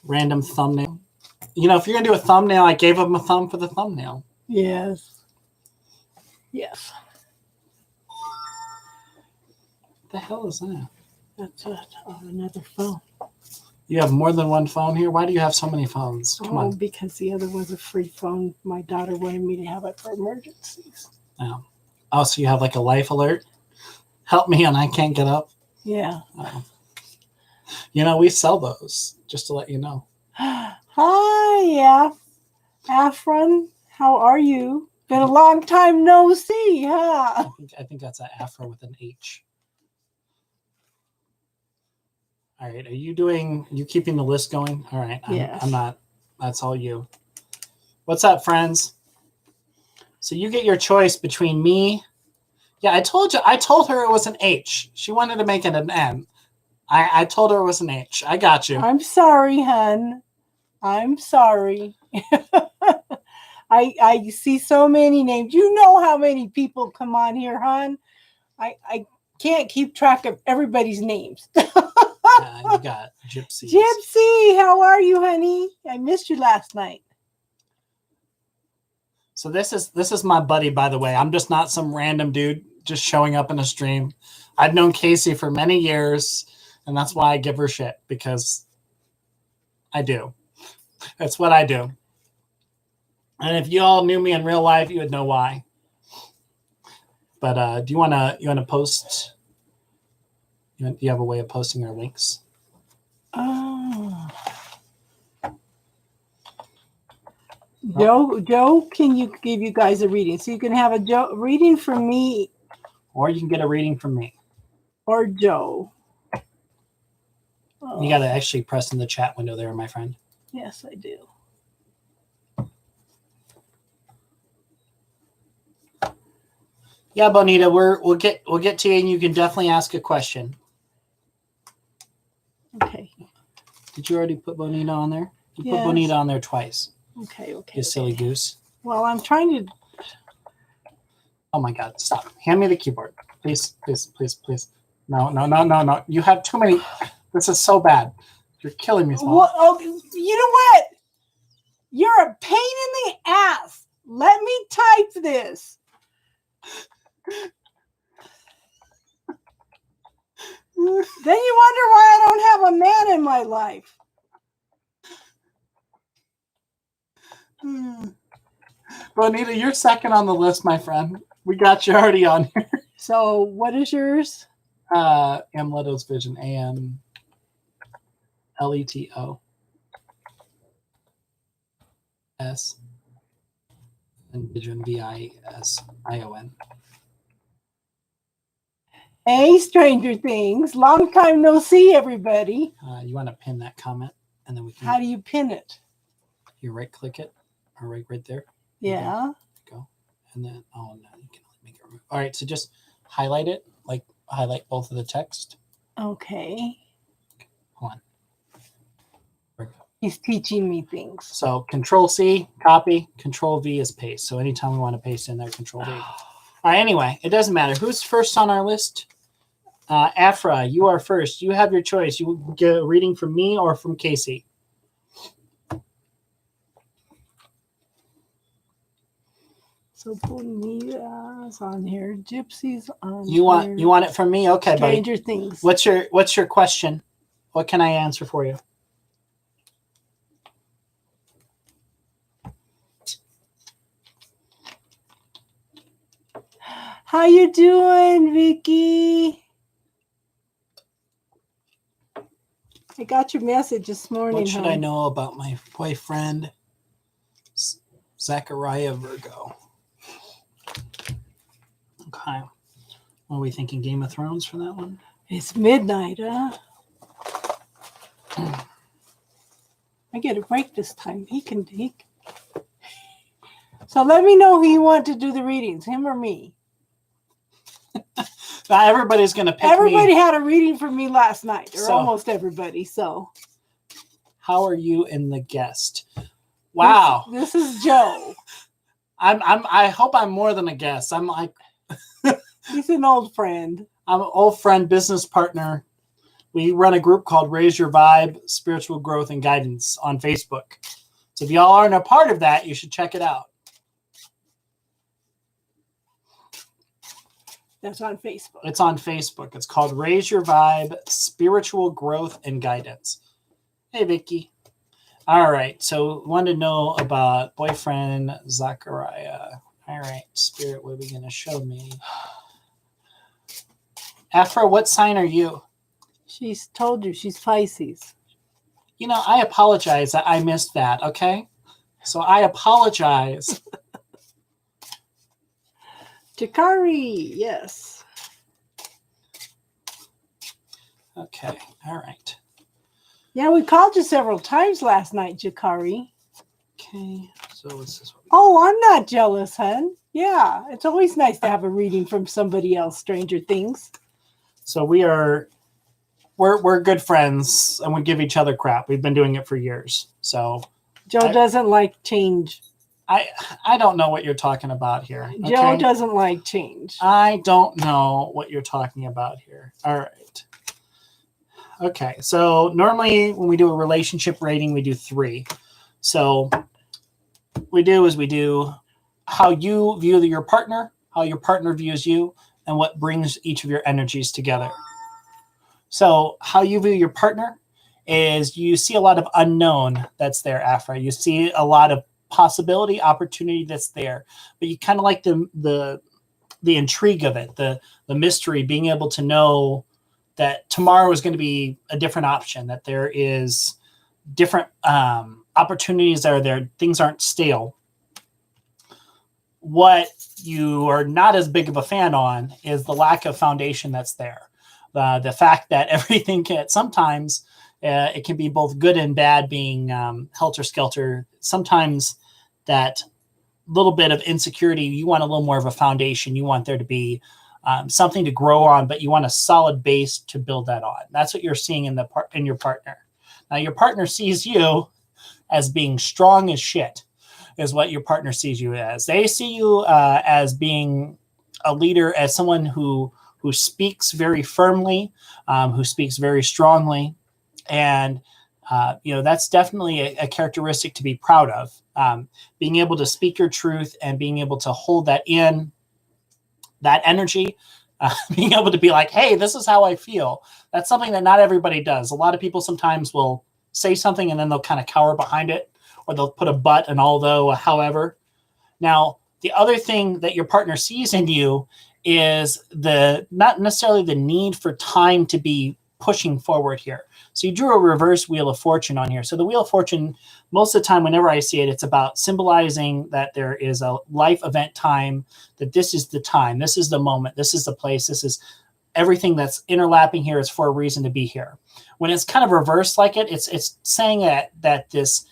random thumbnail. You know, if you're going to do a thumbnail, I gave him a thumb for the thumbnail. Yes. Yes. What the hell is that? That's another phone. You have more than one phone here? Why do you have so many phones? Come on. Because the other one's a free phone. My daughter wanted me to have it for emergencies. Oh, so you have like a life alert? Help me and I can't get up? Yeah. Oh. You know, we sell those, just to let you know. Hi, Afron. How are you? Been a long time no see, huh? I think that's an Afro with an H. All right, are you keeping the list going? All right, Yes. I'm not. That's all you. What's up, friends? So you get your choice between me. Yeah, I told her it was an H. She wanted to make it an N. I told her it was an H. I got you. I'm sorry, hun. I'm sorry. I see so many names. You know how many people come on here, hon. I can't keep track of everybody's names. You got Gypsy. Gypsy, how are you, honey? I missed you last night. So this is my buddy, by the way. I'm just not some random dude just showing up in a stream. I've known Casey for many years, and that's why I give her shit, because I do. That's what I do. And if you all knew me in real life, you would know why. But do you want to post? Do you have a way of posting our links? Oh. Joe, can you give you guys a reading? So you can have a reading from me. Or you can get a reading from me. Or Joe. You got to actually press in the chat window there, my friend. Yes, I do. Yeah, Bonita, we'll get to you, and you can definitely ask a question. Okay. Did you already put Bonita on there? You put Yes. Bonita on there twice. Okay. You silly goose. Well, I'm trying to. Oh my God! Stop! Hand me the keyboard, please, please, please, please. No! You have too many. This is so bad. You're killing me, Small. Well, oh, you know what? You're a pain in the ass. Let me type this. Then you wonder why I don't have a man in my life. Bonita, you're second on the list, my friend. We got you already on here. So, what is yours? Amleto's Vision. AMLETO. S. And Vision VISION. Hey, Stranger Things. Long time no see, everybody. You want to pin that comment, and then we can. How do you pin it? You right click it, or right there. Yeah. Go, and then no, you can make it remove. All right, so just highlight it, like highlight both of the text. Okay. Hold on. He's teaching me things. So Control C, copy. Control V is paste. So anytime we want to paste in there, Control V. All right. Anyway, it doesn't matter who's first on our list. Afra, you are first. You have your choice. You get a reading from me or from Casey. So Bonita's on here. Gypsy's on You want it from me? Okay, Stranger buddy. Things. What's your question? What can I answer for you? How you doing, Vicky? I got your message this morning. What should I know about my boyfriend, Zachariah Virgo? Okay. What are we thinking? Game of Thrones for that one? It's midnight, huh? I get a break this time. He can. So let me know who you want to do the readings, him or me. Everybody's going to pick Everybody me. had a reading from me last night, or almost everybody. So, how are you in the guest? Wow, this is Joe. I hope I'm more than a guest. I'm like, he's an old friend. I'm an old friend, business partner, We run a group called Raise Your Vibe, Spiritual Growth and Guidance on Facebook. So if y'all aren't a part of that, you should check it out. That's on Facebook. It's on Facebook. It's called Raise Your Vibe, Spiritual Growth and Guidance. Hey, Vicky. All right. So wanted to know about boyfriend Zachariah. All right, Spirit, what are we going to show me? Afra, what sign are you? She's told you she's Pisces. You know, I apologize that I missed that, okay? So I apologize. Jakari, yes. Okay, all right. Yeah, we called you several times last night, Jakari. Okay, so this is what Oh, I'm not jealous, hun. Yeah, it's always nice to have a reading from somebody else, Stranger Things. So we're good friends and we give each other crap. We've been doing it for years. So Joe doesn't like change. I don't know what you're talking about here. Okay? Joe doesn't like change. I don't know what you're talking about here. All right. Okay. So normally when we do a relationship rating, we do 3. So what we do how you view your partner, how your partner views you, and what brings each of your energies together. So how you view your partner is you see a lot of unknown that's there, Afra. You see a lot of possibility, opportunity that's there, but you kind of like the intrigue of it, the mystery, being able to know that tomorrow is going to be a different option, that there is different opportunities that are there. Things aren't stale. What you are not as big of a fan on is the lack of foundation that's there. The fact that everything can sometimes it can be both good and bad, being helter-skelter. Sometimes that little bit of insecurity, you want a little more of a foundation. You want there to be something to grow on, but you want a solid base to build that on. That's what you're seeing in your partner. Now, your partner sees you as being strong as shit, is what your partner sees you as. They see you as being a leader, as someone who speaks very firmly, who speaks very strongly. And, that's definitely a characteristic to be proud of. Being able to speak your truth and being able to hold that in, that energy, being able to be like, hey, this is how I feel. That's something that not everybody does. A lot of people sometimes will say something and then they'll kind of cower behind it, or they'll put a but, an although, a however. Now, the other thing that your partner sees in you is not necessarily the need for time to be pushing forward here. So you drew a reverse Wheel of Fortune on here. So the Wheel of Fortune, most of the time, whenever I see it, it's about symbolizing that there is a life event time, that this is the time, this is the moment, this is the place, this is everything that's interlapping here is for a reason to be here. When it's kind of reversed like it's saying that this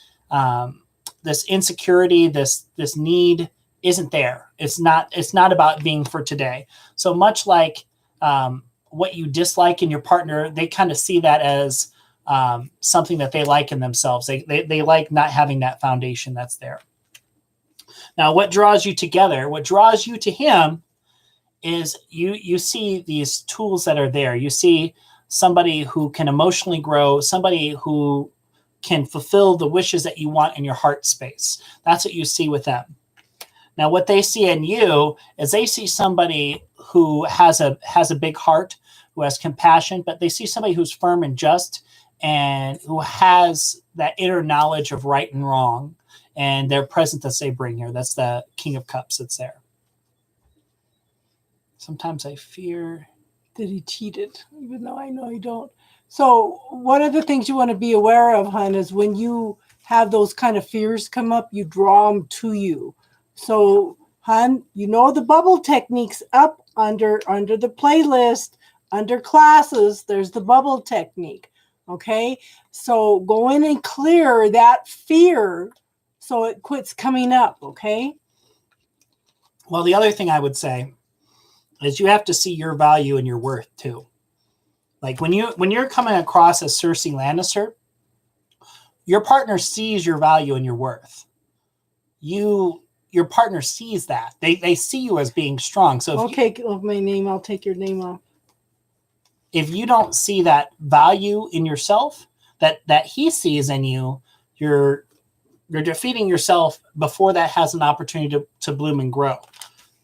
insecurity, this need isn't there. It's not about being for today. So much like what you dislike in your partner, they kind of see that as something that they like in themselves. They like not having that foundation that's there. Now, what draws you together, what draws you to him, is you see these tools that are there. You see somebody who can emotionally grow, somebody who can fulfill the wishes that you want in your heart space. That's what you see with them. Now, what they see in you is they see somebody who has a big heart, who has compassion, but they see somebody who's firm and just, and who has that inner knowledge of right and wrong, and their presence that they bring here. That's the King of Cups that's there. Sometimes I fear that he cheated, even though I know he don't. So one of the things you want to be aware of, hon, is when you have those kind of fears come up, you draw them to you. So, hon, the bubble techniques up under the playlist, under classes, there's the bubble technique. Okay. So go in and clear that fear so it quits coming up. Okay. Well, the other thing I would say is you have to see your value and your worth too. Like when you're coming across as Cersei Lannister, your partner sees your value and your worth. Your partner sees that. They see you as being strong. So I'll take off my name. I'll take your name off. if you don't see that value in yourself that he sees in you, you're defeating yourself before that has an opportunity to bloom and grow.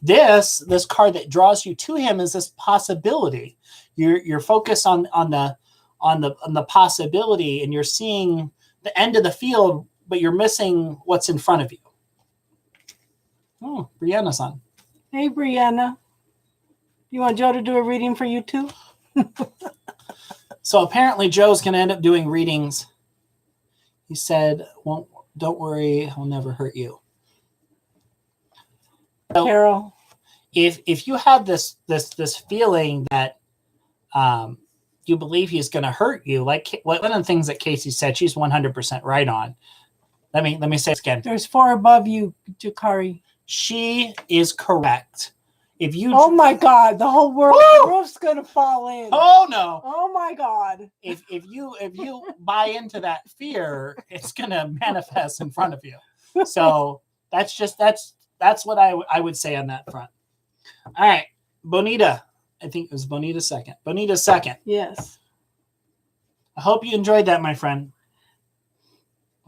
This card that draws you to him is this possibility. You're focused on the possibility, and you're seeing the end of the field, but you're missing what's in front of you. Oh, Brianna's on. Hey, Brianna. You want Joe to do a reading for you too? So apparently Joe's going to end up doing readings. He said, don't worry, I'll never hurt you. So Carol. If you have this feeling that you believe he's going to hurt you, like one of the things that Casey said, she's 100% right on. Let me say it again. There's 4 above you, Jakari. She is correct. If you Oh my God, the whole world, the roof's gonna fall in. Oh no. Oh my God. If you buy into that fear, it's gonna manifest in front of you. So that's what I would say on that front. All right. Bonita. I think it was Bonita second. Bonita second. Yes. I hope you enjoyed that, my friend.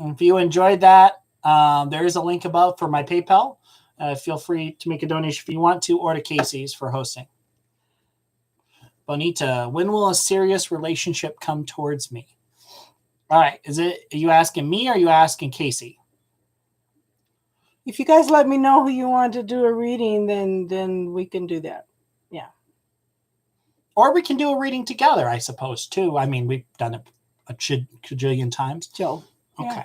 And if you enjoyed that, there is a link above for my PayPal. Feel free to make a donation if you want to, or to Casey's for hosting. Bonita, when will a serious relationship come towards me? All right. Are you asking me or are you asking Casey? If you guys let me know who you want to do a reading, then we can do that. Yeah. Or we can do a reading together, I suppose, too. I mean, we've done it a cajillion times. Joe. Okay. Yeah.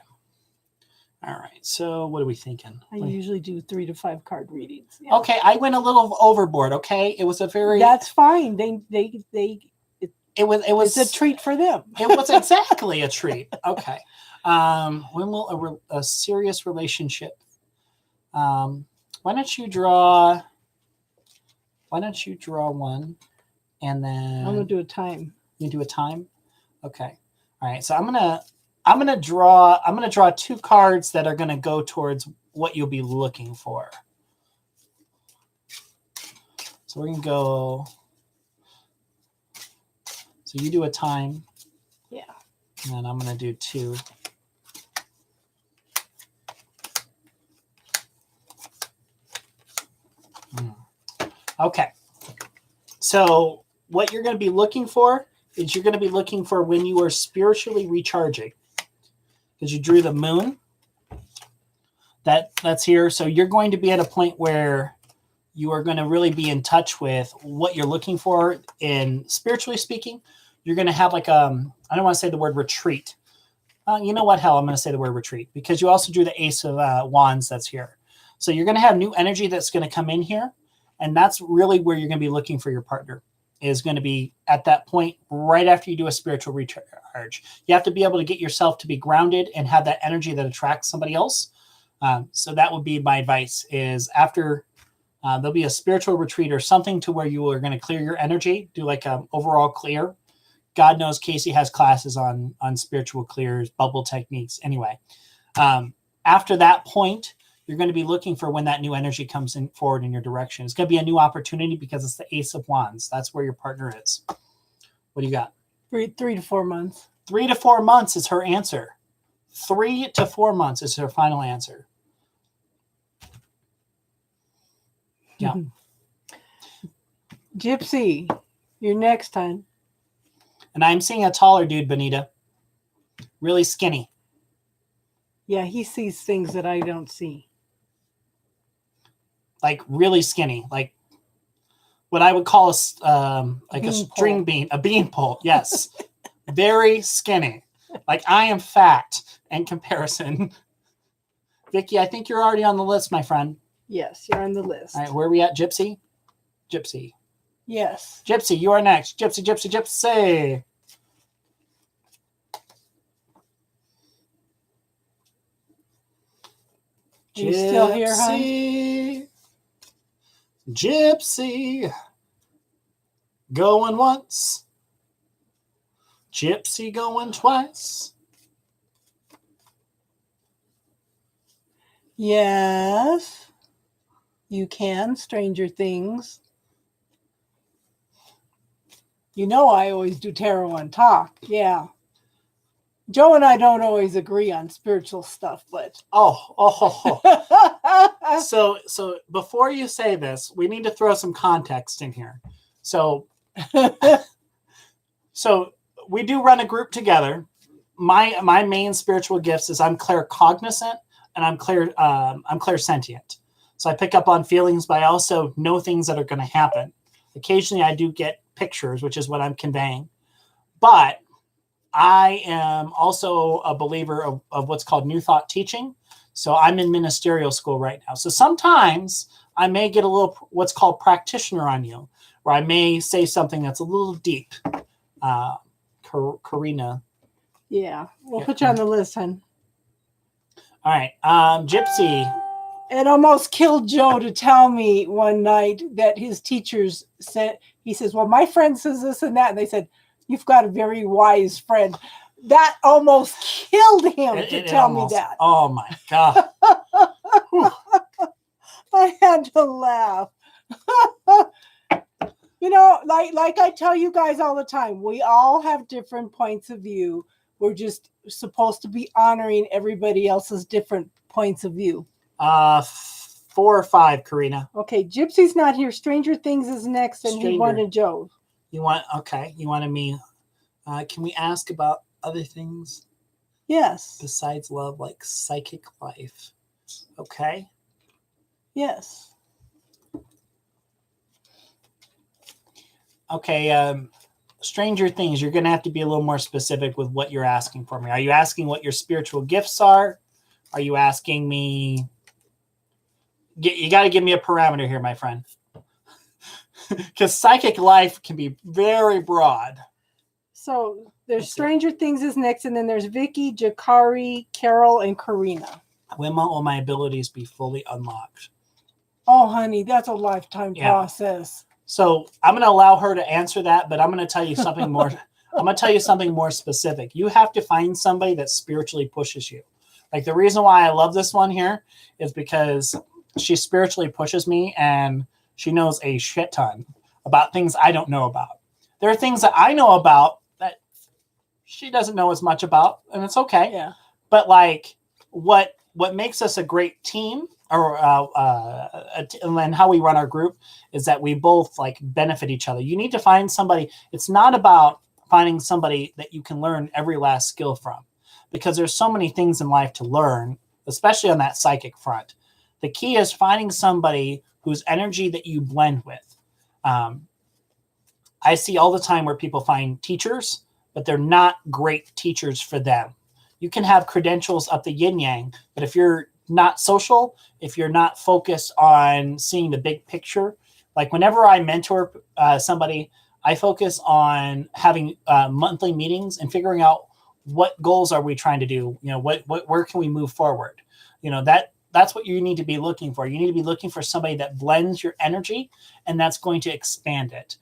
All right. So what are we thinking? I usually do 3 to 5 card readings. Yeah. Okay. I went a little overboard. Okay. It was a very. That's fine. It was a treat for them. It was exactly a treat. Okay. When will a serious relationship? Why don't you draw one, and then I'm gonna do a time. You do a time. Okay. All right. So I'm gonna draw 2 cards that are gonna go towards what you'll be looking for. So we're gonna go. So you do a time. Yeah. And then I'm gonna do 2. Okay. So what you're going to be looking for is you're going to be looking for when you are spiritually recharging, because you drew the moon. That's here. So you're going to be at a point where you are going to really be in touch with what you're looking for in spiritually speaking. You're going to have like I don't want to say the word retreat. You know what? Hell, I'm going to say the word retreat, because you also drew the Ace of Wands that's here. So you're going to have new energy that's going to come in here. And that's really where you're going to be looking for your partner, is going to be at that point right after you do a spiritual recharge. You have to be able to get yourself to be grounded and have that energy that attracts somebody else. So that would be my advice, is after there'll be a spiritual retreat or something to where you are going to clear your energy, do like an overall clear. God knows Casey has classes on spiritual clears, bubble techniques. Anyway, after that point, you're going to be looking for when that new energy comes in forward in your direction. It's going to be a new opportunity because it's the Ace of Wands. That's where your partner is. What do you got? 3 to 4 months. 3 to 4 months is her answer. 3 to 4 months is her final answer. Yeah. Gypsy, you're next time. And I'm seeing a taller dude, Bonita. Really skinny. Yeah, he sees things that I don't see. Like really skinny, like what I would call a string bean, a beanpole. Yes, very skinny. Like I am fat in comparison. Vicky, I think you're already on the list, my friend. Yes, you're on the list. All right, where are we at, Gypsy? Gypsy. Yes. Gypsy, you are next. Gypsy, Gypsy, Gypsy. Are you still here, hon? Gypsy, going once. Gypsy going twice. Yes, you can. Stranger Things. You know, I always do tarot and talk. Yeah. Joe and I don't always agree on spiritual stuff, but So before you say this, we need to throw some context in here. So we do run a group together. My main spiritual gifts is I'm claircognizant and I'm clairsentient. So I pick up on feelings, but I also know things that are going to happen. Occasionally I do get pictures, which is what I'm conveying. But I am also a believer of what's called New Thought teaching. So I'm in ministerial school right now. So sometimes I may get a little what's called practitioner on you, where I may say something that's a little deep. Karina. Yeah, we'll put you on the list, hon. All right. Gypsy. It almost killed Joe to tell me one night that his teachers said, he says, well, my friend says this and that. And they said, you've got a very wise friend. That almost killed him to tell me that. Oh, my God. I had to laugh. You know, like I tell you guys all the time, we all have different points of view. We're just supposed to be honoring everybody else's different points of view. 4 or 5, Karina. Okay, Gypsy's not here. Stranger Things is next, and he wanted Joe. You wanted me. Can we ask about other things? Yes. Besides love, like psychic life. Okay. Yes. Okay. Stranger Things, you're going to have to be a little more specific with what you're asking for me. Are you asking what your spiritual gifts are? Are you asking me? You got to give me a parameter here, my friend. Because psychic life can be very broad. So there's Stranger Things is next, and then there's Vicky, Jakari, Carol, and Karina. When will my abilities be fully unlocked? Oh, honey, that's a lifetime process. So I'm going to allow her to answer that, but I'm going to tell you something more. I'm going to tell you something more specific. You have to find somebody that spiritually pushes you. Like the reason why I love this one here is because she spiritually pushes me and she knows a shit ton about things I don't know about. There are things that I know about that she doesn't know as much about, and it's okay. Yeah. But like what makes us a great team and how we run our group is that we both like benefit each other. You need to find somebody. It's not about finding somebody that you can learn every last skill from, because there's so many things in life to learn, especially on that psychic front. The key is finding somebody whose energy that you blend with. I see all the time where people find teachers, but they're not great teachers for them. You can have credentials up the yin yang, but if you're not social, if you're not focused on seeing the big picture, like whenever I mentor somebody, I focus on having monthly meetings and figuring out what goals are we trying to do. You know, where can we move forward? You know, that's what you need to be looking for. You need to be looking for somebody that blends your energy, and that's going to expand it.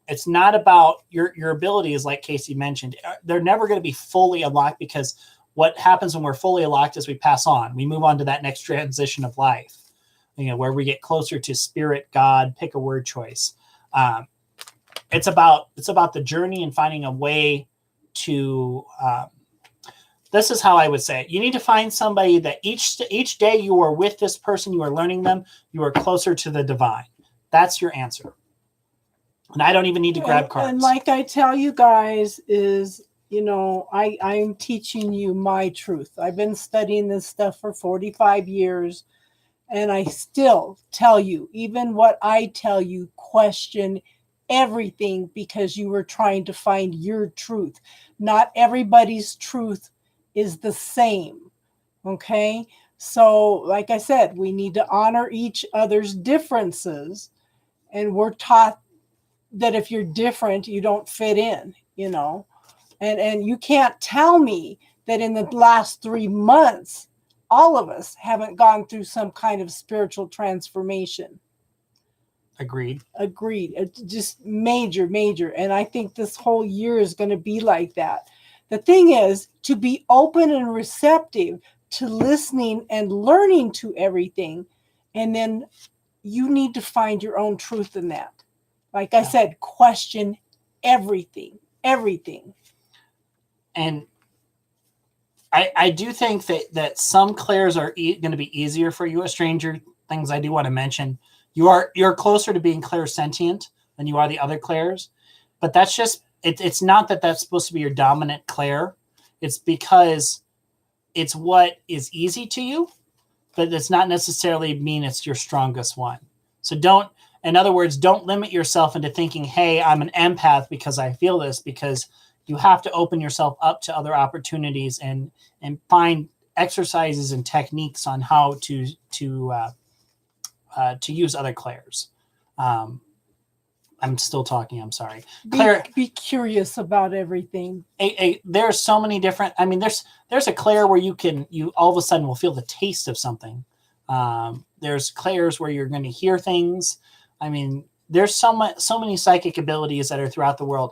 It's not about your abilities, like Casey mentioned. They're never going to be fully unlocked, because what happens when we're fully unlocked is we pass on. We move on to that next transition of life, you know, where we get closer to spirit, God, pick a word choice. It's about the journey and finding a way to, this is how I would say it. You need to find somebody that each day you are with this person, you are learning them, you are closer to the divine. That's your answer. And I don't even need to grab cards. And like I tell you guys is, you know, I'm teaching you my truth. I've been studying this stuff for 45 years, and I still tell you, even what I tell you, question everything, because you were trying to find your truth. Not everybody's truth is the same. Okay? So, like I said, we need to honor each other's differences, and we're taught that if you're different, you don't fit in, you know. And you can't tell me that in the last 3 months, all of us haven't gone through some kind of spiritual transformation. Agreed. It's just major. And I think this whole year is going to be like that. The thing is to be open and receptive to listening and learning to everything. And then you need to find your own truth in that. Like I said, question everything, everything. And I do think that some clairs are going to be easier for you. A stranger things I do want to mention. You're closer to being clairsentient than you are the other clairs, but that's just it's not that that's supposed to be your dominant clair. It's because it's what is easy to you, but it's not necessarily mean it's your strongest one. So in other words, don't limit yourself into thinking, hey, I'm an empath because I feel this, because you have to open yourself up to other opportunities and find exercises and techniques on how to use other clairs. I'm still talking. I'm sorry. Be curious about everything. There's so many different. I mean, there's a clair where you all of a sudden will feel the taste of something. There's clairs where you're going to hear things. I mean, there's so many psychic abilities that are throughout the world.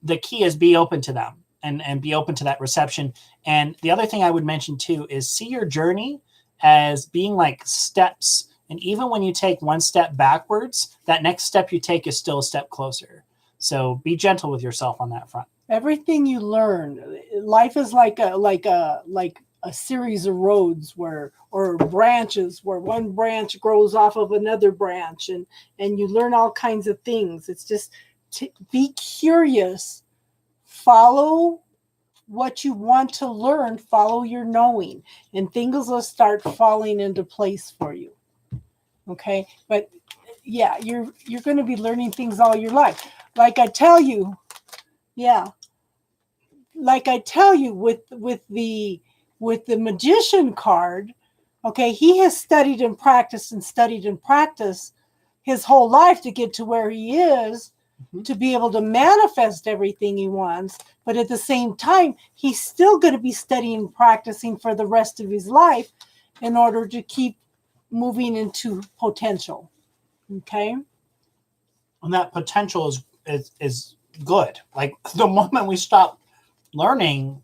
The key is be open to them and be open to that reception. And the other thing I would mention too is see your journey as being like steps. And even when you take one step backwards, that next step you take is still a step closer. So be gentle with yourself on that front. Everything you learn, life is like a series of roads or branches where one branch grows off of another branch, and you learn all kinds of things. It's just be curious, follow what you want to learn, follow your knowing, and things will start falling into place for you. Okay, but yeah, you're going to be learning things all your life. Like I tell you, with the magician card, okay, he has studied and practiced his whole life to get to where he is, to be able to manifest everything he wants. But at the same time, he's still going to be studying and practicing for the rest of his life in order to keep moving into potential. Okay. And that potential is good. Like the moment we stop learning,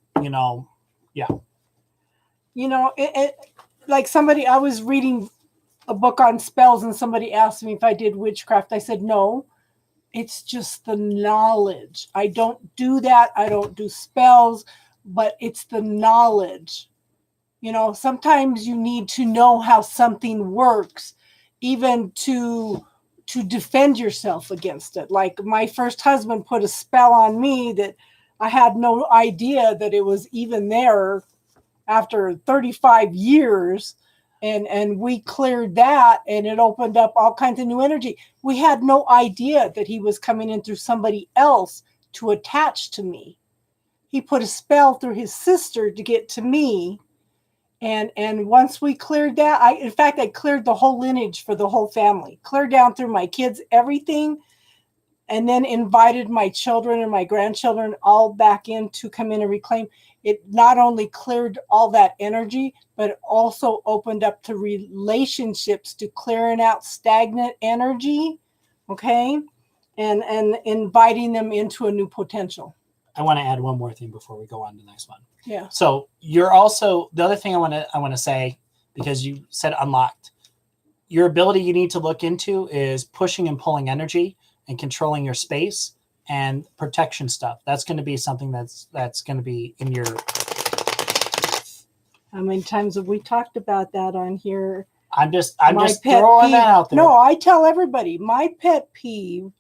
like I was reading a book on spells and somebody asked me if I did witchcraft. I said, no, it's just the knowledge. I don't do that. I don't do spells, but it's the knowledge. Sometimes you need to know how something works, even to defend yourself against it. Like my first husband put a spell on me that I had no idea that it was even there after 35 years. And we cleared that, and it opened up all kinds of new energy. We had no idea that he was coming in through somebody else to attach to me. He put a spell through his sister to get to me. And once we cleared that, I cleared the whole lineage for the whole family, cleared down through my kids, everything, and then invited my children and my grandchildren all back in to come in and reclaim. It not only cleared all that energy, but it also opened up to relationships, to clearing out stagnant energy, okay, and inviting them into a new potential. I want to add one more thing before we go on to the next one. Yeah. So you're also, the other thing I want to say, because you said unlocked, your ability you need to look into is pushing and pulling energy and controlling your space and protection stuff. That's going to be something that's going to be in your. How many times have we talked about that on here? I'm just throwing that out there. No, I tell everybody my pet peeve.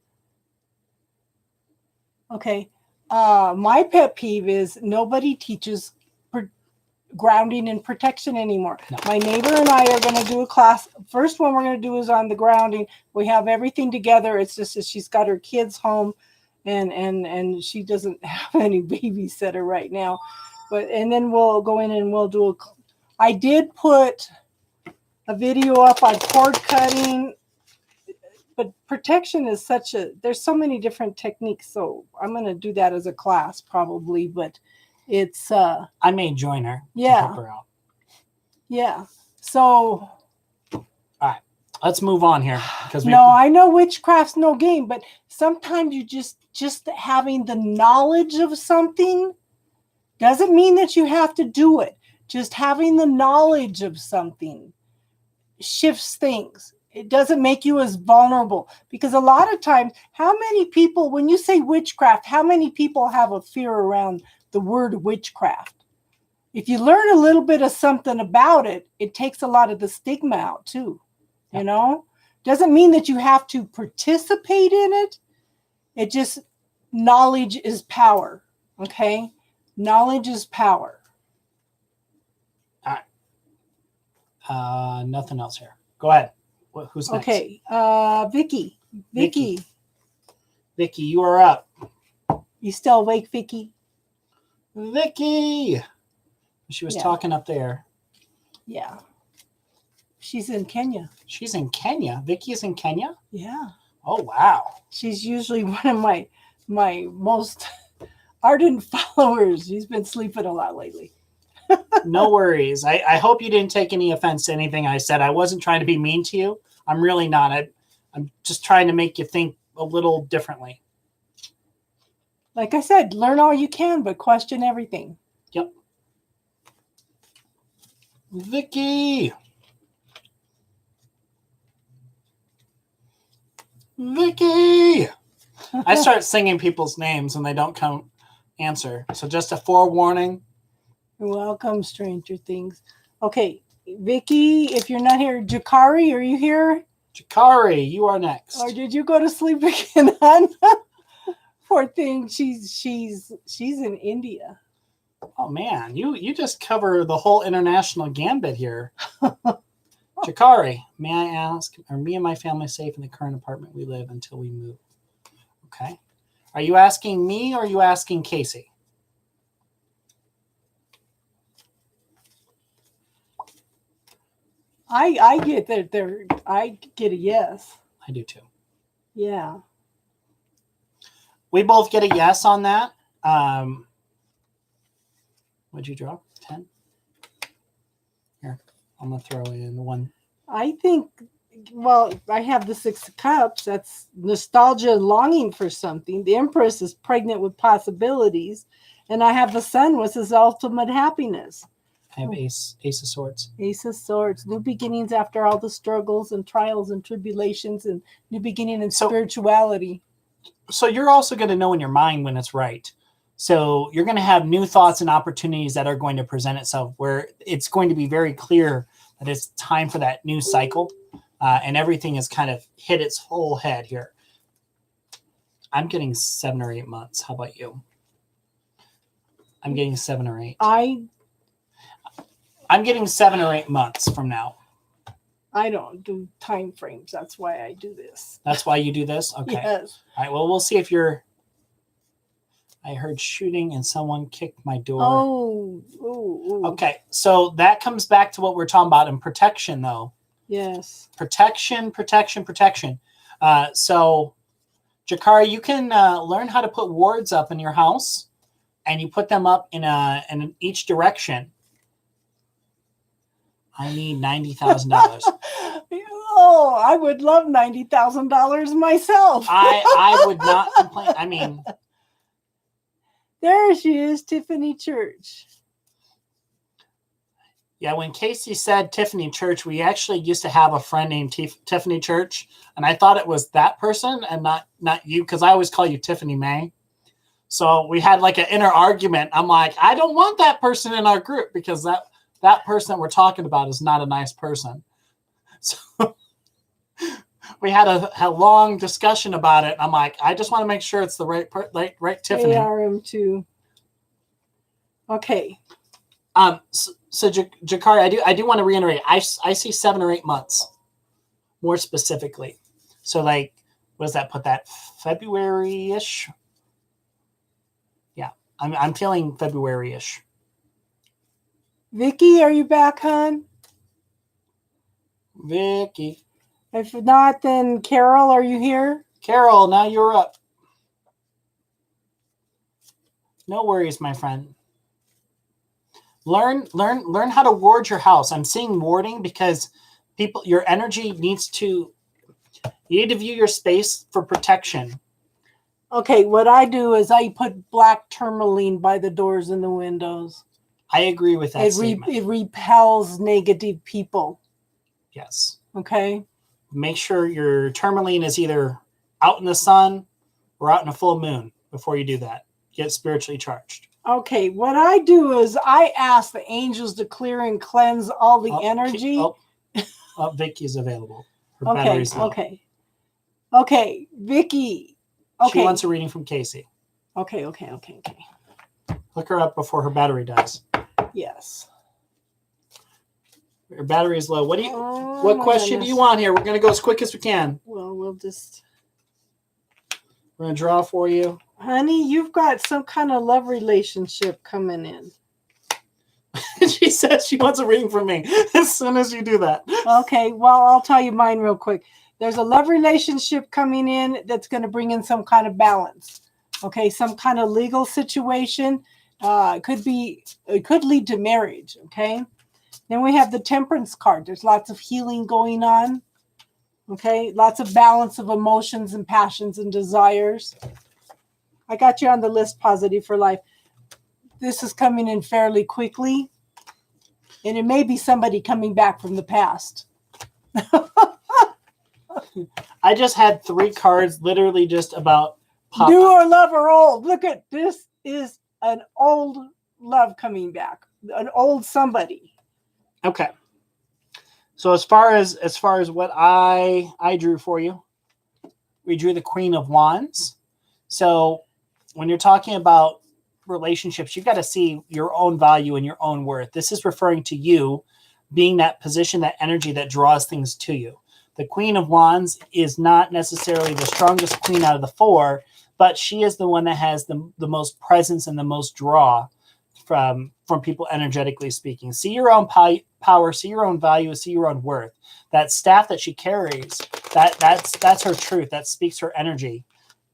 Okay. My pet peeve is nobody teaches grounding and protection anymore. No. My neighbor and I are going to do a class. First one we're going to do is on the grounding. We have everything together. It's just that she's got her kids home, and she doesn't have any babysitter right now. And then we'll go in and we'll do I did put a video up on cord cutting. But protection is there's so many different techniques. So I'm going to do that as a class probably, but it's, I may join her. Yeah. To help her out. Yeah. So. All right, let's move on here. I know witchcraft's no game, but sometimes you just having the knowledge of something doesn't mean that you have to do it. Just having the knowledge of something shifts things. It doesn't make you as vulnerable, because a lot of times, how many people, when you say witchcraft, how many people have a fear around the word witchcraft? If you learn a little bit of something about it, it takes a lot of the stigma out too. You know, doesn't mean that you have to participate in it. It just, knowledge is power. Okay. Knowledge is power. All right. Nothing else here. Go ahead. Who's next? Okay. Vicky. Vicky, you are up. You still awake, Vicky? Vicky. She was talking up there. Yeah. She's in Kenya. She's in Kenya. Vicky is in Kenya? Yeah. Oh, wow. She's usually one of my most ardent followers. She's been sleeping a lot lately. No worries. I hope you didn't take any offense to anything I said. I wasn't trying to be mean to you. I'm really not. I'm just trying to make you think a little differently. Like I said, learn all you can, but question everything. Yep. Vicky. Vicky. I start singing people's names and they don't come answer. So just a forewarning. You're welcome, Stranger Things. Okay, Vicky, if you're not here, Jakari, are you here? Jakari, you are next. Or did you go to sleep again, hon? Poor thing, she's in India. Oh man, you just cover the whole international gambit here. Jakari, may I ask, are me and my family safe in the current apartment we live until we move? Okay. Are you asking me or are you asking Casey? I get that I get a yes. I do too. Yeah. We both get a yes on that. What'd you draw? 10? Here, I'm going to throw in one. I think, well, I have the 6 of Cups. That's nostalgia and longing for something. The Empress is pregnant with possibilities. And I have the Sun, which is ultimate happiness. I have Ace of Swords. Ace of Swords. New beginnings after all the struggles and trials and tribulations, and new beginning in spirituality. So you're also going to know in your mind when it's right. So you're going to have new thoughts and opportunities that are going to present itself, where it's going to be very clear that it's time for that new cycle, and everything has kind of hit its whole head here. I'm getting 7 or 8 months. How about you? I'm getting 7 or 8. I'm getting 7 or 8 months from now. I don't do time frames. That's why I do this. That's why you do this? Okay. Yes. All right. Well, we'll see if you're... I heard shooting and someone kicked my door. Oh. Ooh. Okay. So that comes back to what we're talking about in protection, though. Yes. Protection. So, Jakari, you can learn how to put wards up in your house, and you put them up in each direction. I need $90,000. Oh, I would love $90,000 myself. I would not complain. I mean, there she is, Tiffany Church. Yeah, when Casey said Tiffany Church, we actually used to have a friend named Tiffany Church, and I thought it was that person and not you, because I always call you Tiffany May. So we had like an inner argument. I'm like, I don't want that person in our group because that person that we're talking about is not a nice person. So we had a long discussion about it. I'm like, I just want to make sure it's the right Tiffany. ARM too. Okay. So Jakari, I do want to reiterate. I see 7 or 8 months, more specifically. So like, what does that put that February-ish? Yeah, I'm feeling February-ish. Vicky, are you back, hon? Vicky. If not, then Carol, are you here? Carol, now you're up. No worries, my friend. Learn how to ward your house. I'm seeing warding because your energy needs to, you need to view your space for protection. Okay, what I do is I put black tourmaline by the doors and the windows. I agree with that statement. It repels negative people. Yes. Okay. make sure your tourmaline is either out in the sun or out in a full moon before you do that. Get spiritually charged. Okay, what I do is I ask the angels to clear and cleanse all the energy. Vicky's available. Her Okay, battery's low. Okay, Vicky. Okay. She wants a reading from Casey. Okay. Look her up before her battery dies. Yes. Her battery is low. What question do you want here? We're going to go as quick as we can. Well, we're going to draw for you. Honey, you've got some kind of love relationship coming in. She says she wants a reading from me as soon as you do that. Okay, well, I'll tell you mine real quick. There's a love relationship coming in that's going to bring in some kind of balance. Okay, some kind of legal situation. It could lead to marriage. Okay. Then we have the Temperance card. There's lots of healing going on. Okay, lots of balance of emotions and passions and desires. I got you on the list, Positive for Life. This is coming in fairly quickly. And it may be somebody coming back from the past. I just had 3 cards literally just about pop New or love or old. Look at this is an old love coming back. An old somebody. Okay. So as far as what I drew for you, we drew the Queen of Wands. So when you're talking about relationships, you've got to see your own value and your own worth. This is referring to you being that position, that energy that draws things to you. The Queen of Wands is not necessarily the strongest queen out of the 4, but she is the one that has the most presence and the most draw from people energetically speaking. See your own power, see your own value, see your own worth. That staff that she carries, that's her truth. That speaks her energy,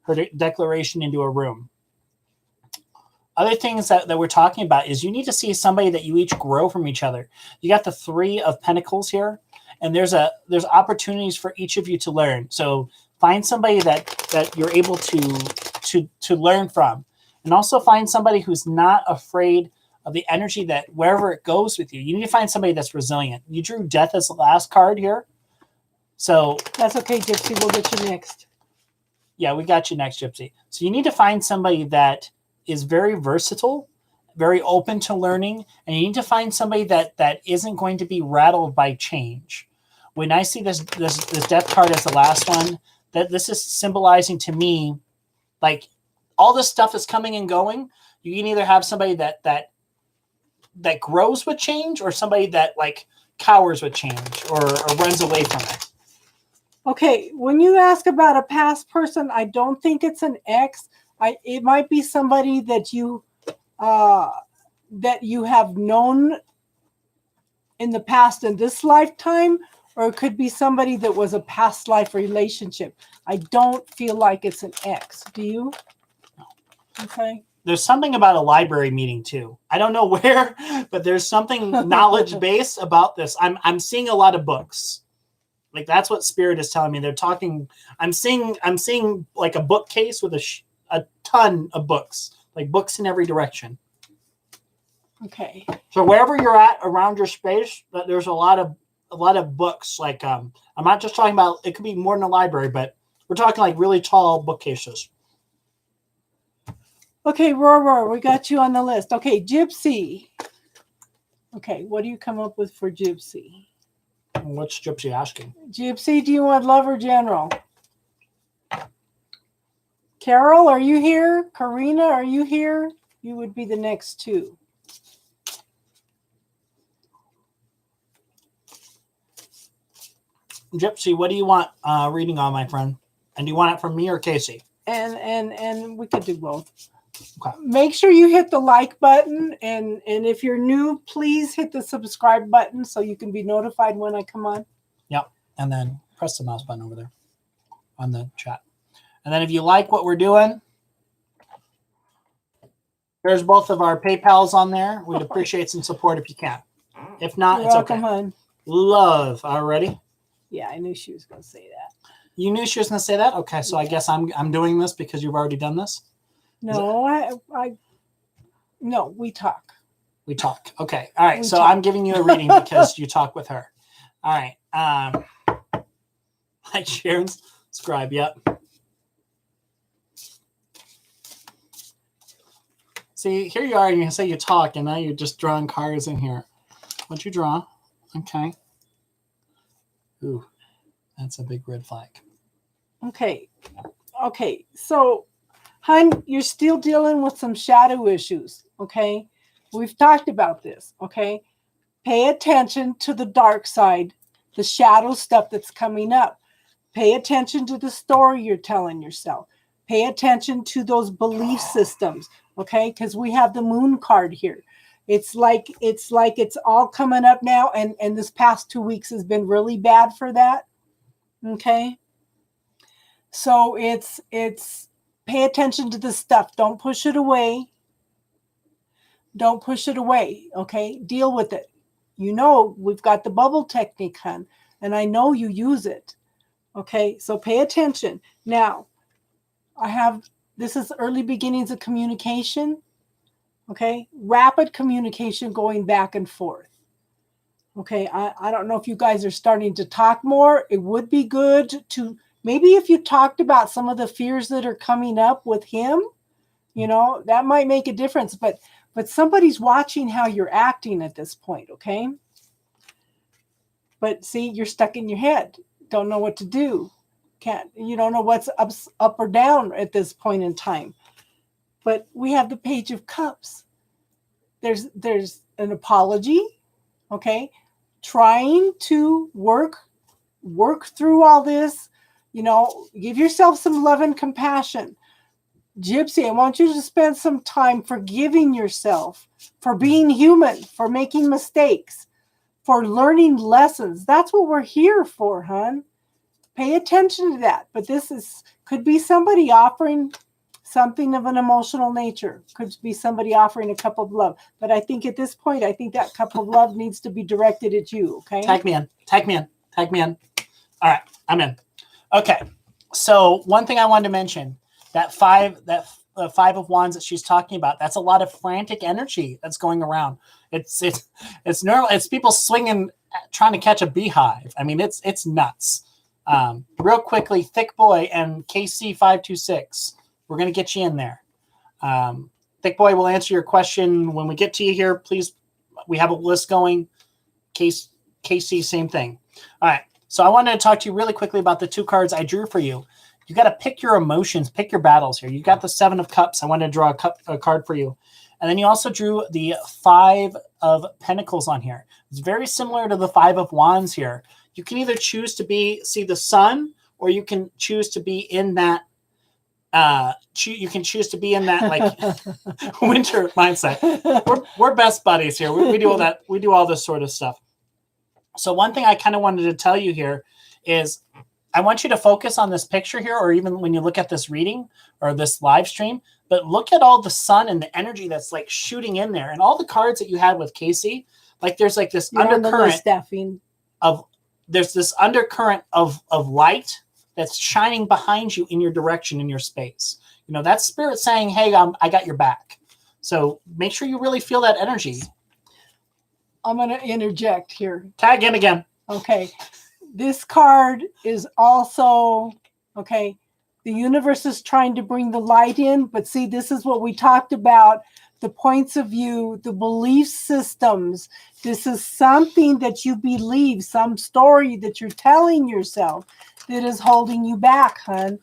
her declaration into a room. Other things that we're talking about is you need to see somebody that you each grow from each other. You got the 3 of Pentacles here, and there's opportunities for each of you to learn. So find somebody that you're able to learn from, and also find somebody who's not afraid of the energy that wherever it goes with you. You need to find somebody that's resilient. You drew Death as the last card here. So that's okay, Gypsy. We'll get you next. Yeah, we got you next, Gypsy. So you need to find somebody that is very versatile, very open to learning, and you need to find somebody that isn't going to be rattled by change. When I see this Death card as the last one, that this is symbolizing to me, like all this stuff is coming and going. You can either have somebody that grows with change, or somebody that like cowers with change or runs away from it. Okay, when you ask about a past person, I don't think it's an ex. It might be somebody that you have known in the past in this lifetime, or it could be somebody that was a past life relationship. I don't feel like it's an ex. Do you? No. Okay. There's something about a library meeting too. I don't know where, but there's something knowledge based about this. I'm seeing a lot of books. Like that's what Spirit is telling me. They're talking. I'm seeing like a bookcase with a ton of books, like books in every direction. Okay. So wherever you're at around your space, there's a lot of books. Like I'm not just talking about. It could be more than a library, but we're talking like really tall bookcases. Okay, Roar, we got you on the list. Okay, Gypsy. Okay, what do you come up with for Gypsy? What's Gypsy asking? Gypsy, do you want love or general? Carol, are you here? Karina, are you here? You would be the next 2. Gypsy, what do you want reading on, my friend? And do you want it from me or Casey? And we could do both. Okay. Make sure you hit the like button, and if you're new, please hit the subscribe button so you can be notified when I come on. Yep. And then press the mouse button over there on the chat. And then if you like what we're doing, there's both of our PayPals on there. We'd appreciate some support if you can. If not, You're it's welcome, okay. hon. Love. Already? Yeah, I knew she was going to say that. You knew she was going to say that? Okay, so I guess I'm doing this because you've already done this? No, no, we talk. We talk. Okay. All right. We so talk. I'm giving you a reading because you talk with her. All right. Like Sharon's scribe. Yep. See, here you are, and you say you talk, and now you're just drawing cards in here. What'd you draw? Okay. Ooh, that's a big red flag. Okay. Okay. So, hun, you're still dealing with some shadow issues. Okay. We've talked about this. Okay. Pay attention to the dark side, the shadow stuff that's coming up. Pay attention to the story you're telling yourself. Pay attention to those belief systems. Okay. Because we have the moon card here. It's like it's all coming up now. And this past 2 weeks has been really bad for that. Okay. So it's pay attention to the stuff. Don't push it away. Don't push it away. Okay. Deal with it. You know, we've got the bubble technique, hun, and I know you use it. Okay. So pay attention. Now, this is early beginnings of communication. Okay. Rapid communication going back and forth. Okay. I don't know if you guys are starting to talk more. It would be good to maybe if you talked about some of the fears that are coming up with him, that might make a difference. But somebody's watching how you're acting at this point, okay? But see, you're stuck in your head. Don't know what to do. You don't know what's up or down at this point in time. But we have the Page of Cups. There's an apology, okay? Trying to work through all this. Give yourself some love and compassion. Gypsy, I want you to spend some time forgiving yourself for being human, for making mistakes, for learning lessons. That's what we're here for, hon. Pay attention to that. But could be somebody offering something of an emotional nature. Could be somebody offering a cup of love. But I think at this point, that cup of love needs to be directed at you, okay? Tag me in. All right, I'm in. Okay, so one thing I wanted to mention, that five of wands that she's talking about, that's a lot of frantic energy that's going around. It's normal. It's people swinging, trying to catch a beehive. I mean, it's nuts. Real quickly, Thick Boy and KC526, we're going to get you in there. Thick Boy will answer your question when we get to you here. Please, we have a list going. KC, same thing. All right. So I wanted to talk to you really quickly about the two cards I drew for you. You got to pick your emotions, pick your battles here. You got the 7 of Cups. I wanted to draw a card for you. And then you also drew the 5 of Pentacles on here. It's very similar to the 5 of Wands here. You can either choose to see the sun, or you can choose to be in that you can choose to be in that like winter mindset. We're best buddies here. We do all that. We do all this sort of stuff. So one thing I kind of wanted to tell you here is I want you to focus on this picture here, or even when you look at this reading or this live stream, but look at all the sun and the energy that's like shooting in there, and all the cards that you had with Casey. Like there's like this undercurrent there's this undercurrent of light that's shining behind you in your direction, in your space. That's spirit saying, hey, I got your back. So make sure you really feel that energy. I'm going to interject here. Tag in again. Okay. This card is also, okay, the universe is trying to bring the light in, but see, this is what we talked about, the points of view, the belief systems. This is something that you believe, some story that you're telling yourself that is holding you back, hon.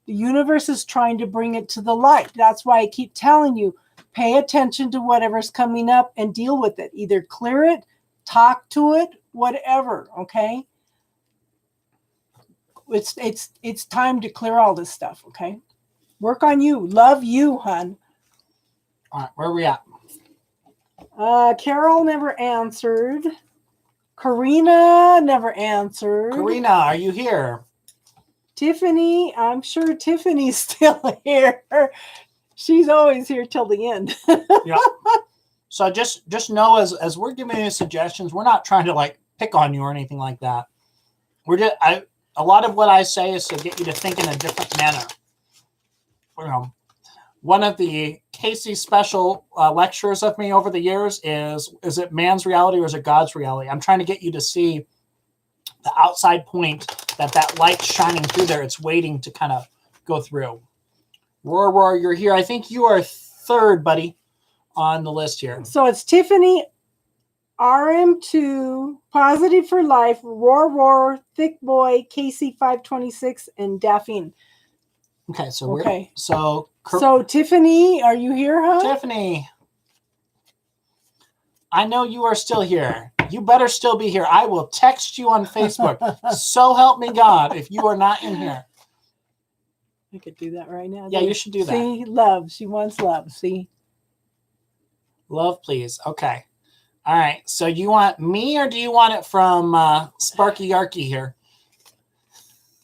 The universe is trying to bring it to the light. That's why I keep telling you, pay attention to whatever's coming up and deal with it. Either clear it, talk to it, whatever, okay? It's time to clear all this stuff, okay? Work on you. Love you, hon. All right, where are we at? Carol never answered. Karina never answered. Karina, are you here? Tiffany, I'm sure Tiffany's still here. She's always here till the end. Yeah. So just know as we're giving you suggestions, we're not trying to like pick on you or anything like that. A lot of what I say is to get you to think in a different manner. One of the Casey special lectures of me over the years is it man's reality or is it God's reality? I'm trying to get you to see the outside point that light's shining through there. It's waiting to kind of go through. Roar, you're here. I think you are third, buddy, on the list here. So it's Tiffany, RM2, Positive for Life, Roar, Thick Boy, KC526, and Daphne. Okay, so okay. So Tiffany, are you here, huh? Tiffany, I know you are still here. You better still be here. I will text you on Facebook. So help me God if you are not in here. I could do that right now. Yeah, you should do that. See, love. She wants love. See? Love, please. Okay. All right. So you want me or do you want it from Sparky Yarky here?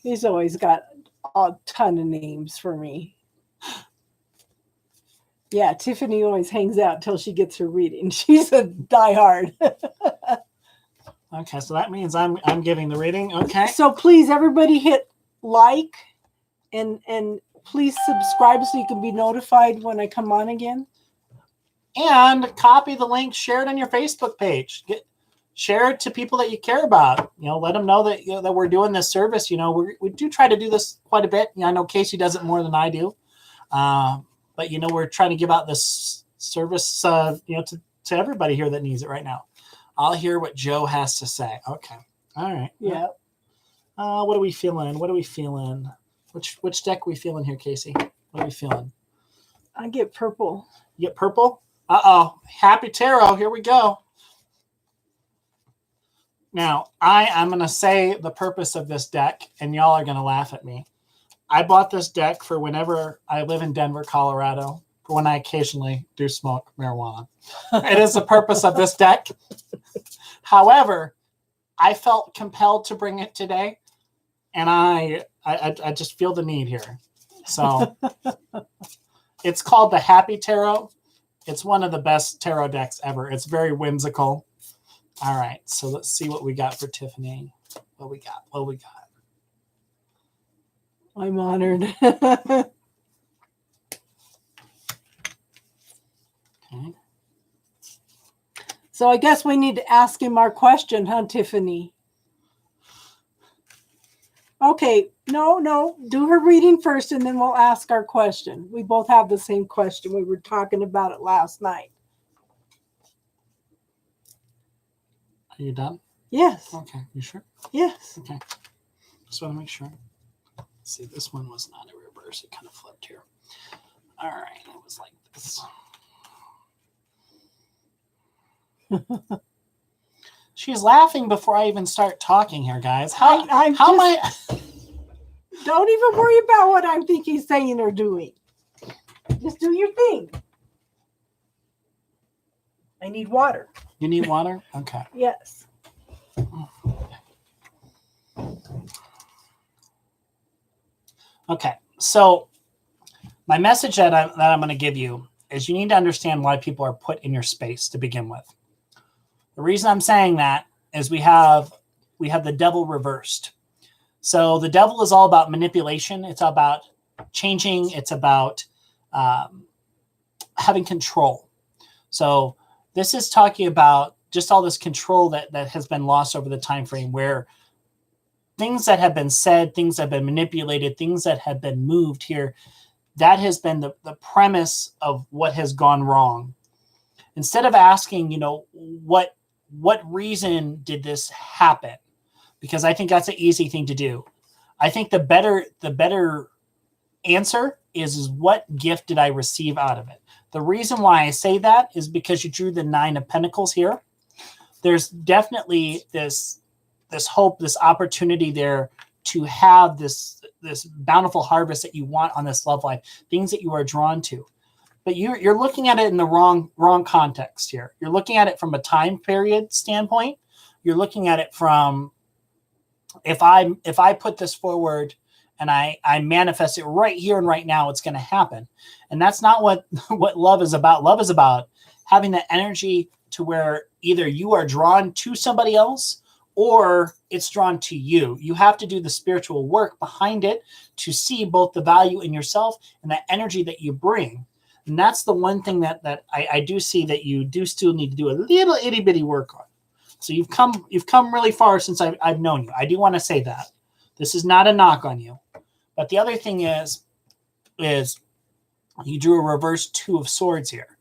He's always got a ton of names for me. Yeah, Tiffany always hangs out till she gets her reading. She's a diehard. Okay, so that means I'm giving the reading. Okay. So please, everybody hit like and please subscribe so you can be notified when I come on again. And copy the link, share it on your Facebook page. Share it to people that you care about. Let them know that that we're doing this service. We do try to do this quite a bit. I know Casey does it more than I do. But we're trying to give out this service, to everybody here that needs it right now. I'll hear what Joe has to say. Okay. All right. Yeah. What are we feeling? Which deck are we feeling here, Casey? What are we feeling? I get purple. You get purple? Uh-oh. Happy Tarot. Here we go. Now, I'm going to say the purpose of this deck, and y'all are going to laugh at me. I bought this deck for whenever I live in Denver, Colorado, for when I occasionally do smoke marijuana. It is the purpose of this deck. However, I felt compelled to bring it today, and I just feel the need here. So it's called the Happy Tarot. It's one of the best tarot decks ever. It's very whimsical. All right, so let's see what we got for Tiffany. What we got? I'm honored. Okay. So I guess we need to ask him our question, huh, Tiffany? Okay, no. Do her reading first, and then we'll ask our question. We both have the same question. We were talking about it last night. Are you done? Yes. Okay, you sure? Yes. Okay. Just want to make sure. See, this one was not a reverse. It kind of flipped here. All right, it was like this. She's laughing before I even start talking here, guys. How am I? Don't even worry about what I'm thinking, saying, or doing. Just do your thing. I need water. You need water? Okay. Yes. Okay, so my message that I'm going to give you is you need to understand why people are put in your space to begin with. The reason I'm saying that is we have the devil reversed. So the devil is all about manipulation. It's about changing. It's about having control. So this is talking about just all this control that has been lost over the time frame, where things that have been said, things that have been manipulated, things that have been moved here, that has been the premise of what has gone wrong. Instead of asking, what reason did this happen? Because I think that's an easy thing to do. I think the better answer is what gift did I receive out of it? The reason why I say that is because you drew the 9 of Pentacles here. There's definitely this hope, this opportunity there to have this bountiful harvest that you want on this love life, things that you are drawn to. But you're looking at it in the wrong context here. You're looking at it from a time period standpoint. You're looking at it from, if I put this forward and I manifest it right here and right now, it's going to happen. And that's not what love is about. Love is about having the energy to where either you are drawn to somebody else or it's drawn to you. You have to do the spiritual work behind it to see both the value in yourself and the energy that you bring. And that's the one thing that I do see that you do still need to do a little itty bitty work on. So you've come really far since I've known you. I do want to say that. This is not a knock on you. But the other thing is you drew a reverse 2 of swords here.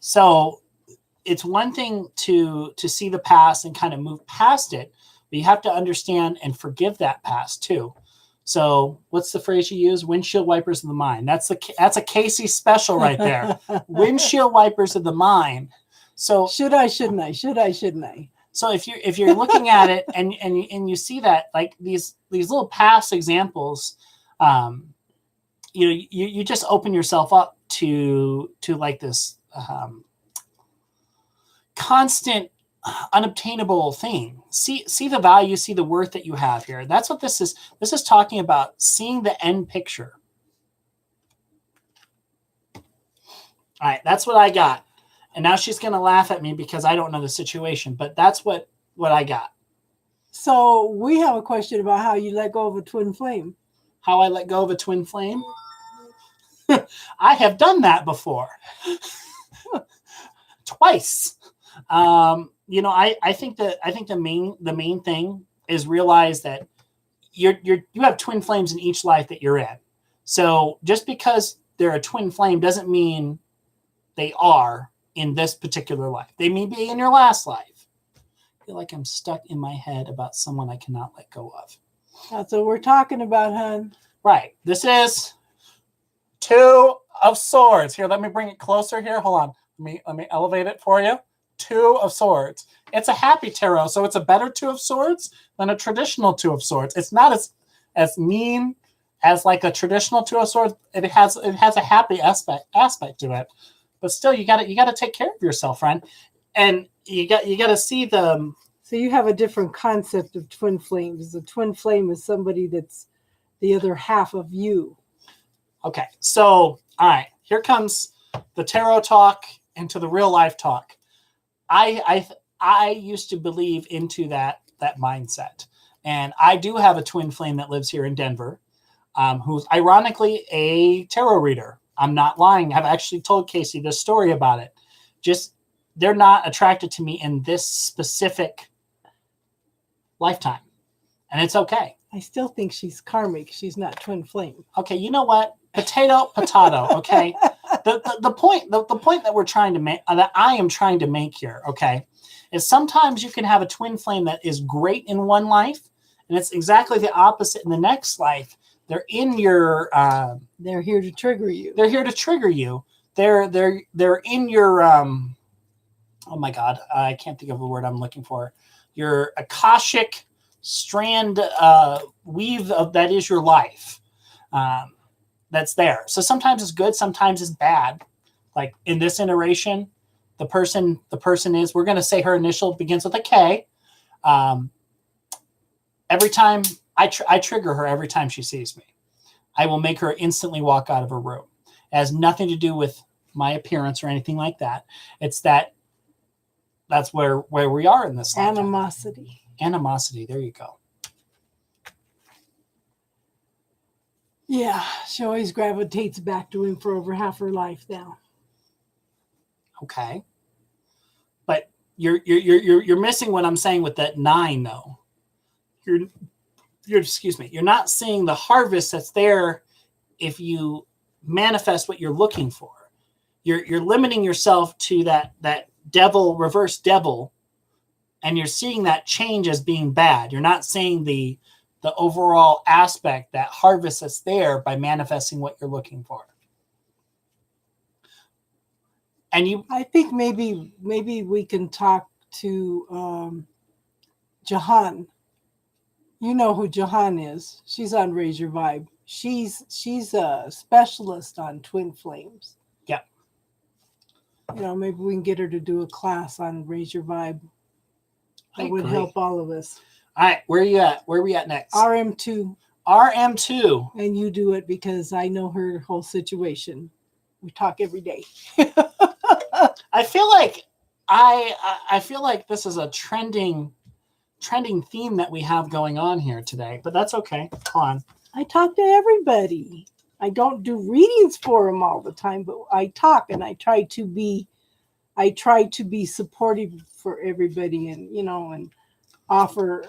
So it's one thing to see the past and kind of move past it, but you have to understand and forgive that past too. So what's the phrase you use? Windshield wipers of the mind. That's a Casey special right there. Windshield wipers of the mind. So should I, shouldn't I? Should I, shouldn't I? So if you're looking at it and you see that, like these little past examples, you just open yourself up to like this constant unobtainable thing. See the value, see the worth that you have here. That's what this is. This is talking about seeing the end picture. All right, that's what I got. And now she's going to laugh at me because I don't know the situation, but that's what I got. So we have a question about how you let go of a twin flame. How I let go of a twin flame? I have done that before. Twice. I think the main thing is realize that you have twin flames in each life that you're in. So just because they're a twin flame doesn't mean they are in this particular life. They may be in your last life. I feel like I'm stuck in my head about someone I cannot let go of. That's what we're talking about, hon. Right. This is 2 of swords. Here, let me bring it closer here. Hold on. Let me elevate it for you. 2 of swords. It's a happy tarot, so it's a better 2 of swords than a traditional 2 of swords. It's not as mean as like a traditional 2 of swords. It has a happy aspect to it. But still, you got to take care of yourself, friend, and you got to see the. So you have a different concept of twin flames. The twin flame is somebody that's the other half of you. Okay, so all right, here comes the tarot talk into the real life talk. I used to believe into that mindset, and I do have a twin flame that lives here in Denver, who's ironically a tarot reader. I'm not lying. I've actually told Casey this story about it. Just they're not attracted to me in this specific lifetime. And it's okay. I still think she's karmic. She's not twin flame. Okay, you know what? Potato, okay? The point that we're trying to make, that I am trying to make here, okay, is sometimes you can have a twin flame that is great in one life, and it's exactly the opposite in the next life. They're in your. They're here to trigger you. They're here to trigger you. They're in your. Oh my God, I can't think of the word I'm looking for. Your Akashic strand weave of that is your life. That's there. So sometimes it's good, sometimes it's bad. Like in this iteration, the person is. We're going to say her initial begins with a K. Every time I trigger her every time she sees me. I will make her instantly walk out of her room. It has nothing to do with my appearance or anything like that. It's that's where we are in this lifetime. Animosity. There you go. Yeah, she always gravitates back to him for over half her life now. Okay. But you're missing what I'm saying with that 9 though. You're not seeing the harvest that's there if you manifest what you're looking for. You're limiting yourself to that devil, reverse devil, and you're seeing that change as being bad. You're not seeing the overall aspect, that harvest that's there by manifesting what you're looking for. And I think maybe we can talk to Jahan. You know who Jahan is. She's on Raise Your Vibe. She's a specialist on twin flames. Yeah. Maybe we can get her to do a class on Raise Your Vibe. That would help all of us. All right, where are you at? Where are we at next? RM2. RM2. And you do it because I know her whole situation. We talk every day. I feel like I feel like this is a trending theme that we have going on here today, but that's okay. Hold on. I talk to everybody. I don't do readings for them all the time, but I talk and I try to be I try to be supportive for everybody, and and offer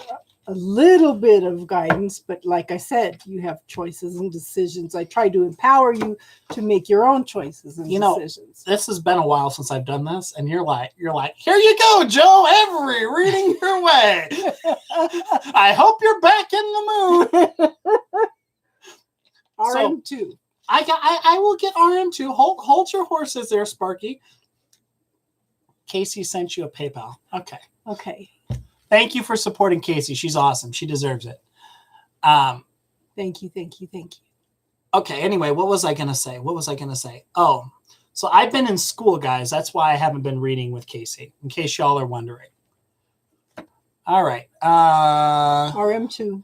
a little bit of guidance. But like I said, you have choices and decisions. I try to empower you to make your own choices and decisions. This has been a while since I've done this, and you're like, here you go, Joe. Every reading your way. I hope you're back in the mood. RM2. I will get RM2. Hold your horses there, Sparky. Casey sent you a PayPal. Okay. Thank you for supporting Casey. She's awesome. She deserves it. Thank you. Okay, anyway, what was I going to say? Oh, so I've been in school, guys. That's why I haven't been reading with Casey, in case y'all are wondering. All right. RM2.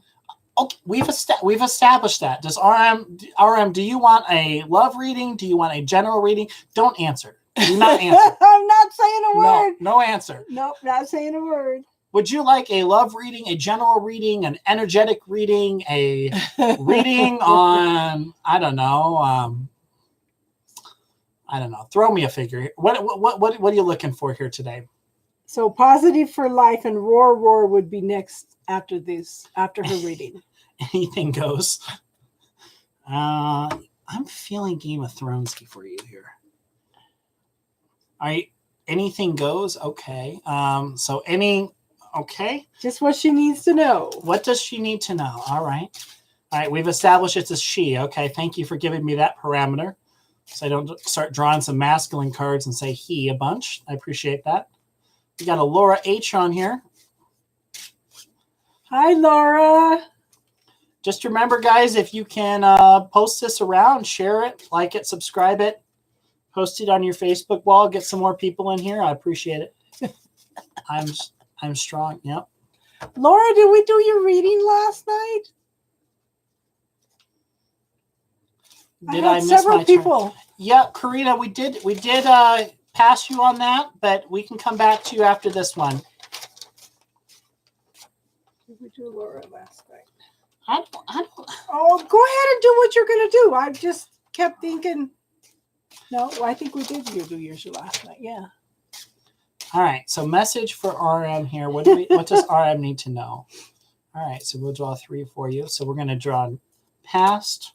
Okay, we've established that. Does RM, do you want a love reading? Do you want a general reading? Don't answer. Do not answer. I'm not saying a word. No answer. Nope, not saying a word. Would you like a love reading, a general reading, an energetic reading, a reading on, I don't know. Throw me a figure. What are you looking for here today? So positive for life and roar would be next after her reading. Anything goes. I'm feeling Game of Thrones-y for you here. All right. Anything goes. Okay. Okay. Just what she needs to know. What does she need to know? All right. We've established it's a she. Okay. Thank you for giving me that parameter, so I don't start drawing some masculine cards and say he a bunch. I appreciate that. We got a Laura H on here. Hi, Laura. Just remember, guys, if you can post this around, share it, like it, subscribe it, post it on your Facebook wall, get some more people in here. I appreciate it. I'm strong. Yep. Laura, did we do your reading last night? Did I miss several my people? Turn? Yeah, Karina, we did pass you on that, but we can come back to you after this one. Did we do Laura last night? I don't. Oh, go ahead and do what you're going to do. I just kept thinking. No, I think we did do yours last night. Yeah. All right. So message for RM here. What does RM need to know? All right. So we'll draw 3 for you. So we're going to draw past,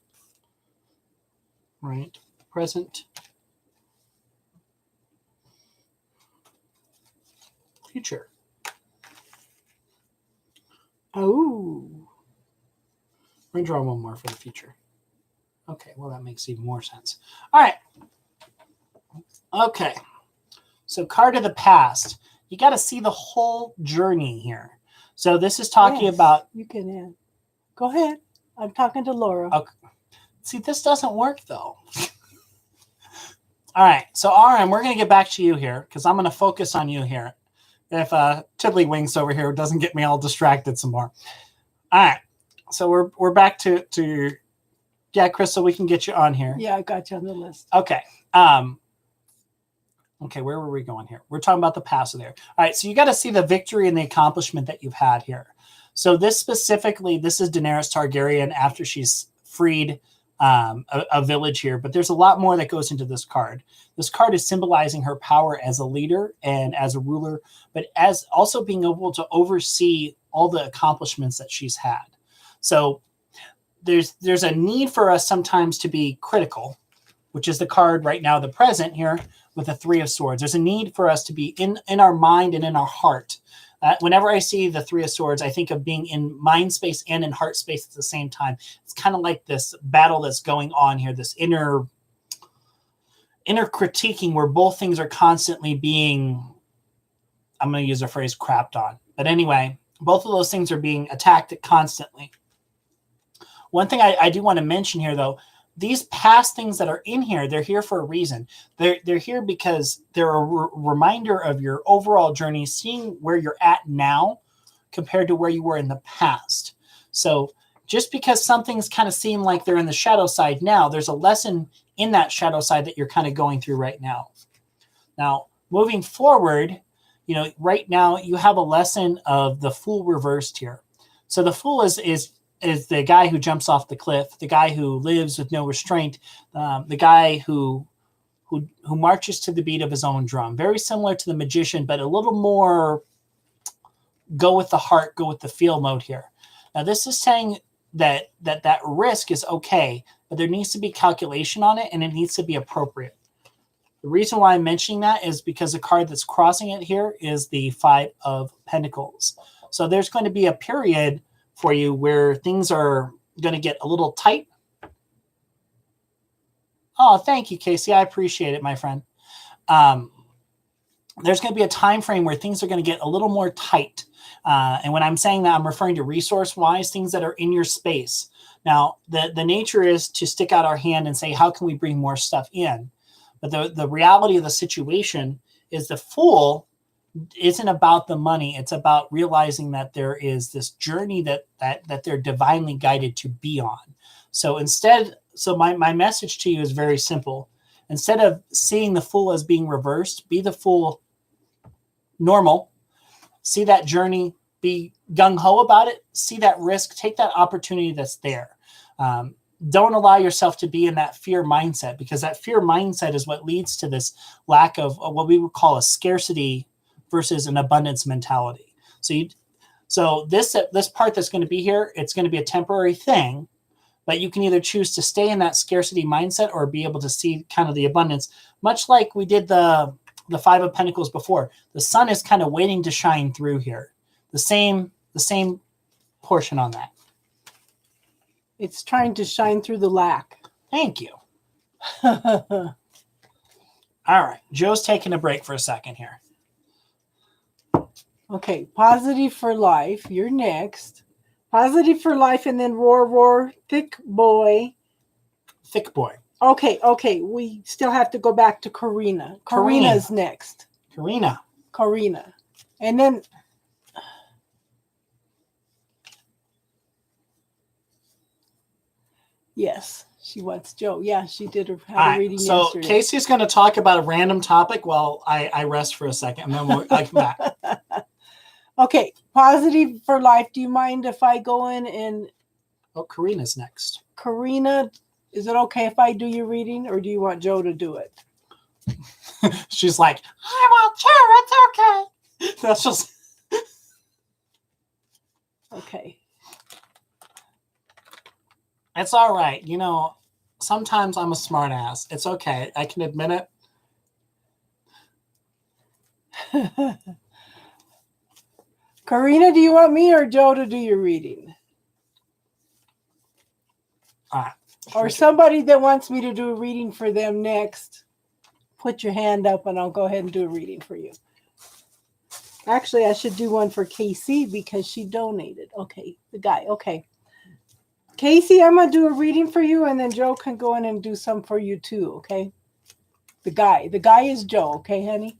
right, present, future. Oh. We're going to draw one more for the future. Okay. Well, that makes even more sense. All right. Okay. So card of the past. You got to see the whole journey here. So this is talking about. You can add. Go ahead. I'm talking to Laura. Okay. See, this doesn't work though. All right. So RM, we're going to get back to you here because I'm going to focus on you here. If Tiddlywinks over here doesn't get me all distracted some more. All right. So we're back to Crystal, we can get you on here. Yeah, I got you on the list. Okay. Okay, where were we going here? We're talking about the past there. All right, so you got to see the victory and the accomplishment that you've had here. So this specifically, this is Daenerys Targaryen after she's freed a village here, but there's a lot more that goes into this card. This card is symbolizing her power as a leader and as a ruler, but as also being able to oversee all the accomplishments that she's had. So there's a need for us sometimes to be critical, which is the card right now, the present here with the 3 of Swords. There's a need for us to be in our mind and in our heart. Whenever I see the 3 of Swords, I think of being in mind space and in heart space at the same time. It's kind of like this battle that's going on here, this inner critiquing where both things are constantly being, I'm going to use a phrase, crapped on. But anyway, both of those things are being attacked constantly. One thing I do want to mention here, though, these past things that are in here, they're here for a reason. They're here because they're a reminder of your overall journey, seeing where you're at now compared to where you were in the past. So just because something's kind of seem like they're in the shadow side now, there's a lesson in that shadow side that you're kind of going through right now. Now, moving forward, right now you have a lesson of the Fool reversed here. So the Fool is the guy who jumps off the cliff, the guy who lives with no restraint, the guy who who marches to the beat of his own drum. Very similar to the magician, but a little more go with the heart, go with the feel mode here. Now, this is saying that risk is okay, but there needs to be calculation on it, and it needs to be appropriate. The reason why I'm mentioning that is because the card that's crossing it here is the Five of Pentacles. So there's going to be a period for you where things are going to get a little tight. Oh, thank you, Casey. I appreciate it, my friend. There's going to be a time frame where things are going to get a little more tight. And when I'm saying that, I'm referring to resource-wise, things that are in your space. Now, the nature is to stick out our hand and say, how can we bring more stuff in? But the reality of the situation is the Fool isn't about the money. It's about realizing that there is this journey that they're divinely guided to be on. So my message to you is very simple. Instead of seeing the Fool as being reversed, be the Fool normal. See that journey, be gung-ho about it, see that risk, take that opportunity that's there. Don't allow yourself to be in that fear mindset, because that fear mindset is what leads to this lack of what we would call a scarcity versus an abundance mentality. So this part that's going to be here, it's going to be a temporary thing, but you can either choose to stay in that scarcity mindset or be able to see kind of the abundance, much like we did the Five of Pentacles before. The sun is kind of waiting to shine through here. The same portion on that. It's trying to shine through the lack. Thank you. All right. Joe's taking a break for a second here. Okay. Positive for life. You're next. Positive for life, and then roar, thick boy. Thick boy. Okay. We still have to go back to Karina. Karina's next. Karina. And then... Yes, she wants Joe. Yeah, she did have a reading yesterday. So Casey's going to talk about a random topic while I rest for a second, and then I come back. Okay, positive for life. Do you mind if I go in and... Oh, Karina's next. Karina, is it okay if I do your reading, or do you want Joe to do it? She's like, I want Joe, it's okay. That's just... Okay. It's all right. You know, sometimes I'm a smart ass. It's okay. I can admit it. Karina, do you want me or Joe to do your reading? All right. Or somebody that wants me to do a reading for them next, put your hand up and I'll go ahead and do a reading for you. Actually, I should do one for Casey because she donated. Okay, the guy. Okay. Casey, I'm going to do a reading for you, and then Joe can go in and do some for you too, okay? The guy is Joe, okay, honey?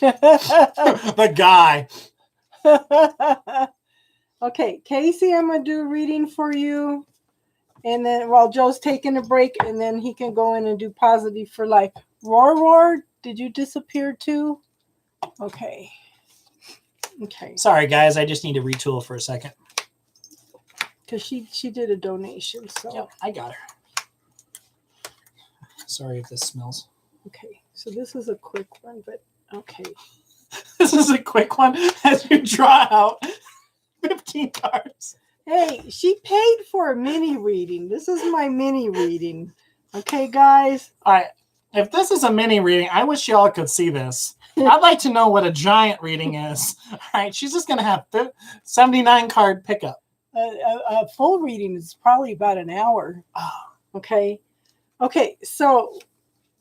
The guy. Okay, Casey, I'm going to do a reading for you, and then while Joe's taking a break, and then he can go in and do positive for life. Roar, did you disappear too? Okay. Sorry, guys, I just need to retool for a second. Because she did a donation, so. Yep, I got her. Sorry if this smells. Okay, so this is a quick one, but okay. This is a quick one as you draw out 15 cards. Hey, she paid for a mini reading. This is my mini reading. Okay, guys? All right. If this is a mini reading, I wish y'all could see this. I'd like to know what a giant reading is. All right, she's just going to have 79 card pickup. A full reading is probably about an hour. Oh. Okay, so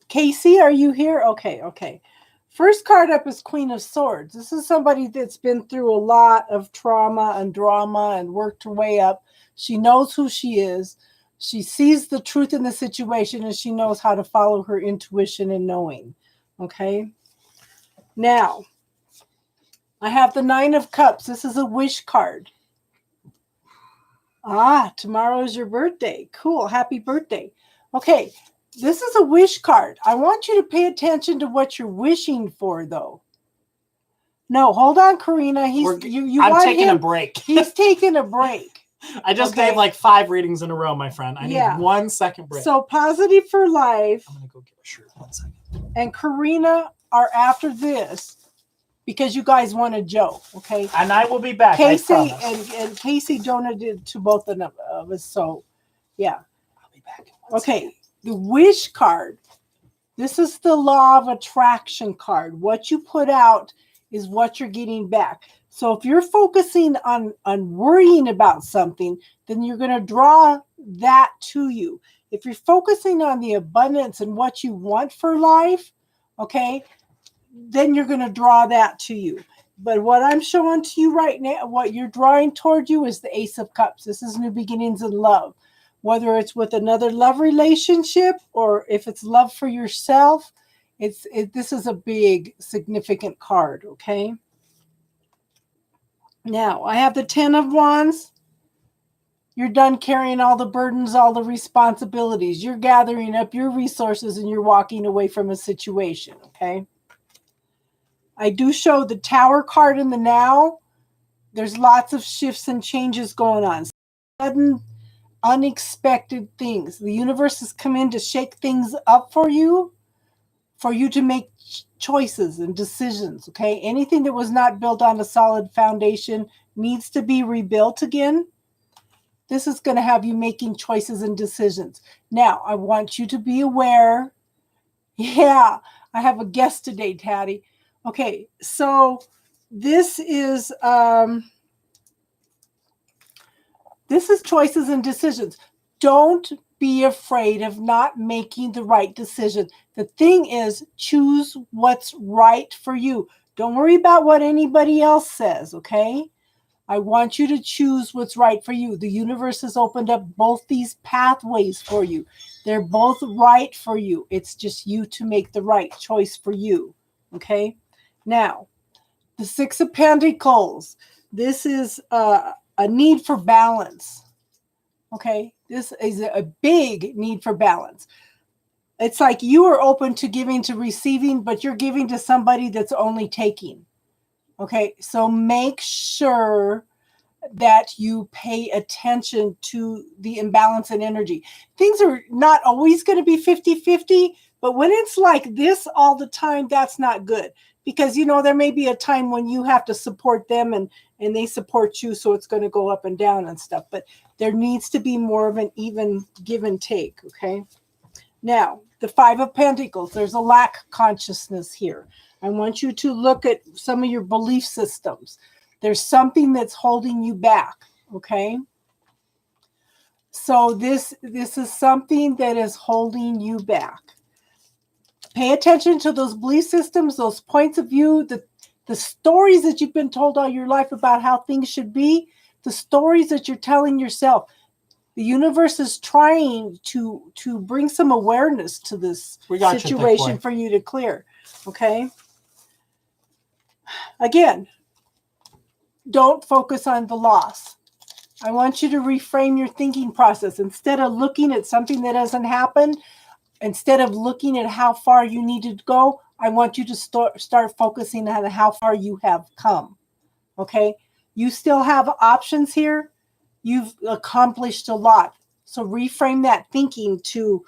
Casey, are you here? Okay. First card up is Queen of Swords. This is somebody that's been through a lot of trauma and drama and worked her way up. She knows who she is. She sees the truth in the situation, and she knows how to follow her intuition and knowing. Okay. Now, I have the Nine of Cups. This is a wish card. Tomorrow is your birthday. Cool. Happy birthday. Okay. This is a wish card. I want you to pay attention to what you're wishing for, though. No, hold on, Karina. I'm taking a break. He's taking a break. I just Okay. gave like 5 readings in a row, my friend. I need Yeah. 1 second break. So Positive for Life I'm gonna go get a shirt. 1 second. and Karina are after this because you guys want a Joe, okay? And I will be back. Casey I promise. and Casey donated to both of us, so yeah. I'll be back. In 1 Okay, second. the wish card. This is the law of attraction card. What you put out is what you're getting back. So if you're focusing on worrying about something, then you're going to draw that to you. If you're focusing on the abundance and what you want for life, okay, then you're going to draw that to you. But what I'm showing to you right now, what you're drawing toward you is the Ace of Cups. This is new beginnings in love. Whether it's with another love relationship or if it's love for yourself, this is a big, significant card, okay? Now, I have the 10 of Wands. You're done carrying all the burdens, all the responsibilities. You're gathering up your resources and you're walking away from a situation, okay? I do show the Tower card in the now. There's lots of shifts and changes going on. Sudden, unexpected things. The universe has come in to shake things up for you to make choices and decisions, okay? Anything that was not built on a solid foundation needs to be rebuilt again. This is going to have you making choices and decisions. Now, I want you to be aware. Yeah, I have a guest today, Taddy. Okay, so this is choices and decisions. Don't be afraid of not making the right decision. The thing is, choose what's right for you. Don't worry about what anybody else says, okay? I want you to choose what's right for you. The universe has opened up both these pathways for you. They're both right for you. It's just you to make the right choice for you, okay? Now, the Six of Pentacles. This is a need for balance. Okay, this is a big need for balance. It's like you are open to giving to receiving, but you're giving to somebody that's only taking. Okay, so make sure that you pay attention to the imbalance in energy. Things are not always going to be 50-50, but when it's like this all the time, that's not good. Because, you know, there may be a time when you have to support them and they support you, so it's going to go up and down and stuff. But there needs to be more of an even give and take, okay? Now, the Five of Pentacles, there's a lack consciousness here. I want you to look at some of your belief systems. There's something that's holding you back, okay? So this is something that is holding you back. Pay attention to those belief systems, those points of view, the stories that you've been told all your life about how things should be, the stories that you're telling yourself. The universe is trying to bring some awareness to this situation for you to clear, okay? Again, don't focus on the loss. I want you to reframe your thinking process. Instead of looking at something that hasn't happened, instead of looking at how far you need to go, I want you to start focusing on how far you have come, okay? You still have options here. You've accomplished a lot. So reframe that thinking to,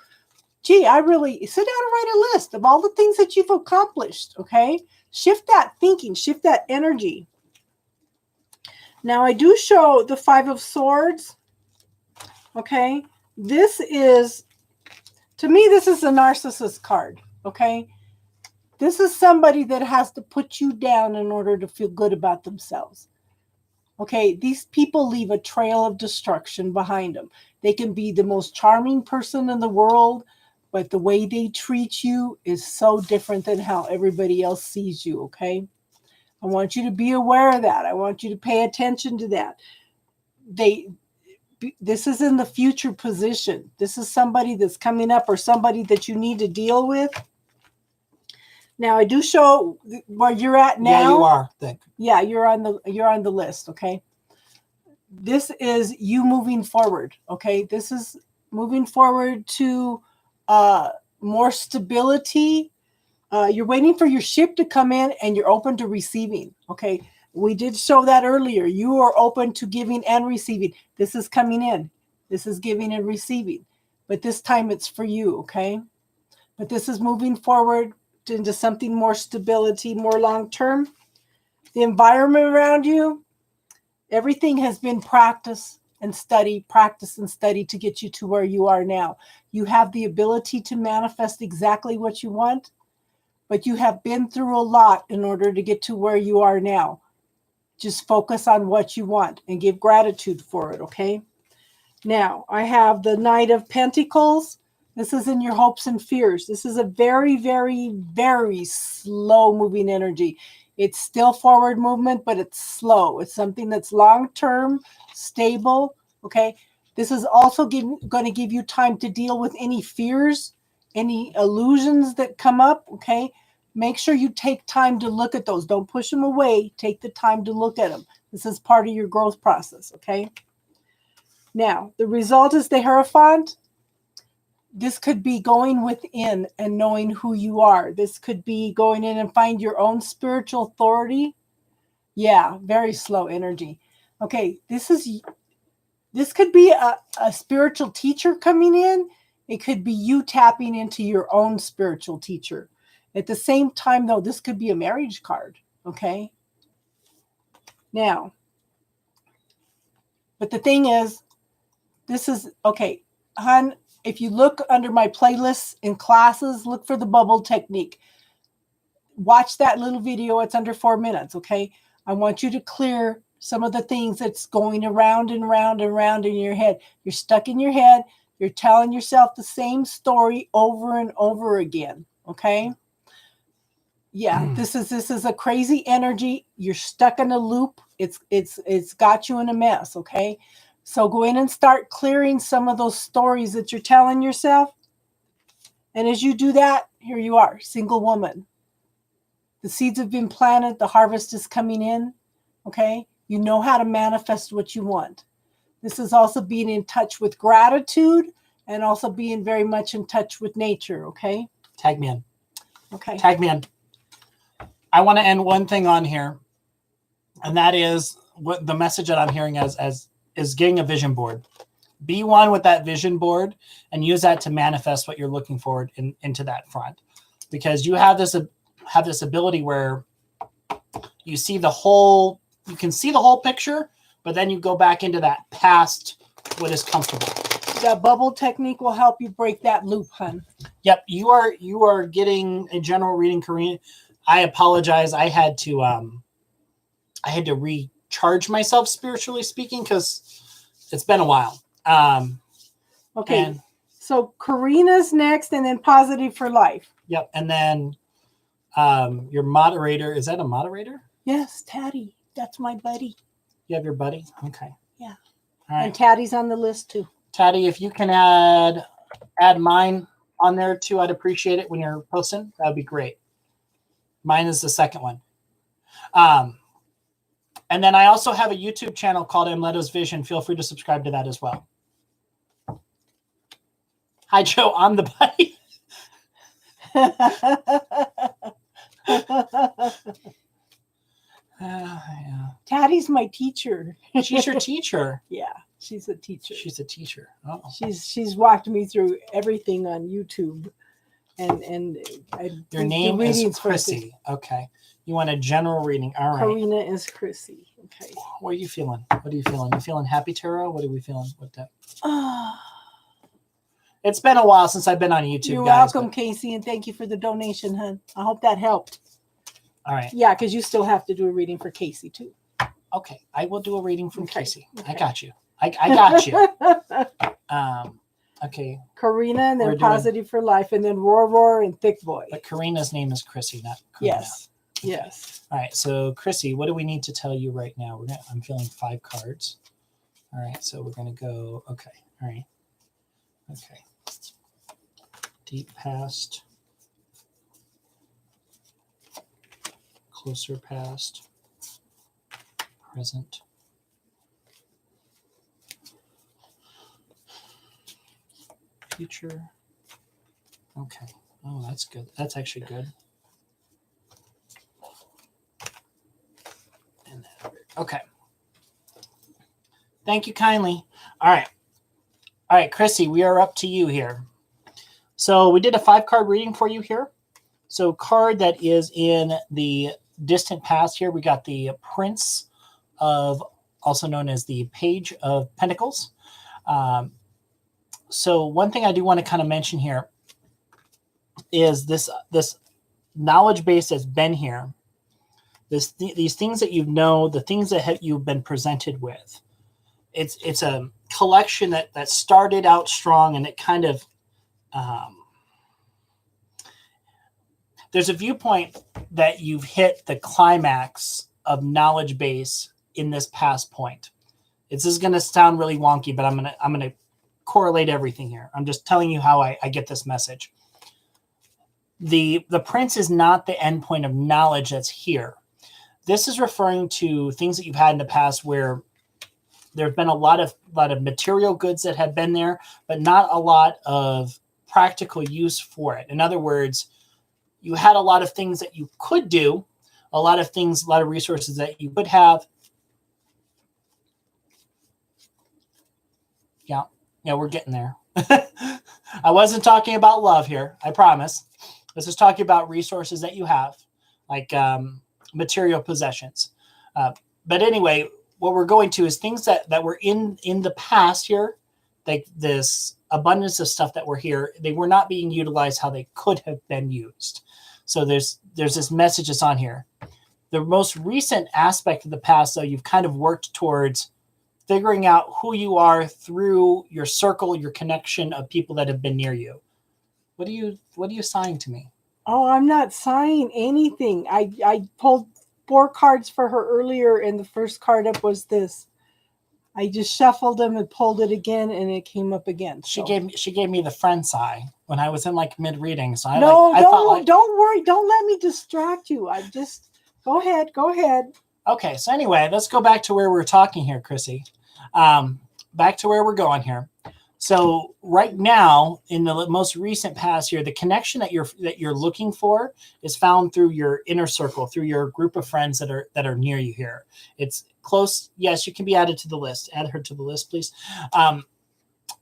gee, I really sit down and write a list of all the things that you've accomplished, okay? Shift that thinking, shift that energy. Now, I do show the Five of Swords, okay? This is, to me, this is a narcissist card, okay? This is somebody that has to put you down in order to feel good about themselves. Okay, these people leave a trail of destruction behind them. They can be the most charming person in the world, but the way they treat you is so different than how everybody else sees you, okay? I want you to be aware of that. I want you to pay attention to that. This is in the future position. This is somebody that's coming up or somebody that you need to deal with. Now, I do show where you're at now. Yeah, you are. Yeah, you're on the list, okay? This is you moving forward, okay? This is moving forward to more stability. You're waiting for your ship to come in and you're open to receiving, okay? We did show that earlier. You are open to giving and receiving. This is coming in. This is giving and receiving. But this time it's for you, okay? But this is moving forward into something more stability, more long term. The environment around you, everything has been practice and study to get you to where you are now. You have the ability to manifest exactly what you want, but you have been through a lot in order to get to where you are now. Just focus on what you want and give gratitude for it, okay? Now, I have the Knight of Pentacles. This is in your hopes and fears. This is a very, very, very slow moving energy. It's still forward movement, but it's slow. It's something that's long-term, stable, okay? This is also going to give you time to deal with any fears, any illusions that come up, okay? Make sure you take time to look at those. Don't push them away. Take the time to look at them. This is part of your growth process, okay? Now, the result is the Hierophant. This could be going within and knowing who you are. This could be going in and find your own spiritual authority. Yeah, very slow energy. Okay, this could be a spiritual teacher coming in. It could be you tapping into your own spiritual teacher. At the same time, though, this could be a marriage card, okay? Now, but the thing is, this is, okay, hon, if you look under my playlists in classes, look for the bubble technique. Watch that little video. It's under 4 minutes, okay? I want you to clear some of the things that's going around and around and around in your head. You're stuck in your head. You're telling yourself the same story over and over again, okay? Yeah, this is a crazy energy. You're stuck in a loop. It's got you in a mess, okay? So go in and start clearing some of those stories that you're telling yourself. And as you do that, here you are, single woman. The seeds have been planted. The harvest is coming in, okay? You know how to manifest what you want. This is also being in touch with gratitude and also being very much in touch with nature, okay? Tag me in. Okay. Tag me in. I want to end one thing on here, and that is what the message that I'm hearing is getting a vision board. Be one with that vision board and use that to manifest what you're looking forward into that front, because you have this ability where you see you can see the whole picture, but then you go back into that past what is comfortable. That bubble technique will help you break that loop, hun. Yep, you are getting a general reading, Karina. I apologize. I had to recharge myself spiritually speaking because it's been a while. Okay. So Karina's next, and then Positive for Life. Yep, and then your moderator, is that a moderator? Yes, Taddy. That's my buddy. You have your buddy? Okay. Yeah. All right. And Taddy's on the list too. Taddy, if you can add mine on there too, I'd appreciate it when you're posting. That would be great. Mine is the second one. And then I also have a YouTube channel called Amleto's Vision. Feel free to subscribe to that as well. Hi, Joe. I'm the buddy. Yeah. Taddy's my teacher. She's your teacher. Yeah, she's a teacher. She's a teacher. Oh. She's walked me through everything on YouTube, and your name is Chrissy. Okay, you want a general reading. All right. Karina is Chrissy. Okay. What are you feeling? What are you feeling? You feeling happy, tarot? What are we feeling with that? It's been a while since I've been on YouTube. You're welcome, Casey, and thank you for the donation, hun. I hope that helped. All right. Yeah, because you still have to do a reading for Casey too. Okay, I will do a reading from Casey. Okay. I got you. I got you. Okay. Karina, and then Positive for Life, and then Roar and Thick Boy. But Karina's name is Chrissy, not Karina. Yes. Okay. Yes. All right. So, Chrissy, what do we need to tell you right now? I'm feeling 5 cards. All right. So we're going to go. Okay. All right. Okay. Deep past. Closer past. Present. Future. Okay. Oh, that's good. That's actually good. And then Okay. Thank you kindly. All right. All right, Chrissy, we are up to you here. So we did a 5-card reading for you here. So card that is in the distant past here, we got the Prince of, also known as the Page of Pentacles. So one thing I do want to kind of mention here is this knowledge base that's been here. These things that you know, the things that you've been presented with. It's a collection that started out strong, and it kind of there's a viewpoint that you've hit the climax of knowledge base in this past point. This is going to sound really wonky, but I'm gonna correlate everything here. I'm just telling you how I get this message. The prince is not the endpoint of knowledge that's here. This is referring to things that you've had in the past where there have been a lot of material goods that have been there, but not a lot of practical use for it. In other words, you had a lot of things that you could do, a lot of resources that you could have. Yeah, we're getting there. I wasn't talking about love here, I promise. This is talking about resources that you have, like material possessions. But anyway, what we're going to is things that were in the past here, like this abundance of stuff that were here, they were not being utilized how they could have been used. So there's this message that's on here. The most recent aspect of the past, though, you've kind of worked towards figuring out who you are through your circle, your connection of people that have been near you. What are you saying to me? Oh, I'm not signing anything. I pulled 4 cards for her earlier, and the first card up was this. I just shuffled them and pulled it again, and it came up again. So. She gave me the friend sigh when I was in like mid reading. So don't worry. Don't let me distract you. I just go ahead. Okay, so anyway, let's go back to where we're talking here, Chrissy. Back to where we're going here. So right now, in the most recent past here, the connection that you're looking for is found through your inner circle, through your group of friends that are near you here. It's close. Yes, you can be added to the list. Add her to the list, please.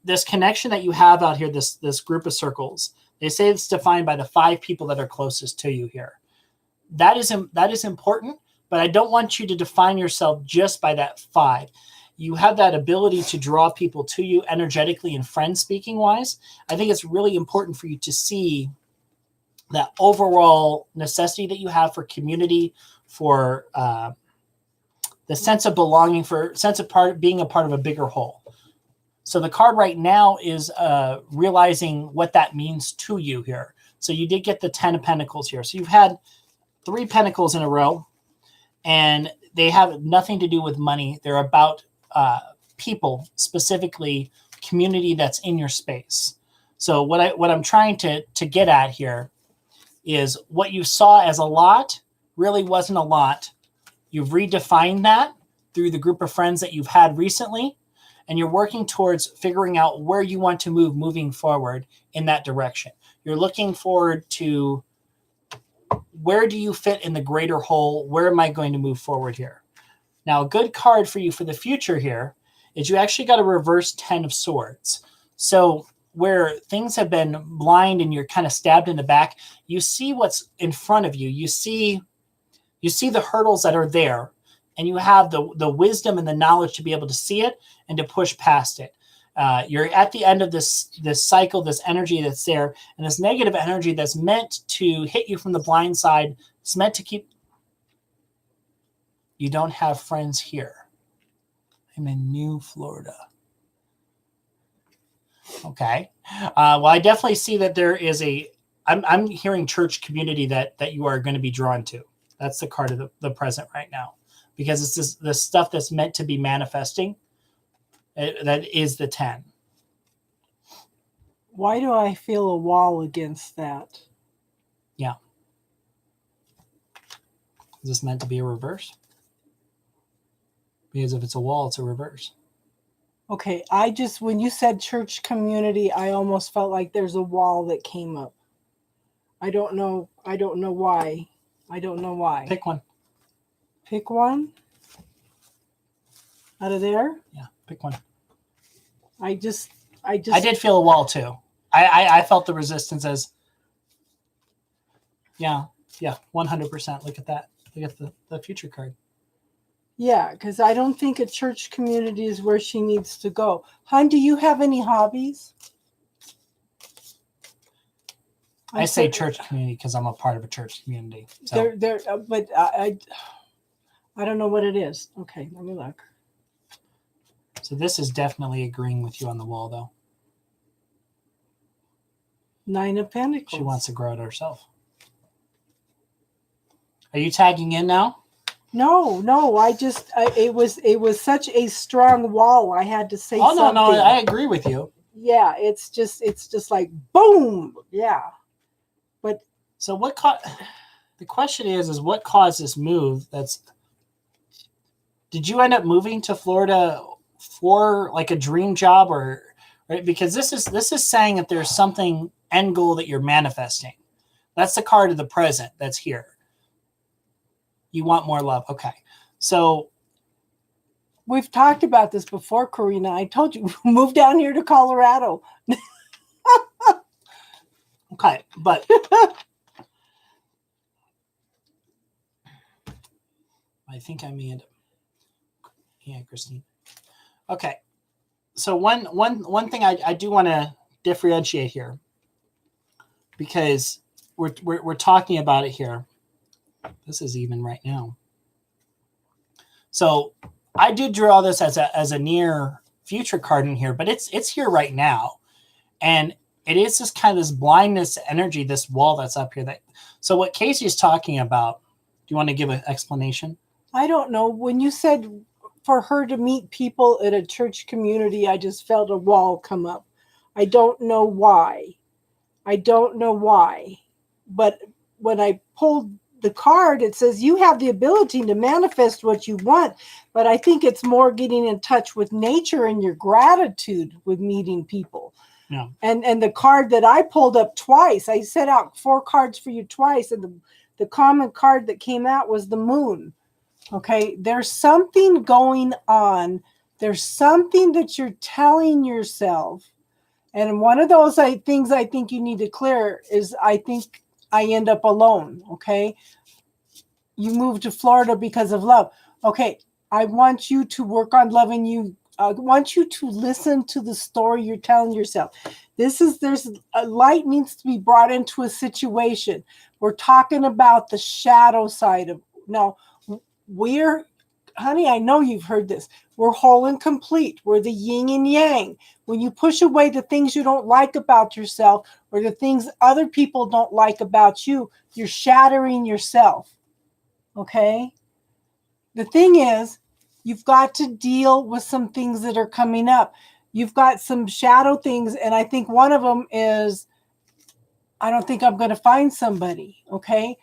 This connection that you have out here, this group of circles, they say it's defined by the 5 people that are closest to you here. That is important, but I don't want you to define yourself just by that 5. You have that ability to draw people to you energetically and friend speaking wise. I think it's really important for you to see that overall necessity that you have for community, for the sense of belonging, for sense of being a part of a bigger whole. So the card right now is realizing what that means to you here. So you did get the 10 of Pentacles here. So you've had 3 Pentacles in a row, and they have nothing to do with money. They're about people, specifically community that's in your space. So what I'm trying to get at here is what you saw as a lot really wasn't a lot. You've redefined that through the group of friends that you've had recently, and you're working towards figuring out where you want to moving forward in that direction. You're looking forward to where do you fit in the greater whole? Where am I going to move forward here? Now, a good card for you for the future here is you actually got a reverse 10 of Swords. So where things have been blind and you're kind of stabbed in the back, you see what's in front of you. You see the hurdles that are there, and you have the wisdom and the knowledge to be able to see it and to push past it. You're at the end of this cycle, this energy that's there, and this negative energy that's meant to hit you from the blind side. It's meant to keep. You don't have friends here. I'm in New Florida. Okay. Well, I definitely see that there is I'm hearing church community that you are going to be drawn to. That's the card of the present right now, because it's this stuff that's meant to be manifesting. That is the 10. Why do I feel a wall against that? Yeah. Is this meant to be a reverse? Because if it's a wall, it's a reverse. Okay, when you said church community, I almost felt like there's a wall that came up. I don't know why. Pick one. Pick one? Out of there? Yeah, pick one. I did feel a wall too. I felt the resistance as, yeah, 100%. Look at that. Look at the future card. Yeah, because I don't think a church community is where she needs to go. Hon, do you have any hobbies? I say church community because I'm a part of a church community. So. But I don't know what it is. Okay, let me look. So this is definitely agreeing with you on the wall, though. 9 of Pentacles. She wants to grow it herself. Are you tagging in now? No. It was such a strong wall. I had to say something. No, I agree with you. Yeah, it's just like boom. Yeah. But so the question is what caused this move? Did you end up moving to Florida for like a dream job, or right? Because this is saying that there's something end goal that you're manifesting. That's the card of the present that's here. You want more love. Okay. So we've talked about this before, Karina. I told you, move down here to Colorado. Okay, but I think I may end up. Yeah, Christine. Okay. So one thing I do want to differentiate here, because we're talking about it here. This is even right now. So I did draw this as a near future card in here, but it's here right now. And it is this kind of this blindness energy, this wall that's up here. So what Casey is talking about, do you want to give an explanation? I don't know. When you said for her to meet people at a church community, I just felt a wall come up. I don't know why. But when I pulled the card, it says you have the ability to manifest what you want, but I think it's more getting in touch with nature and your gratitude with meeting people. Yeah. And the card that I pulled up twice, I set out 4 cards for you twice, and the common card that came out was the moon. Okay, there's something going on. There's something that you're telling yourself. And one of those things I think you need to clear is I think I end up alone. Okay, you moved to Florida because of love. Okay, I want you to work on loving you. I want you to listen to the story you're telling yourself. There's a light needs to be brought into a situation. We're talking about the shadow side of now. Honey, I know you've heard this. We're whole and complete. We're the yin and yang. When you push away the things you don't like about yourself or the things other people don't like about you, you're shattering yourself. Okay? The thing is, you've got to deal with some things that are coming up. You've got some shadow things, and I think one of them is, I don't think I'm going to find somebody. Okay?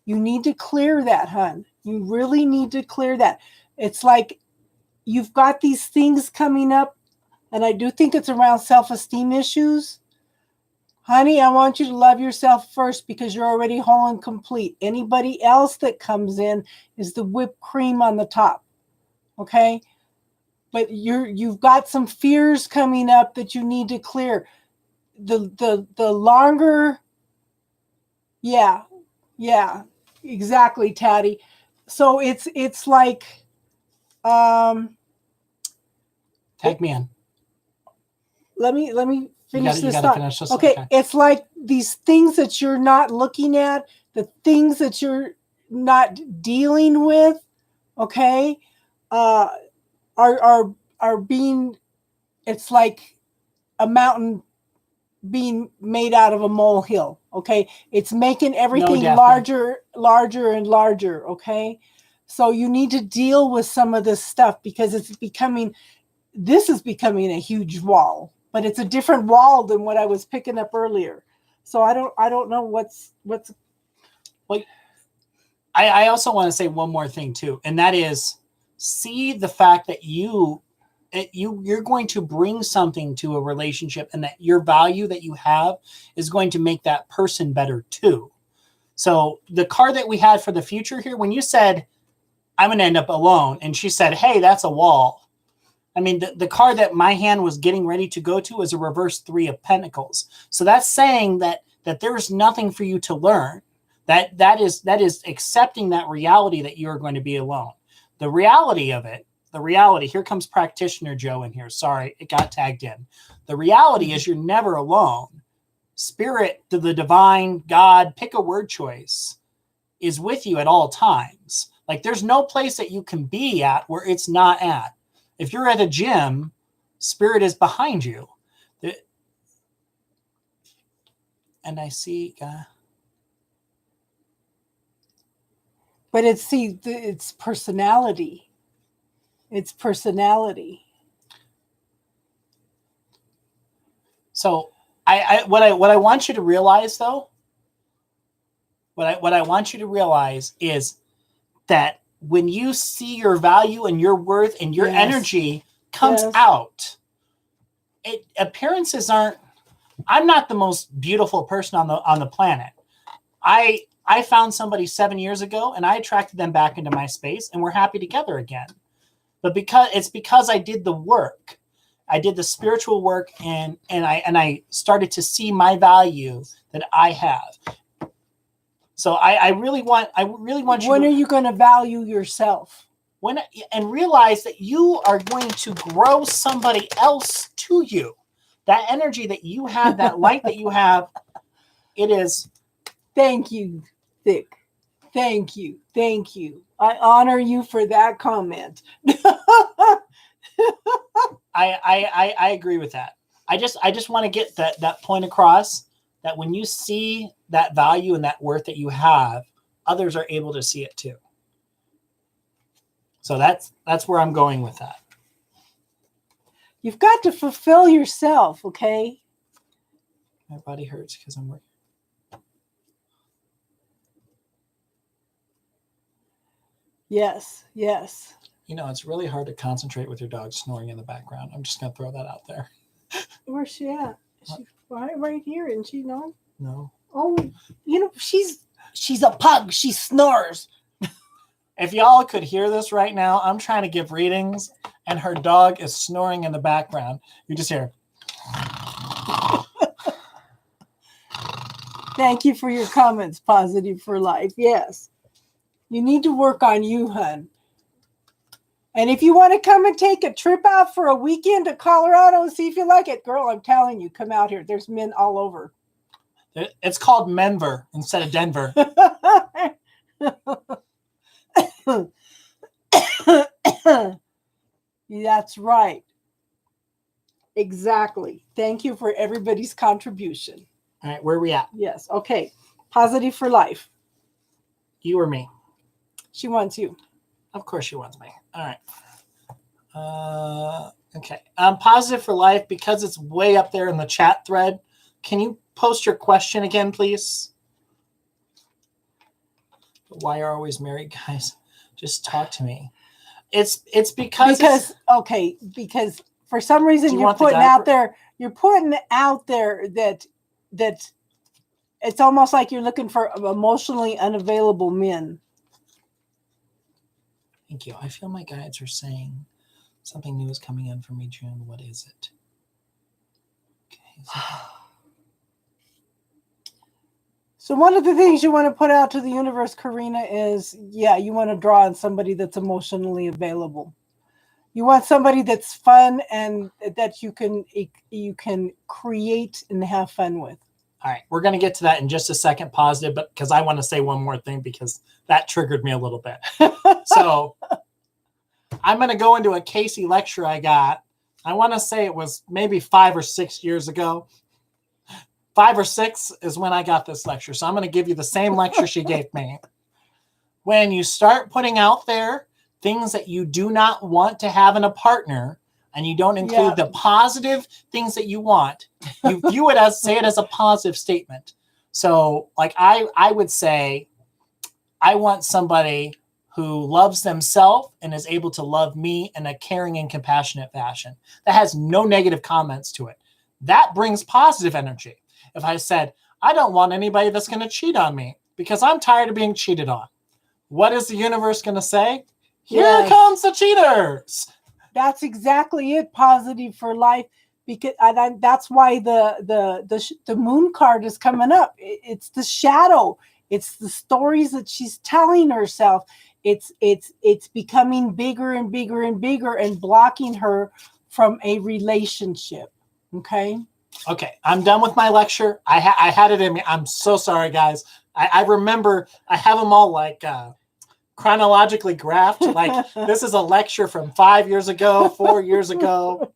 You need to clear that, hon. You really need to clear that. It's like you've got these things coming up, and I do think it's around self-esteem issues. Honey, I want you to love yourself first because you're already whole and complete. Anybody else that comes in is the whipped cream on the top. Okay? But you've got some fears coming up that you need to clear. The longer, yeah, exactly, Taddy. So it's like, tag me in. Let me finish this thought. Finish this. Okay, it's like these things that you're not looking at, the things that you're not dealing with, okay, are being, it's like a mountain being made out of a molehill, okay? It's making everything larger and larger, okay? So you need to deal with some of this stuff because this is becoming a huge wall, but it's a different wall than what I was picking up earlier. So I don't know what's. Well, I also want to say one more thing too, and that is see the fact that you're going to bring something to a relationship, and that your value that you have is going to make that person better too. So the card that we had for the future here, when you said, I'm going to end up alone, and she said, hey, that's a wall. I mean, the card that my hand was getting ready to go to is a reverse 3 of Pentacles. So that's saying that there's nothing for you to learn. That is accepting that reality that you're going to be alone. The reality of it, here comes Practitioner Joe in here. Sorry, it got tagged in. The reality is you're never alone. Spirit, the divine, God, pick a word choice, is with you at all times. Like there's no place that you can be at where it's not at. If you're at a gym, Spirit is behind you. And I see... But it's personality. It's personality. So what I want you to realize though, what I want you to realize is that when you see your value and your worth and your energy comes out, appearances aren't. I'm not the most beautiful person on the planet. I found somebody 7 years ago and I attracted them back into my space and we're happy together again. But because I did the work, I did the spiritual work and I started to see my value that I have. So I really want you. When are you going to value yourself? And realize that you are going to grow somebody else to you. That energy that you have, that light that you have, it is. Thank you, Thick. Thank you. Thank you. I honor you for that comment. I agree with that. I just want to get that point across, that when you see that value and that worth that you have, others are able to see it too. So that's where I'm going with that. You've got to fulfill yourself, okay? My body hurts because I'm working. Yes, yes. You know, it's really hard to concentrate with your dog snoring in the background. I'm just going to throw that out there. Where's she at? Is she right here? Isn't she no? No. Oh, you know, she's a pug. She snores. If y'all could hear this right now, I'm trying to give readings and her dog is snoring in the background. You just hear. Thank you for your comments, Positive for Life. Yes. You need to work on you, hun. And if you want to come and take a trip out for a weekend to Colorado and see if you like it, girl, I'm telling you, come out here. There's men all over. It's called Menver instead of Denver. That's right. Exactly. Thank you for everybody's contribution. All right, where are we at? Yes. Okay. Positive for Life. You or me? She wants you. Of course she wants me. All right. Okay. Positive for Life, because it's way up there in the chat thread. Can you post your question again, please? Why are always married guys? Just talk to me. It's because for some reason you're putting out there that it's almost like you're looking for emotionally unavailable men. Thank you. I feel my guides are saying something new is coming in for me, June. What is it? Okay. So one of the things you want to put out to the universe, Karina, is, you want to draw on somebody that's emotionally available. You want somebody that's fun and that you can create and have fun with. All right. We're going to get to that in just a second, Positive, but because I want to say one more thing because that triggered me a little bit. So I'm going to go into a Casey lecture I got. I want to say it was maybe 5 or 6 years ago. 5 or 6 is when I got this lecture. So I'm going to give you the same lecture she gave me. When you start putting out there things that you do not want to have in a partner, and you don't include the positive things that you want, you view it as, say it as a positive statement. So like I would say, I want somebody who loves themselves and is able to love me in a caring and compassionate fashion. That has no negative comments to it. That brings positive energy. If I said, I don't want anybody that's going to cheat on me because I'm tired of being cheated on. What is the universe going to say? Here comes the cheaters. That's exactly it. Positive for life, because that's why the moon card is coming up. It's the shadow. It's the stories that she's telling herself. It's becoming bigger and bigger and bigger and blocking her from a relationship. Okay. Okay, I'm done with my lecture. I had it in me. I'm so sorry, guys. I remember I have them all like chronologically graphed. Like this is a lecture from 5 years ago, 4 years ago.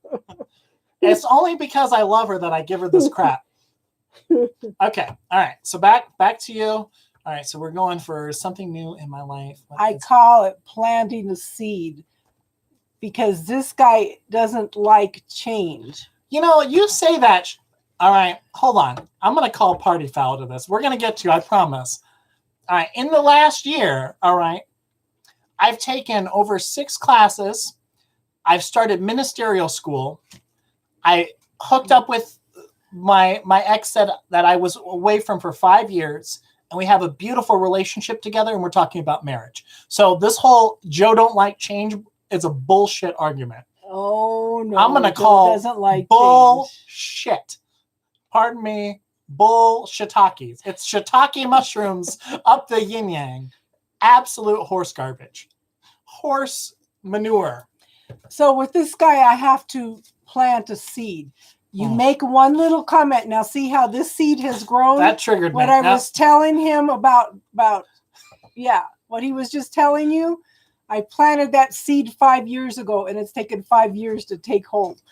It's only because I love her that I give her this crap. Okay, all right. So back to you. All right, so we're going for something new in my life. I call it planting a seed, because this guy doesn't like change. You know, you say that. All right, hold on. I'm going to call party foul to this. We're going to get to you, I promise. All right, in the last year, all right, I've taken over 6 classes. I've started ministerial school. I hooked up with my ex that I was away from for 5 years, and we have a beautiful relationship together, and we're talking about marriage. So this whole Joe don't like change is a bullshit argument. Oh, no. I'm going to call doesn't like bullshit. Change. Pardon me, bull-shiitakes. It's shiitake mushrooms up the yin-yang. Absolute horse garbage. Horse manure. So with this guy, I have to plant a seed. You make one little comment. Now see how this seed has grown? That triggered what me. I was telling him about, what he was just telling you. I planted that seed 5 years ago, and it's taken 5 years to take hold.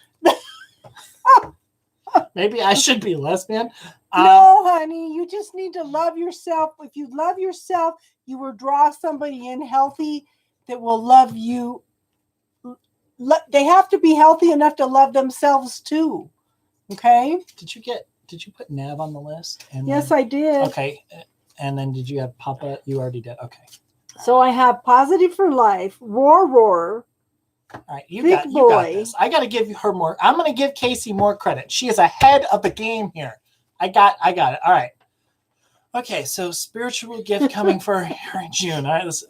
Maybe I should be lesbian. No, honey, you just need to love yourself. If you love yourself, you will draw somebody in healthy that will love you. They have to be healthy enough to love themselves too. Okay. Did you put Nav on the list? And yes, I did. Okay. And then did you have Papa? You already did. Okay. So I have positive for life, roar. All right, you got this. I got to give her more. I'm going to give Casey more credit. She is ahead of the game here. I got it. All right. Okay, so spiritual gift coming for her in June. All right.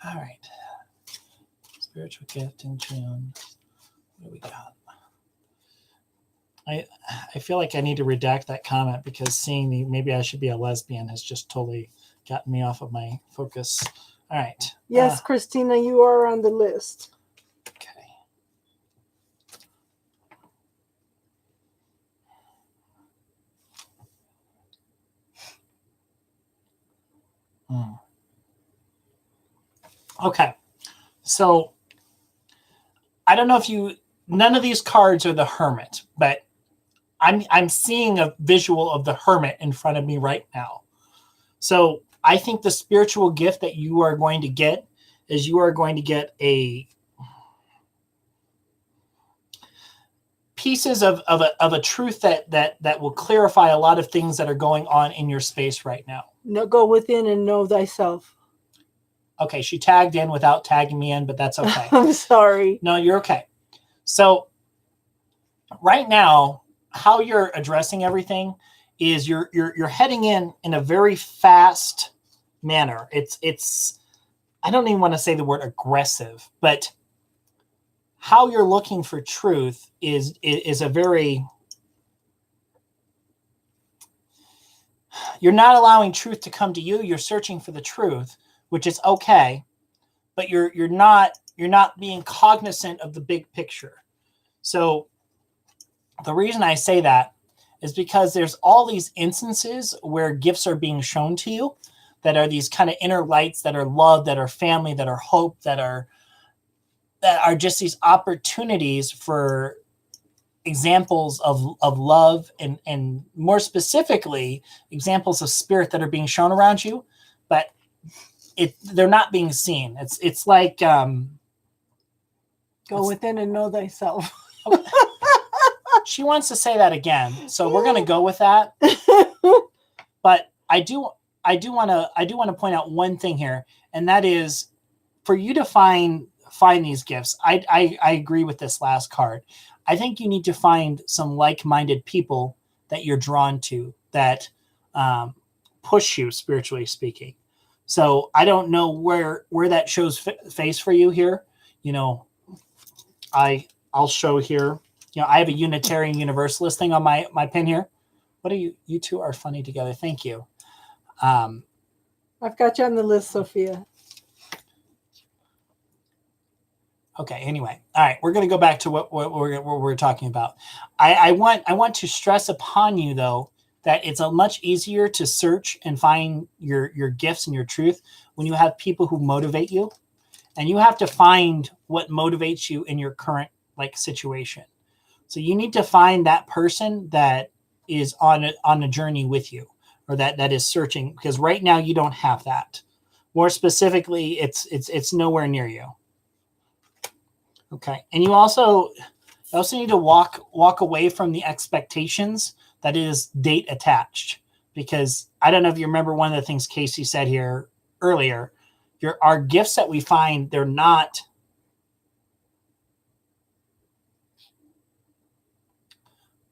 All right. Spiritual gift in June. What do we got? I feel like I need to redact that comment, because seeing maybe I should be a lesbian has just totally gotten me off of my focus. All right. Yes, Christina, you are on the list. Okay. Okay. So I don't know if none of these cards are the Hermit, but I'm seeing a visual of the Hermit in front of me right now. So I think the spiritual gift that you are going to get is you are going to get pieces of a truth that will clarify a lot of things that are going on in your space right now. No, go within and know thyself. Okay, she tagged in without tagging me in, but that's okay. I'm sorry. No, you're okay. So right now, how you're addressing everything is you're heading in a very fast manner. It's I don't even want to say the word aggressive, but how you're looking for truth is a very, you're not allowing truth to come to you. You're searching for the truth, which is okay, but you're not being cognizant of the big picture. So the reason I say that is because there's all these instances where gifts are being shown to you that are these kind of inner lights, that are love, that are family, that are hope, that are just these opportunities for examples of love and more specifically examples of spirit that are being shown around you, but they're not being seen. It's like go within and know thyself. Okay. She wants to say that again, so we're going to go with that. But I do want to point out one thing here, and that is for you to find these gifts. I agree with this last card. I think you need to find some like-minded people that you're drawn to that push you, spiritually speaking. So I don't know where that shows face for you here. You know, I'll show here. I have a Unitarian Universalist thing on my pin here. What are you? You two are funny together. Thank you. I've got you on the list, Sophia. Okay. Anyway, all right. We're going to go back to what we're talking about. I want to stress upon you though that it's a much easier to search and find your gifts and your truth when you have people who motivate you, and you have to find what motivates you in your current situation. So you need to find that person that is on a journey with you, or that is searching, because right now you don't have that. More specifically, it's nowhere near you. Okay. And you also need to walk away from the expectations that is date attached, because I don't know if you remember one of the things Casey said here earlier. Our gifts that we find, they're not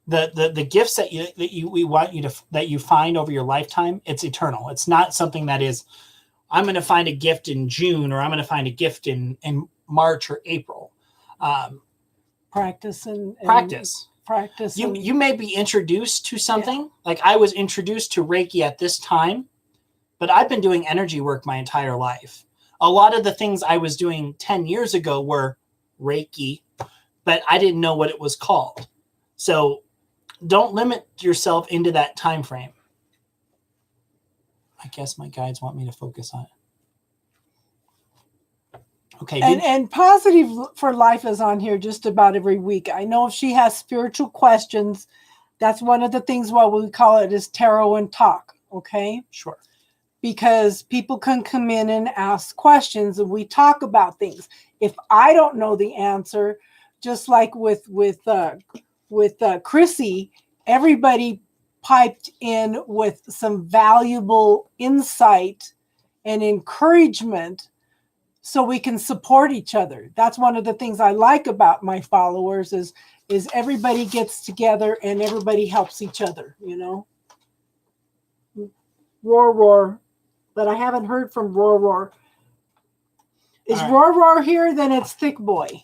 the gifts that we want you to, that you find over your lifetime. It's eternal. It's not something that is, I'm going to find a gift in June, or I'm going to find a gift in March or April. Practice. You may be introduced to something. Yeah. Like I was introduced to Reiki at this time, but I've been doing energy work my entire life. A lot of the things I was doing 10 years ago were Reiki, but I didn't know what it was called. So don't limit yourself into that time frame. I guess my guides want me to focus on it. Okay. And Positive for Life is on here just about every week. I know if she has spiritual questions, that's one of the things what we call it is tarot and talk. Okay. Sure. Because people can come in and ask questions, and we talk about things. If I don't know the answer, just like with Chrissy, everybody piped in with some valuable insight and encouragement, so we can support each other. That's one of the things I like about my followers is everybody gets together and everybody helps each other, Roar. But I haven't heard from Roar. Is right. Roar here? Then it's Thick Boy. Okay.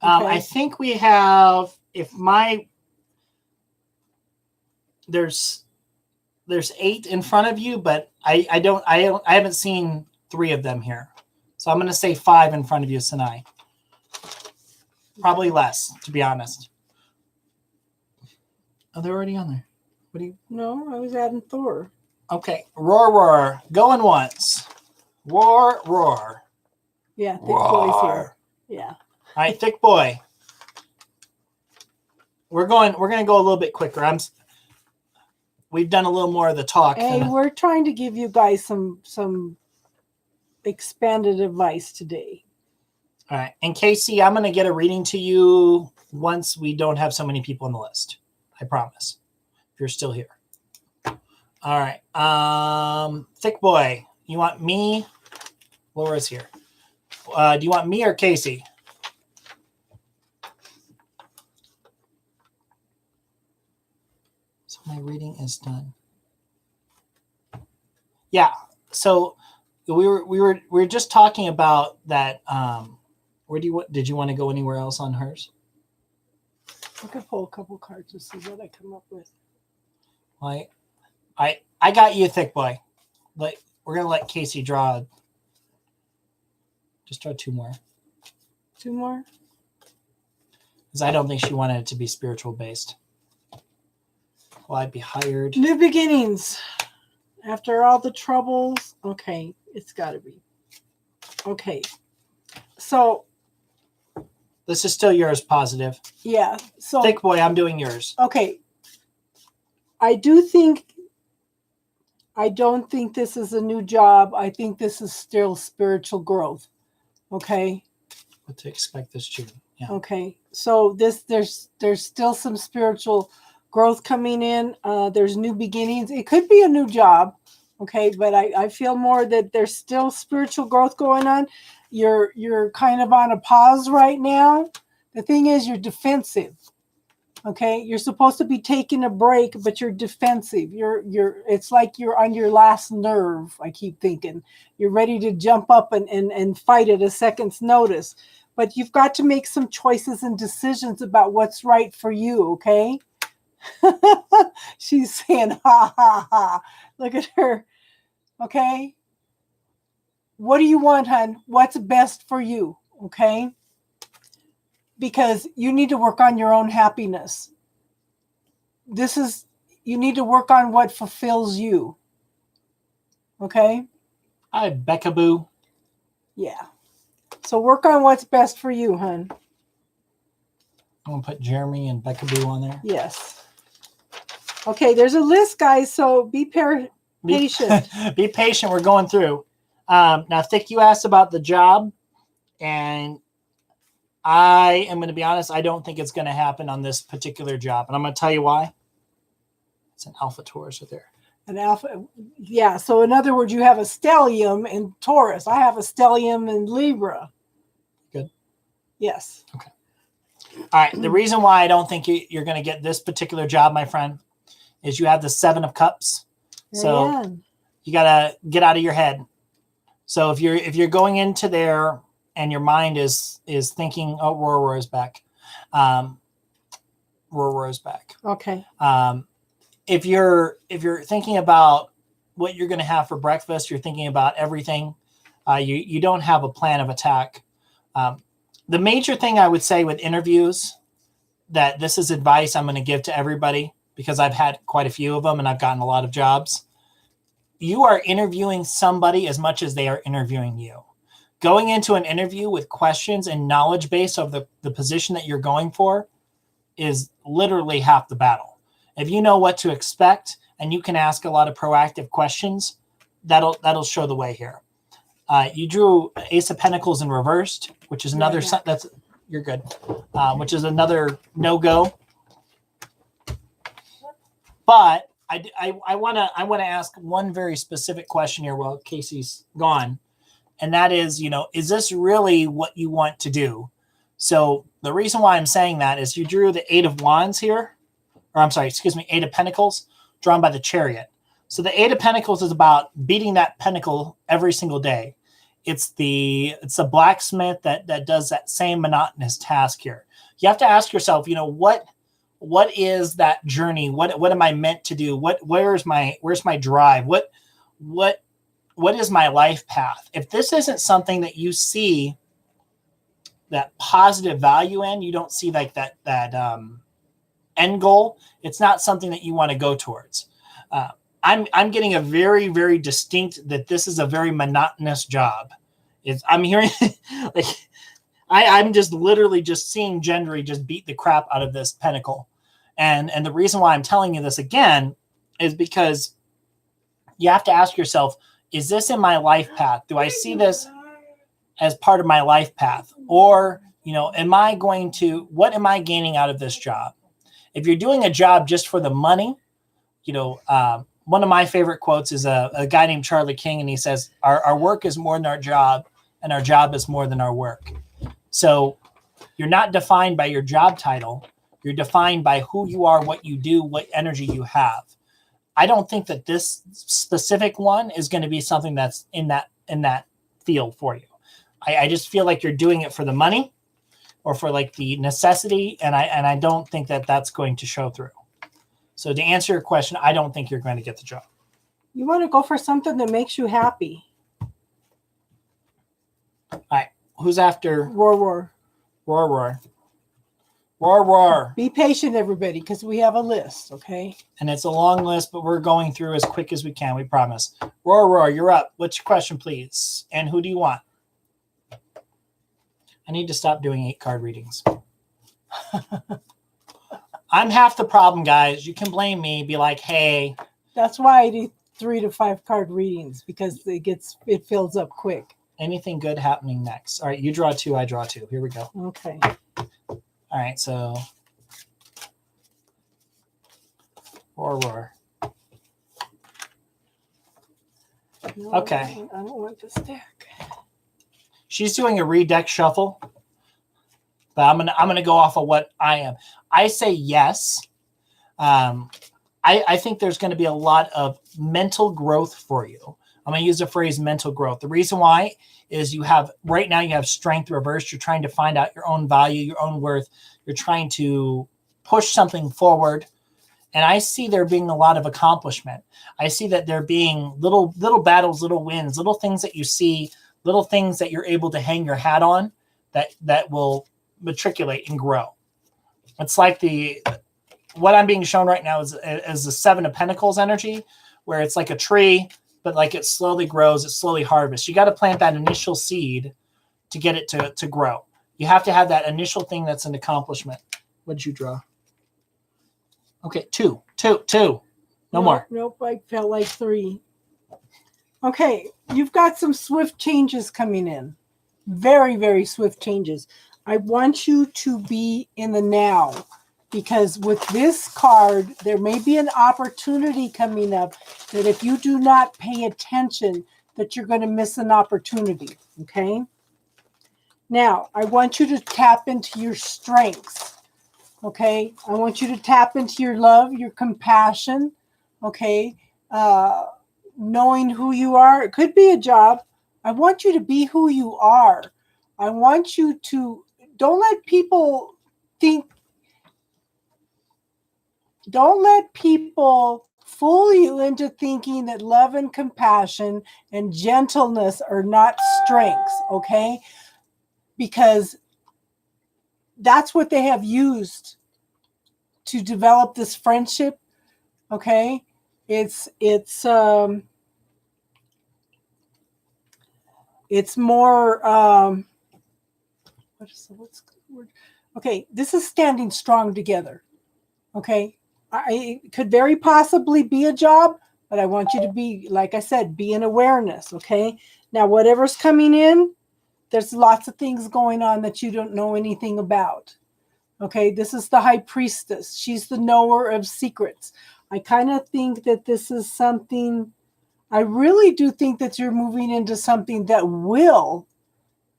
I think we have, there's 8 in front of you, but I haven't seen 3 of them here. So I'm going to say 5 in front of you, Sinai. Probably less, to be honest. Oh, they're already on there. What do you? No, I was adding Thor. Okay. Roar. Going once. Roar. Yeah, Thick Boy's here. Yeah. All right, Thick Boy. We're going to go a little bit quicker. We've done a little more of the talk. Hey, we're trying to give you guys some expanded advice today. All right. And Casey, I'm going to get a reading to you once we don't have so many people on the list. I promise. If you're still here. All right. Thick Boy, you want me? Laura's here. Do you want me or Casey? So my reading is done. Yeah. So we were just talking about that. Did you want to go anywhere else on hers? I could pull a couple cards to see what I come up with. I got you, Thick Boy. We're gonna let Casey draw. Just draw 2 more. 2 more? Because I don't think she wanted it to be spiritual based. Will I be hired? New beginnings. After all the troubles. Okay, it's got to be. Okay. So. This is still yours, Positive. Yeah. So. Thick Boy, I'm doing yours. Okay. I don't think this is a new job. I think this is still spiritual growth. Okay. What to expect this June. Yeah. Okay. So there's still some spiritual growth coming in. There's new beginnings. It could be a new job. Okay. But I feel more that there's still spiritual growth going on. You're kind of on a pause right now. The thing is, you're defensive. Okay, you're supposed to be taking a break, but you're defensive. It's like you're on your last nerve. I keep thinking you're ready to jump up and fight at a second's notice. But you've got to make some choices and decisions about what's right for you, okay? She's saying, ha, ha, ha. Look at her. Okay? What do you want, hon? What's best for you, okay? Because you need to work on your own happiness. You need to work on what fulfills you. Okay? Hi, Beckaboo. Yeah. So work on what's best for you, hon. I'm going to put Jeremy and Beckaboo on there. Yes. Okay, there's a list, guys, so be patient. Be patient. We're going through. Now, Thick, you asked about the job, and I am going to be honest, I don't think it's going to happen on this particular job, and I'm going to tell you why. It's an Alpha Taurus right there. An Alpha, yeah. So in other words, you have a stellium in Taurus. I have a stellium in Libra. Good. Yes. Okay. All right. The reason why I don't think you're going to get this particular job, my friend, is you have the 7 of Cups. So you got to get out of your head. So if you're going into there and your mind is thinking, oh, Rora is back. Rora is back. Okay. If you're thinking about what you're going to have for breakfast, you're thinking about everything. You don't have a plan of attack. The major thing I would say with interviews, that this is advice I'm going to give to everybody because I've had quite a few of them and I've gotten a lot of jobs. You are interviewing somebody as much as they are interviewing you. Going into an interview with questions and knowledge base of the position that you're going for is literally half the battle. If you know what to expect and you can ask a lot of proactive questions, that'll show the way here. You drew Ace of Pentacles in reversed, which is another you're good. Which is another no-go. But I want to ask one very specific question here while Casey's gone, and that is, is this really what you want to do? So the reason why I'm saying that is you drew the 8 of Wands here, or I'm sorry, excuse me, 8 of Pentacles, drawn by the Chariot. So the 8 of Pentacles is about beating that pentacle every single day. It's the blacksmith that does that same monotonous task here. You have to ask yourself, what is that journey? What am I meant to do? Where's my drive? What is my life path? If this isn't something that you see that positive value in, you don't see like that end goal, it's not something that you want to go towards. I'm getting a very, very distinct that this is a very monotonous job. I'm hearing like I'm just literally just seeing Gendry just beat the crap out of this pentacle. And the reason why I'm telling you this again is because you have to ask yourself, is this in my life path? Do I see this as part of my life path? Or, what am I gaining out of this job? If you're doing a job just for the money, one of my favorite quotes is a guy named Charlie King, and he says, our work is more than our job, and our job is more than our work. So you're not defined by your job title. You're defined by who you are, what you do, what energy you have. I don't think that this specific one is going to be something that's in that field for you. I just feel like you're doing it for the money or for like the necessity, and I don't think that that's going to show through. So to answer your question, I don't think you're going to get the job. You want to go for something that makes you happy. All right. Who's after? Roar. Be patient, everybody, because we have a list, okay? And it's a long list, but we're going through as quick as we can, we promise. Roar, you're up. What's your question, please? And who do you want? I need to stop doing 8-card readings. I'm half the problem, guys. You can blame me. Be like, hey. That's why I do 3 to 5 card readings, because it fills up quick. Anything good happening next? All right, you draw 2, I draw 2. Here we go. Okay. All right, so roar. No, okay. I don't want to stack. She's doing a redeck shuffle, but I'm gonna go off of what I am. I say yes. I think there's going to be a lot of mental growth for you. I'm going to use the phrase mental growth. The reason why is right now you have strength reversed. You're trying to find out your own value, your own worth. You're trying to push something forward. And I see there being a lot of accomplishment. I see that there being little battles, little wins, little things that you see, little things that you're able to hang your hat on that will matriculate and grow. It's like what I'm being shown right now is the Seven of Pentacles energy, where it's like a tree, but like it slowly grows, it slowly harvests. You got to plant that initial seed to get it to grow. You have to have that initial thing that's an accomplishment. What did you draw? Okay, two. No more. Nope, I felt like 3. Okay, you've got some swift changes coming in. Very, very swift changes. I want you to be in the now, because with this card, there may be an opportunity coming up that if you do not pay attention, that you're going to miss an opportunity, okay? Now, I want you to tap into your strengths, okay? I want you to tap into your love, your compassion, okay? Knowing who you are. It could be a job. I want you to be who you are. I want you to, don't let people fool you into thinking that love and compassion and gentleness are not strengths, okay? Because that's what they have used to develop this friendship, okay? It's more what's the word? Okay, this is standing strong together. Okay, it could very possibly be a job, but I want you to be, like I said, be in awareness. Okay, now whatever's coming in, there's lots of things going on that you don't know anything about. Okay, this is the High Priestess. She's the knower of secrets. I kind of think that this is something, I really do think that you're moving into something that will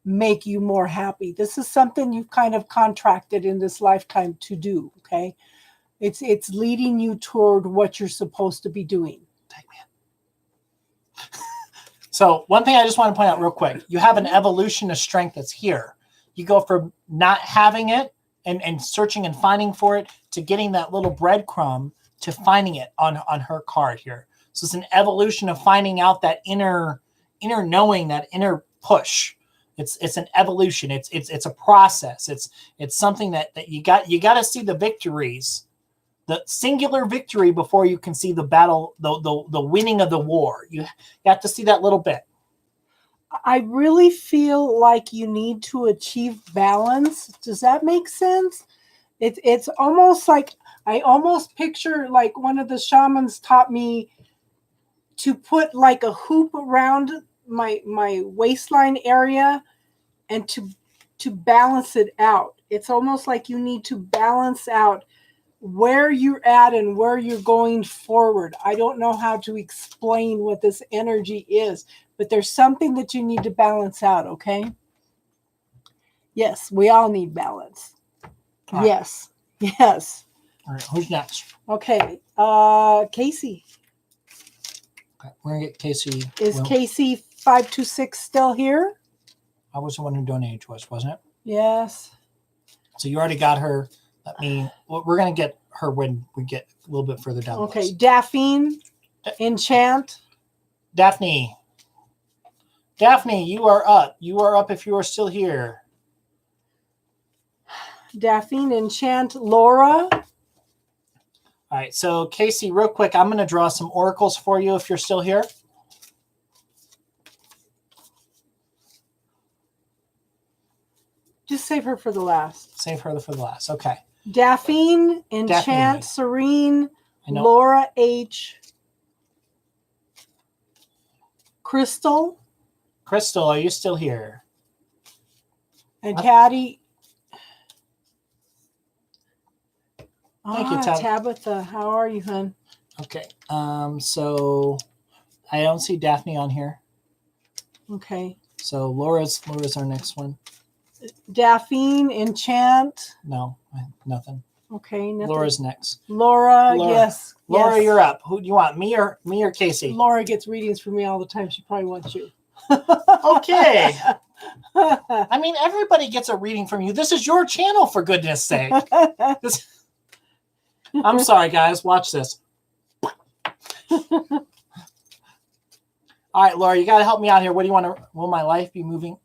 make you more happy. This is something you've kind of contracted in this lifetime to do, okay? It's leading you toward what you're supposed to be doing. So one thing I just want to point out real quick, you have an evolution of strength that's here. You go from not having it and searching and finding for it to getting that little breadcrumb to finding it on her card here. So it's an evolution of finding out that inner knowing, that inner push. It's an evolution. It's a process. It's something that you got to see the victories, the singular victory before you can see the battle, the winning of the war. You have to see that little bit. I really feel like you need to achieve balance. Does that make sense? It's almost like, I almost picture like one of the shamans taught me to put like a hoop around my waistline area and to balance it out. It's almost like you need to balance out where you're at and where you're going forward. I don't know how to explain what this energy is, but there's something that you need to balance out, okay? Yes, we all need balance. All right. Yes. All right, who's next? Okay, Casey. Okay, we're gonna get Casey. Is Casey 526 still here? I was the one who donated to us, wasn't it? Yes. So you already got her. We're going to get her when we get a little bit further down. Okay, Daphne, Enchant. Daphne, you are up. You are up if you are still here. Daphne, Enchant, Laura. All right, so Casey, real quick, I'm going to draw some oracles for you if you're still here. Just save her for the last. Save her for the last. Okay. Daphne, Enchant, Daphne. Serene, Laura H. Crystal. Crystal, are you still here? And Hattie. Thank you, Tabitha. How are you, hon? Okay. So I don't see Daphne on here. Okay. So Laura's our next one. Daphne, Enchant. No, nothing. Okay, nothing. Laura's next. Laura, yes. Laura, yes. you're up. Who do you want? Me or Casey? Laura gets readings from me all the time. She probably wants you. Okay. I mean, everybody gets a reading from you. This is your channel, for goodness sake. I'm sorry, guys. Watch this. All right, Laura, you got to help me out here. What do you want to? Will my life be moving?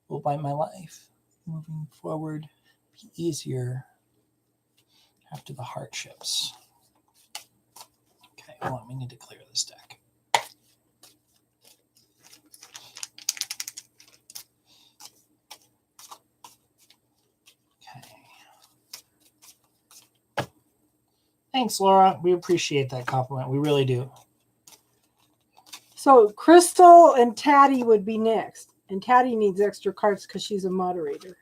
Will my life moving forward be easier after the hardships? Okay, hold on. We need to clear this deck. Okay. Thanks, Laura. We appreciate that compliment. We really do. So Crystal and Taddy would be next. And Taddy needs extra cards because she's a moderator.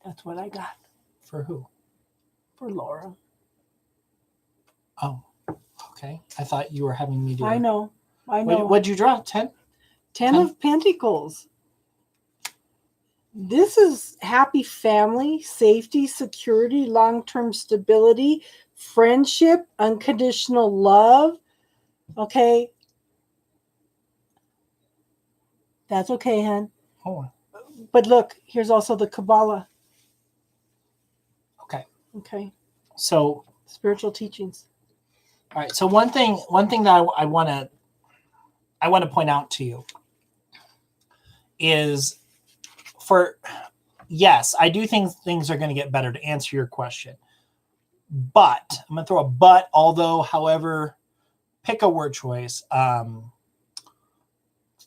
That's what I got. For who? For Laura. Oh, okay. I thought you were having me do it. I know. What'd you draw? 10? 10 of Pentacles. This is happy family, safety, security, long-term stability, friendship, unconditional love. Okay. That's okay, hon. Hold on. But look, here's also the Kabbalah. Okay. Okay. So spiritual teachings. All right. So one thing that I want to point out to you is yes, I do think things are going to get better, to answer your question. But I'm going to throw a but, although, however, pick a word choice.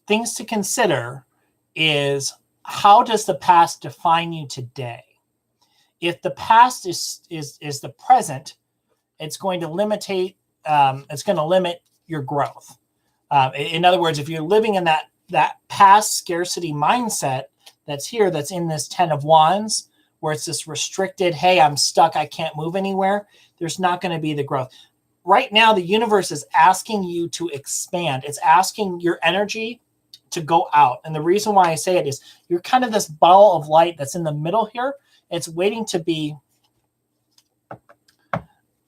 Things to consider is, how does the past define you today? If the past is the present, it's going to limit your growth. In other words, if you're living in that past scarcity mindset that's here, that's in this 10 of Wands, where it's this restricted, hey, I'm stuck, I can't move anywhere, there's not going to be the growth. Right now, the universe is asking you to expand. It's asking your energy to go out. And the reason why I say it is, you're kind of this ball of light that's in the middle here. It's waiting to be.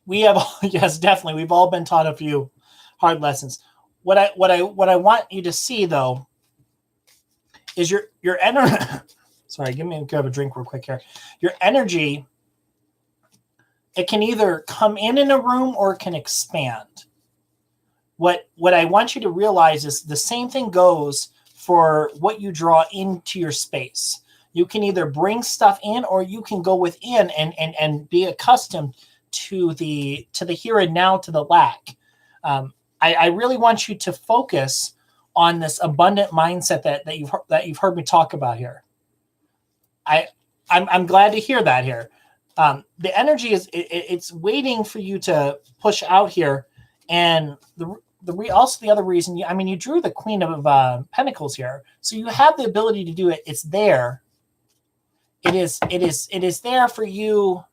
Yes, definitely. We've all been taught a few hard lessons. What I want you to see, though, is your energy. Sorry, grab a drink real quick here. Your energy, it can either come in a room or it can expand. What I want you to realize is the same thing goes for what you draw into your space. You can either bring stuff in, or you can go within and be accustomed to the here and now, to the lack. I really want you to focus on this abundant mindset that you've heard me talk about here. I'm glad to hear that here. The energy is it's waiting for you to push out here, and also the other reason, you drew the Queen of Pentacles here, so you have the ability to do it. It's there. It is there for you.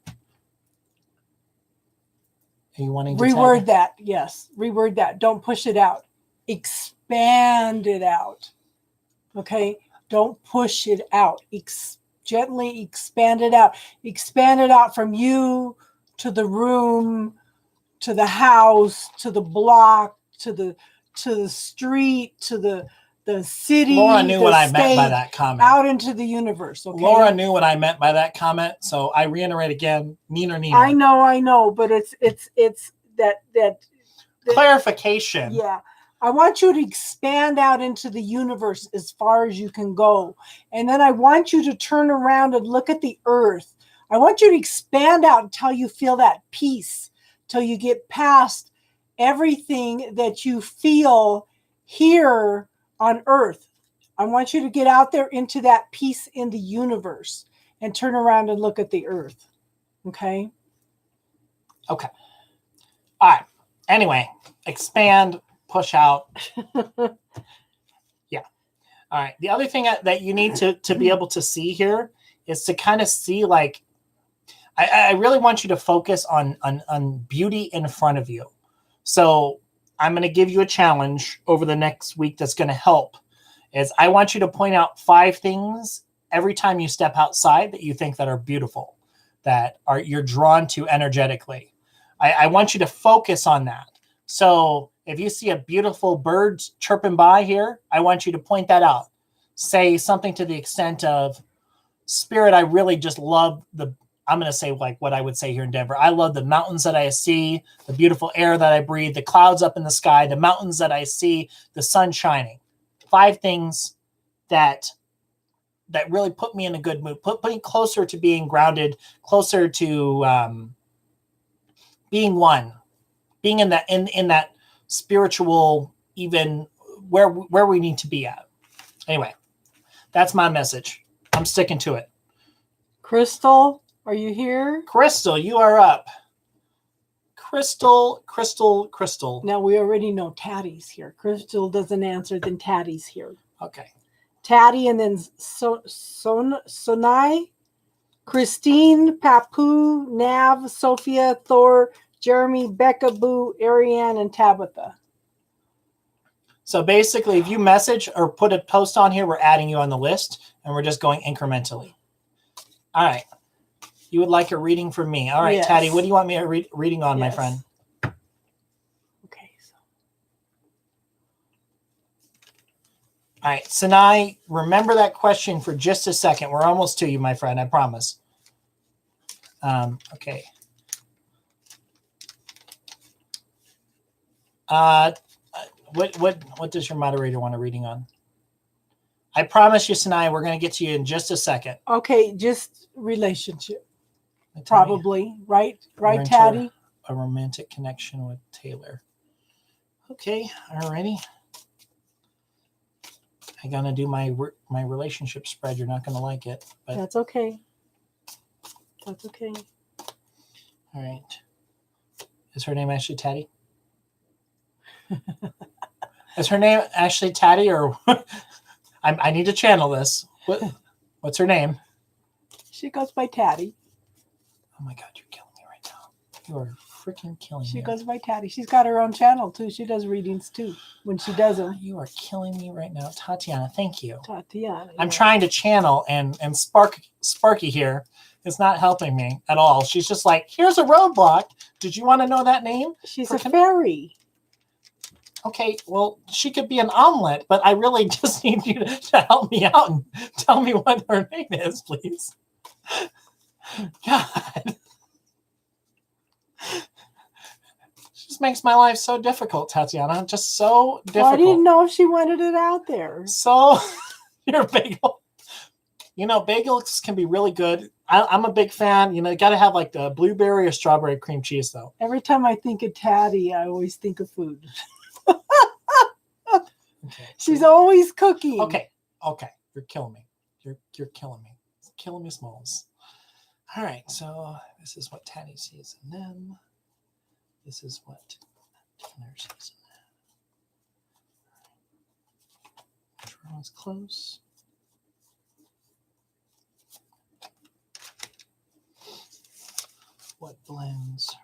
Are you wanting to reword that? Yes, reword that. Don't push it out. Expand it out. Okay, don't push it out. Gently expand it out. Expand it out from you to the room, to the house, to the block, to the street, to the city. Laura knew what I meant by that comment. Out into the universe. Okay? Laura knew what I meant by that comment, so I reiterate again. Neener. I know, but it's that clarification. Yeah. I want you to expand out into the universe as far as you can go. And then I want you to turn around and look at the earth. I want you to expand out until you feel that peace, till you get past everything that you feel here on earth. I want you to get out there into that peace in the universe and turn around and look at the earth. Okay? Okay. All right. Anyway, expand, push out. Yeah. All right. The other thing that you need to be able to see here is to kind of see, like, I really want you to focus on beauty in front of you. So I'm going to give you a challenge over the next week that's going to help. Is I want you to point out 5 things every time you step outside that you think that are beautiful, that are you're drawn to energetically. I want you to focus on that. So if you see a beautiful bird chirping by here, I want you to point that out. Say something to the extent of, Spirit, I really just love I'm going to say like what I would say here in Denver. I love the mountains that I see, the beautiful air that I breathe, the clouds up in the sky, the mountains that I see, the sun shining. 5 things that really put me in a good mood, put me closer to being grounded, closer to being one, being in that spiritual, even where we need to be at. Anyway, that's my message. I'm sticking to it. Crystal, are you here? Crystal, you are up. Crystal. Now we already know Tattie's here. Crystal doesn't answer, then Tattie's here. Okay. Tattie, and then Sonai, Christine, Papu, Nav, Sophia, Thor, Jeremy, Becca, Boo, Ariane, and Tabitha. So basically, if you message or put a post on here, we're adding you on the list, and we're just going incrementally. All right. You would like a reading from me. All right, yes. Tattie, what do you want me reading on, my friend? Okay. All right, Sinai, remember that question for just a second. We're almost to you, my friend, I promise. Okay. What does your moderator want a reading on? I promise you, Sinai, we're going to get to you in just a second. Okay, just relationship. Probably, right, Tattie? A romantic connection with Taylor. Okay, alrighty. I'm gonna do my relationship spread. You're not gonna like it, but that's okay. That's okay. All right. Is her name actually Tattie? Is her name actually Tattie, or I need to channel this. What's her name? She goes by Tattie. Oh my God, you're killing me right now. You are freaking killing me. She goes by Tattie. She's got her own channel too. She does readings too when she does them. You are killing me right now. Tatiana, thank you. Tatiana. I'm trying to channel, and Sparky here is not helping me at all. She's just like, here's a roadblock. Did you want to know that name? She's a fairy. Okay, well, she could be an omelet, but I really just need you to help me out and tell me what her name is, please. God. She just makes my life so difficult, Tatiana. Just so difficult. Well, I didn't know if she wanted it out there. So, you're a bagel. You know, bagels can be really good. I'm a big fan. You know, you got to have like the blueberry or strawberry cream cheese, though. Every time I think of Tattie, I always think of food. Okay. She's always cooking. Okay. You're killing me. You're killing me. It's killing me, Smalls. All right. So this is what Tattie sees in them. This is what Tanner sees in them. Which one's close? What blends her?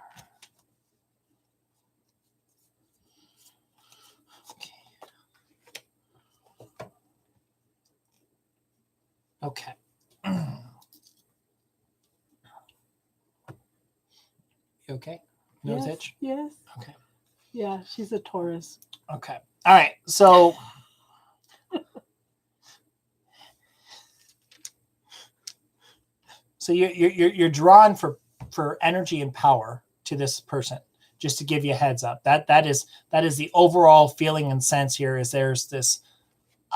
Okay. You okay? Nose itch? Yes. Okay. Yeah, she's a Taurus. Okay. All right. So you're drawn for energy and power to this person. Just to give you a heads up, that is the overall feeling and sense here. Is there's this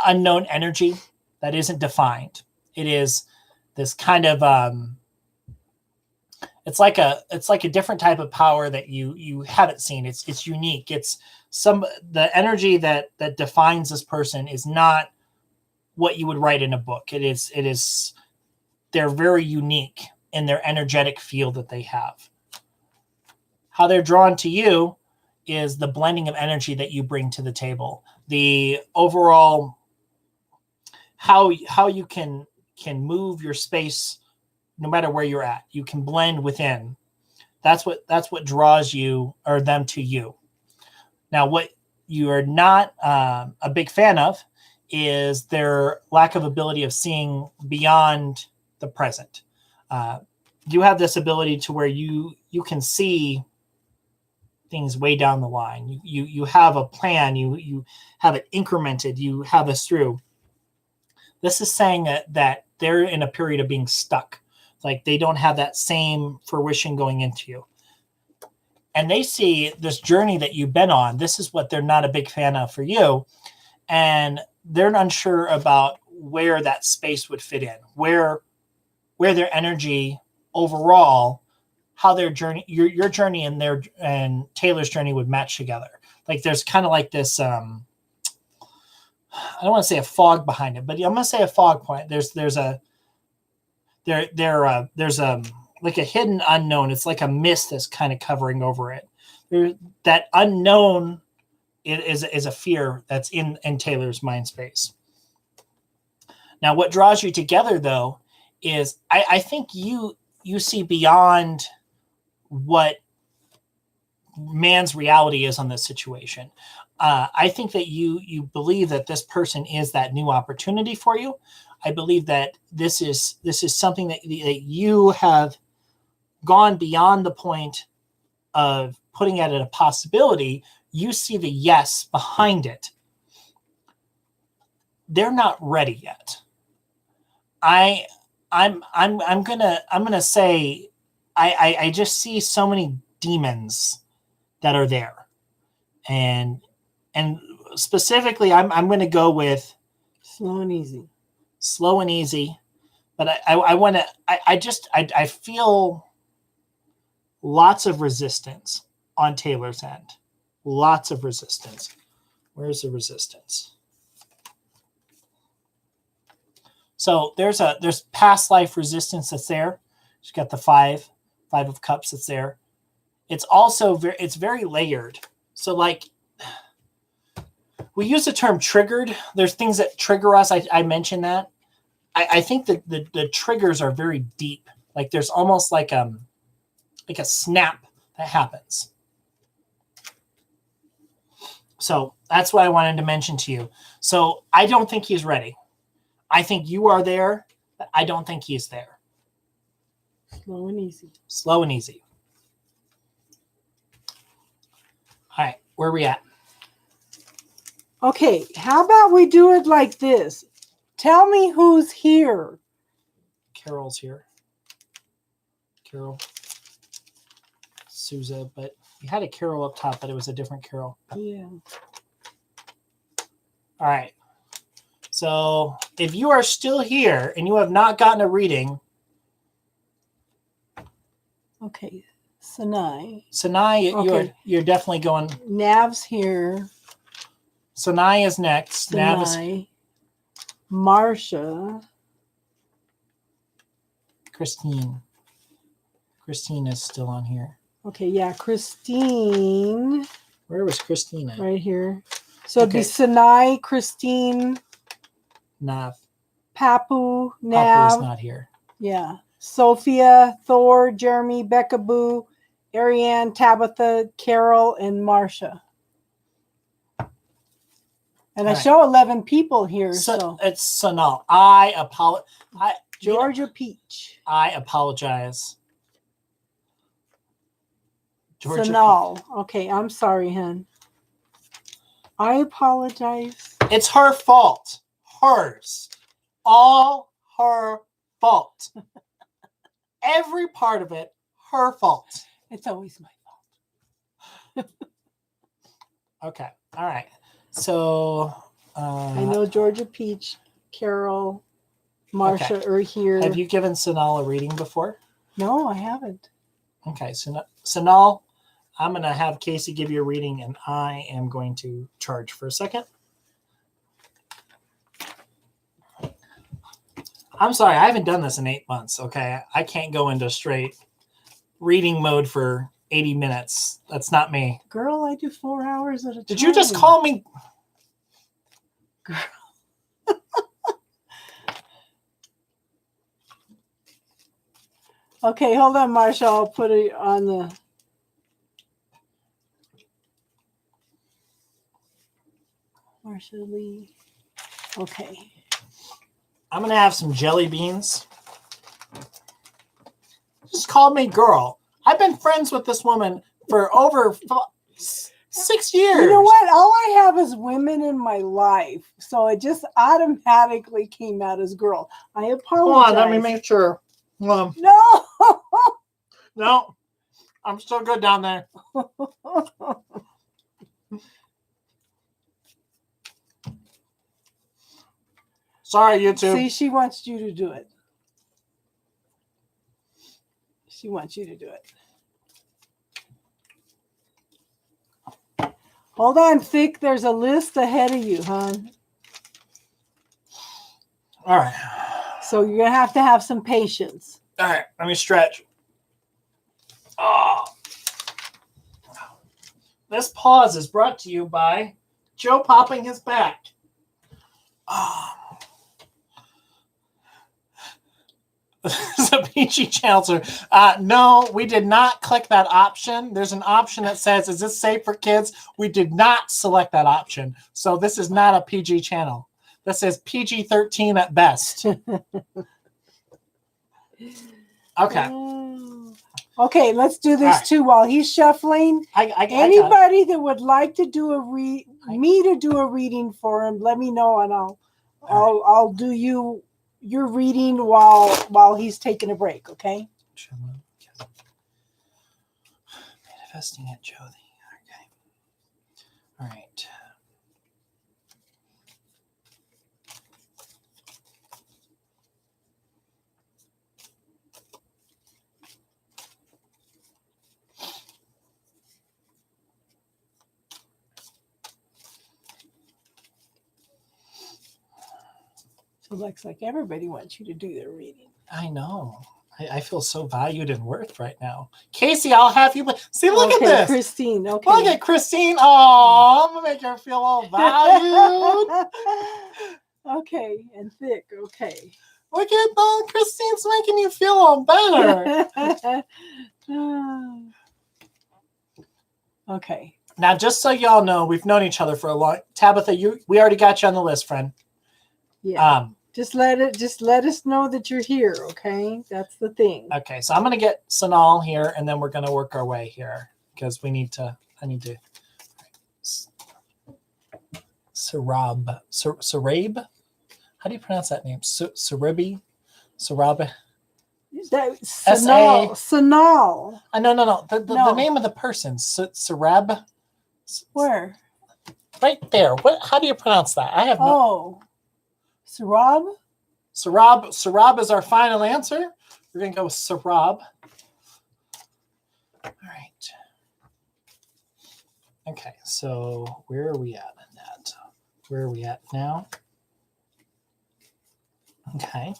unknown energy that isn't defined. It is this kind of it's like a different type of power that you haven't seen. It's unique. It's the energy that defines this person is not what you would write in a book. It is they're very unique in their energetic field that they have. How they're drawn to you is the blending of energy that you bring to the table. The overall how you can move your space no matter where you're at. You can blend within. That's what draws you or them to you. Now, what you are not a big fan of is their lack of ability of seeing beyond the present. You have this ability to where you can see things way down the line. You have a plan. You have it incremented. You have this through. This is saying that they're in a period of being stuck. Like they don't have that same fruition going into you. And they see this journey that you've been on. This is what they're not a big fan of for you. And they're unsure about where that space would fit in, where their energy overall, how their journey, your journey and Taylor's journey would match together. Like there's kind of like this, I don't want to say a fog behind it, but I'm going to say a fog point. There's like a hidden unknown. It's like a mist that's kind of covering over it. That unknown is a fear that's in Taylor's mind space. Now, what draws you together, though, is I think you see beyond what man's reality is on this situation. I think that you believe that this person is that new opportunity for you. I believe that this is something that you have gone beyond the point of putting it at a possibility. You see the yes behind it. They're not ready yet. I'm gonna say I just see so many demons that are there, and specifically I'm gonna go with Slow and easy. Slow and easy. But I want to. I feel lots of resistance on Taylor's end. Lots of resistance. Where's the resistance? So there's past life resistance that's there. She's got the five of cups that's there. It's also very layered. So like we use the term triggered. There's things that trigger us. I mentioned that. I think that the triggers are very deep. Like there's almost like a snap that happens. So that's what I wanted to mention to you. So I don't think he's ready. I think you are there, but I don't think he's there. Slow and easy. Slow and easy. All right, where are we at? Okay, how about we do it like this? Tell me who's here. Carol's here. Carol. Souza, but we had a Carol up top, but it was a different Carol. Yeah. All right. So if you are still here and you have not gotten a reading. Okay. Sanai. Sanai, okay. you're definitely going. Nav's here. Sanai is next. Sanai. Nav is Marsha. Christine. Christine is still on here. Okay, yeah, Christine. Where was Christine at? Right here. So it'd be Sanai, Christine, Nav. Papu, Nav. Papu's not here. Yeah. Sophia, Thor, Jeremy, Becca Boo, Ariane, Tabitha, Carol, and Marsha. And I show 11 people here. So it's Sanal. I apologize. Georgia Peach. I apologize. Georgia Sanal. Peach. Okay, I'm sorry, hun. I apologize. It's her fault. Hers. All her fault. Every part of it, her fault. It's always my fault. Okay. All right. So I know Georgia Peach, Carol, Marsha are here. Have you given Sanal a reading before? No, I haven't. Okay. So Sanal, I'm going to have Casey give you a reading, and I am going to charge for a second. I'm sorry, I haven't done this in 8 months, okay? I can't go into straight reading mode for 80 minutes. That's not me. Girl, I do 4 hours at a time. Did you just call me? Girl. Okay, hold on, Marsha. I'll put it on the... Marsha Lee. Okay. I'm going to have some jelly beans. Just called me girl. I've been friends with this woman for over 6 years. You know what? All I have is women in my life. So it just automatically came out as girl. I apologize. Hold on, let me make sure. No. No, I'm still good down there. Sorry, YouTube. See, she wants you to do it. She wants you to do it. Hold on, Thick. There's a list ahead of you, hon. All right. So you're going to have some patience. All right, let me stretch. Oh. This pause is brought to you by Joe popping his back. Oh. This is a PG channel, sir. No, we did not click that option. There's an option that says, is this safe for kids? We did not select that option. So this is not a PG channel. This says PG-13 at best. Okay. Okay, let's do this too while he's shuffling. Anybody that would like to do me to do a reading for him, let me know, and I'll do your reading while he's taking a break. Okay. Manifesting at Joe. Okay. All right. So it looks like everybody wants you to do their reading. I know. I feel so valued and worth right now. Casey, I'll have you. See, look at this. Christine. Okay. Look at Christine. Oh, I'm going to make her feel all valued. Okay. And Thick. Okay. Look at that. Christine's making you feel all better. Okay. Now, just so y'all know, we've known each other for a long. Tabitha, we already got you on the list, friend. Yeah. Just let us know that you're here, okay? That's the thing. Okay, so I'm gonna get Sanal here, and then we're gonna work our way here because I need to. Sarabe. How do you pronounce that name? Sarabe. Sanal. No. The name of the person. Sarab. Where? Right there. What? How do you pronounce that? I have no. Sarab? Sarab is our final answer. We're going to go with Sarab. All right. Okay, so where are we at in that? Where are we at now? Okay.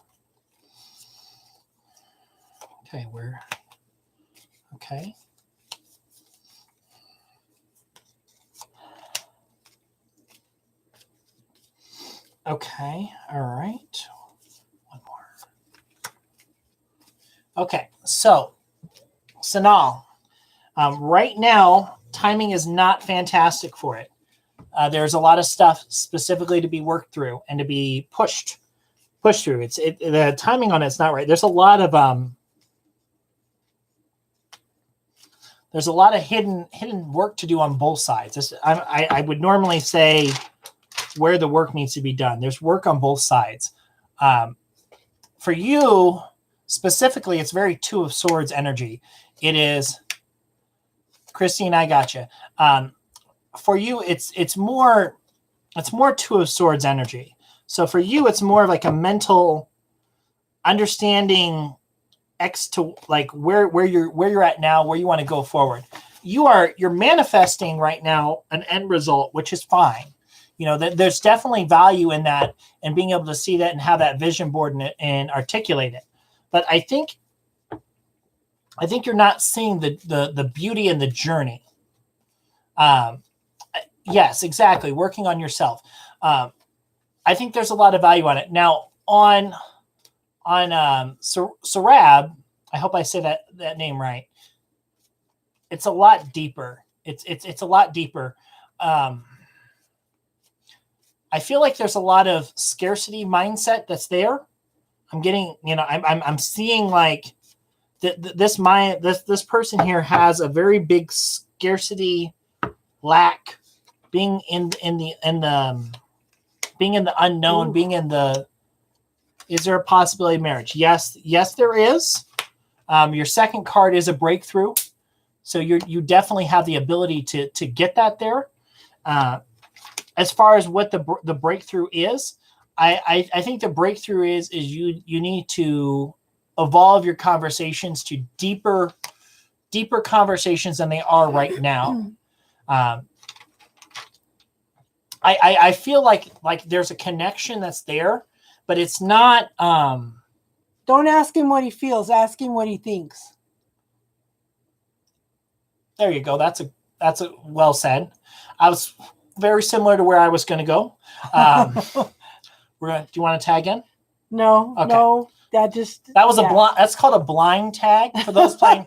Okay, where? Okay. Okay, all right. One more. Okay, so Sanal, right now, timing is not fantastic for it. There's a lot of stuff specifically to be worked through and to be pushed through. The timing on it's not right. There's a lot of hidden work to do on both sides. I would normally say where the work needs to be done. There's work on both sides. For you specifically, it's very Two of Swords energy. It is, Christine, I got you. For you, it's more Two of Swords energy. So for you, it's more like a mental understanding to like where you're at now, where you want to go forward. You're manifesting right now an end result, which is fine. You know, there's definitely value in that and being able to see that and have that vision board and articulate it. But I think you're not seeing the beauty in the journey. Yes, exactly. Working on yourself. I think there's a lot of value on it. Now on Sarab, I hope I say that name right. It's a lot deeper. It's a lot deeper. I feel like there's a lot of scarcity mindset that's there. I'm getting, I'm seeing like this person here has a very big scarcity lack, being in the being in the unknown, Ooh. being in the. Is there a possibility of marriage? Yes, there is. Your second card is a breakthrough, so you definitely have the ability to get that there. As far as what the breakthrough is, I think the breakthrough is you need to evolve your conversations to deeper conversations than they are right now. I feel like there's a connection that's there, but it's not. Don't ask him what he feels. Ask him what he thinks. There you go. That's a well said. I was very similar to where I was going to go. Do you want to tag in? No, Okay. no. That was a blind. That's called a blind tag for those playing.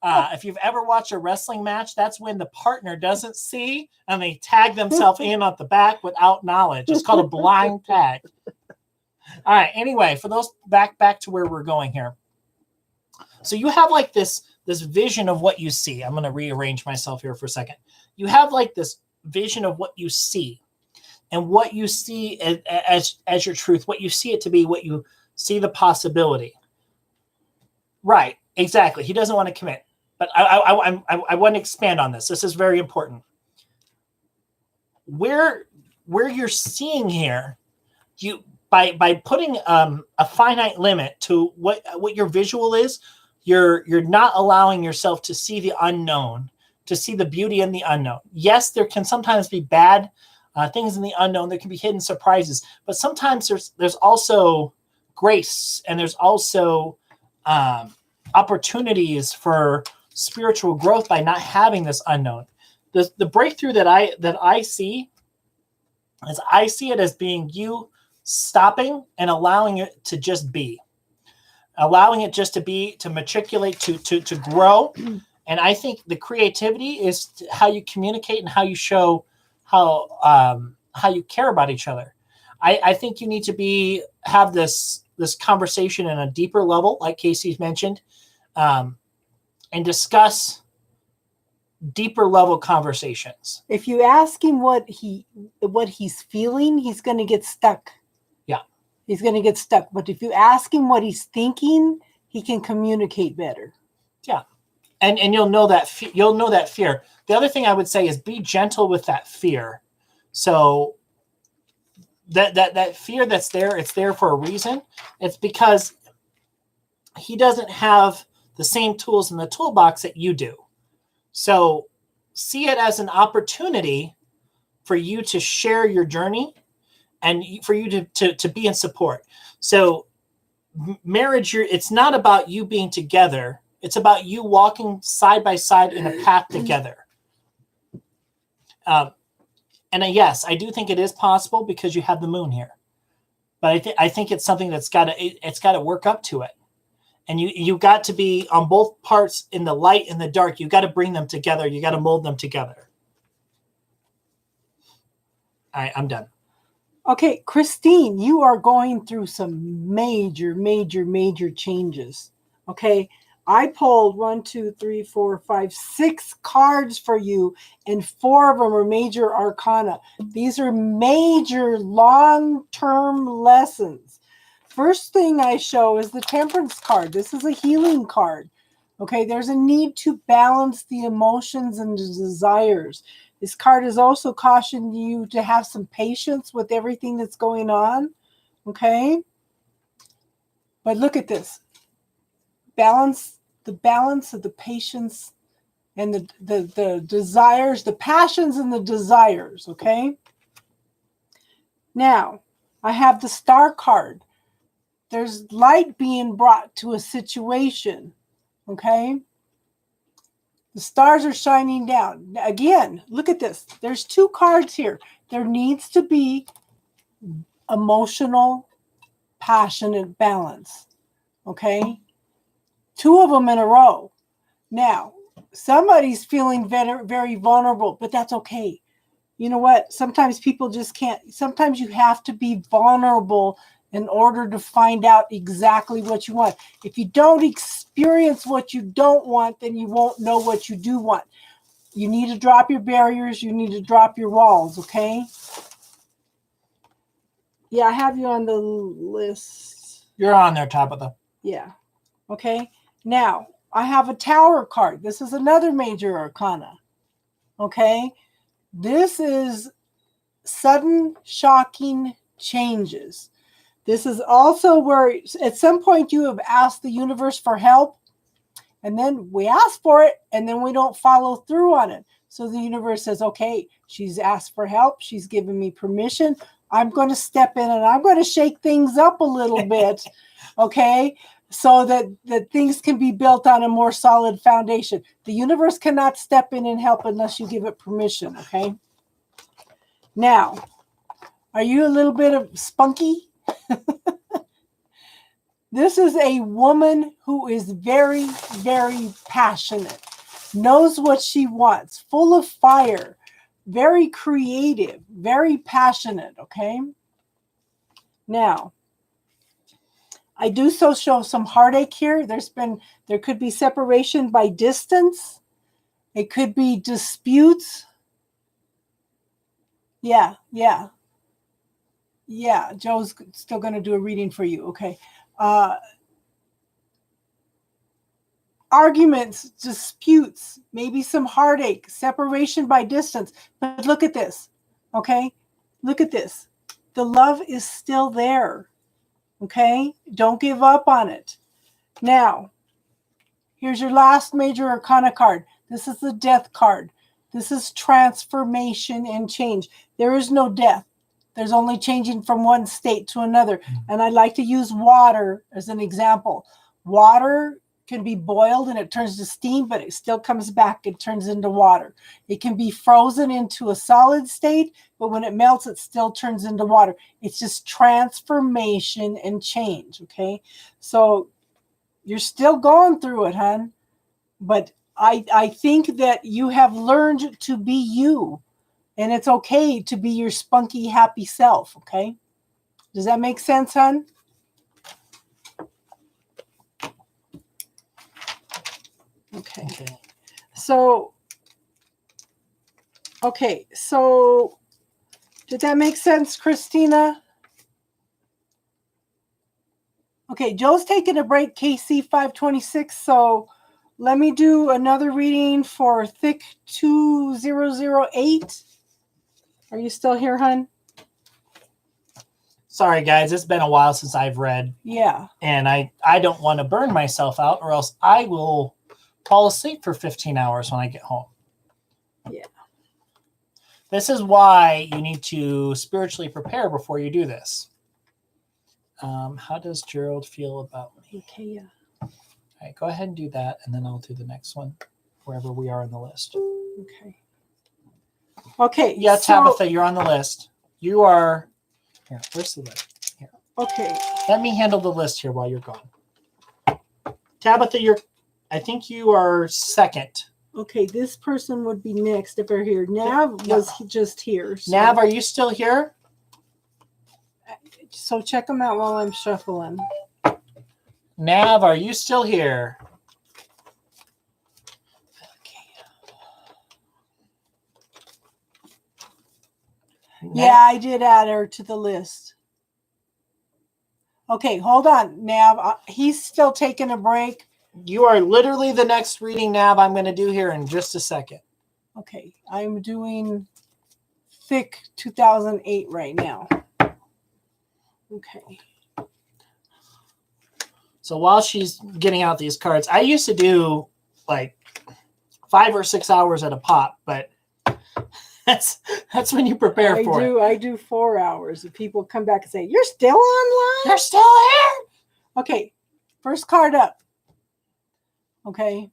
If you've ever watched a wrestling match, that's when the partner doesn't see and they tag themselves in at the back without knowledge. It's called a blind tag. All right. Anyway, for those back to where we're going here. So you have like this vision of what you see. I'm going to rearrange myself here for a second. You have like this vision of what you see, and what you see as your truth, what you see it to be, what you see the possibility. Right. Exactly. He doesn't want to commit, but I want to expand on this. This is very important. Where you're seeing here, you by putting a finite limit to what your visual is, you're not allowing yourself to see the unknown, to see the beauty in the unknown. Yes, there can sometimes be bad things in the unknown. There can be hidden surprises, but sometimes there's also grace, and there's also opportunities for spiritual growth by not having this unknown. The breakthrough that I see is, I see it as being you stopping and allowing it to just be, allowing it just to be, to matriculate, to grow. And I think the creativity is how you communicate and how you show how you care about each other. I think you need to have this conversation in a deeper level, like Casey's mentioned, and discuss deeper level conversations. If you ask him what he's feeling, he's going to get stuck. Yeah. He's going to get stuck. But if you ask him what he's thinking, he can communicate better. Yeah. And you'll know that fear. The other thing I would say is be gentle with that fear. So that fear that's there, it's there for a reason. It's because he doesn't have the same tools in the toolbox that you do. So see it as an opportunity for you to share your journey and for you to be in support. So marriage, it's not about you being together. It's about you walking side by side in a path together. And yes, I do think it is possible because you have the moon here. But I think it's something that's got to work up to it. And you got to be on both parts, in the light and the dark. You got to bring them together. You got to mold them together. All right, I'm done. Okay, Christine, you are going through some major, major, major changes. Okay, I pulled 1, 2, 3, 4, 5, 6 cards for you, and 4 of them are major arcana. These are major long-term lessons. First thing I show is the Temperance card. This is a healing card. Okay, there's a need to balance the emotions and the desires. This card is also cautioning you to have some patience with everything that's going on. Okay, but look at this. The balance of the patience and the desires, the passions and the desires. Okay, now I have the Star card. There's light being brought to a situation, okay? The stars are shining down. Again, look at this. There's 2 cards here. There needs to be emotional, passionate balance, okay? 2 of them in a row. Now, somebody's feeling very, very vulnerable, but that's okay. You know what? Sometimes people just can't. Sometimes you have to be vulnerable in order to find out exactly what you want. If you don't experience what you don't want, then you won't know what you do want. You need to drop your barriers. You need to drop your walls, okay? Yeah, I have you on the list. You're on there, Tabitha. Yeah. Okay. Now, I have a Tower card. This is another major arcana. Okay. This is sudden, shocking changes. This is also where at some point you have asked the universe for help, and then we ask for it, and then we don't follow through on it. So the universe says, okay, she's asked for help. She's given me permission. I'm going to step in and I'm going to shake things up a little bit, okay, so that things can be built on a more solid foundation. The universe cannot step in and help unless you give it permission, okay? Now, are you a little bit of spunky? This is a woman who is very, very passionate, knows what she wants, full of fire, very creative, very passionate, okay? Now, I do so show some heartache here. There could be separation by distance. It could be disputes. Yeah. Joe's still going to do a reading for you. Okay. Arguments, disputes, maybe some heartache, separation by distance. But look at this. Okay. Look at this. The love is still there. Okay. Don't give up on it. Now, here's your last major arcana card. This is the death card. This is transformation and change. There is no death. There's only changing from one state to another. And I like to use water as an example. Water can be boiled and it turns to steam, but it still comes back and turns into water. It can be frozen into a solid state, but when it melts, it still turns into water. It's just transformation and change, okay? So you're still going through it, hon. But I think that you have learned to be you. And it's okay to be your spunky, happy self, okay? Does that make sense, hon? Okay. So did that make sense, Christina? Okay, Joe's taking a break, KC 526, so let me do another reading for Thick 2008. Are you still here, hon? Sorry, guys. It's been a while since I've read. Yeah. And I don't want to burn myself out, or else I will fall asleep for 15 hours when I get home. Yeah. This is why you need to spiritually prepare before you do this. How does Gerald feel about me? Okay, yeah. All right, go ahead and do that, and then I'll do the next one, wherever we are on the list. Okay. Okay. Yeah, Tabitha, you're on the list. You are... Here, where's the list? Here. Okay. Let me handle the list here while you're gone. Tabitha, I think you are second. Okay, this person would be next if they're here. Nav was just here. So. Nav, are you still here? So check them out while I'm shuffling. Nav, are you still here? Yeah, I did add her to the list. Okay, hold on, Nav. He's still taking a break. You are literally the next reading, Nav, I'm going to do here in just a second. Okay, I'm doing Thick 2008 right now. Okay. So while she's getting out these cards, I used to do like 5 or 6 hours at a pop, but that's when you prepare for it. I do 4 hours. If people come back and say, "You're still online? You're still here?" Okay, first card up. Okay.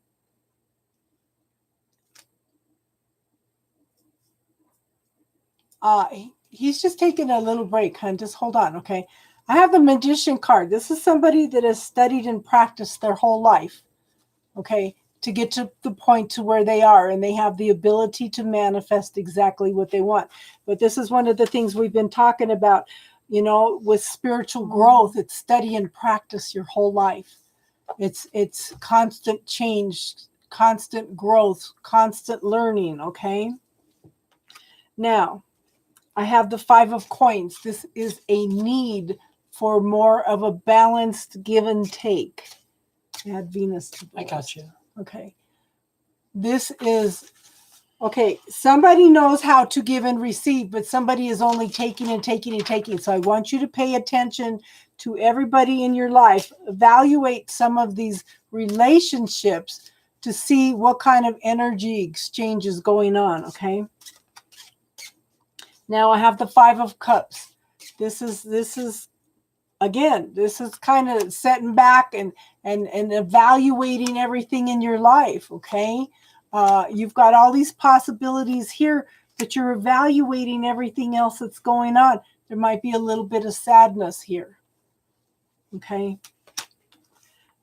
He's just taking a little break, hon. Just hold on, okay? I have the Magician card. This is somebody that has studied and practiced their whole life. Okay. to get to the point to where they are, and they have the ability to manifest exactly what they want. But this is one of the things we've been talking about, you know, with spiritual growth. It's study and practice your whole life. It's constant change, constant growth, constant learning, okay? Now, I have the 5 of coins. This is a need for more of a balanced give and take. Add Venus to the I got you. Okay. This is, okay, somebody knows how to give and receive, but somebody is only taking and taking and taking. So I want you to pay attention to everybody in your life. Evaluate some of these relationships to see what kind of energy exchange is going on, okay? Now I have the 5 of cups. This is again, this is kind of setting back and evaluating everything in your life, okay? You've got all these possibilities here, but you're evaluating everything else that's going on. There might be a little bit of sadness here, okay?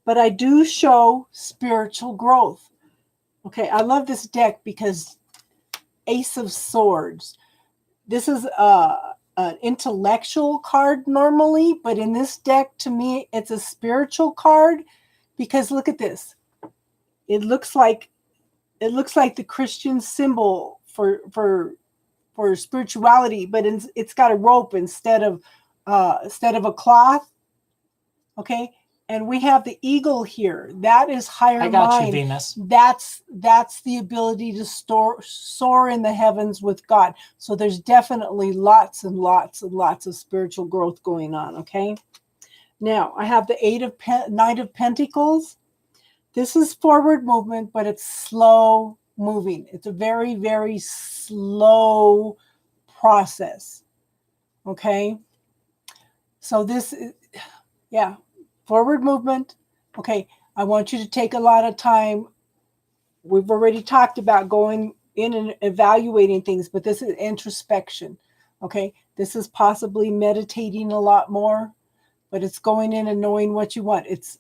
But I do show spiritual growth. Okay, I love this deck because Ace of Swords. This is an intellectual card normally, but in this deck, to me, it's a spiritual card because look at this. It looks like the Christian symbol for spirituality, but it's got a rope instead of a cloth. Okay, and we have the eagle here. That is higher mind. I got you, Venus. That's the ability to soar in the heavens with God. So there's definitely lots and lots and lots of spiritual growth going on. Okay. Now I have the Knight of Pentacles. This is forward movement, but it's slow moving. It's a very, very slow process. Okay. So this is, yeah, forward movement. Okay. I want you to take a lot of time. We've already talked about going in and evaluating things, but this is introspection. Okay. This is possibly meditating a lot more, but it's going in and knowing what you want. It's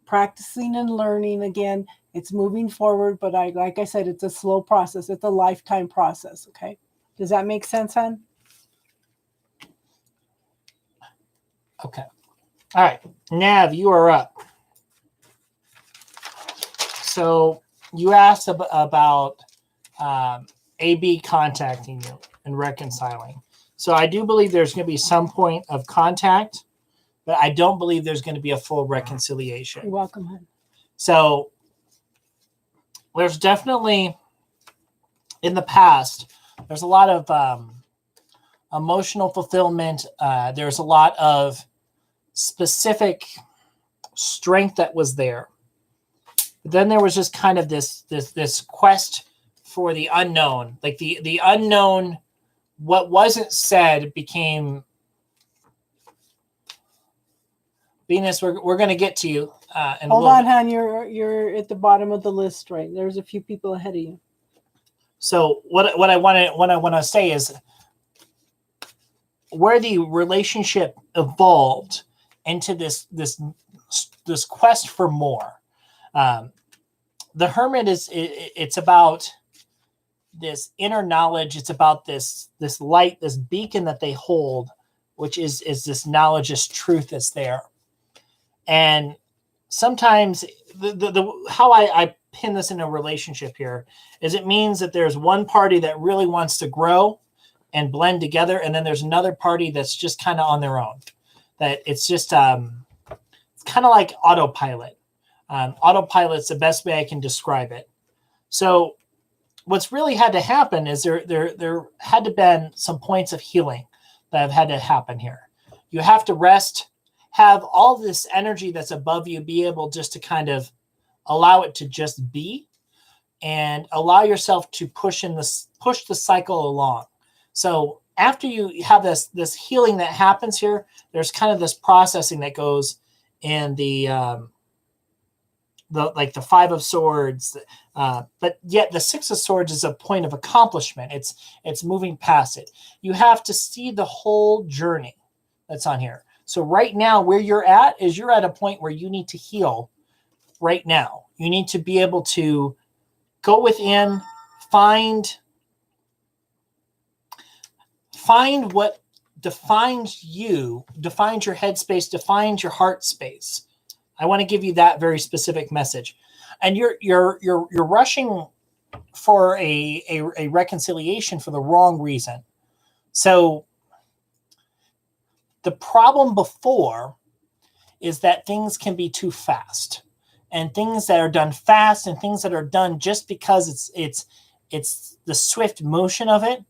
practicing and learning again. It's moving forward, but like I said, it's a slow process. It's a lifetime process. Okay. Does that make sense, hon? Okay. All right. Nav, you are up. So you asked about AB contacting you and reconciling. So I do believe there's going to be some point of contact, but I don't believe there's going to be a full reconciliation. You're welcome, hon. So there's definitely, in the past, there's a lot of emotional fulfillment. There's a lot of specific strength that was there. But then there was just kind of this quest for the unknown. Like the unknown, what wasn't said became... Venus, we're going to get to you. Hold on, hon. You're at the bottom of the list, right? There's a few people ahead of you. So what I want to say is where the relationship evolved into this quest for more. The Hermit it's about this inner knowledge. It's about this light, this beacon that they hold, which is this knowledge, this truth that's there. And sometimes how I pin this in a relationship here is it means that there's one party that really wants to grow and blend together, and then there's another party that's just kind of on their own. That it's just it's kind of like autopilot. Autopilot's the best way I can describe it. So what's really had to happen is there had to been some points of healing that have had to happen here. You have to rest, have all this energy that's above you be able just to kind of allow it to just be, and allow yourself to push the cycle along. So after you have this healing that happens here, there's kind of this processing that goes in the 5 of Swords, but yet the 6 of Swords is a point of accomplishment. It's moving past it. You have to see the whole journey that's on here. So right now, where you're at is you're at a point where you need to heal right now. You need to be able to go within, find what defines you, defines your headspace, defines your heart space. I want to give you that very specific message. And you're rushing for a reconciliation for the wrong reason. So the problem before is that things can be too fast, and things that are done fast and things that are done just because it's the swift motion of it,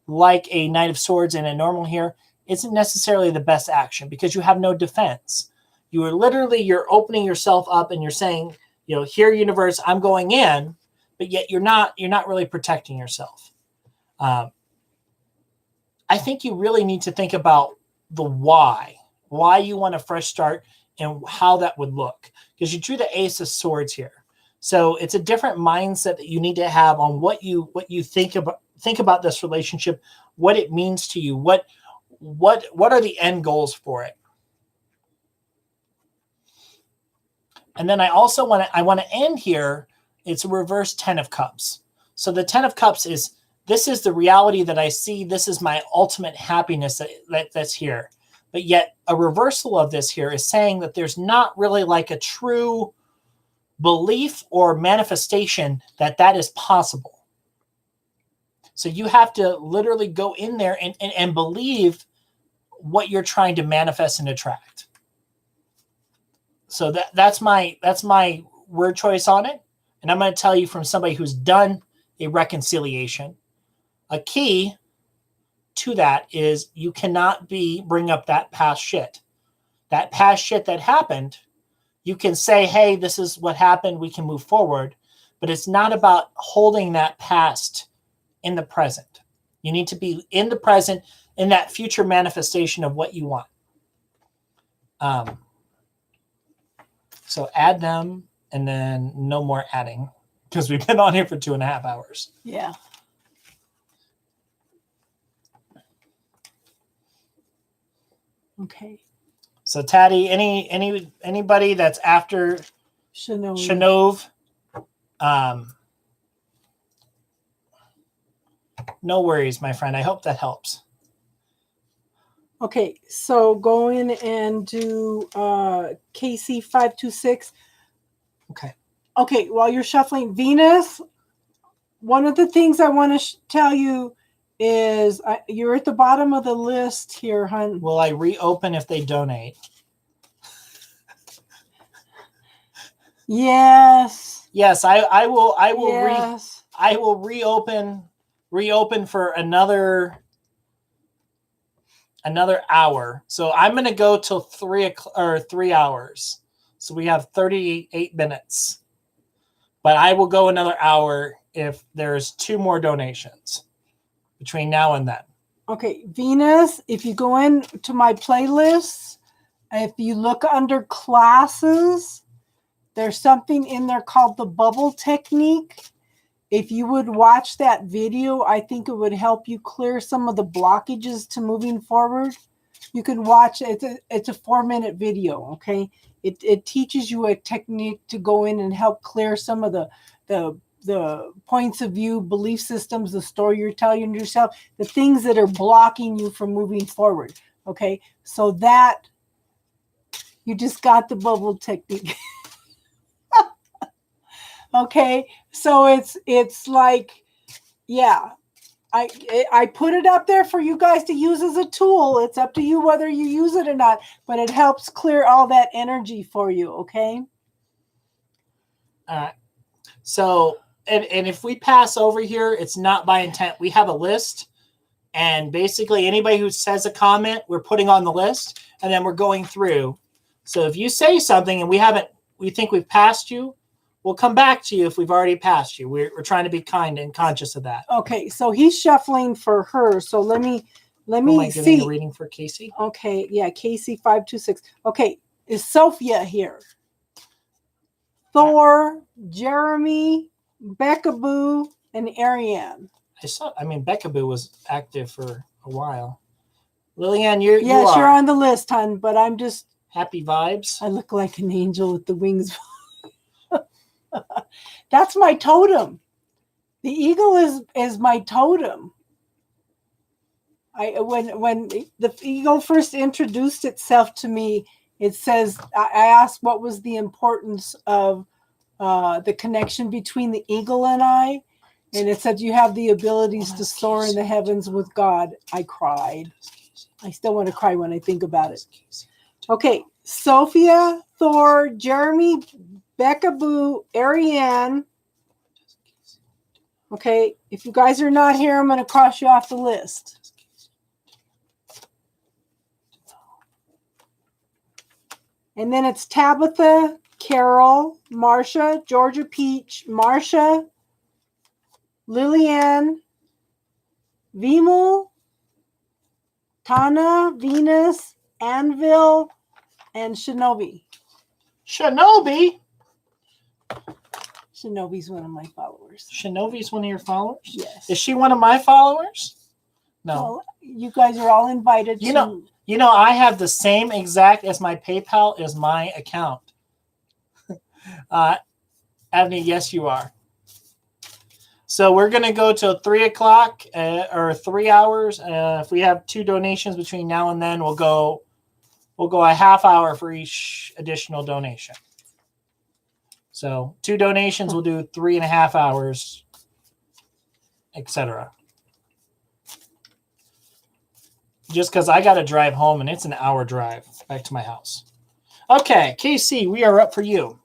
like a Knight of Swords and a normal here, isn't necessarily the best action because you have no defense. You're opening yourself up and you're saying, here, universe, I'm going in, but yet you're not really protecting yourself. I think you really need to think about the why you want a fresh start and how that would look, because you drew the Ace of Swords here. So it's a different mindset that you need to have on what you think about this relationship, what it means to you, what are the end goals for it. And then I also want to end here. It's a reverse 10 of Cups. So the 10 of Cups is, this is the reality that I see. This is my ultimate happiness that's here. But yet a reversal of this here is saying that there's not really like a true belief or manifestation that is possible. So you have to literally go in there and believe what you're trying to manifest and attract. So that's my word choice on it. And I'm going to tell you from somebody who's done a reconciliation, a key to that is you cannot bring up that past shit. That past shit that happened, you can say, hey, this is what happened. We can move forward. But it's not about holding that past in the present. You need to be in the present, in that future manifestation of what you want. So add them and then no more adding, because we've been on here for 2.5 hours. Yeah. Okay. So Taddy, anybody that's after Shanove, no worries, my friend. I hope that helps. Okay, so go in and do KC 526. Okay. Okay, while you're shuffling Venus, one of the things I want to tell you is you're at the bottom of the list here, hon. Will I reopen if they donate? Yes. Yes, I will. Yes. I will reopen for another hour. So I'm going to go till 3 hours. So we have 38 minutes. But I will go another hour if there's 2 more donations between now and then. Okay, Venus, if you go into my playlists, if you look under classes, there's something in there called the bubble technique. If you would watch that video, I think it would help you clear some of the blockages to moving forward. You can watch it. It's a 4-minute video, okay? It teaches you a technique to go in and help clear some of the points of view, belief systems, the story you're telling yourself, the things that are blocking you from moving forward, okay? So that, you just got the bubble technique. Okay, so it's like, yeah, I put it up there for you guys to use as a tool. It's up to you whether you use it or not, but it helps clear all that energy for you, okay? All right. So, and if we pass over here, it's not by intent. We have a list, and basically anybody who says a comment, we're putting on the list, and then we're going through. So if you say something and we think we've passed you, we'll come back to you if we've already passed you. We're trying to be kind and conscious of that. Okay, so he's shuffling for her. So let me Am I see. giving a reading for Casey? Okay, yeah, KC 526. Okay, is Sophia here? Thor, Jeremy, Beckaboo, and Ariane. Beckaboo was active for a while. Lillian, you're on the list, hon, but I'm just happy vibes. I look like an angel with the wings. That's my totem. The eagle is my totem. When the eagle first introduced itself to me, it says, I asked what was the importance of the connection between the eagle and I. And it said, you have the abilities to soar in the heavens with God. I cried. I still want to cry when I think about it. Okay, Sophia, Thor, Jeremy, Becca Boo, Ariane. Okay, if you guys are not here, I'm going to cross you off the list. And then it's Tabitha, Carol, Marcia, Georgia Peach, Marcia, Lillian, Vimal, Tana, Venus, Anvil, and Shinobi. Shinobi? Shinobi's one of my followers. Shinobi's one of your followers? Yes. Is she one of my followers? No. Well, you guys are all invited to... You know, I have the same exact as my PayPal is my account. Avni, yes, you are. So we're going to go till 3 o'clock or 3 hours. If we have 2 donations between now and then, we'll go a half hour for each additional donation. So 2 donations, we'll do 3.5 hours, etc. Just because I got to drive home and it's an hour drive back to my house. Okay, KC, we are up for you.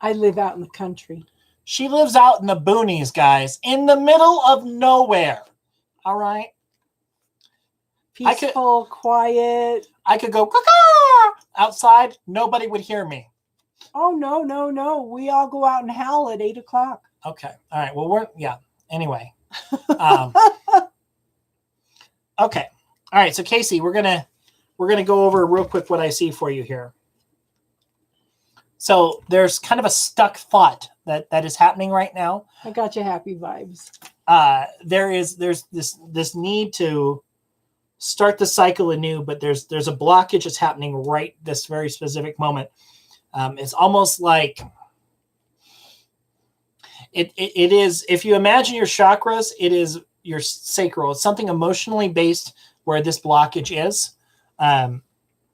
I live out in the country. She lives out in the boonies, guys, in the middle of nowhere. All right. Peaceful, quiet. I could go caw outside. Nobody would hear me. Oh, no. We all go out and howl at 8 o'clock. Okay. All right. Well, anyway. Okay. All right. So Casey, we're gonna go over real quick what I see for you here. So there's kind of a stuck thought that is happening right now. I got you happy vibes. There's this need to start the cycle anew, but there's a blockage that's happening right this very specific moment. It's almost like it is, if you imagine your chakras, it is your sacral. It's something emotionally based where this blockage is.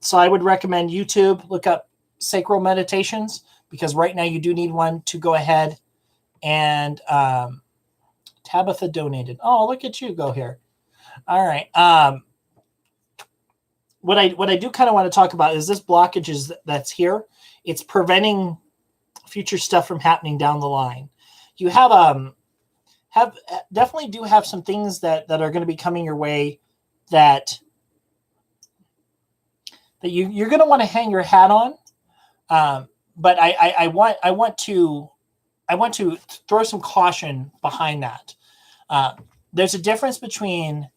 So I would recommend YouTube, look up sacral meditations, because right now you do need one to go ahead and Tabitha donated. Oh, look at you go here. All right. What I do kind of want to talk about is this blockage that's here. It's preventing future stuff from happening down the line. You have definitely do have some things that are going to be coming your way that you're going to want to hang your hat on. But I want to throw some caution behind that. There's a difference between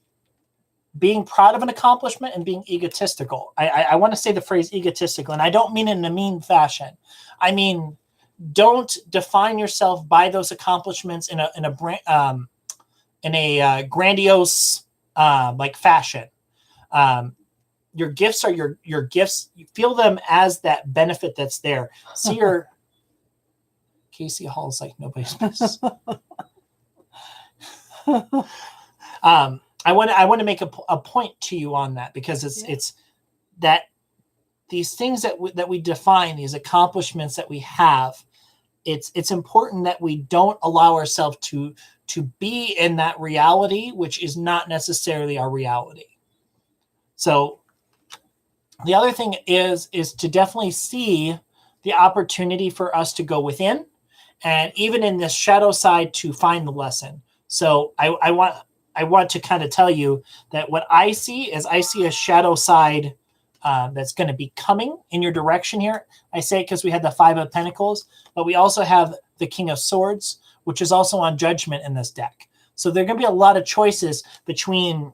being proud of an accomplishment and being egotistical. I want to say the phrase egotistical, and I don't mean it in a mean fashion. I mean, don't define yourself by those accomplishments in a grandiose like fashion. Your gifts are your gifts. You feel them as that benefit that's there. See your Casey Hall's like nobody's business. I want to make a point to you on that, because it's that these things that we define, these accomplishments that we have, it's important that we don't allow ourselves to be in that reality, which is not necessarily our reality. So the other thing is to definitely see the opportunity for us to go within, and even in this shadow side to find the lesson. So I want to kind of tell you that what I see is I see a shadow side that's going to be coming in your direction here. I say it because we had the 5 of Pentacles, but we also have the King of Swords, which is also on Judgment in this deck. So there are going to be a lot of choices between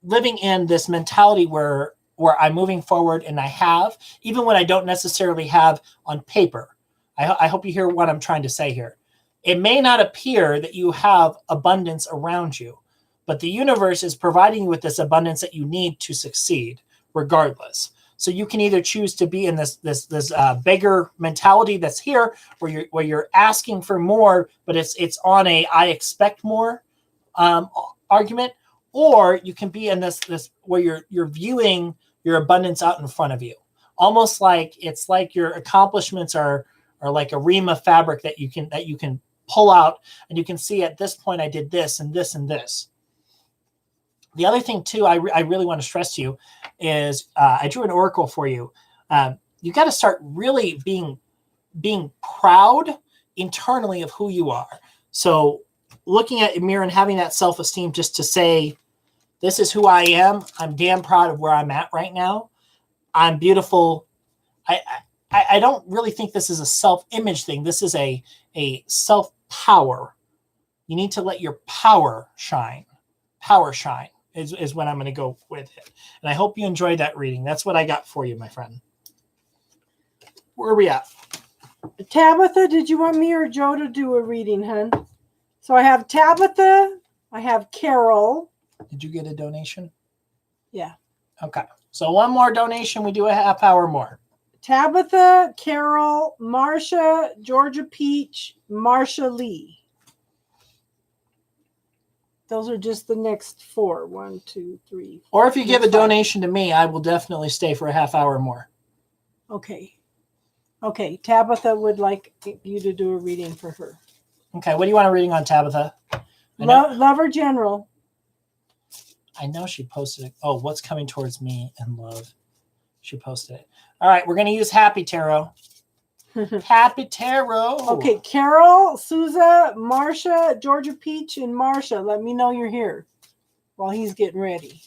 living in this mentality where I'm moving forward, and I have, even when I don't necessarily have on paper. I hope you hear what I'm trying to say here. It may not appear that you have abundance around you, but the universe is providing you with this abundance that you need to succeed regardless. So you can either choose to be in this beggar mentality that's here, where you're asking for more, but it's on a I expect more argument, or you can be in this where you're viewing your abundance out in front of you, almost like it's like your accomplishments are like a ream of fabric that you can pull out, and you can see at this point I did this and this and this. The other thing too, I really want to stress to you is I drew an oracle for you. You got to start really being proud internally of who you are. So looking at your mirror and having that self-esteem just to say, this is who I am. I'm damn proud of where I'm at right now. I'm beautiful. I don't really think this is a self-image thing. This is a self-power. You need to let your power shine. Power shine is what I'm going to go with it. And I hope you enjoyed that reading. That's what I got for you, my friend. Where are we at? Tabitha, did you want me or Joe to do a reading, hun? So I have Tabitha. I have Carol. Did you get a donation? Yeah. Okay. So one more donation. We do a half hour more. Tabitha, Carol, Marcia, Georgia Peach, Marcia Lee. Those are just the next 4. 1, 2, 3. 4, Or if you give a 5. donation to me, I will definitely stay for a half hour more. Okay. Okay. Tabitha would like you to do a reading for her. Okay. What do you want a reading on, Tabitha? Lover General. I know she posted it. Oh, what's coming towards me in love? She posted it. All right. We're going to use Happy Tarot. Happy Tarot. Okay, Carol, Souza, Marcia, Georgia Peach, and Marcia. Let me know you're here while he's getting ready.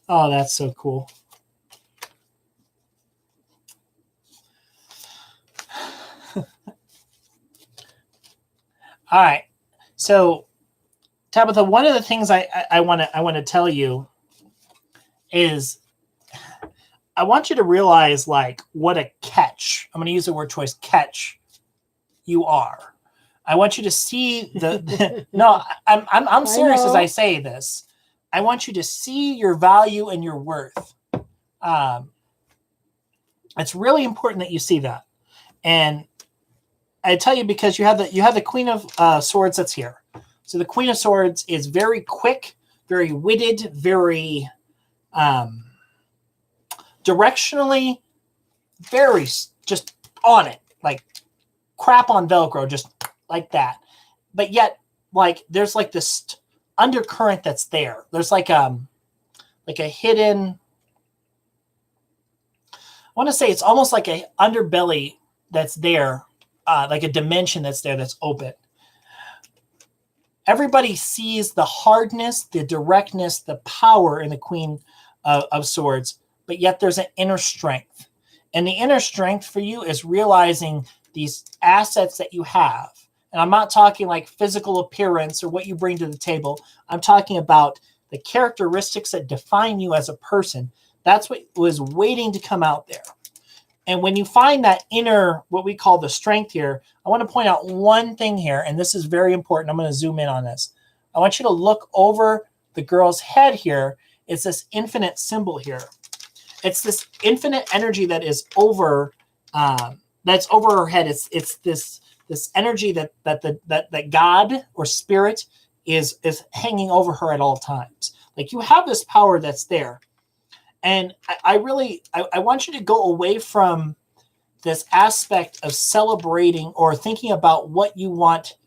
Oh, that's so cool. All right. So, Tabitha, one of the things I want to tell you is I want you to realize like what a catch. I'm going to use the word choice, catch you are. I want you to see no, I'm serious as I say this. I want you to see your value and your worth. It's really important that you see that. And I tell you because you have the Queen of Swords that's here. So the Queen of Swords is very quick, very witted, very directionally, very just on it, like crap on Velcro, just like that. But yet, like there's like this undercurrent that's there. There's like a hidden. I want to say it's almost like a underbelly that's there, like a dimension that's there that's open. Everybody sees the hardness, the directness, the power in the Queen of Swords, but yet there's an inner strength. And the inner strength for you is realizing these assets that you have. And I'm not talking like physical appearance or what you bring to the table. I'm talking about the characteristics that define you as a person. That's what was waiting to come out there. And when you find that inner, what we call the strength here, I want to point out one thing here, and this is very important. I'm going to zoom in on this. I want you to look over the girl's head here. It's this infinite symbol here. It's this infinite energy that is over, that's over her head. It's this energy that God or spirit is hanging over her at all times. Like you have this power that's there. And I want you to go away from this aspect of celebrating or thinking about what you want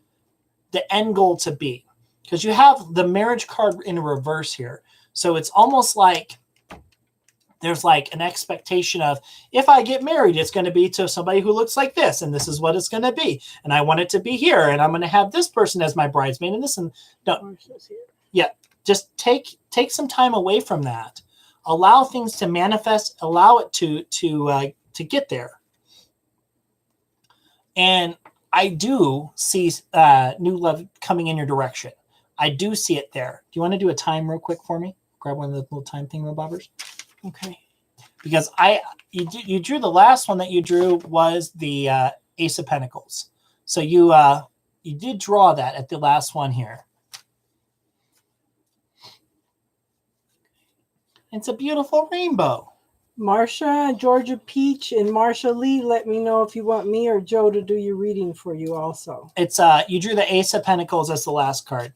the end goal to be. Because you have the marriage card in reverse here. So it's almost like there's like an expectation of, if I get married, it's going to be to somebody who looks like this, and this is what it's going to be. And I want it to be here, and I'm going to have this person as my bridesmaid, and this, and no. Yeah, just take some time away from that. Allow things to manifest, allow it to get there. And I do see new love coming in your direction. I do see it there. Do you want to do a time real quick for me? Grab one of the little time thingamabobbers. Okay. Because you drew the last one that you drew was the Ace of Pentacles. So you did draw that at the last one here. It's a beautiful rainbow. Marsha, Georgia Peach, and Marsha Lee, let me know if you want me or Joe to do your reading for you also. It's you drew the Ace of Pentacles as the last card.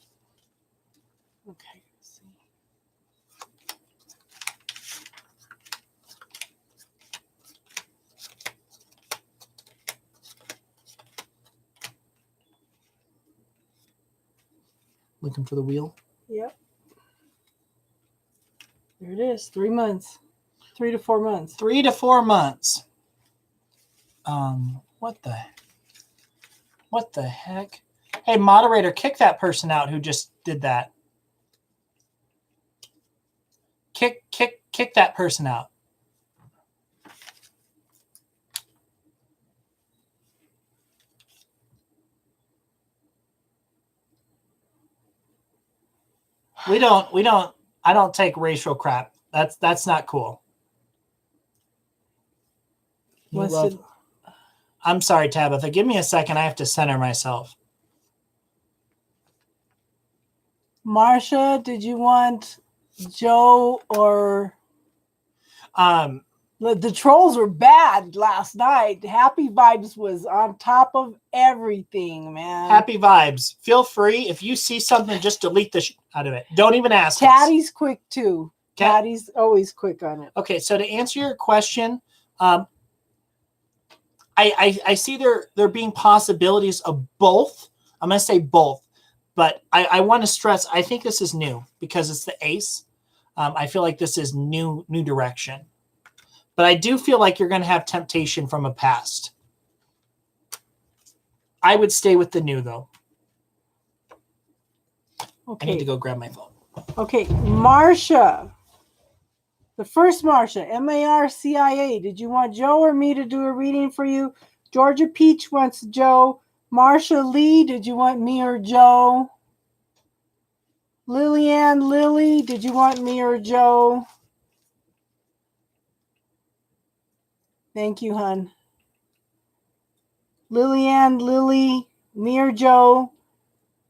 Okay. Let's see. Looking for the wheel. Yep. There it is. 3 months. 3 to 4 months. 3 to 4 months. What the heck? Hey, moderator, kick that person out who just did that. Kick that person out. I don't take racial crap. That's not cool. I'm sorry, Tabitha. Give me a second. I have to center myself. Marsha, did you want Joe or the trolls were bad last night. Happy Vibes was on top of everything, man. Happy Vibes. Feel free. If you see something, just delete the out of it. Don't even ask Caddy's quick too. Cat- Caddy's always quick on it. Okay, so to answer your question, I see there being possibilities of both. I'm going to say both, but I want to stress, I think this is new because it's the ace. I feel like this is new direction. But I do feel like you're going to have temptation from a past. I would stay with the new, though. Okay. I need to go grab my phone. Okay, Marsha. The first Marsha, MARCIA. Did you want Joe or me to do a reading for you? Georgia Peach wants Joe. Marsha Lee, did you want me or Joe? Lillian Lily, did you want me or Joe? Thank you, hon. Lillian Lily, me or Joe?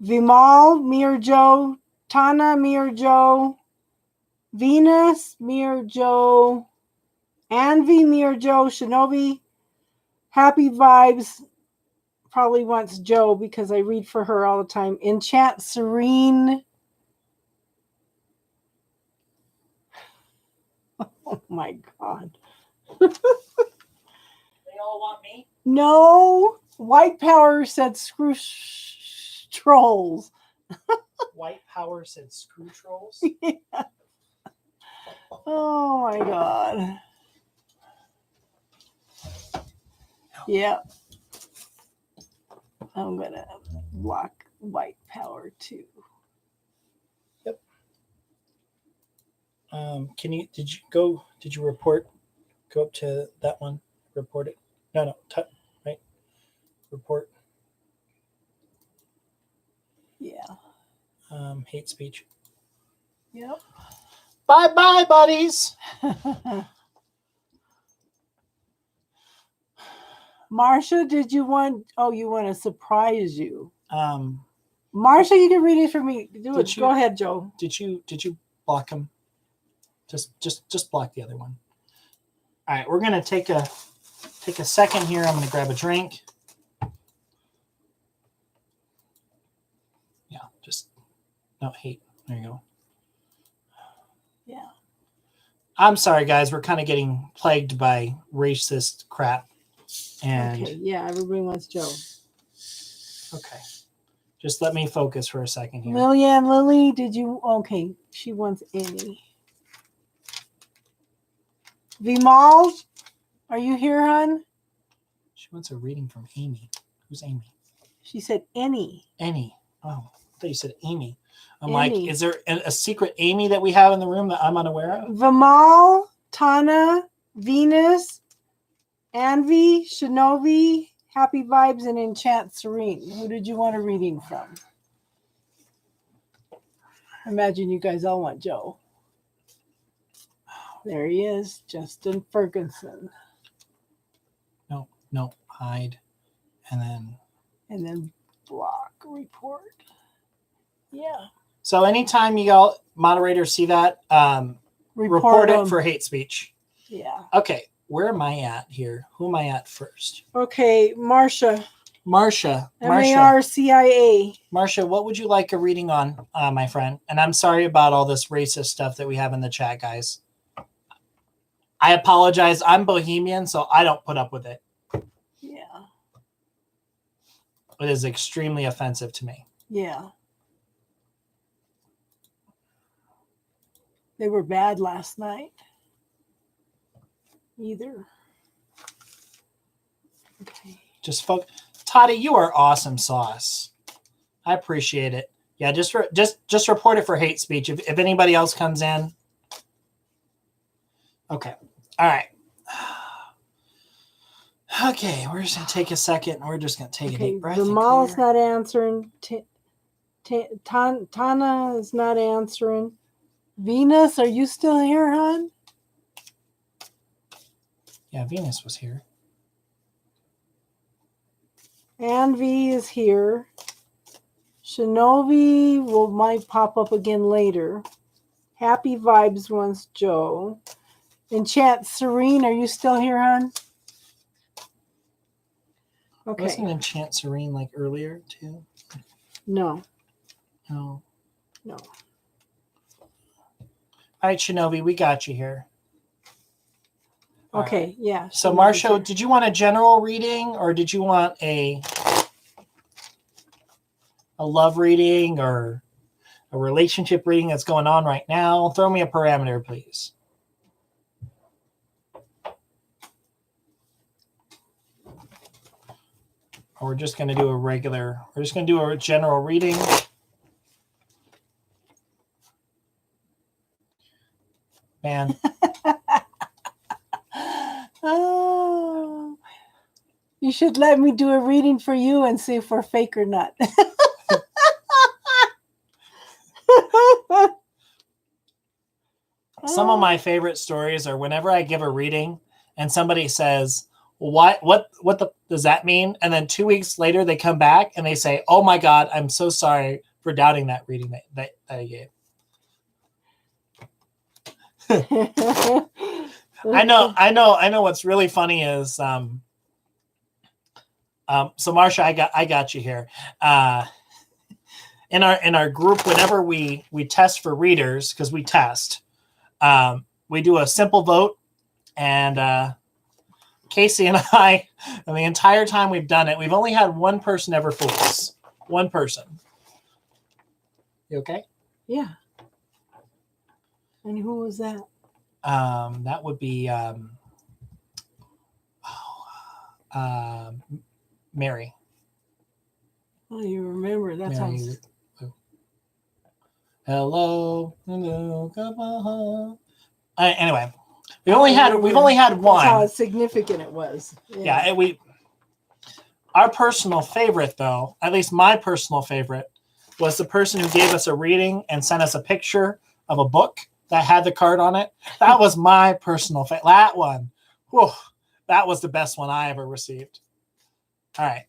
Vimal, me or Joe? Tana, me or Joe? Venus, me or Joe? Anvi, me or Joe? Shinobi, Happy Vibes probably wants Joe because I read for her all the time. Enchant Serene. Oh my God. They all want me? No. White Power said screw trolls. White Power said screw trolls? Yeah. Oh my God. Yeah. I'm going to block White Power too. Yep. Did you report? Go up to that one. Report it. No. Right? Report. Yeah. Hate speech. Yep. Bye-bye, buddies. Marsha, did you want? Oh, you want to surprise you. Um, Marsha, you can read it for me. Do it. Did you- Go ahead, Joe. Did you block him? Just block the other one. All right, we're gonna take a second here. I'm gonna grab a drink. Yeah, just no hate. There you go. Yeah. I'm sorry, guys. We're kind of getting plagued by racist crap. And Okay. Yeah. Everybody wants Joe. okay, just let me focus for a second here. Lillian Lily, did you? Okay. She wants Amy. Vimal, are you here, hon? She wants a reading from Amy. Who's Amy? She said any. Annie. Oh, I thought you said Amy. I'm Annie. like, is there a secret Amy that we have in the room that I'm unaware of? Vimal, Tana, Venus, Anvi, Shinobi, Happy Vibes, and Enchant Serene. Who did you want a reading from? I imagine you guys all want Joe. There he is, Justin Ferguson. No, hide. And then Block report. Yeah. so anytime you all moderators see that, report it 'em. for hate speech. Yeah. Okay, where am I at here? Who am I at first? Okay, Marcia. Marcia. MARCIA. Marcia, what would you like a reading on, my friend? And I'm sorry about all this racist stuff that we have in the chat, guys. I apologize. I'm Bohemian, so I don't put up with it. Yeah. It is extremely offensive to me. Yeah. They were bad last night. Either. Okay. Just Toddy, you are awesome sauce. I appreciate it. Yeah, just report it for hate speech. If anybody else comes in. Okay. All right. Okay, we're just gonna take a second. We're just gonna take a deep breath. Vimal's not answering. Tana is not answering. Venus, are you still here, hon? Yeah, Venus was here. Anvi is here. Shinobi might pop up again later. Happy Vibes wants Joe. Enchant Serene, are you still here, hon? Okay. Wasn't Enchant Serene like earlier too? No. No. No. All right, Shinobi, we got you here. Okay, right. yeah. So, Marcia, did you want a general reading or did you want a love reading or a relationship reading that's going on right now? Throw me a parameter, please. Or we're just going to do we're just going to do a general reading. Man. Oh, you should let me do a reading for you and see if we're fake or not. Some of my favorite stories are whenever I give a reading and somebody says, what does that mean? And then 2 weeks later they come back and they say, oh my God, I'm so sorry for doubting that reading that I gave. I know what's really funny is so Marcia, I got you here. In our group, whenever we test for readers, because we test, we do a simple vote, and Casey and I, and the entire time we've done it, we've only had one person ever fool us. One person. You okay? Yeah. And who was that? That would be Mary. Oh, you remember? That Mary. sounds. Hello. Anyway, we've only had one. That's how significant it was. Yeah, our personal favorite, though, at least my personal favorite, was the person who gave us a reading and sent us a picture of a book that had the card on it. That was my personal favorite. That one. Whew, that was the best one I ever received. All right.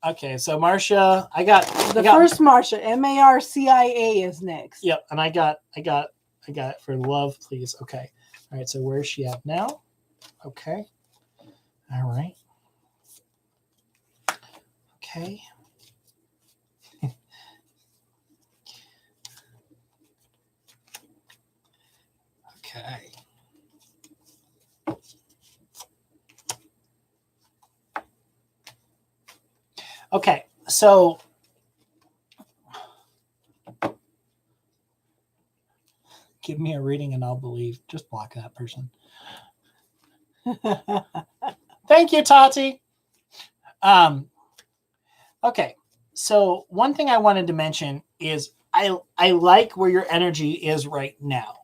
Okay, so Marcia, I got first Marcia, MARCIA is next. Yep, and I got it for love, please. Okay. All right, so where's she at now? Okay. All right. Okay. Okay. Okay, so give me a reading and I'll believe. Just block that person. Thank you, Tati. Okay, so one thing I wanted to mention is I like where your energy is right now.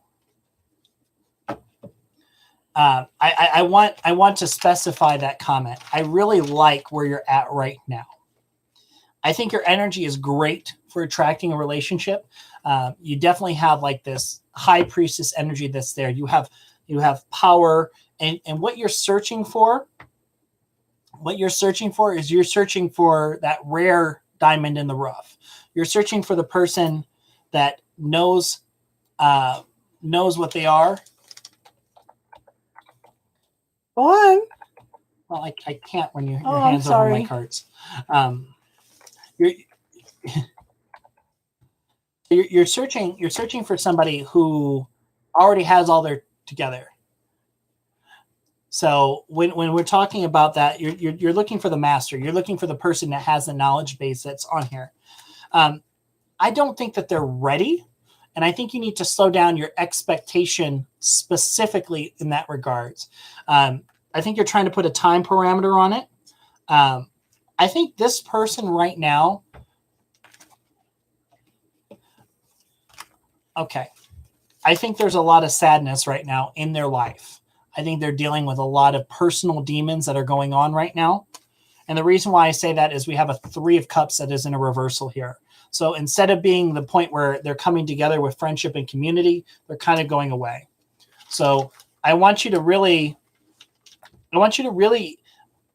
I want to specify that comment. I really like where you're at right now. I think your energy is great for attracting a relationship. You definitely have like this high priestess energy that's there. You have power, and what you're searching for. What you're searching for is you're searching for that rare diamond in the rough. You're searching for the person that knows knows what they are. Go on. Well, I can't when your Oh, I'm hands over my sorry. cards. You're, you're searching for somebody who already has all their together. So when we're talking about that, you're looking for the master. You're looking for the person that has the knowledge base that's on here. I don't think that they're ready, and I think you need to slow down your expectation specifically in that regards. I think you're trying to put a time parameter on it. I think this person right now. Okay. I think there's a lot of sadness right now in their life. I think they're dealing with a lot of personal demons that are going on right now. And the reason why I say that is we have a 3 of Cups that is in a reversal here. So instead of being the point where they're coming together with friendship and community, they're kind of going away. So I want you to really,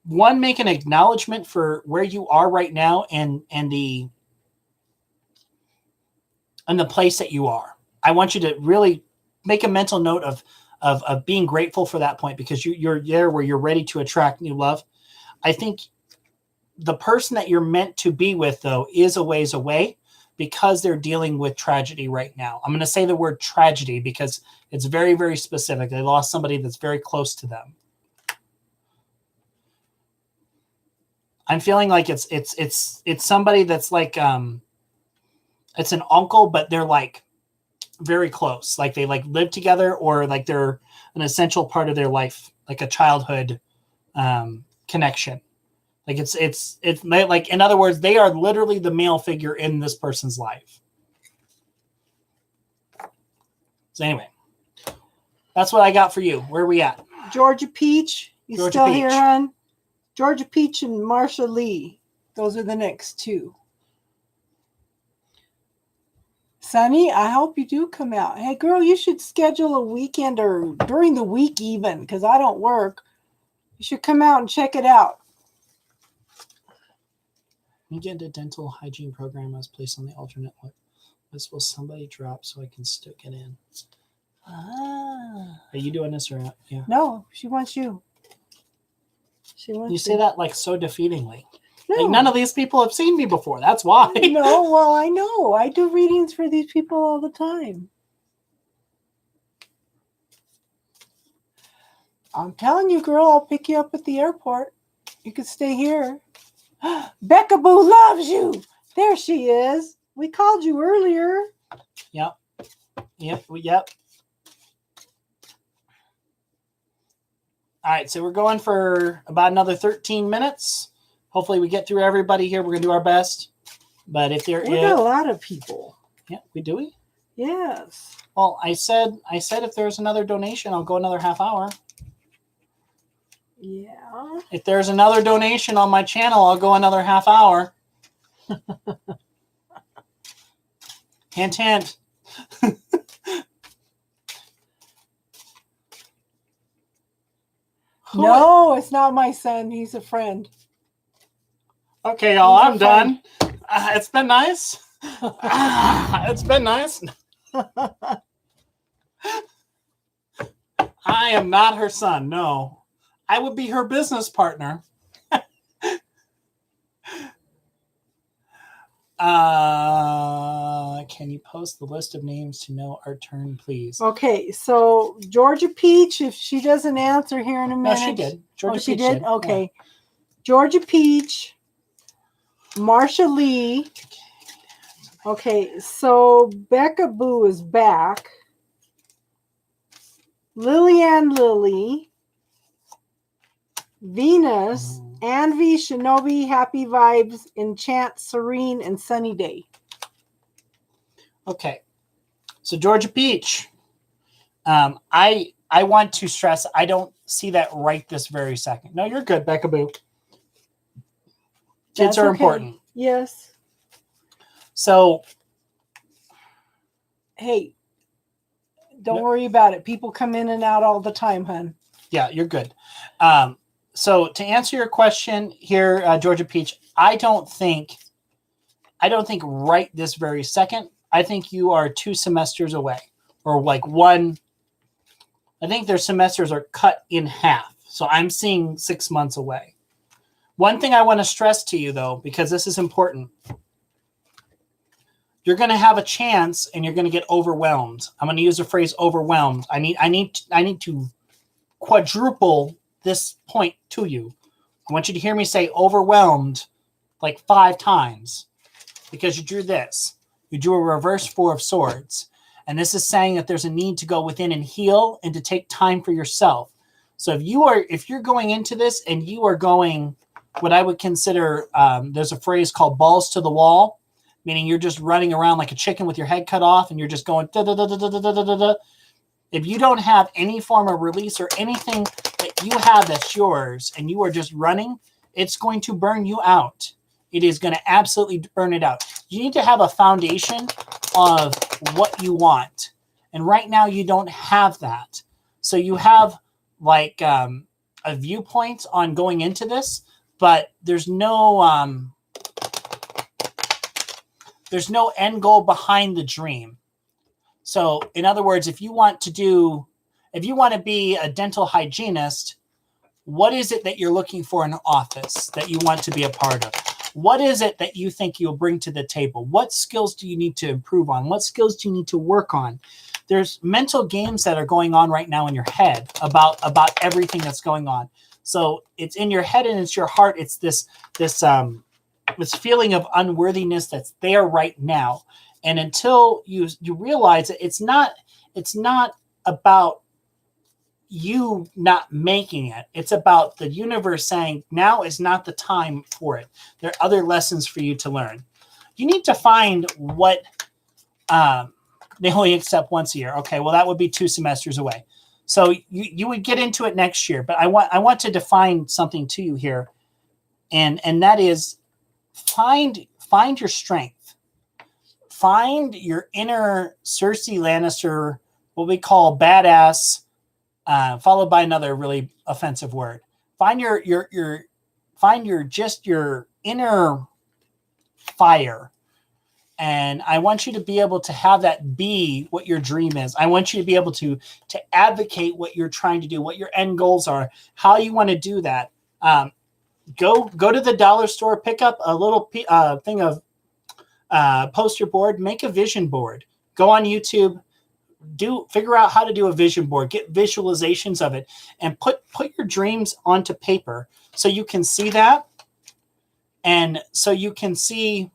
one, make an acknowledgement for where you are right now and the place that you are. I want you to really make a mental note of being grateful for that point, because you're there where you're ready to attract new love. I think the person that you're meant to be with, though, is a ways away because they're dealing with tragedy right now. I'm going to say the word tragedy because it's very, very specific. They lost somebody that's very close to them. I'm feeling like it's somebody that's like it's an uncle, but they're like very close. Like they like live together, or like they're an essential part of their life, like a childhood connection. Like it's like, in other words, they are literally the male figure in this person's life. So anyway, that's what I got for you. Where are we at? Georgia Peach. You Georgia still Peach. here, hon? Georgia Peach and Marsha Lee. Those are the next 2. Sunny, I hope you do come out. Hey, girl, you should schedule a weekend or during the week even, because I don't work. You should come out and check it out. When you get into dental hygiene program, I was placed on the alternate list. Will somebody drop so I can stick it in? Ah. Are you doing this or not? Yeah. No, she wants you. She wants You say that like so defeatingly. No. Like none of these people have seen me before. That's why. No, well, I know. I do readings for these people all the time. I'm telling you, girl, I'll pick you up at the airport. You could stay here. Becca Boo loves you. There she is. We called you earlier. Yep. All right, so we're going for about another 13 minutes. Hopefully we get through everybody here. We're going to do our best. But if there We got a lot of people. Yeah, we do. Yes. Well, I said if there's another donation, I'll go another half hour. Yeah. If there's another donation on my channel, I'll go another half hour. Hint, hint. No, it's not my son. He's a friend. Okay, y'all, He's a I'm done. It's been nice. It's been nice. I am not her son. No. I would be her business partner. Can you post the list of names to know our turn, please? Okay, so Georgia Peach, if she doesn't answer here in a minute. No, she did. Georgia she Peach did? Okay. Yeah. Georgia Peach, Marsha Lee. Okay, so Becca Boo is back. Lillian Lily, Venus, Anvi, Shinobi, Happy Vibes, Enchant, Serene, and Sunny Day. Okay, so Georgia Peach, I want to stress, I don't see that right this very second. No, you're good, Becca Boo. Kids are important. Yes. So, hey, don't worry about it. People come in and out all the time, hon. Yeah, you're good. So to answer your question here, Georgia Peach, I don't think right this very second. I think you are 2 semesters away. or like one. I think their semesters are cut in half. So I'm seeing 6 months away. One thing I want to stress to you, though, because this is important, you're going to have a chance and you're going to get overwhelmed. I'm going to use the phrase overwhelmed. I need to quadruple this point to you. I want you to hear me say overwhelmed like 5 times, because you drew this. You drew a reverse 4 of swords. And this is saying that there's a need to go within and heal and to take time for yourself. So if you're going into this and you are going what I would consider, there's a phrase called balls to the wall, meaning you're just running around like a chicken with your head cut off and you're just going da da da da da da da da da. If you don't have any form of release or anything that you have that's yours and you are just running, it's going to burn you out. It is going to absolutely burn it out. You need to have a foundation of what you want. And right now you don't have that. So you have like a viewpoint on going into this, but there's no end goal behind the dream. So in other words, if you want to be a dental hygienist, what is it that you're looking for in an office that you want to be a part of? What is it that you think you'll bring to the table? What skills do you need to improve on? What skills do you need to work on? There's mental games that are going on right now in your head about everything that's going on. So it's in your head and it's your heart. It's this feeling of unworthiness that's there right now. And until you realize that it's not about you not making it. It's about the universe saying now is not the time for it. There are other lessons for you to learn. You need to find what they only accept once a year. Okay, well that would be 2 semesters away. So you would get into it next year. But I want to define something to you here, and that is find your strength. Find your inner Cersei Lannister, what we call badass. Followed by another really offensive word. Find your inner fire. And I want you to be able to have that be what your dream is. I want you to be able to advocate what you're trying to do, what your end goals are, how you want to do that. Go to the dollar store, pick up a little thing of poster board, make a vision board. Go on YouTube. Figure out how to do a vision board, get visualizations of it, and put your dreams onto paper so you can see that, and so you can see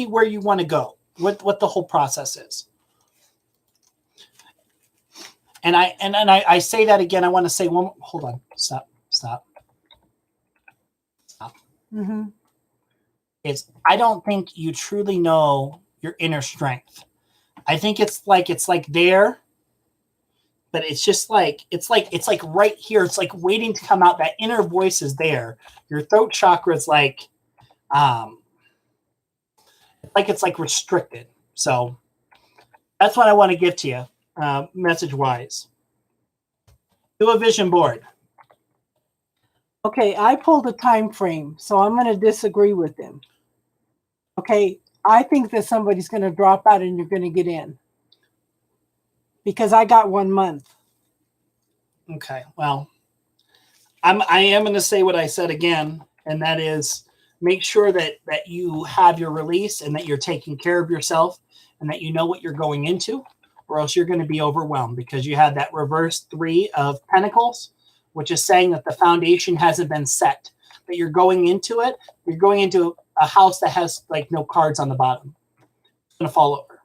where you want to go, what the whole process is. And I say that again. I want to say one. Hold on. Stop. Mm-hmm. I don't think you truly know your inner strength. I think it's like there, but it's just like it's like right here. It's like waiting to come out. That inner voice is there. Your throat chakra is like it's like restricted. So that's what I want to give to you, message wise. Do a vision board. Okay, I pulled a time frame, so I'm going to disagree with him. Okay, I think that somebody's going to drop out and you're going to get in. Because I got 1 month. Okay, well, I am going to say what I said again, and that is make sure that you have your release and that you're taking care of yourself and that you know what you're going into, or else you're going to be overwhelmed because you have that reverse 3 of Pentacles, which is saying that the foundation hasn't been set, that you're going into it. You're going into a house that has like no cards on the bottom. It's going to fall over.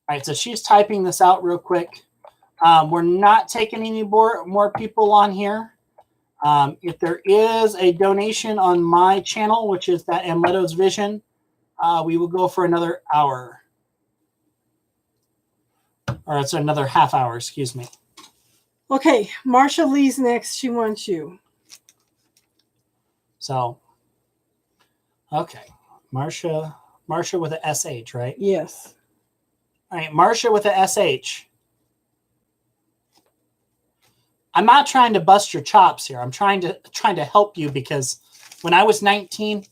All right, so she's typing this out real quick. We're not taking any more people on here. If there is a donation on my channel, which is that Amleto's Vision, we will go for another hour. Or it's another half hour, excuse me. Okay, Marsha Lee's next. She wants you. So, okay. Marsha with a SH, right? Yes. All right, Marsha with a SH. I'm not trying to bust your chops here. I'm trying to help you because when I was 19,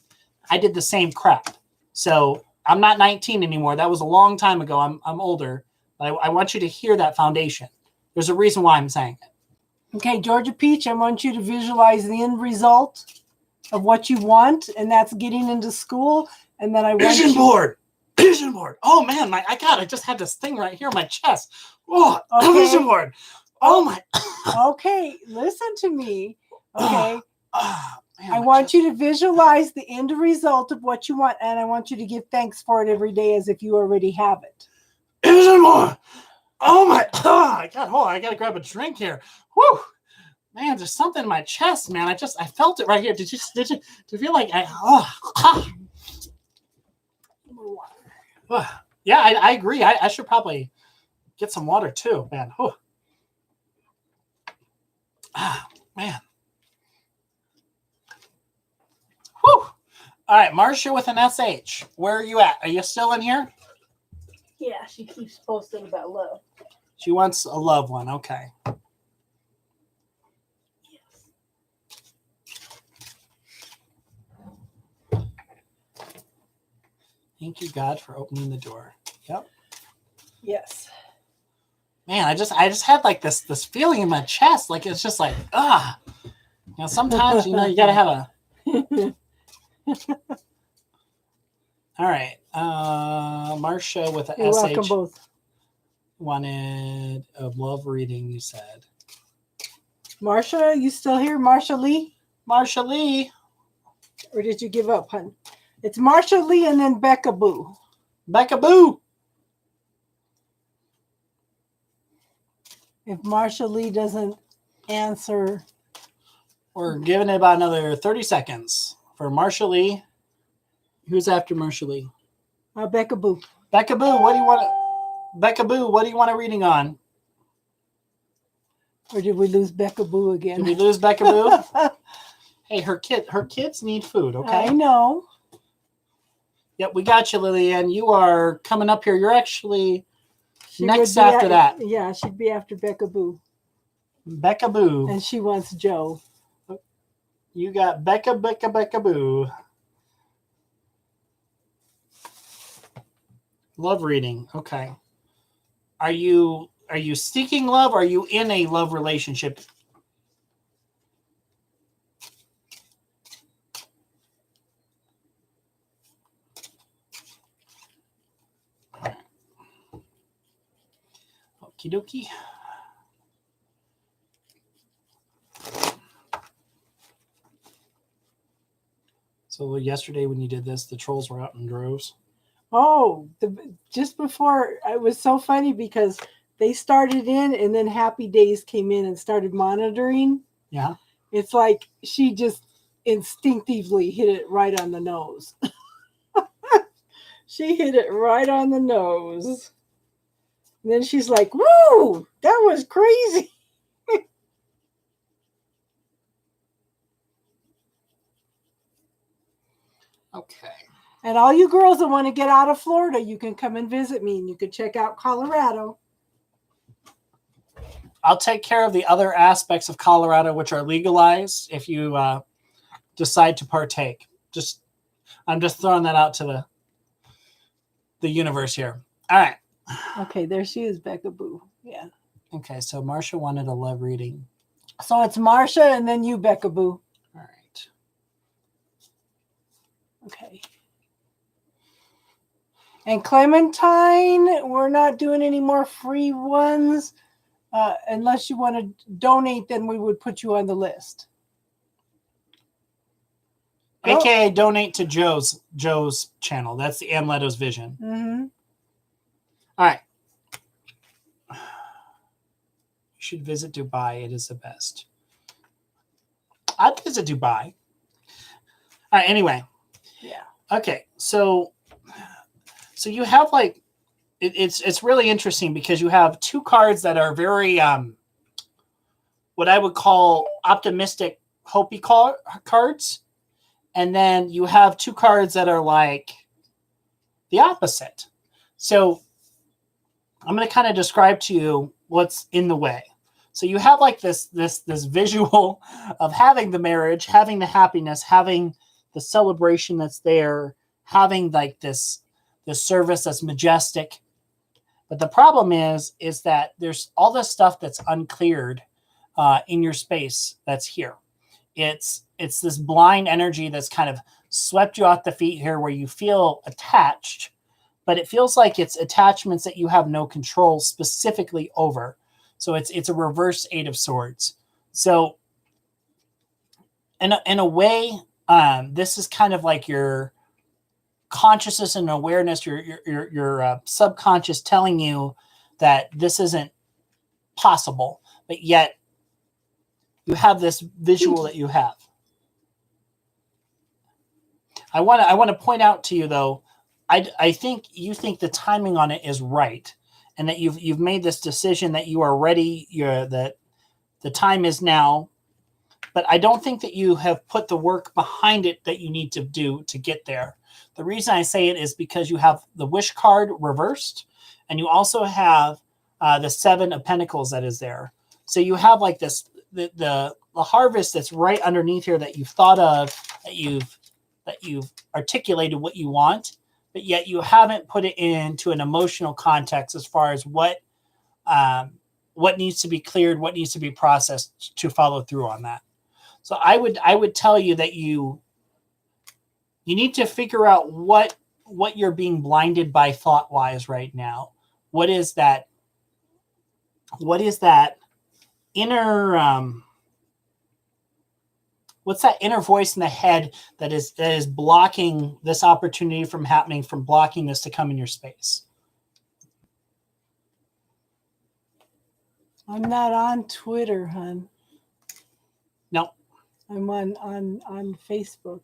I did the same crap. So I'm not 19 anymore. That was a long time ago. I'm older. But I want you to hear that foundation. There's a reason why I'm saying it. Okay, Georgia Peach, I want you to visualize the end result of what you want, and that's getting into school. And then I want Vision you... board. Vision board. Oh man, I just had this thing right here in my chest. Oh, Okay. vision board. Oh my. Okay, listen to me. Okay. Man, I want you to visualize the end result of what you want, and I want you to give thanks for it every day as if you already have it. Vision board. Oh my. God, hold on. I gotta grab a drink here. Whew. Man, there's something in my chest, man. I felt it right here. Did you feel like yeah, I agree. I should probably get some water too, man. Oh. Man. Whew. All right, Marcia with an SH. Where are you at? Are you still in here? Yeah, she keeps posting about love. She wants a love one. Okay. Thank you, God, for opening the door. Yep. Yes. Man, I just had like this feeling in my chest, like it's just like sometimes you gotta have a. All right, Marcia with a You're SH. welcome both. Wanted a love reading. You said, Marcia, you still here, Marcia Lee? Marcia Lee. Or did you give up, hun? It's Marcia Lee and then Becca Boo. Becca Boo. If Marcia Lee doesn't answer, We're giving it about another 30 seconds for Marcia Lee. Who's after Marcia Lee? Becca Boo. Becca Boo, what do you want? Becca Boo, what do you want a reading on? Or did we lose Becca Boo again? Did we lose Becca Boo? Hey, her kids need food, okay? I know. Yep, we got you, Lillian. You are coming up here. You're actually She next would be after that. Yeah, she'd be after Becca Boo. Becca Boo. And she wants Joe. You got Becca Boo. Love reading. Okay. Are you seeking love? Or are you in a love relationship? Okie dokie. So yesterday when you did this, the trolls were out in droves. Oh, just before, it was so funny because they started in and then Happy Days came in and started monitoring. Yeah. It's like she just instinctively hit it right on the nose. She hit it right on the nose. And then she's like, woo, that was crazy. Okay. And all you girls that want to get out of Florida, you can come and visit me and you can check out Colorado. I'll take care of the other aspects of Colorado, which are legalized if you decide to partake. I'm just throwing that out to the universe here. All right. Okay, there she is, Becca Boo. Yeah. Okay, so Marcia wanted a love reading. So it's Marcia and then you, Becca Boo. All right. Okay. And Clementine, we're not doing any more free ones. Unless you want to donate, then we would put you on the list. AKA donate to Joe's channel. That's the Amleto's Vision. Mm-hmm. All right. You should visit Dubai. It is the best. I'd visit Dubai. All right, anyway. Yeah. Okay, so you have like it's really interesting because you have two cards that are very what I would call optimistic, hopey cards, and then you have two cards that are like the opposite. So I'm going to kind of describe to you what's in the way. So you have like this visual of having the marriage, having the happiness, having the celebration that's there, having like this this service that's majestic. But the problem is that there's all this stuff that's uncleared in your space that's here. It's this blind energy that's kind of swept you off the feet here, where you feel attached, but it feels like it's attachments that you have no control specifically over. So it's a reverse Eight of Swords. So in a way, this is kind of like your consciousness and awareness, your subconscious telling you that this isn't possible, but yet you have this visual that you have. I want to point out to you though, I think you think the timing on it is right, and that you've made this decision that you are ready. That the time is now, but I don't think that you have put the work behind it that you need to do to get there. The reason I say it is because you have the Wish card reversed, and you also have the Seven of Pentacles that is there. So you have like this the harvest that's right underneath here that you've thought of, that you've articulated what you want, but yet you haven't put it into an emotional context as far as what needs to be cleared, what needs to be processed to follow through on that. So I would tell you that you need to figure out what you're being blinded by thought wise right now. What is that inner what's that inner voice in the head that is blocking this opportunity from happening, from blocking this to come in your space? I'm not on Twitter, hon. No. I'm on Facebook.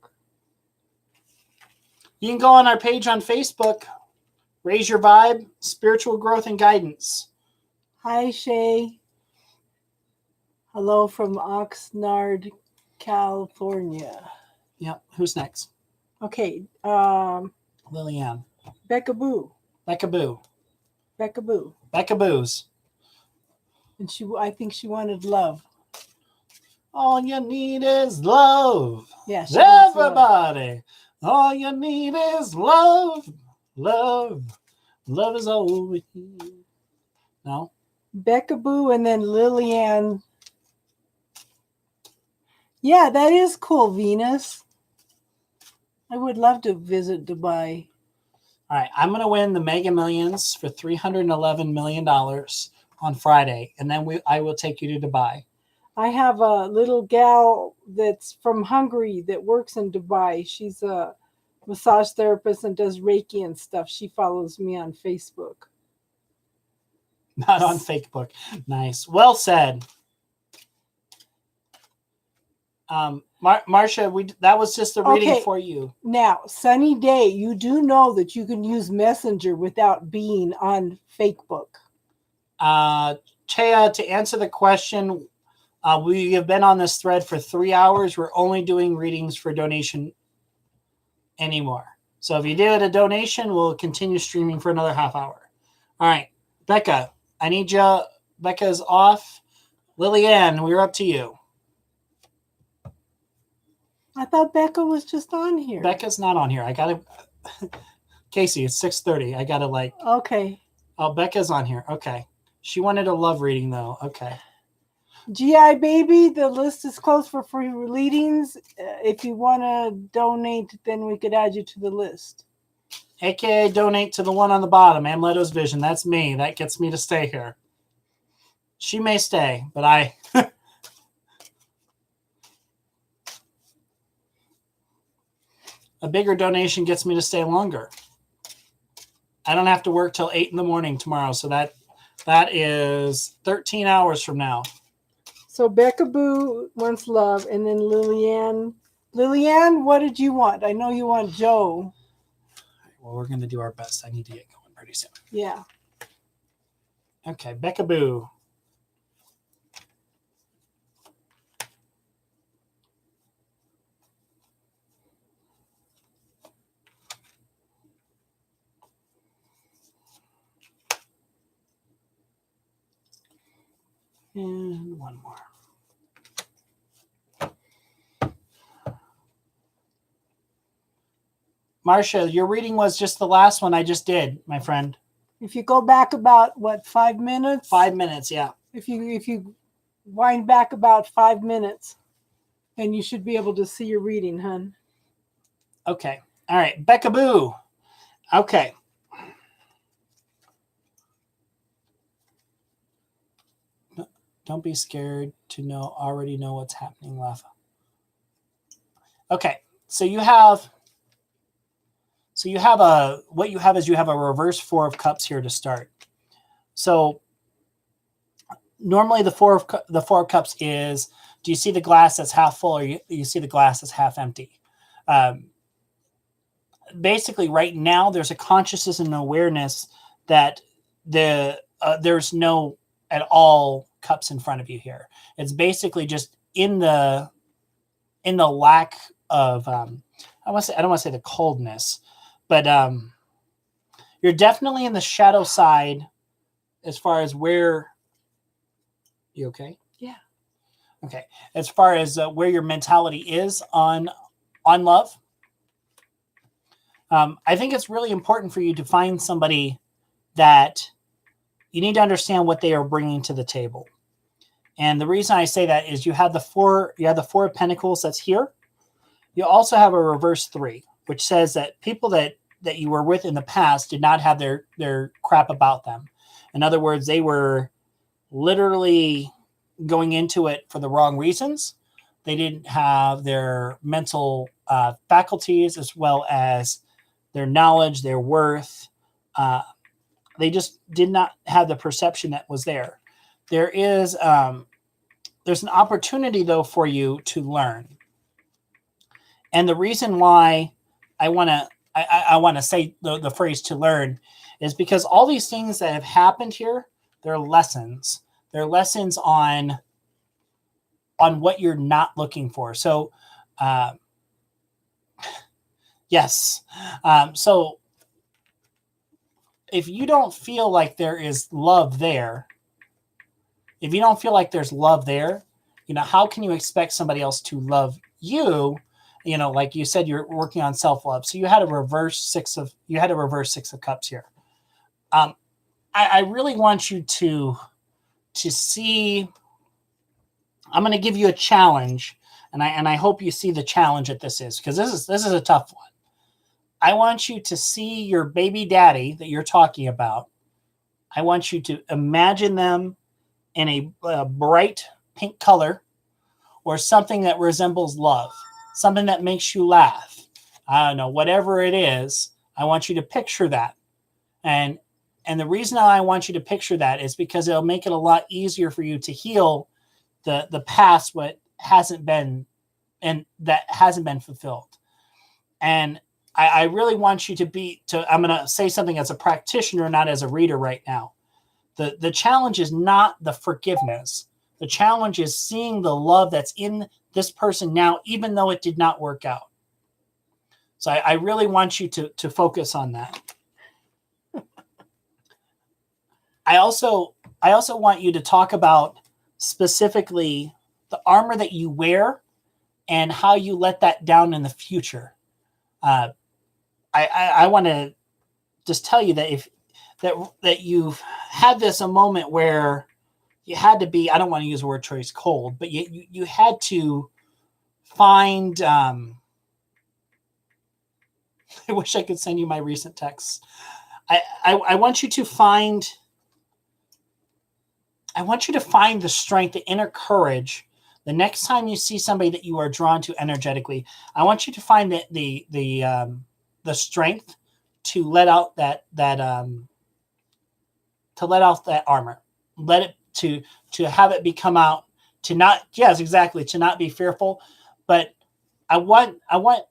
You can go on our page on Facebook, Raise Your Vibe, Spiritual Growth and Guidance. Hi, Shay. Hello from Oxnard, California. Yep. Who's next? Okay. Lillian. Becca Boo. Becca Boo. Becca Boo. Becca Boos. And I think she wanted love. All you need is love. Yeah. She wants love. Everybody. All you need is love. Love. Love is all we need. No? Becca Boo and then Lillian. Yeah, that is cool, Venus. I would love to visit Dubai. All right. I'm going to win the Mega Millions for $311 million on Friday, and then I will take you to Dubai. I have a little gal that's from Hungary that works in Dubai. She's a massage therapist and does Reiki and stuff. She follows me on Facebook. Not on Facebook. Nice. Well said. Marcia, that was just the reading for you. Now, Sunny Day, you do know that you can use Messenger without being on Facebook. Chea, to answer the question, we have been on this thread for 3 hours. We're only doing readings for donation anymore. So if you do it a donation, we'll continue streaming for another half hour. All right, Becca, I need you. Becca's off. Lillian, we're up to you. I thought Becca was just on here. Becca's not on here. I gotta. Casey, it's 6:30. I gotta Okay. Oh, Becca's on here. Okay. She wanted a love reading though. Okay. GI Baby, the list is closed for free readings. If you want to donate, then we could add you to the list. AKA donate to the one on the bottom, Amleto's Vision. That's me. That gets me to stay here. She may stay, but I... A bigger donation gets me to stay longer. I don't have to work till 8 in the morning tomorrow, so that is 13 hours from now. So Becca Boo wants love, and then Lillian. Lillian, what did you want? I know you want Joe. Well, we're going to do our best. I need to get going pretty soon. Yeah. Okay, Becca Boo. And one more. Marcia, your reading was just the last one I just did, my friend. If you go back about what, 5 minutes? 5 minutes, yeah. If you wind back about 5 minutes, then you should be able to see your reading, hun. Okay. All right. Becca Boo. Okay. Don't be scared to already know what's happening, Lava. Okay. So you have what you have is you have a reverse 4 of cups here to start. So normally the 4 of cups is, do you see the glass that's half full, or you see the glass that's half empty? Basically right now there's a consciousness and awareness that there's no at all cups in front of you here. It's basically just in the lack of I don't want to say the coldness, but you're definitely in the shadow side as far as where you okay? Yeah. Okay. As far as where your mentality is on love. I think it's really important for you to find somebody that you need to understand what they are bringing to the table. And the reason I say that is you have the 4 of Pentacles that's here. You also have a reverse 3, which says that people that you were with in the past did not have their crap about them. In other words, they were literally going into it for the wrong reasons. They didn't have their mental faculties as well as their knowledge, their worth. They just did not have the perception that was there. There's an opportunity though for you to learn. And the reason why I want to say the phrase to learn is because all these things that have happened here, they're lessons. They're lessons on what you're not looking for. So, yes. So if you don't feel like there is love there, if you don't feel like there's love there, how can you expect somebody else to love you? Like you said, you're working on self-love. So you had a reverse 6 of cups here. I really want you to see. I'm going to give you a challenge, and I hope you see the challenge that this is, because this is a tough one. I want you to see your baby daddy that you're talking about. I want you to imagine them in a bright pink color, or something that resembles love, something that makes you laugh. I don't know, whatever it is, I want you to picture that. And the reason I want you to picture that is because it'll make it a lot easier for you to heal the past, what hasn't been, and that hasn't been fulfilled. And I really want you I'm going to say something as a practitioner, not as a reader right now. The challenge is not the forgiveness. The challenge is seeing the love that's in this person now, even though it did not work out. So I really want you to focus on that. I also want you to talk about specifically the armor that you wear and how you let that down in the future. I want to just tell you that that you've had a moment where you had to be, I don't want to use the word choice cold, but you had to find, I wish I could send you my recent texts. I want you to find the strength, the inner courage. The next time you see somebody that you are drawn to energetically, I want you to find the strength to let out that armor. Let it to have it become out, to not be fearful, but I want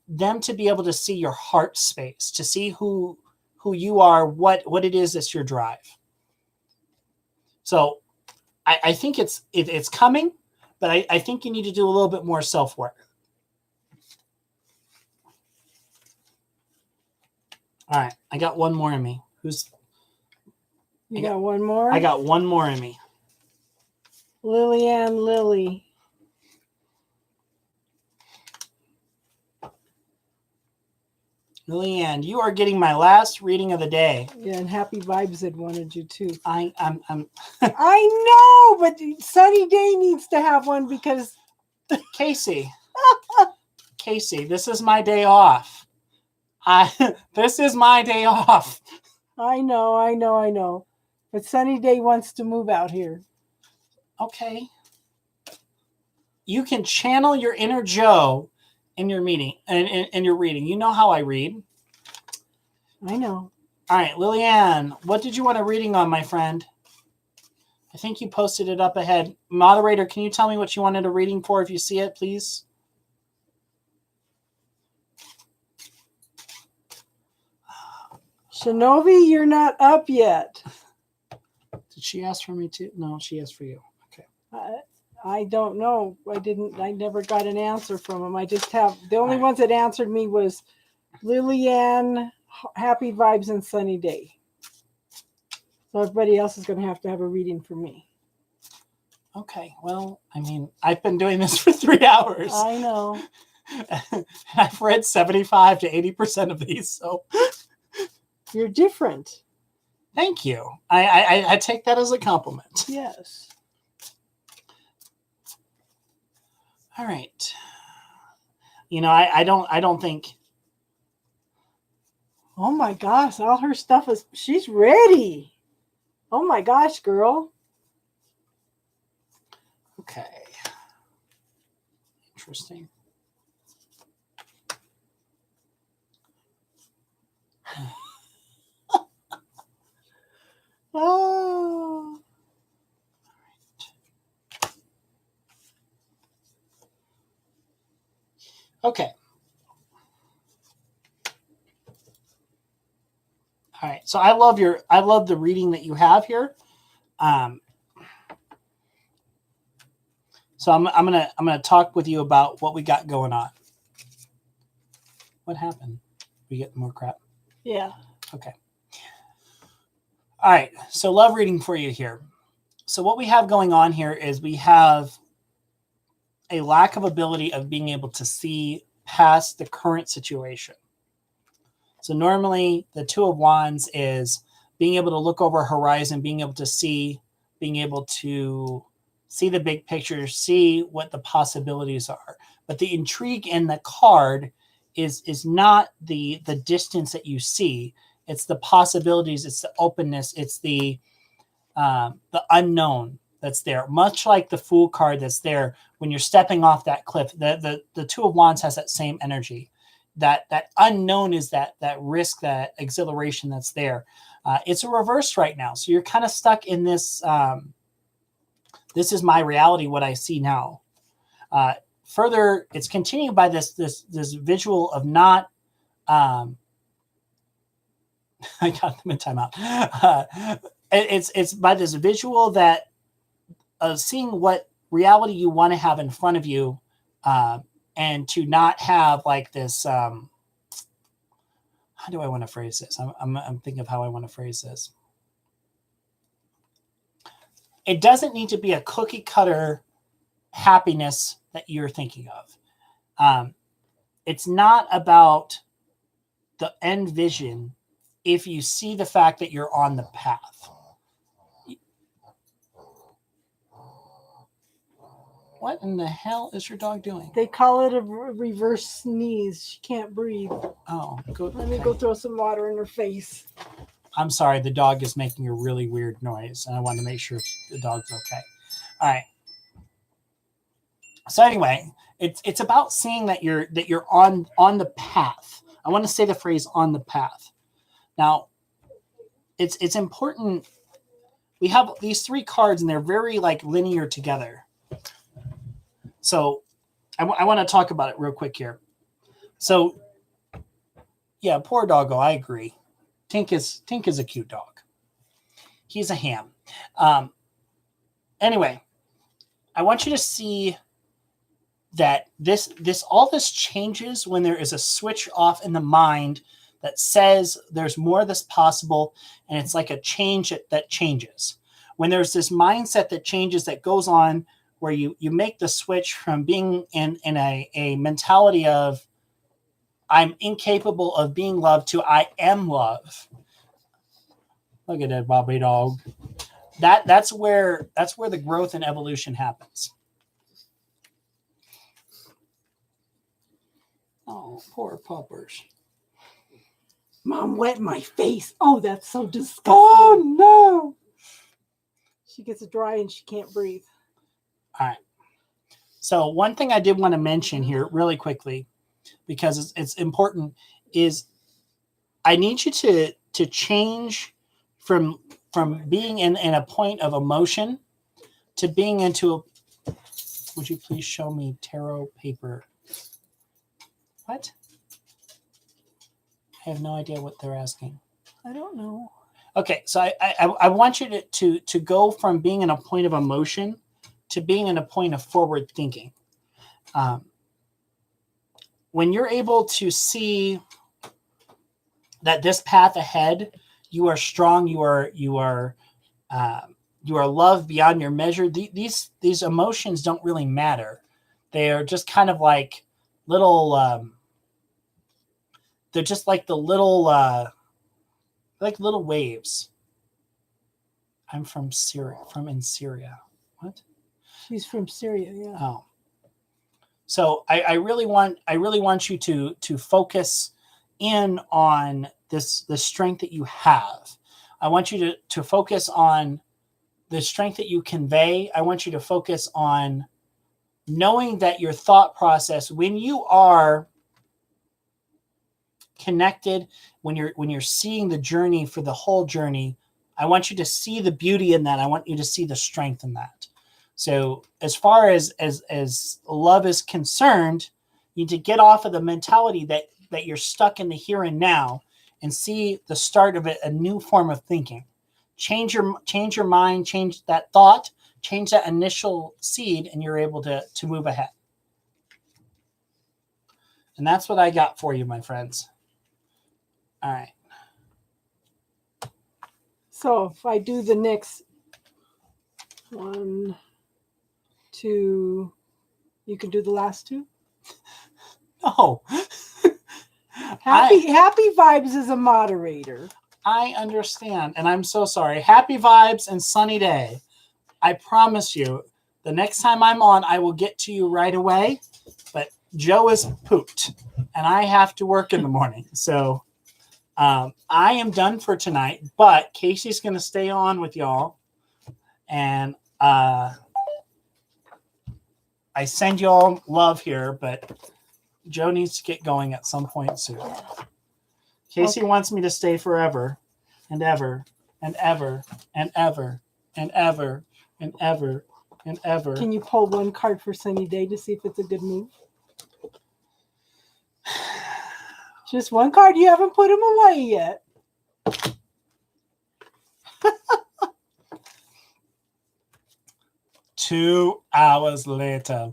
them to be able to see your heart space, to see who you are, what it is that's your drive. So I think it's coming, but I think you need to do a little bit more self-work. All right, I got one more in me. You got one more? I got one more in me. Lillian Lily. Lillian, you are getting my last reading of the day. Yeah, and Happy Vibes had wanted you too. I'm I know, but Sunny Day needs to have one because Casey. Casey, this is my day off. This is my day off. I know. But Sunny Day wants to move out here. Okay. You can channel your inner Joe in your meeting and in your reading. You know how I read. I know. All right, Lillian, what did you want a reading on, my friend? I think you posted it up ahead. Moderator, can you tell me what you wanted a reading for if you see it, please? Shinobi, you're not up yet. Did she ask for me too? No, she asked for you. Okay. I don't know. I never got an answer from them. I just have, the only All right. ones that answered me was Lillian, Happy Vibes, and Sunny Day. So everybody else is going to have a reading for me. Okay. Well, I mean, I've been doing this for 3 hours. I know. I've read 75 to 80% of these, so You're different. thank you. I take that as a compliment. Yes. All right. You know, I don't think. Oh my gosh, all her stuff is, she's ready. Oh my gosh, girl. Okay. Interesting. Oh. Okay. All right. So I love the reading that you have here. So I'm gonna talk with you about what we got going on. What happened? We get more crap. Yeah. Okay. All right. So love reading for you here. So what we have going on here is we have a lack of ability of being able to see past the current situation. So normally the Two of Wands is being able to look over a horizon, being able to see the big picture, see what the possibilities are. But the intrigue in the card is not the distance that you see. It's the possibilities. It's the openness. It's the unknown that's there. Much like the Fool card that's there when you're stepping off that cliff. The Two of Wands has that same energy. That unknown is that risk, that exhilaration that's there. It's a reverse right now. So you're kind of stuck in this. This is my reality, what I see now. Further, it's continued by this visual of not. I got them in timeout. It's by this visual that of seeing what reality you want to have in front of you, and to not have like this. How do I want to phrase this? I'm thinking of how I want to phrase this. It doesn't need to be a cookie cutter happiness that you're thinking of. It's not about the end vision if you see the fact that you're on the path. What in the hell is your dog doing? They call it a reverse sneeze. She can't breathe. Oh, good. Let me go throw some water in her face. I'm sorry, the dog is making a really weird noise, and I want to make sure the dog's okay. All right. So anyway, it's about seeing that you're on the path. I want to say the phrase "on the path." Now, it's important. We have these 3 cards, and they're very like linear together. So I want to talk about it real quick here. So yeah, poor doggo. I agree. Tink is a cute dog. He's a ham. Anyway, I want you to see that all this changes when there is a switch off in the mind that says there's more that's possible, and it's like a change that changes. When there's this mindset that changes, that goes on, where you make the switch from being in a mentality of I'm incapable of being loved to I am love. Look at that Bobby dog. That's where the growth and evolution happens. Oh, poor puppers. Mom wet my face. Oh, that's so disgusting. Oh no. She gets dry and she can't breathe. All right. So one thing I did want to mention here really quickly, because it's important, is I need you to change from being in a point of emotion to being into a, would you please show me tarot paper? What? I have no idea what they're asking. I don't know. Okay, so I want you to go from being in a point of emotion to being in a point of forward thinking. When you're able to see that this path ahead, you are strong, you are loved beyond your measure. These emotions don't really matter. They are just kind of like little. They're just like the little waves. I'm from Syria. From in Syria. What? She's from Syria. Yeah. Oh. So I really want you to focus in on the strength that you have. I want you to focus on the strength that you convey. I want you to focus on knowing that your thought process, when you are connected, when you're seeing the journey for the whole journey, I want you to see the beauty in that. I want you to see the strength in that. So as far as love is concerned, you need to get off of the mentality that you're stuck in the here and now and see the start of a new form of thinking. Change your mind, change that thought, change that initial seed, and you're able to move ahead. And that's what I got for you, my friends. All right. So if I do the next 1, 2, you can do the last 2. Oh. Happy Vibes is a moderator. I understand, and I'm so sorry. Happy vibes and sunny day. I promise you, the next time I'm on, I will get to you right away. But Joe is pooped, and I have to work in the morning. So I am done for tonight, but Casey's going to stay on with y'all. And I send y'all love here, but Joe needs to get going at some point soon. Casey wants me to stay forever and ever and ever and ever and ever and ever and ever. Can you pull one card for Sunny Day to see if it's a good move? Just one card. You haven't put him away yet. Two hours later.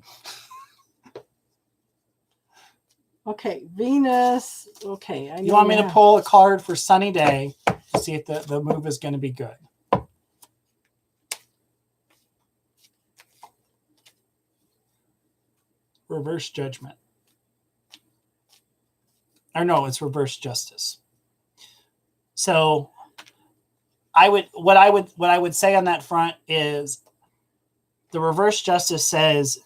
Okay, Venus. Okay, I know you want me to pull a card for Sunny Day to see if the move is going to be good? Reverse Judgment. Or no, it's Reverse Justice. So what I would say on that front is the Reverse Justice says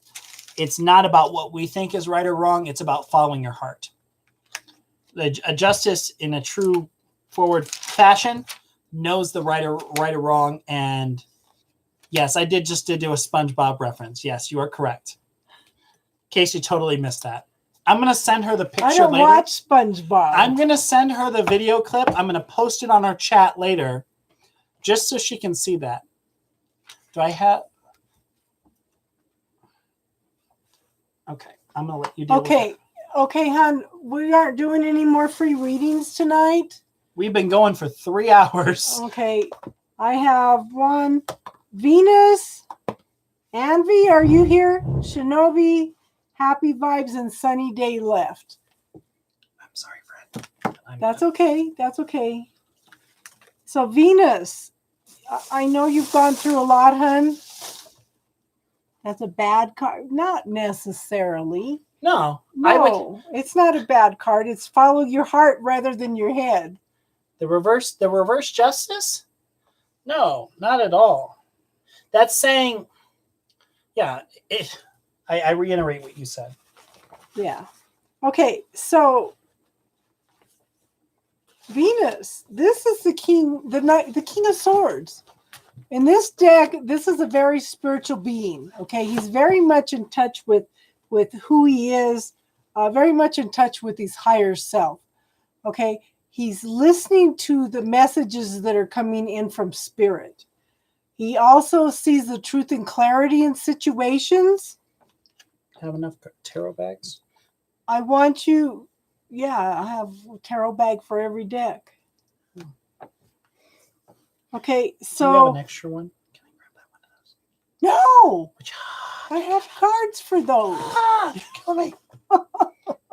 it's not about what we think is right or wrong. It's about following your heart. A justice in a true forward fashion knows the right or wrong. And yes, I did do a SpongeBob reference. Yes, you are correct. Casey totally missed that. I'm going to send her the picture later. I don't watch SpongeBob. I'm going to send her the video clip. I'm going to post it on our chat later just so she can see that. Do I have... Okay, I'm going to let you deal with it. Okay, hon, we aren't doing any more free readings tonight. We've been going for 3 hours. Okay, I have one. Venus, Anvi, are you here? Shinobi, Happy Vibes, and Sunny Day left. I'm sorry, friend. That's okay. That's okay. So, Venus, I know you've gone through a lot, hun. That's a bad card. Not necessarily. No, I would. No, it's not a bad card. It's follow your heart rather than your head. The reverse justice? No, not at all. That's saying, yeah, I reiterate what you said. Yeah. Okay, so Venus, this is the king, the king of swords. In this deck, this is a very spiritual being. Okay, he's very much in touch with who he is, very much in touch with his higher self. Okay, he's listening to the messages that are coming in from spirit. He also sees the truth and clarity in situations. Have enough tarot bags? I want you, yeah, I have a tarot bag for every deck. Okay, Do you have so an extra one? Can I grab that one of no, those? I have cards for those. Ah, you're killing me.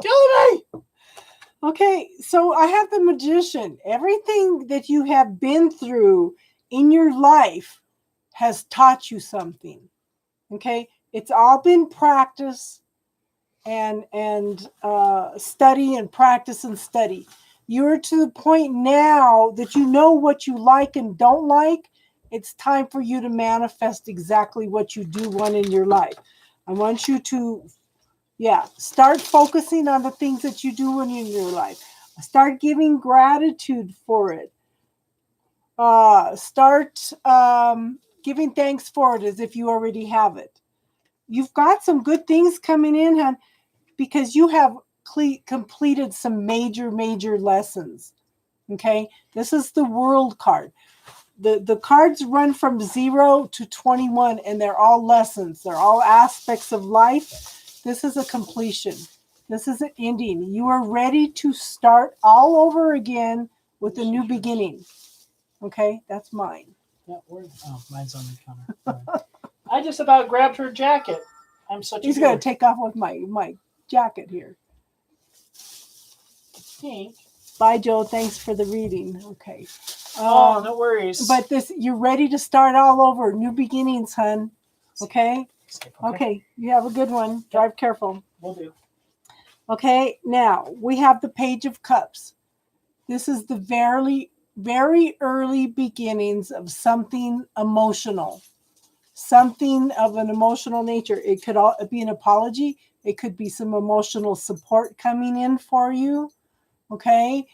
Killing me. Okay, so I have the Magician. Everything that you have been through in your life has taught you something. Okay, it's all been practice and study and practice and study. You're to the point now that you know what you like and don't like. It's time for you to manifest exactly what you do want in your life. I want you to, start focusing on the things that you do want in your life. Start giving gratitude for it. Start giving thanks for it as if you already have it. You've got some good things coming in, hon, because you have completed some major lessons. Okay, this is the World card. The cards run from 0 to 21, and they're all lessons. They're all aspects of life. This is a completion. This is an ending. You are ready to start all over again with a new beginning. Okay, that's mine. Yeah, mine's on the counter. Right. I just about grabbed her jacket. I'm such He's a going to take off with my jacket here. pink. Bye, Joe. Thanks for the reading. Okay. No worries. But you're ready to start all over. New beginnings, hun. Okay? Okay. You have a good one. Drive careful. Will do. Okay. Now, we have the Page of Cups. This is the very, very early beginnings of something emotional. Something of an emotional nature. It could be an apology. It could be some emotional support coming in for you. Okay?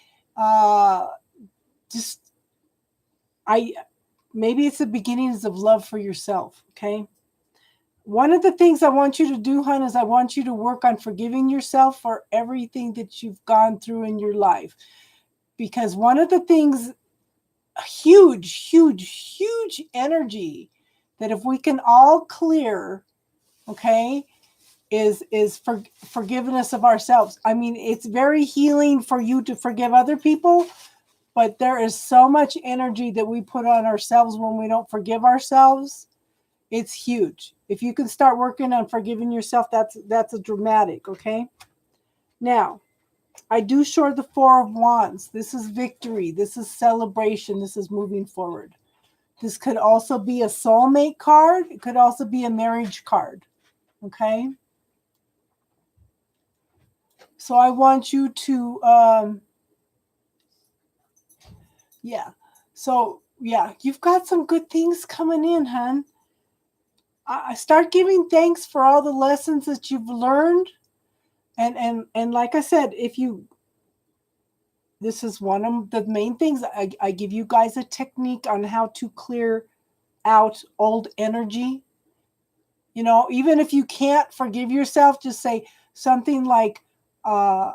Maybe it's the beginnings of love for yourself, okay? One of the things I want you to do, hon, is I want you to work on forgiving yourself for everything that you've gone through in your life. Because one of the things, huge energy that if we can all clear, okay, is forgiveness of ourselves. I mean, it's very healing for you to forgive other people, but there is so much energy that we put on ourselves when we don't forgive ourselves. It's huge. If you can start working on forgiving yourself, that's a dramatic, okay? Now, I do show the Four of Wands. This is victory. This is celebration. This is moving forward. This could also be a soulmate card. It could also be a marriage card, okay? So I want you to, you've got some good things coming in, hon. I start giving thanks for all the lessons that you've learned. And like I said, this is one of the main things. I give you guys a technique on how to clear out old energy. You know, even if you can't forgive yourself, just say something like, I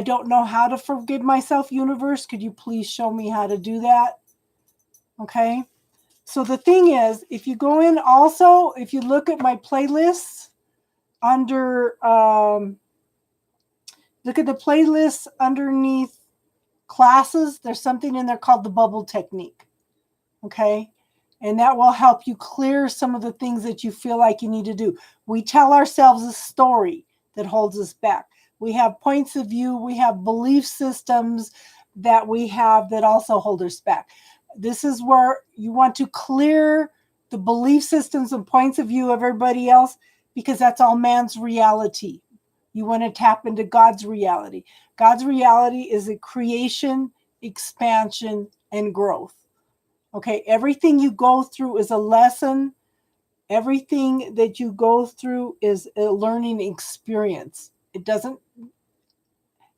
don't know how to forgive myself, universe. Could you please show me how to do that? Okay. So the thing is, if you go in also, if you look at my playlists under, look at the playlists underneath classes, there's something in there called the bubble technique. Okay. And that will help you clear some of the things that you feel like you need to do. We tell ourselves a story that holds us back. We have points of view. We have belief systems that we have that also hold us back. This is where you want to clear the belief systems and points of view of everybody else, because that's all man's reality. You want to tap into God's reality. God's reality is a creation, expansion, and growth. Okay, everything you go through is a lesson. Everything that you go through is a learning experience. It doesn't,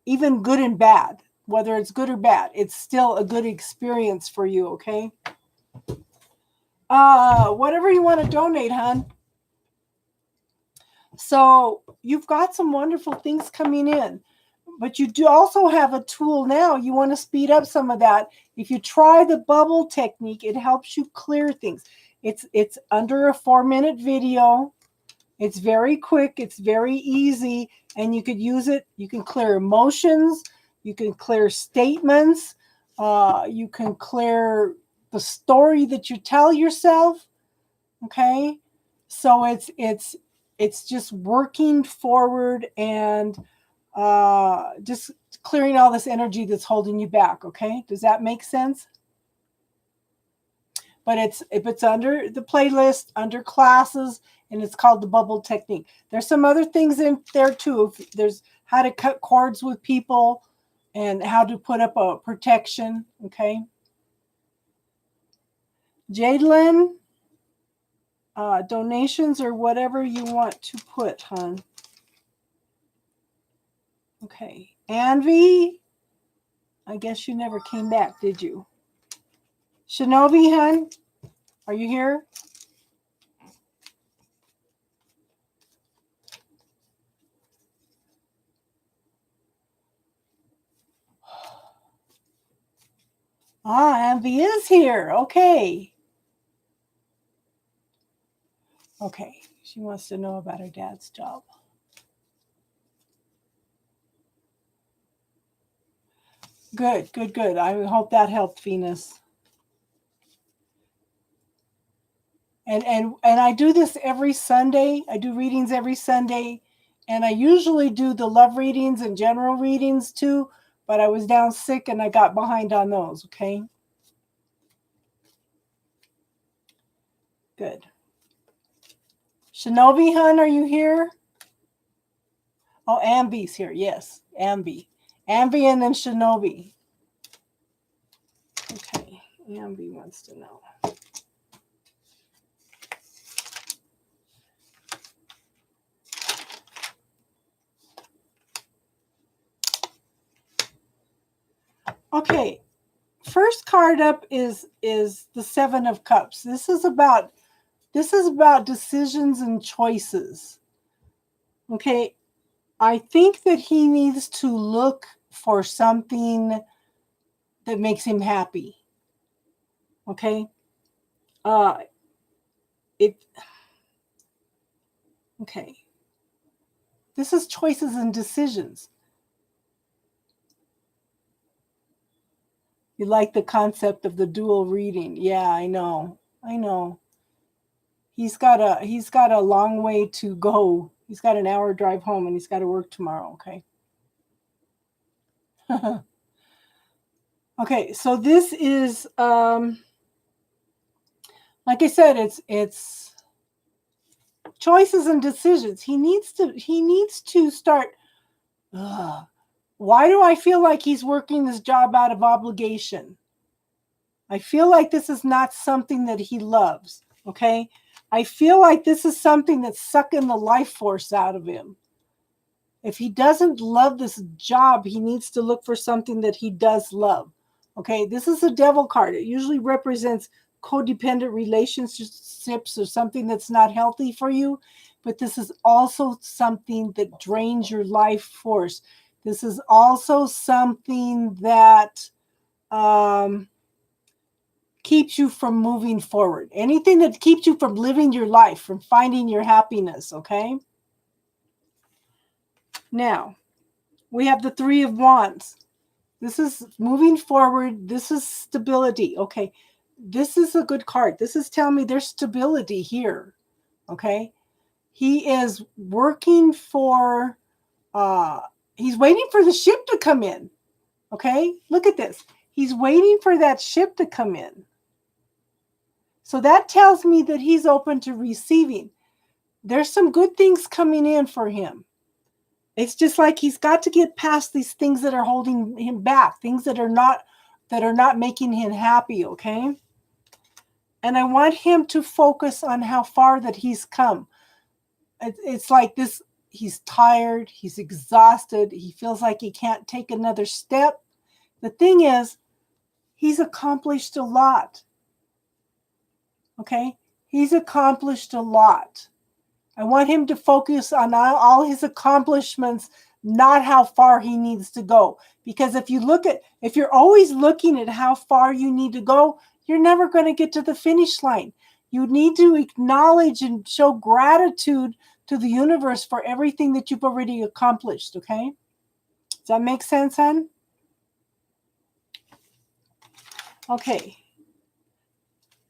even good and bad, whether it's good or bad, it's still a good experience for you, okay? Whatever you want to donate, hon. So you've got some wonderful things coming in, but you do also have a tool now. You want to speed up some of that. If you try the bubble technique, it helps you clear things. It's under a 4-minute video. It's very quick. It's very easy, and you could use it. You can clear emotions. You can clear statements. You can clear the story that you tell yourself. Okay, so it's just working forward and just clearing all this energy that's holding you back. Okay, does that make sense? But if it's under the playlist, under classes, and it's called the bubble technique. There's some other things in there too. There's how to cut cords with people and how to put up a protection. Okay, Jadelyn, donations or whatever you want to put, hon. Okay, Anvi, I guess you never came back, did you? Shinobi, hon, are you here? Anvi is here. Okay. Okay, she wants to know about her dad's job. Good, good, good. I hope that helped, Venus. And I do this every Sunday. I do readings every Sunday, and I usually do the love readings and general readings too, but I was down sick and I got behind on those, okay? Good. Shinobi, hun, are you here? Oh, Ambi's here. Yes, Ambi. Ambi and then Shinobi. Okay, Ambi wants to know. Okay, first card up is the Seven of Cups. This is about decisions and choices. Okay, I think that he needs to look for something that makes him happy. Okay, okay. This is choices and decisions. You like the concept of the dual reading. Yeah, I know. I know. He's got a long way to go. He's got an hour drive home and he's got to work tomorrow, okay? Okay, so this is like I said, it's choices and decisions. He needs to start why do I feel like he's working this job out of obligation? I feel like this is not something that he loves, okay? I feel like this is something that's sucking the life force out of him. If he doesn't love this job, he needs to look for something that he does love, okay? This is a devil card. It usually represents codependent relationships or something that's not healthy for you, but this is also something that drains your life force. This is also something that keeps you from moving forward. Anything that keeps you from living your life, from finding your happiness, okay? Now, we have the Three of Wands. This is moving forward. This is stability, okay? This is a good card. This is telling me there's stability here, okay? He is working for, he's waiting for the ship to come in, okay? Look at this. He's waiting for that ship to come in. So that tells me that he's open to receiving. There's some good things coming in for him. It's just like he's got to get past these things that are holding him back, things that are not making him happy, okay? And I want him to focus on how far that he's come. It's like this, he's tired, he's exhausted, he feels like he can't take another step. The thing is, he's accomplished a lot. Okay? He's accomplished a lot. I want him to focus on all his accomplishments, not how far he needs to go. Because if you're always looking at how far you need to go, you're never going to get to the finish line. You need to acknowledge and show gratitude to the universe for everything that you've already accomplished, okay? Does that make sense, hon? Okay.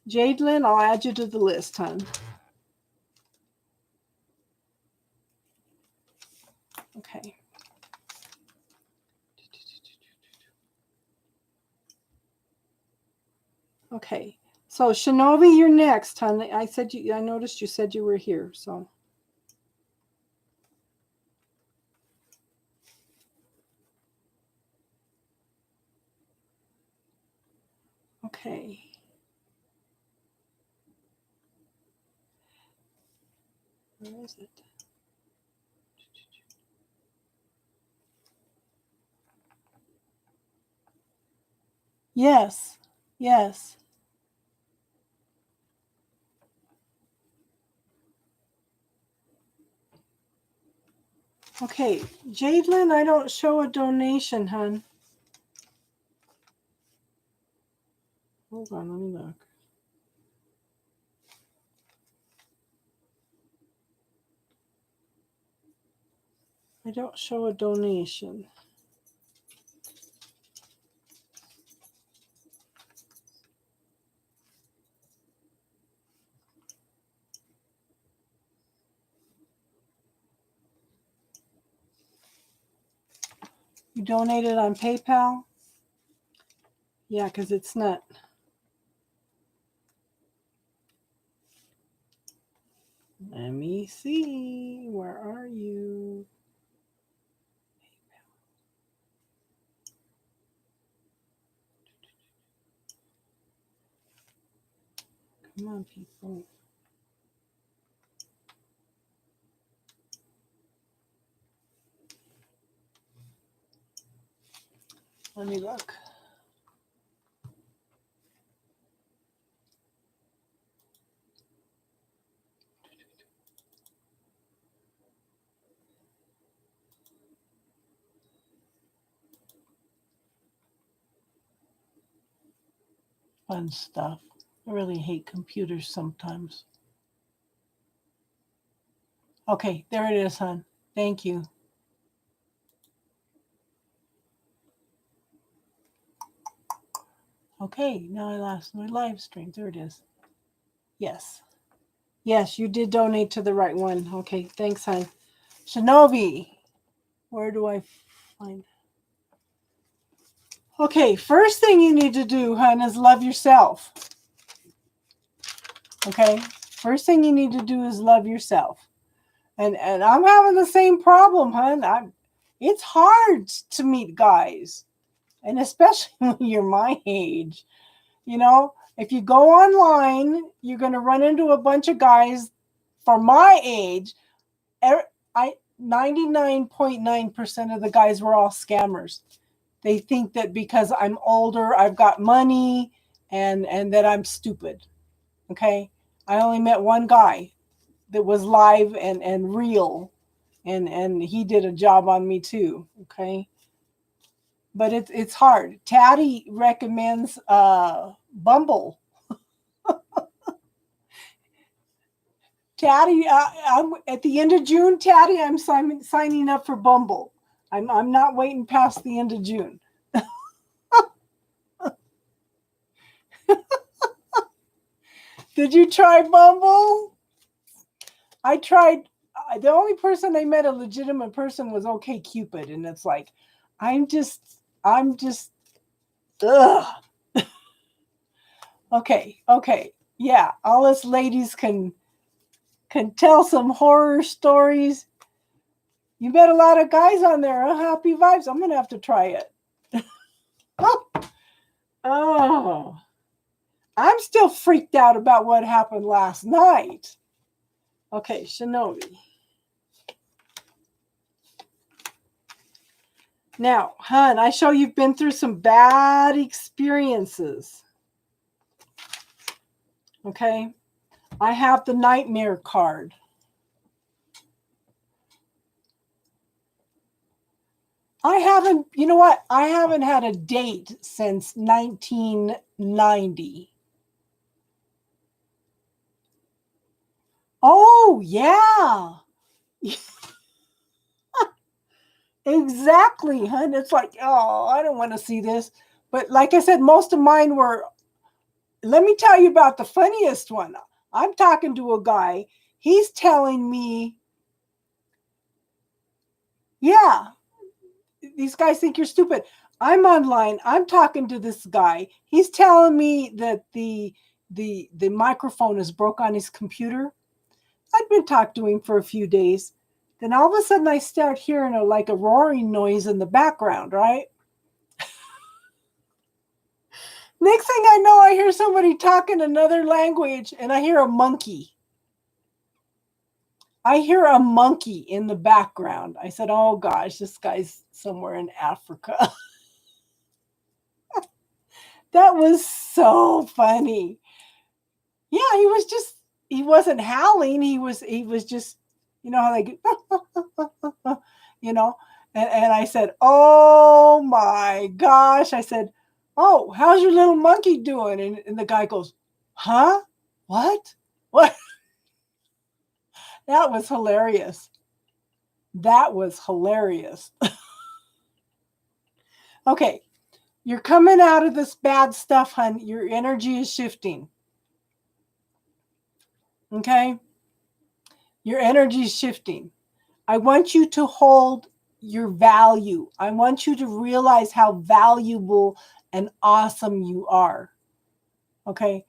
Jadelyn, I'll add you to the list, hon. Okay. Okay. So Shinobi, you're next, hon. I noticed you said you were here, so. Okay. Where is it? Yes. Yes. Okay. Jadelyn, I don't show a donation, hon. Hold on, let me look. I don't show a donation. You donated on PayPal? Yeah, because it's not. Let me see. Where are you? Come on, people. Let me look. Fun stuff. I really hate computers sometimes. Okay, there it is, hon. Thank you. Okay, now I lost my live stream. There it is. Yes. Yes, you did donate to the right one. Okay, thanks, hon. Shinobi, where do I find? Okay, first thing you need to do, hon, is love yourself. Okay, first thing you need to do is love yourself. And I'm having the same problem, hon. It's hard to meet guys, and especially when you're my age. You know, if you go online, you're going to run into a bunch of guys for my age. 99.9% of the guys were all scammers. They think that because I'm older, I've got money, and that I'm stupid. Okay, I only met one guy that was live and real, and he did a job on me too. Okay, but it's hard. Taddy recommends Bumble. Taddy, I'm at the end of June. Taddy, I'm signing up for Bumble. I'm not waiting past the end of June. Did you try Bumble? I tried. The only person I met, a legitimate person, was OkCupid, and it's like, I'm just, ugh. Okay, yeah. All us ladies can tell some horror stories. You met a lot of guys on there. Huh? Happy vibes. I'm going to have to try it. Oh, I'm still freaked out about what happened last night. Okay, Shinobi. Now, hun, I show you've been through some bad experiences. Okay, I have the nightmare card. You know what? I haven't had a date since 1990. Oh, yeah. Exactly, hun. It's like, oh, I don't want to see this. But like I said, most of mine were, let me tell you about the funniest one. I'm talking to a guy. He's telling me, yeah, these guys think you're stupid. I'm online. I'm talking to this guy. He's telling me that the microphone is broke on his computer. I'd been talking to him for a few days. Then all of a sudden I start hearing like a roaring noise in the background, right? Next thing I know, I hear somebody talking another language and I hear a monkey. I hear a monkey in the background. I said, oh gosh, this guy's somewhere in Africa. That was so funny. Yeah, he wasn't howling. He was just, you know how they get, you know, and I said, oh my gosh. I said, oh, how's your little monkey doing? And the guy goes, huh? What? That was hilarious. That was hilarious. Okay. You're coming out of this bad stuff, hun. Your energy is shifting. Okay? Your energy is shifting. I want you to hold your value. I want you to realize how valuable and awesome you are. Okay?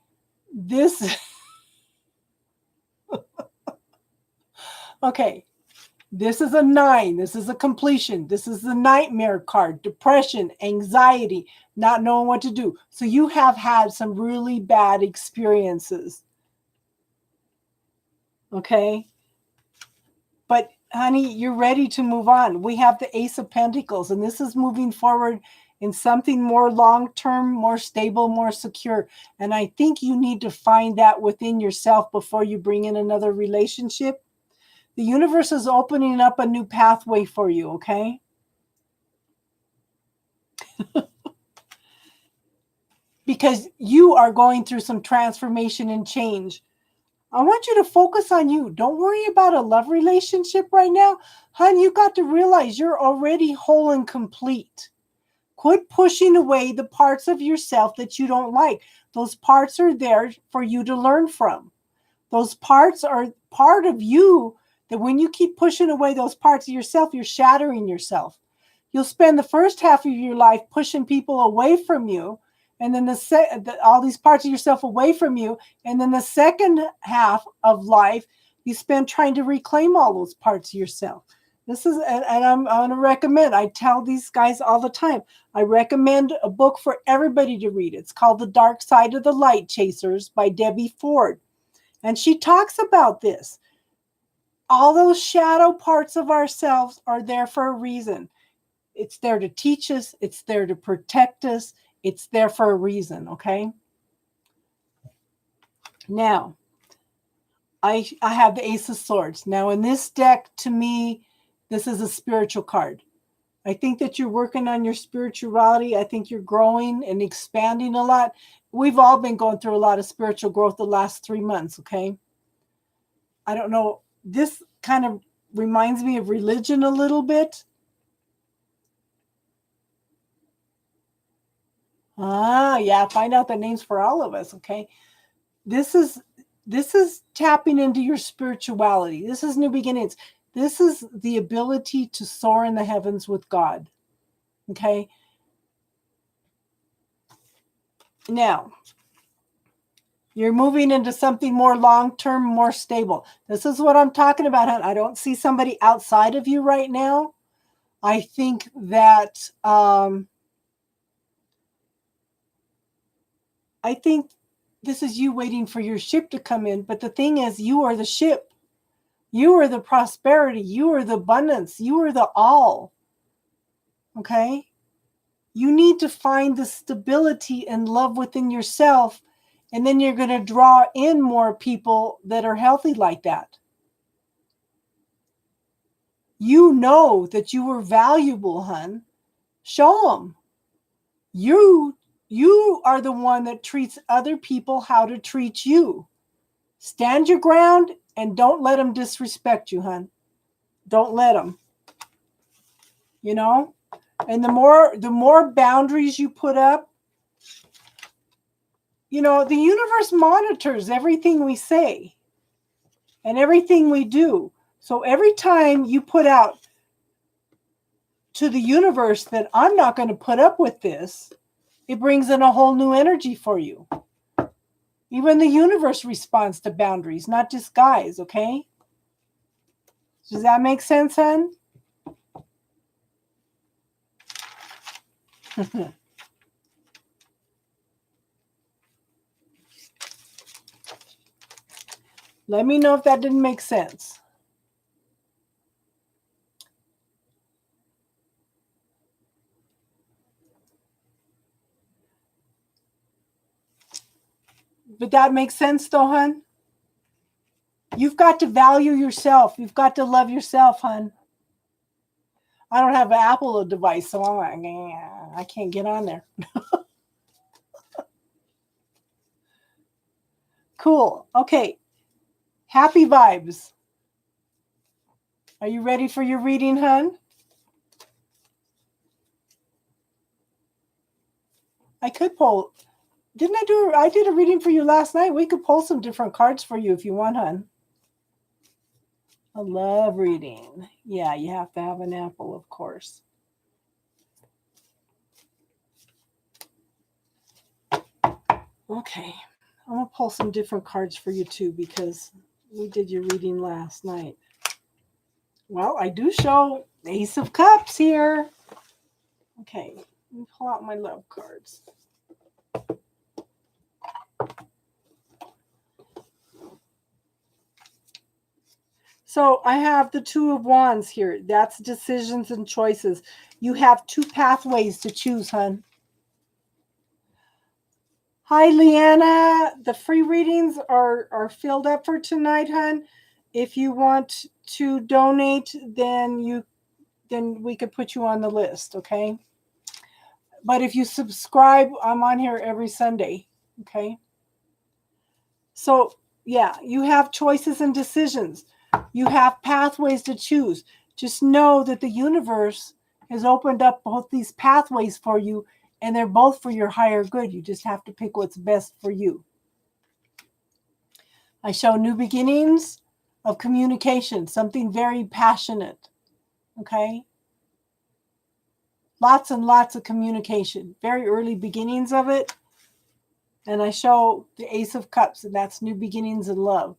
Okay. This is a 9. This is a completion. This is the nightmare card. Depression, anxiety, not knowing what to do. So you have had some really bad experiences. Okay? But honey, you're ready to move on. We have the Ace of Pentacles, and this is moving forward in something more long-term, more stable, more secure. And I think you need to find that within yourself before you bring in another relationship. The universe is opening up a new pathway for you, okay? Because you are going through some transformation and change. I want you to focus on you. Don't worry about a love relationship right now. Hon, you got to realize you're already whole and complete. Quit pushing away the parts of yourself that you don't like. Those parts are there for you to learn from. Those parts are part of you that when you keep pushing away those parts of yourself, you're shattering yourself. You'll spend the first half of your life pushing people away from you, and then all these parts of yourself away from you, and then the second half of life, you spend trying to reclaim all those parts of yourself. This is, and I'm going to recommend, I tell these guys all the time, I recommend a book for everybody to read. It's called The Dark Side of the Light Chasers by Debbie Ford. And she talks about this. All those shadow parts of ourselves are there for a reason. It's there to teach us. It's there to protect us. It's there for a reason, okay? Now, I have the Ace of Swords. Now, in this deck, to me, this is a spiritual card. I think that you're working on your spirituality. I think you're growing and expanding a lot. We've all been going through a lot of spiritual growth the last 3 months, okay? I don't know. This kind of reminds me of religion a little bit. Yeah, find out the names for all of us, okay? This is tapping into your spirituality. This is new beginnings. This is the ability to soar in the heavens with God, okay? Now, You're moving into something more long-term, more stable. This is what I'm talking about, hon. I don't see somebody outside of you right now. I think that this is you waiting for your ship to come in. But the thing is, you are the ship. You are the prosperity. You are the abundance. You are the all. Okay? You need to find the stability and love within yourself, and then you're going to draw in more people that are healthy like that. You know that you are valuable, hun. Show them. You are the one that treats other people how to treat you. Stand your ground and don't let them disrespect you, hun. Don't let them. You know? And the more boundaries you put up, you know, the universe monitors everything we say and everything we do. So every time you put out to the universe that I'm not going to put up with this, it brings in a whole new energy for you. Even the universe responds to boundaries, not just guys, okay? Does that make sense, hon? Let me know if that didn't make sense. But that makes sense though, hon? You've got to value yourself. You've got to love yourself, hon. I don't have an Apple device, so I'm like, yeah, I can't get on there. Cool. Okay. Happy vibes. Are you ready for your reading, hon? I could pull. I did a reading for you last night. We could pull some different cards for you if you want, hon. I love reading. Yeah, you have to have an apple, of course. Okay. I'm going to pull some different cards for you too because we did your reading last night. Well, I do show Ace of Cups here. Okay. Let me pull out my love cards. So I have the Two of Wands here. That's decisions and choices. You have two pathways to choose, hon. Hi, Leanna. The free readings are filled up for tonight, hon. If you want to donate, then we could put you on the list, okay? But if you subscribe, I'm on here every Sunday, okay? So, yeah, you have choices and decisions. You have pathways to choose. Just know that the universe has opened up both these pathways for you, and they're both for your higher good. You just have to pick what's best for you. I show new beginnings of communication, something very passionate, okay? Lots and lots of communication, very early beginnings of it. And I show the Ace of Cups, and that's new beginnings in love.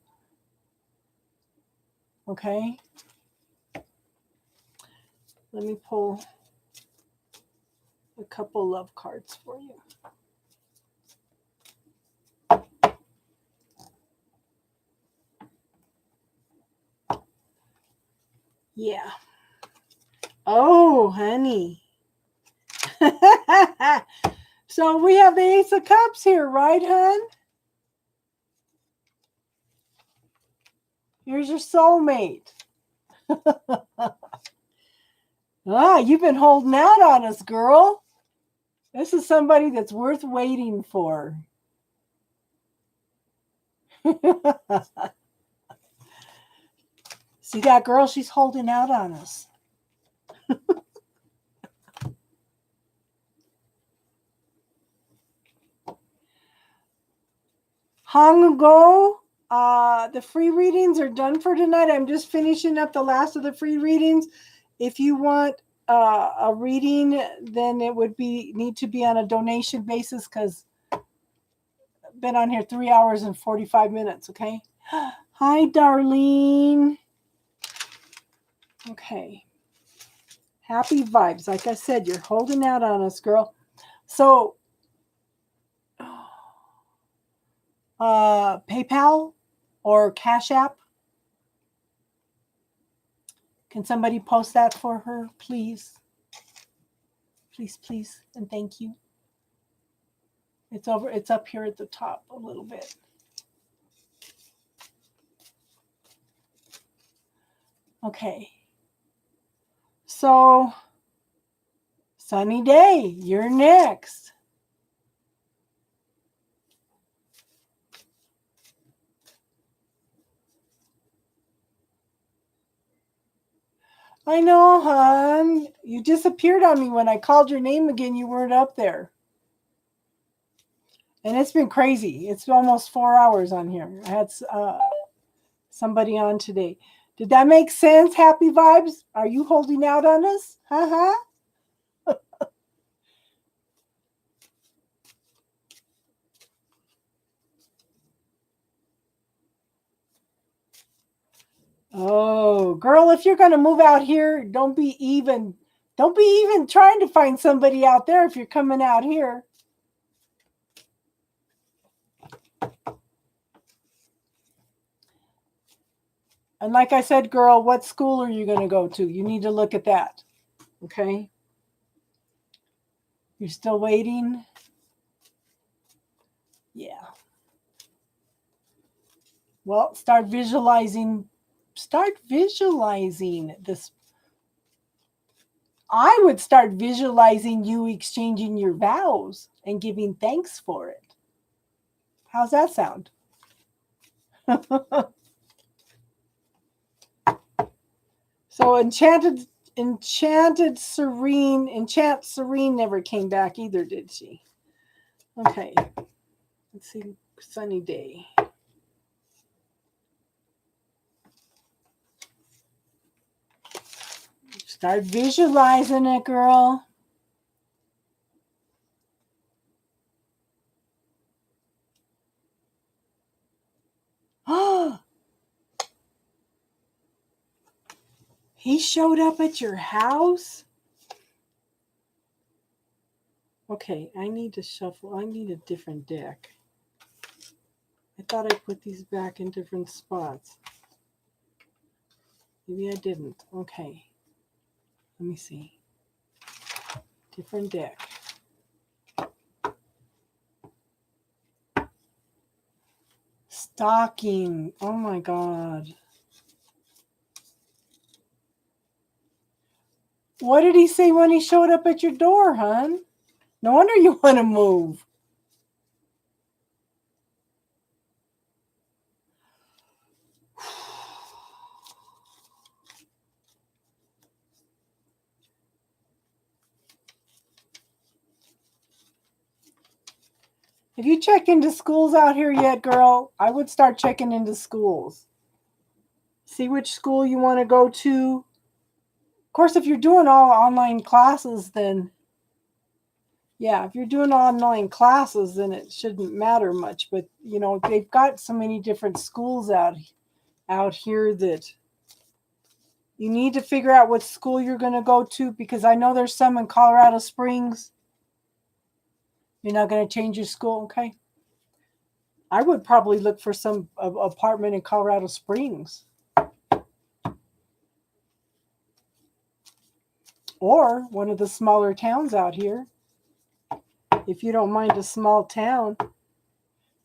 Okay? Let me pull a couple love cards for you. Yeah. Oh, honey. So we have the Ace of Cups here, right, hon? Here's your soulmate. You've been holding out on us, girl. This is somebody that's worth waiting for. See that girl? She's holding out on us. Hong ago, the free readings are done for tonight. I'm just finishing up the last of the free readings. If you want a reading, then it would need to be on a donation basis because been on here 3 hours and 45 minutes, okay? Hi, Darlene. Okay. Happy vibes. Like I said, you're holding out on us, girl. So, PayPal or Cash App? Can somebody post that for her, please? Please, please, and thank you. It's up here at the top a little bit. Okay. So, Sunny Day, you're next. I know, hon. You disappeared on me when I called your name again. You weren't up there. And it's been crazy. It's almost 4 hours on here. I had somebody on today. Did that make sense? Happy vibes? Are you holding out on us? Uh-huh. Oh, girl, if you're going to move out here, don't be even trying to find somebody out there if you're coming out here. And like I said, girl, what school are you going to go to? You need to look at that. Okay? You're still waiting? Yeah. Well, start visualizing this. I would start visualizing you exchanging your vows and giving thanks for it. How's that sound? So Enchant Serene never came back either, did she? Okay. Let's see. Sunny Day. Start visualizing it, girl. He showed up at your house? Okay, I need to shuffle. I need a different deck. I thought I put these back in different spots. Maybe I didn't. Okay. Let me see. Different deck. Stocking. Oh my God. What did he say when he showed up at your door, hon? No wonder you want to move. Have you checked into schools out here yet, girl? I would start checking into schools. See which school you want to go to. Of course, if you're doing all online classes, then yeah, if you're doing online classes, then it shouldn't matter much. But, you know, they've got so many different schools out here that you need to figure out what school you're going to go to, because I know there's some in Colorado Springs. You're not going to change your school, okay? I would probably look for some apartment in Colorado Springs. Or one of the smaller towns out here. If you don't mind a small town,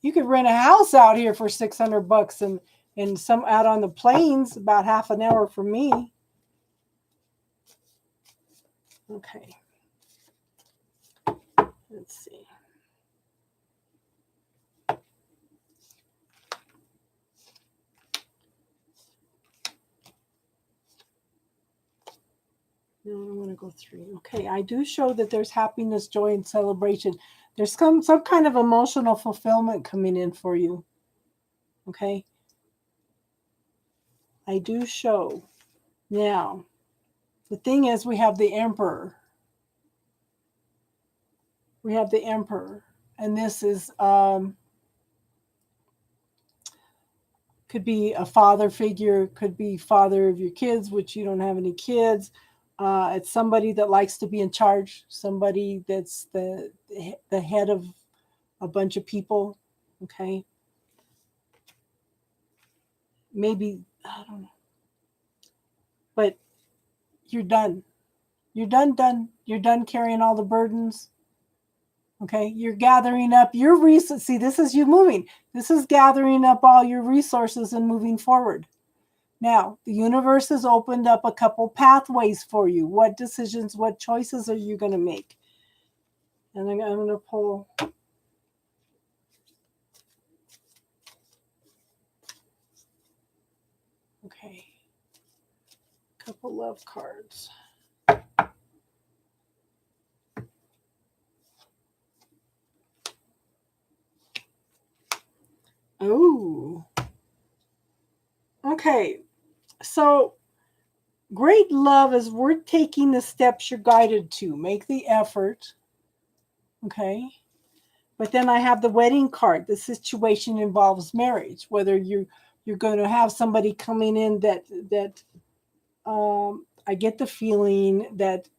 you could rent a house out here for $600 and some out on the plains, about half an hour from me. Okay. Let's see. No, I want to go 3. Okay, I do show that there's happiness, joy, and celebration. There's some kind of emotional fulfillment coming in for you. Okay? I do show. Now, the thing is, we have the Emperor. We have the Emperor. And this is Could be a father figure, could be father of your kids, which you don't have any kids. It's somebody that likes to be in charge, somebody that's the head of a bunch of people. Okay. Maybe, I don't know. But you're done. You're done. You're done carrying all the burdens. Okay. You're gathering up your resources. See, this is you moving. This is gathering up all your resources and moving forward. Now, the universe has opened up a couple pathways for you. What decisions, what choices are you going to make? And I'm going to pull. Okay. Couple love cards. Oh. Okay. So great love is worth taking the steps you're guided to. Make the effort. Okay. But then I have the wedding card. The situation involves marriage. Whether you're going to have somebody coming in that I get the feeling that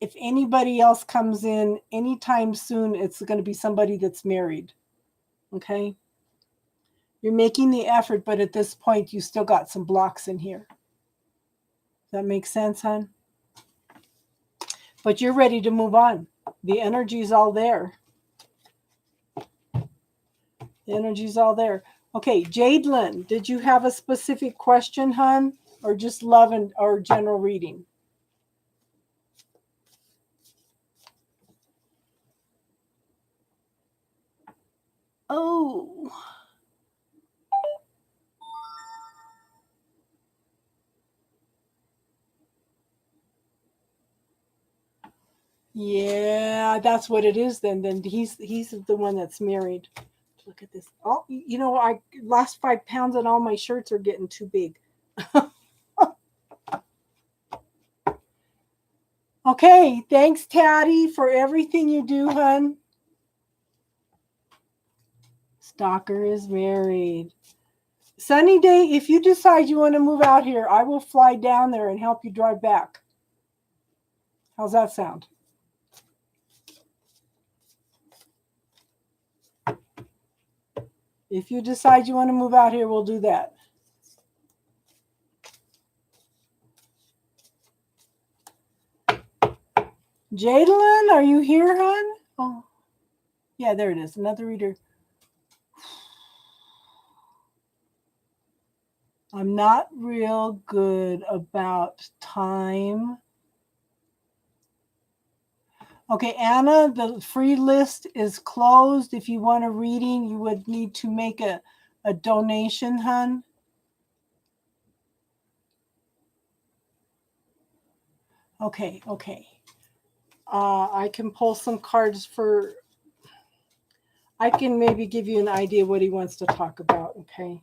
if anybody else comes in anytime soon, it's going to be somebody that's married. Okay. You're making the effort, but at this point, you still got some blocks in here. Does that make sense, hon? But you're ready to move on. The energy's all there. The energy's all there. Okay, Jadelyn, did you have a specific question, hon? Or just love or general reading? Oh. Yeah, that's what it is then. Then he's the one that's married. Look at this. Oh, you know, I lost 5 pounds and all my shirts are getting too big. Okay, thanks, Taddy, for everything you do, hun. Stalker is married. Sunny day, if you decide you want to move out here, I will fly down there and help you drive back. How's that sound? If you decide you want to move out here, we'll do that. Jadelyn, are you here, hon? Oh, yeah, there it is. Another reader. I'm not real good about time. Okay, Anna, the free list is closed. If you want a reading, you would need to make a donation, hun. Okay. I can pull some cards for... I can maybe give you an idea what he wants to talk about, okay?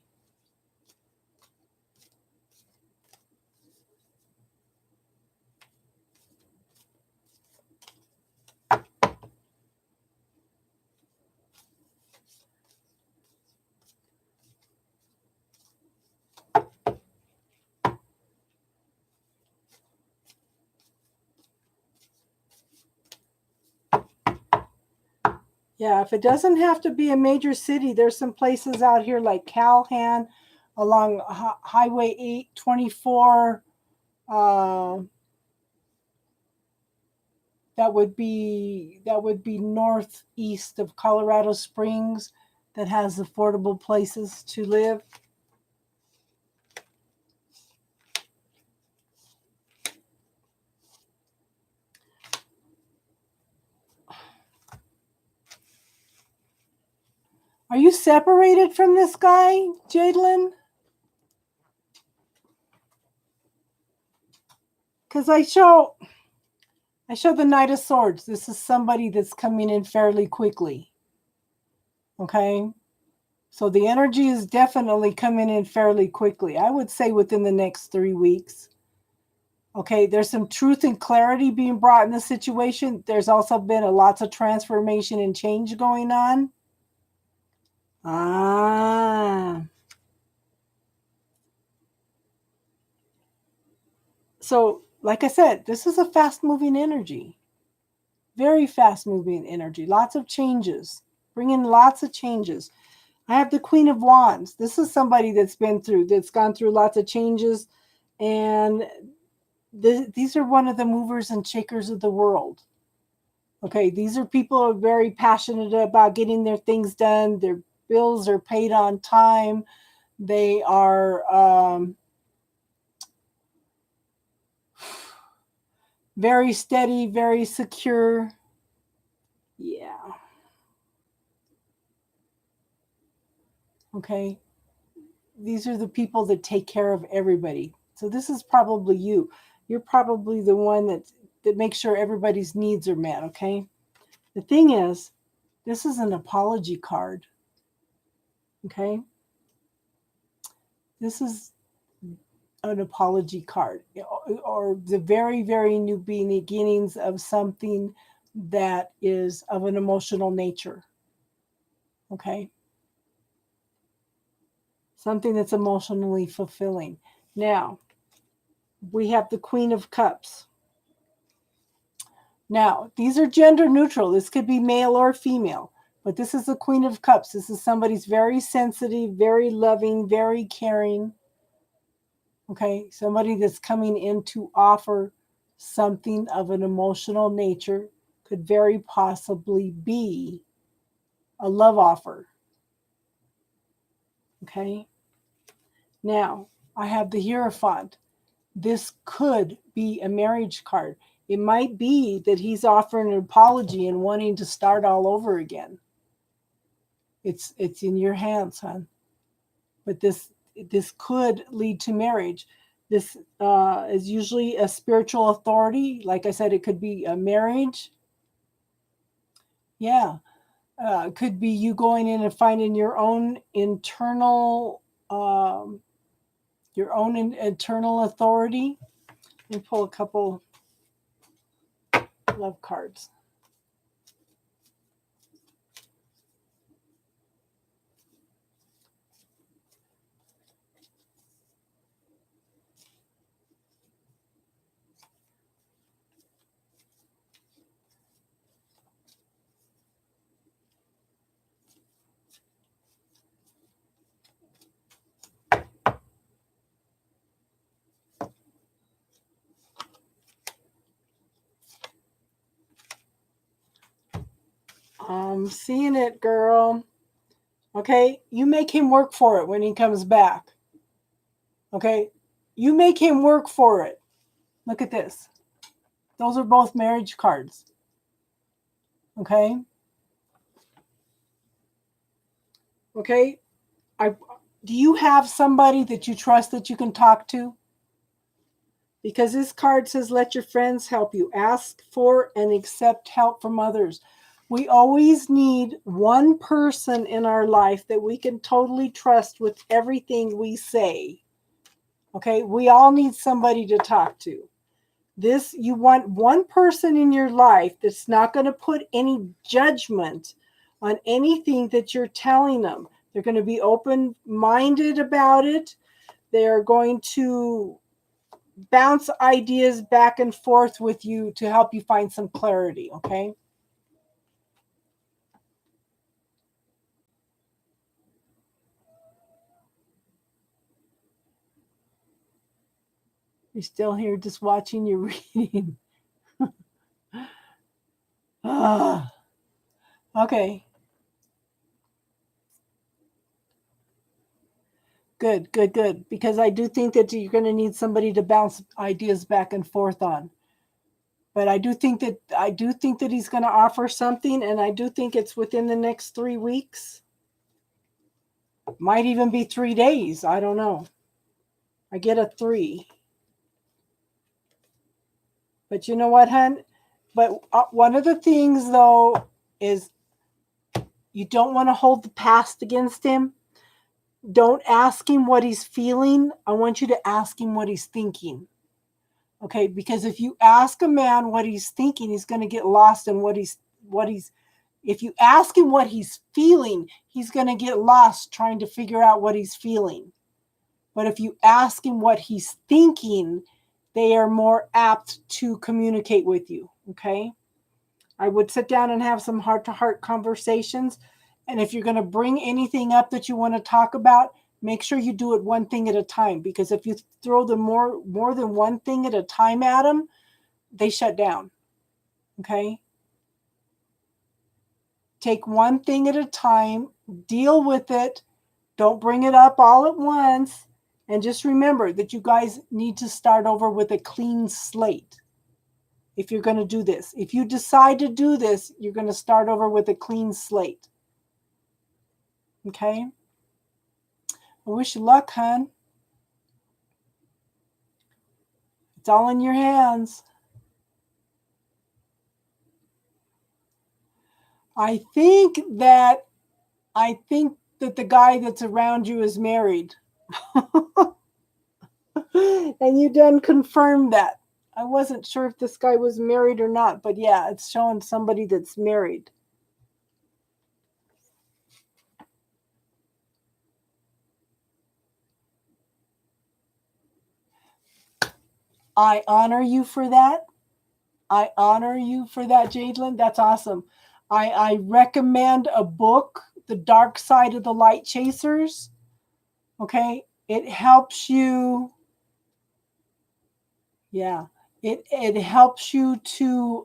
Yeah, if it doesn't have to be a major city, there's some places out here like Calhan, along Highway 824. That would be northeast of Colorado Springs, that has affordable places to live. Are you separated from this guy, Jadelyn? Because I show the Knight of Swords. This is somebody that's coming in fairly quickly. Okay? So the energy is definitely coming in fairly quickly. I would say within the next 3 weeks. Okay, there's some truth and clarity being brought in the situation. There's also been lots of transformation and change going on. So, like I said, this is a fast moving energy. Very fast moving energy. Lots of changes. Bring in lots of changes. I have the Queen of Wands. This is somebody that's gone through lots of changes. And these are one of the movers and shakers of the world. Okay, these are people who are very passionate about getting their things done. Their bills are paid on time. They are very steady, very secure. Yeah. Okay. These are the people that take care of everybody. So this is probably you. You're probably the one that makes sure everybody's needs are met, okay? The thing is, this is an apology card. Okay? This is an apology card, or the very, very new beginnings of something that is of an emotional nature. Okay? Something that's emotionally fulfilling. Now, we have the Queen of Cups. Now, these are gender neutral. This could be male or female, but this is the Queen of Cups. This is somebody's very sensitive, very loving, very caring. Okay, somebody that's coming in to offer something of an emotional nature, could very possibly be a love offer. Okay, now I have the Hierophant. This could be a marriage card. It might be that he's offering an apology and wanting to start all over again. It's in your hands, hon. But this could lead to marriage. This is usually a spiritual authority. Like I said, it could be a marriage. Yeah. Could be you going in and finding your own internal internal authority. Let me pull a couple love cards. I'm seeing it, girl. Okay, you make him work for it when he comes back. Okay, you make him work for it. Look at this. Those are both marriage cards. Okay. Okay. Do you have somebody that you trust that you can talk to? Because this card says, let your friends help you. Ask for and accept help from others. We always need one person in our life that we can totally trust with everything we say. Okay, we all need somebody to talk to. You want one person in your life that's not going to put any judgment on anything that you're telling them. They're going to be open-minded about it. They're going to bounce ideas back and forth with you to help you find some clarity, okay? You're still here just watching your reading. Okay. Good. Because I do think that you're going to need somebody to bounce ideas back and forth on. But I do think that he's going to offer something, and I do think it's within the next 3 weeks. Might even be 3 days. I don't know. I get a 3. But you know what, hon? But one of the things, though, is you don't want to hold the past against him. Don't ask him what he's feeling. I want you to ask him what he's thinking. Okay, because if you ask a man what he's thinking, he's going to get lost in what he's if you ask him what he's feeling, he's going to get lost trying to figure out what he's feeling. But if you ask him what he's thinking, they are more apt to communicate with you. Okay. I would sit down and have some heart-to-heart conversations. And if you're going to bring anything up that you want to talk about, make sure you do it one thing at a time. Because if you throw them more than one thing at a time at them, they shut down. Okay? Take one thing at a time, deal with it. Don't bring it up all at once. And just remember that you guys need to start over with a clean slate. If you're going to do this, if you decide to do this, you're going to start over with a clean slate. Okay? I wish you luck, hon. It's all in your hands. I think that the guy that's around you is married. And you done confirmed that. I wasn't sure if this guy was married or not, but yeah, it's showing somebody that's married. I honor you for that. I honor you for that, Jadelyn. That's awesome. I recommend a book, The Dark Side of the Light Chasers. Okay. It helps you. Yeah. It helps you to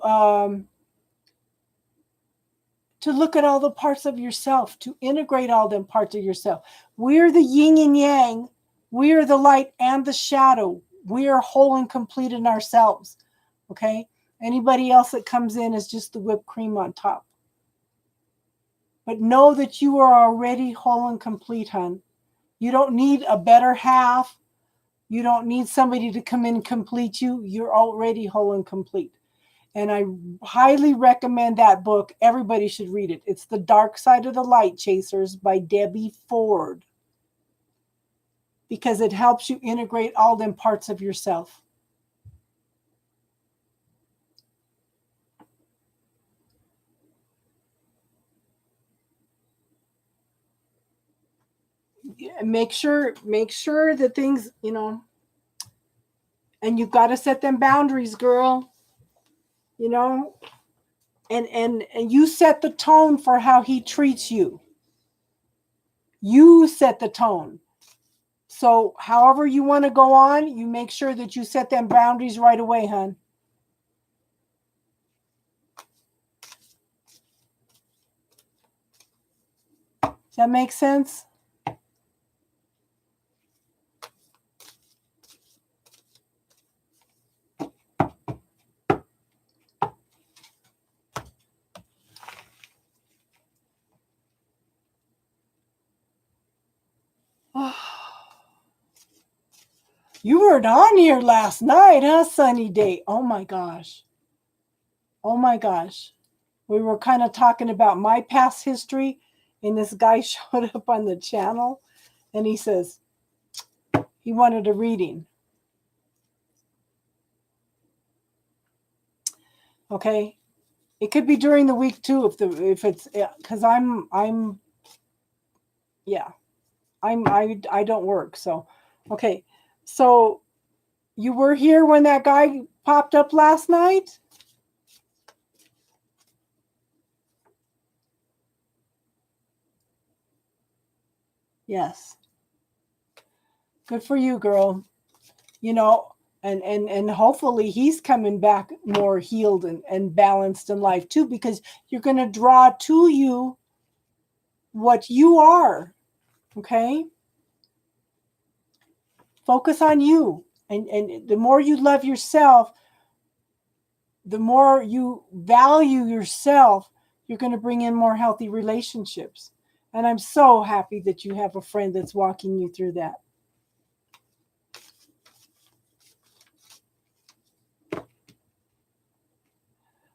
look at all the parts of yourself, to integrate all them parts of yourself. We're the yin and yang. We are the light and the shadow. We are whole and complete in ourselves. Okay? Anybody else that comes in is just the whipped cream on top. But know that you are already whole and complete, hon. You don't need a better half. You don't need somebody to come in and complete you. You're already whole and complete. And I highly recommend that book. Everybody should read it. It's The Dark Side of the Light Chasers by Debbie Ford. Because it helps you integrate all them parts of yourself. Make sure that things, and you've got to set them boundaries, girl. And you set the tone for how he treats you. You set the tone. So however you want to go on, you make sure that you set them boundaries right away, hon. Does that make sense? You weren't on here last night, huh, Sunny Day? Oh my gosh. Oh my gosh. We were kind of talking about my past history, and this guy showed up on the channel, and he says he wanted a reading. Okay. It could be during the week too, if it's because I don't work. So, okay. So you were here when that guy popped up last night? Yes. Good for you, girl. And hopefully he's coming back more healed and balanced in life too, because you're going to draw to you what you are. Okay? Focus on you. And the more you love yourself, the more you value yourself, you're going to bring in more healthy relationships. And I'm so happy that you have a friend that's walking you through that.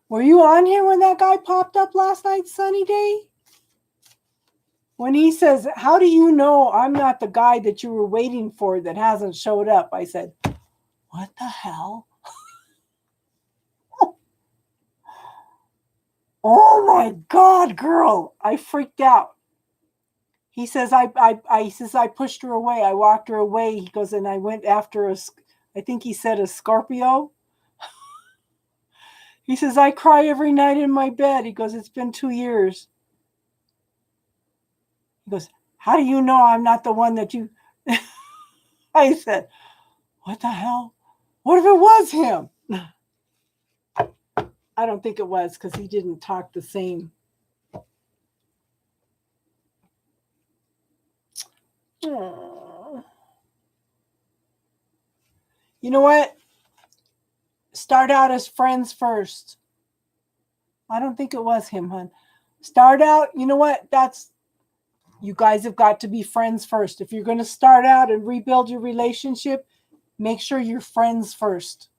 Were you on here when that guy popped up last night, Sunny Day? When he says, how do you know I'm not the guy that you were waiting for that hasn't showed up? I said, what the hell? Oh my God, girl. I freaked out. He says, I pushed her away. I walked her away. He goes, and I went after I think he said a Scorpio. He says, I cry every night in my bed. He goes, it's been 2 years. He goes, how do you know I'm not the one that you... I said, what the hell? What if it was him? I don't think it was because he didn't talk the same. Aww. You know what? Start out as friends first. I don't think it was him, hon. Start out, you know what? You guys have got to be friends first. If you're going to start out and rebuild your relationship, make sure you're friends first.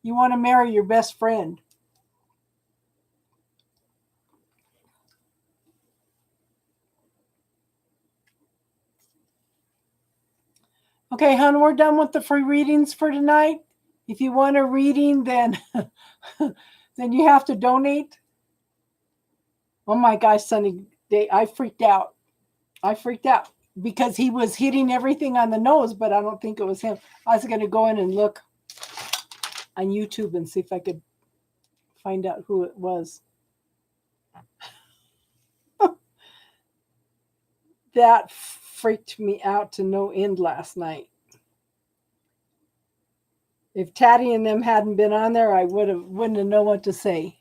You want to marry your best friend. Okay, hon, we're done with the free readings for tonight. If you want a reading, then then you have to donate. Oh my gosh, Sunny, I freaked out. I freaked out because he was hitting everything on the nose, but I don't think it was him. I was going to go in and look on YouTube and see if I could find out who it was. That freaked me out to no end last night. If Taddy and them hadn't been on there, I wouldn't have known what to say.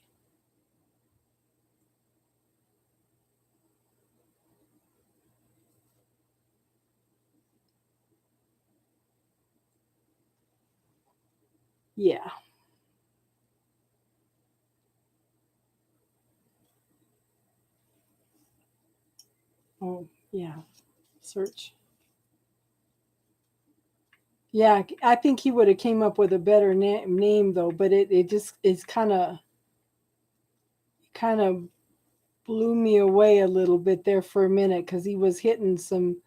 Yeah. Oh, yeah. Search. Yeah, I think he would have came up with a better name though, but it just is kind of blew me away a little bit there for a minute because he was hitting some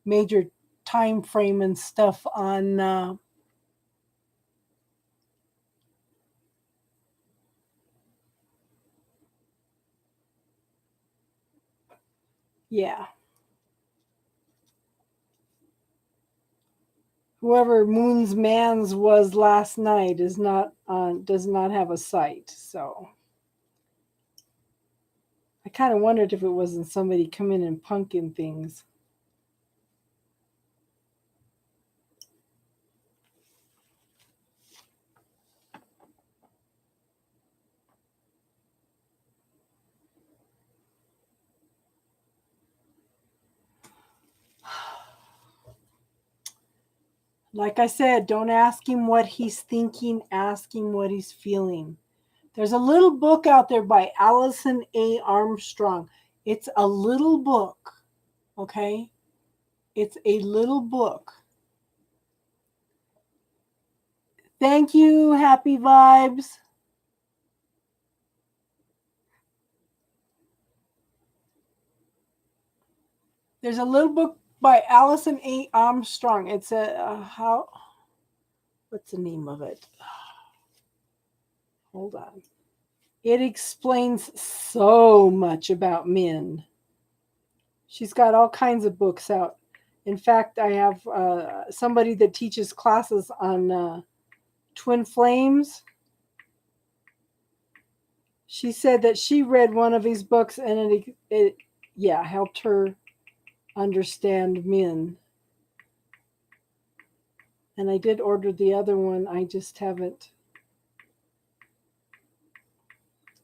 major time frame and stuff on yeah. Whoever Moon's Man's was last night is not on, does not have a site. So I kind of wondered if it wasn't somebody coming and punking things. Like I said, don't ask him what he's thinking, ask him what he's feeling. There's a little book out there by Allison A. Armstrong. It's a little book, okay? It's a little book. Thank you, Happy Vibes. There's a little book by Allison A. Armstrong. It's what's the name of it? Hold on. It explains so much about men. She's got all kinds of books out. In fact, I have somebody that teaches classes on twin flames. She said that she read one of his books and it helped her understand men. And I did order the other one. I just haven't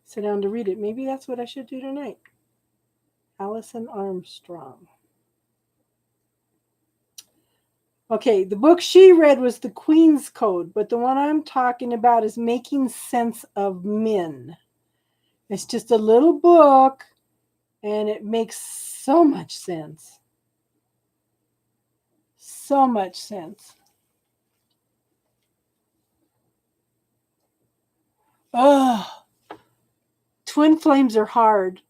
sat down to read it. Maybe that's what I should do tonight. Allison Armstrong. Okay, the book she read was The Queen's Code, but the one I'm talking about is Making Sense of Men. It's just a little book, and it makes so much sense. So much sense. Ugh. Twin flames are hard.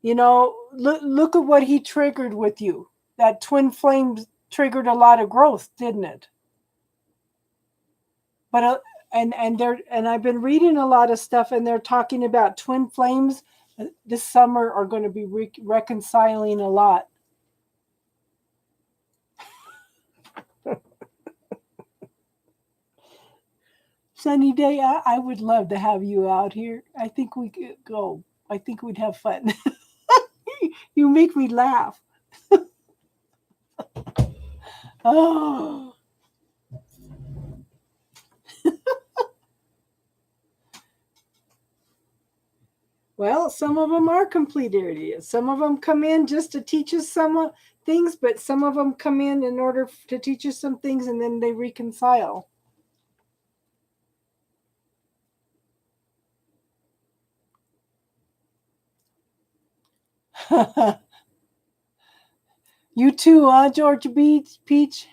You know, look at what he triggered with you. That twin flame triggered a lot of growth, didn't it? But and I've been reading a lot of stuff, and they're talking about twin flames this summer are going to be reconciling a lot. Sunny Day, I would love to have you out here. I think we could go. I think we'd have fun. You make me laugh. Oh. Well, some of them are complete idiots. Some of them come in just to teach us some things, but some of them come in order to teach us some things and then they reconcile. You too, huh, Georgia Peach?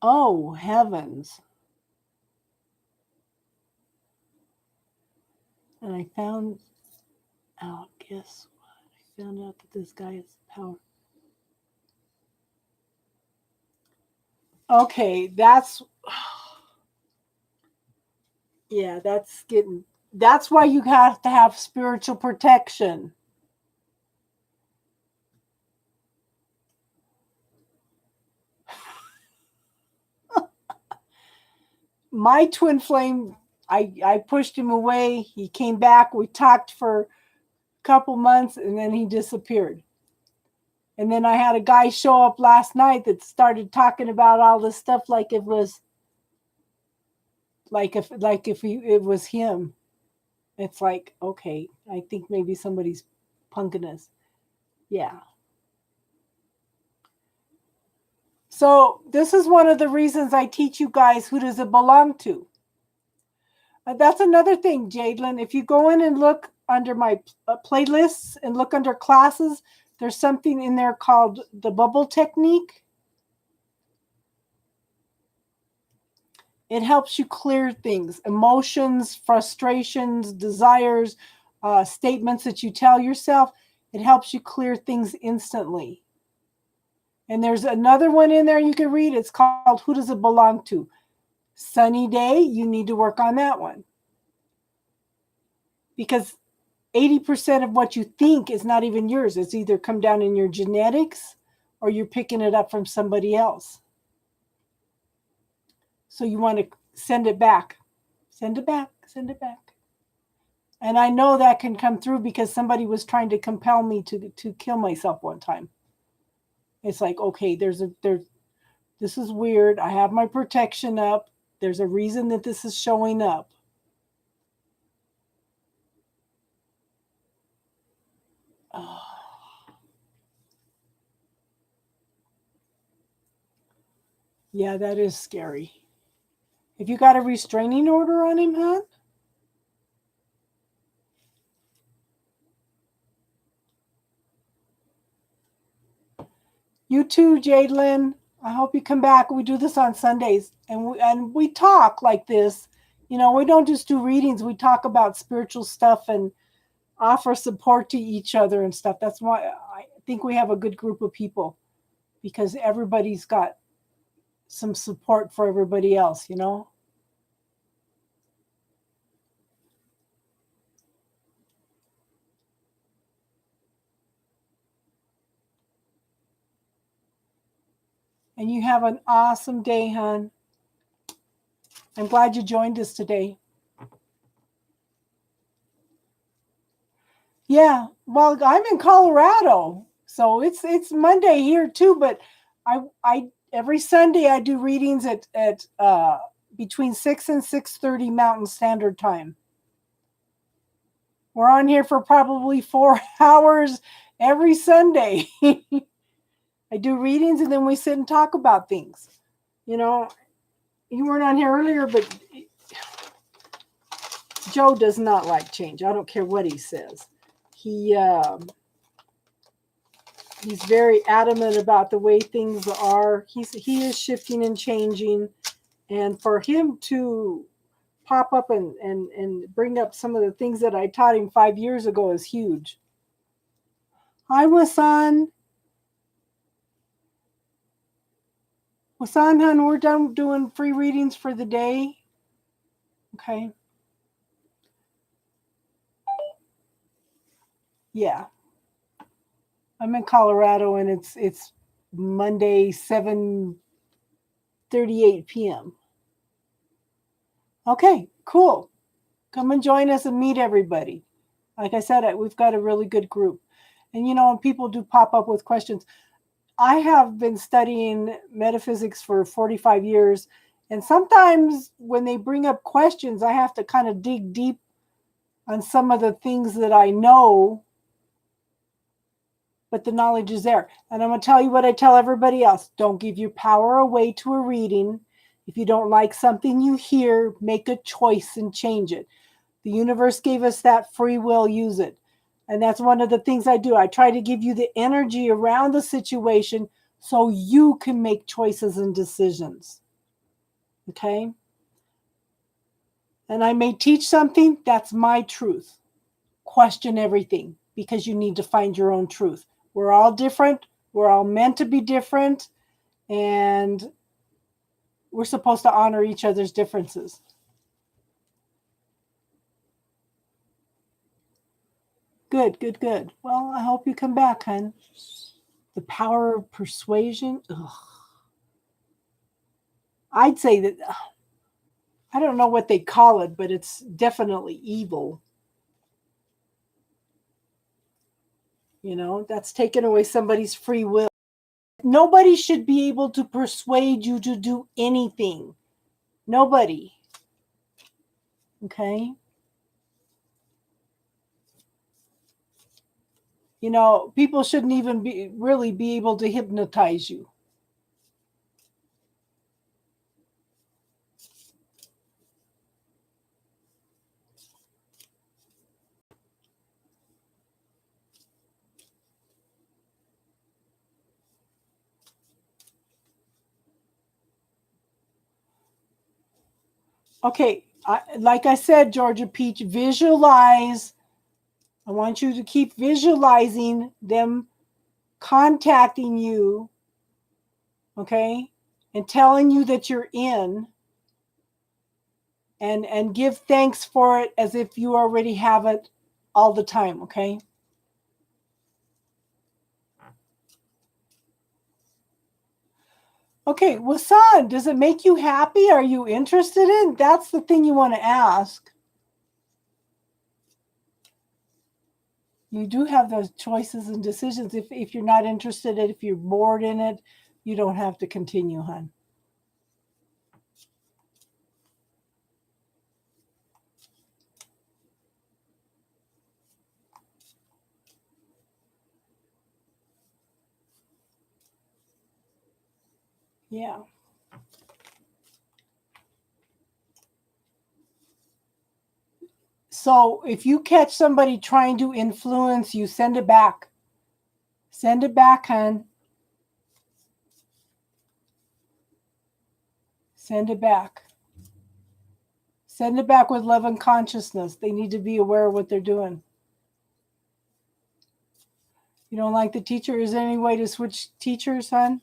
Oh, heavens. And I found out, guess what? I found out that this guy is power. Okay, that's yeah, that's why you have to have spiritual protection. My twin flame, I pushed him away. He came back. We talked for a couple months and then he disappeared. And then I had a guy show up last night that started talking about all this stuff like it was it was him. It's like, okay, I think maybe somebody's punking us. Yeah. So this is one of the reasons I teach you guys who does it belong to. That's another thing, Jadelyn. If you go in and look under my playlists and look under classes, there's something in there called the bubble technique. It helps you clear things, emotions, frustrations, desires, statements that you tell yourself. It helps you clear things instantly. And there's another one in there you can read. It's called Who Does It Belong To? Sunny Day, you need to work on that one. Because 80% of what you think is not even yours. It's either come down in your genetics or you're picking it up from somebody else. So you want to send it back. Send it back. Send it back. And I know that can come through because somebody was trying to compel me to kill myself one time. It's like, okay, this is weird. I have my protection up. There's a reason that this is showing up. Oh. Yeah, that is scary. Have you got a restraining order on him, huh? You too, Jadelyn. I hope you come back. We do this on Sundays, and we talk like this. You know, we don't just do readings. We talk about spiritual stuff and offer support to each other and stuff. That's why I think we have a good group of people, because everybody's got some support for everybody else, you know? And you have an awesome day, hon. I'm glad you joined us today. Yeah, well, I'm in Colorado, so it's Monday here too. But I every Sunday I do readings at between 6 and 6:30 Mountain Standard Time. We're on here for probably 4 hours every Sunday. I do readings and then we sit and talk about things. You know, you weren't on here earlier, but Joe does not like change. I don't care what he says. He's very adamant about the way things are. He is shifting and changing, and for him to pop up and bring up some of the things that I taught him 5 years ago is huge. Hi, Wasan. Well, Sanhan, we're done doing free readings for the day. Okay. Yeah. I'm in Colorado and it's Monday 7:38 p.m. Okay, cool. Come and join us and meet everybody. Like I said, we've got a really good group. And when people do pop up with questions, I have been studying metaphysics for 45 years. And sometimes when they bring up questions, I have to kind of dig deep on some of the things that I know, but the knowledge is there. And I'm going to tell you what I tell everybody else. Don't give your power away to a reading. If you don't like something you hear, make a choice and change it. The universe gave us that free will, use it. And that's one of the things I do. I try to give you the energy around the situation so you can make choices and decisions. Okay? And I may teach something, that's my truth. Question everything because you need to find your own truth. We're all different. We're all meant to be different. And we're supposed to honor each other's differences. Good, good, good. Well, I hope you come back, hon. The power of persuasion. Ugh. I'd say that, I don't know what they call it, but it's definitely evil. That's taking away somebody's free will. Nobody should be able to persuade you to do anything. Nobody. Okay? People shouldn't even really be able to hypnotize you. Okay, like I said, Georgia Peach, visualize. I want you to keep visualizing them contacting you, okay, and telling you that you're in, and give thanks for it as if you already have it all the time, okay? Okay, Wasan, does it make you happy? Are you interested in? That's the thing you want to ask. You do have those choices and decisions. If you're not interested in it, if you're bored in it, you don't have to continue, hon. Yeah. So if you catch somebody trying to influence you, send it back. Send it back, hon. Send it back. Send it back with love and consciousness. They need to be aware of what they're doing. You don't like the teacher? Is there any way to switch teachers, hon?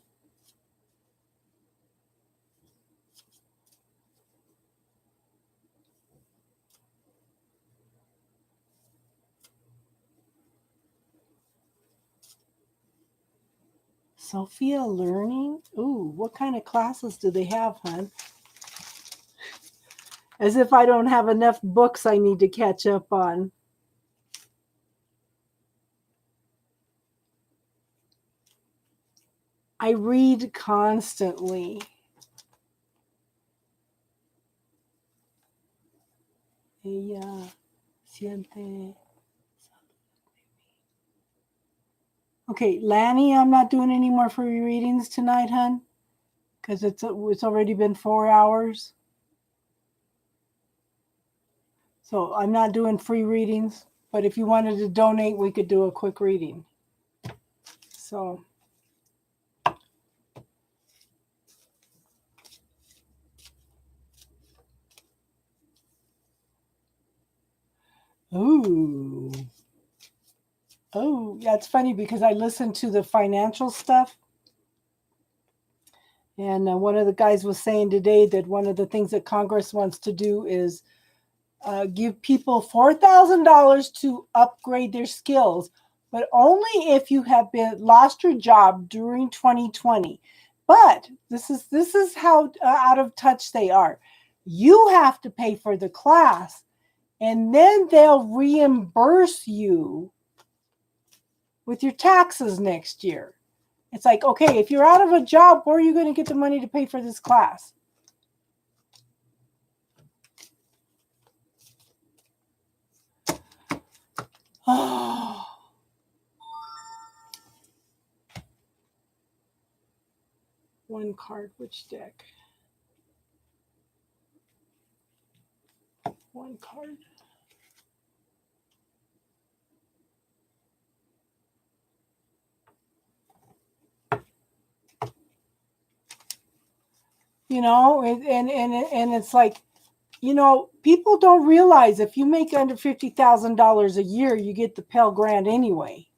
Sophia Learning? Ooh, what kind of classes do they have, hon? As if I don't have enough books I need to catch up on. I read constantly. Ella siente. Okay, Lanny, I'm not doing any more free readings tonight, hon, because it's already been 4 hours. So I'm not doing free readings, but if you wanted to donate, we could do a quick reading. So. Ooh. Oh, yeah, it's funny because I listen to the financial stuff. And one of the guys was saying today that one of the things that Congress wants to do is give people $4,000 to upgrade their skills, but only if you have been lost your job during 2020. But this is how out of touch they are. You have to pay for the class, and then they'll reimburse you with your taxes next year. It's like, okay, if you're out of a job, where are you going to get the money to pay for this class? Oh. One card, which deck? One card. You know, and it's like, you know, people don't realize if you make under $50,000 a year, you get the Pell Grant anyway.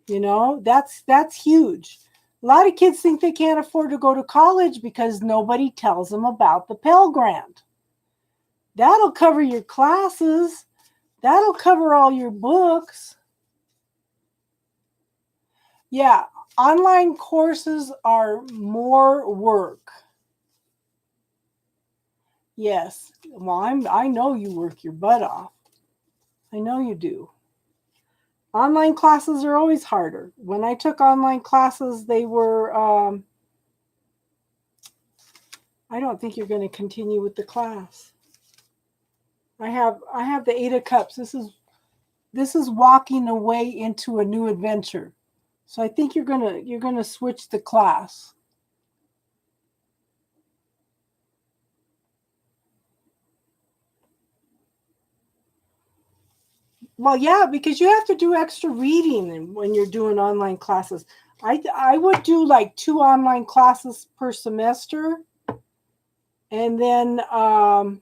You know, that's huge. A lot of kids think they can't afford to go to college because nobody tells them about the Pell Grant. That'll cover your classes. That'll cover all your books. Yeah, online courses are more work. Yes. Well, I know you work your butt off. I know you do. Online classes are always harder. When I took online classes, they were, I don't think you're going to continue with the class. I have the Eight of Cups. This is walking away into a new adventure. So I think you're gonna switch the class. Well, yeah, because you have to do extra reading when you're doing online classes. I would do like 2 online classes per semester, and then I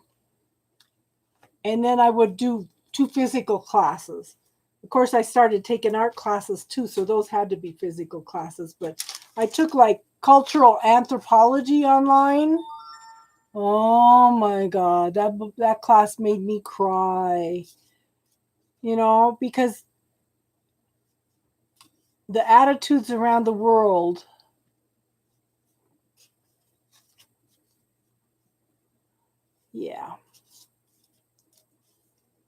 would do 2 physical classes. Of course, I started taking art classes too, so those had to be physical classes. But I took like cultural anthropology online. Oh my God, that class made me cry. You know, because the attitudes around the world. Yeah.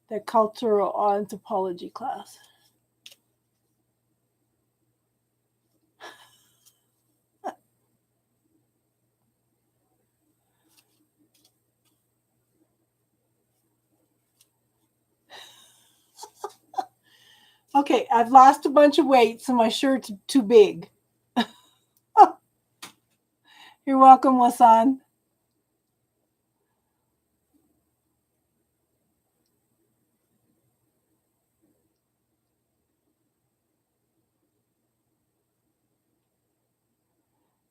The cultural anthropology class. Okay, I've lost a bunch of weight, so my shirt's too big. You're welcome, Wasan.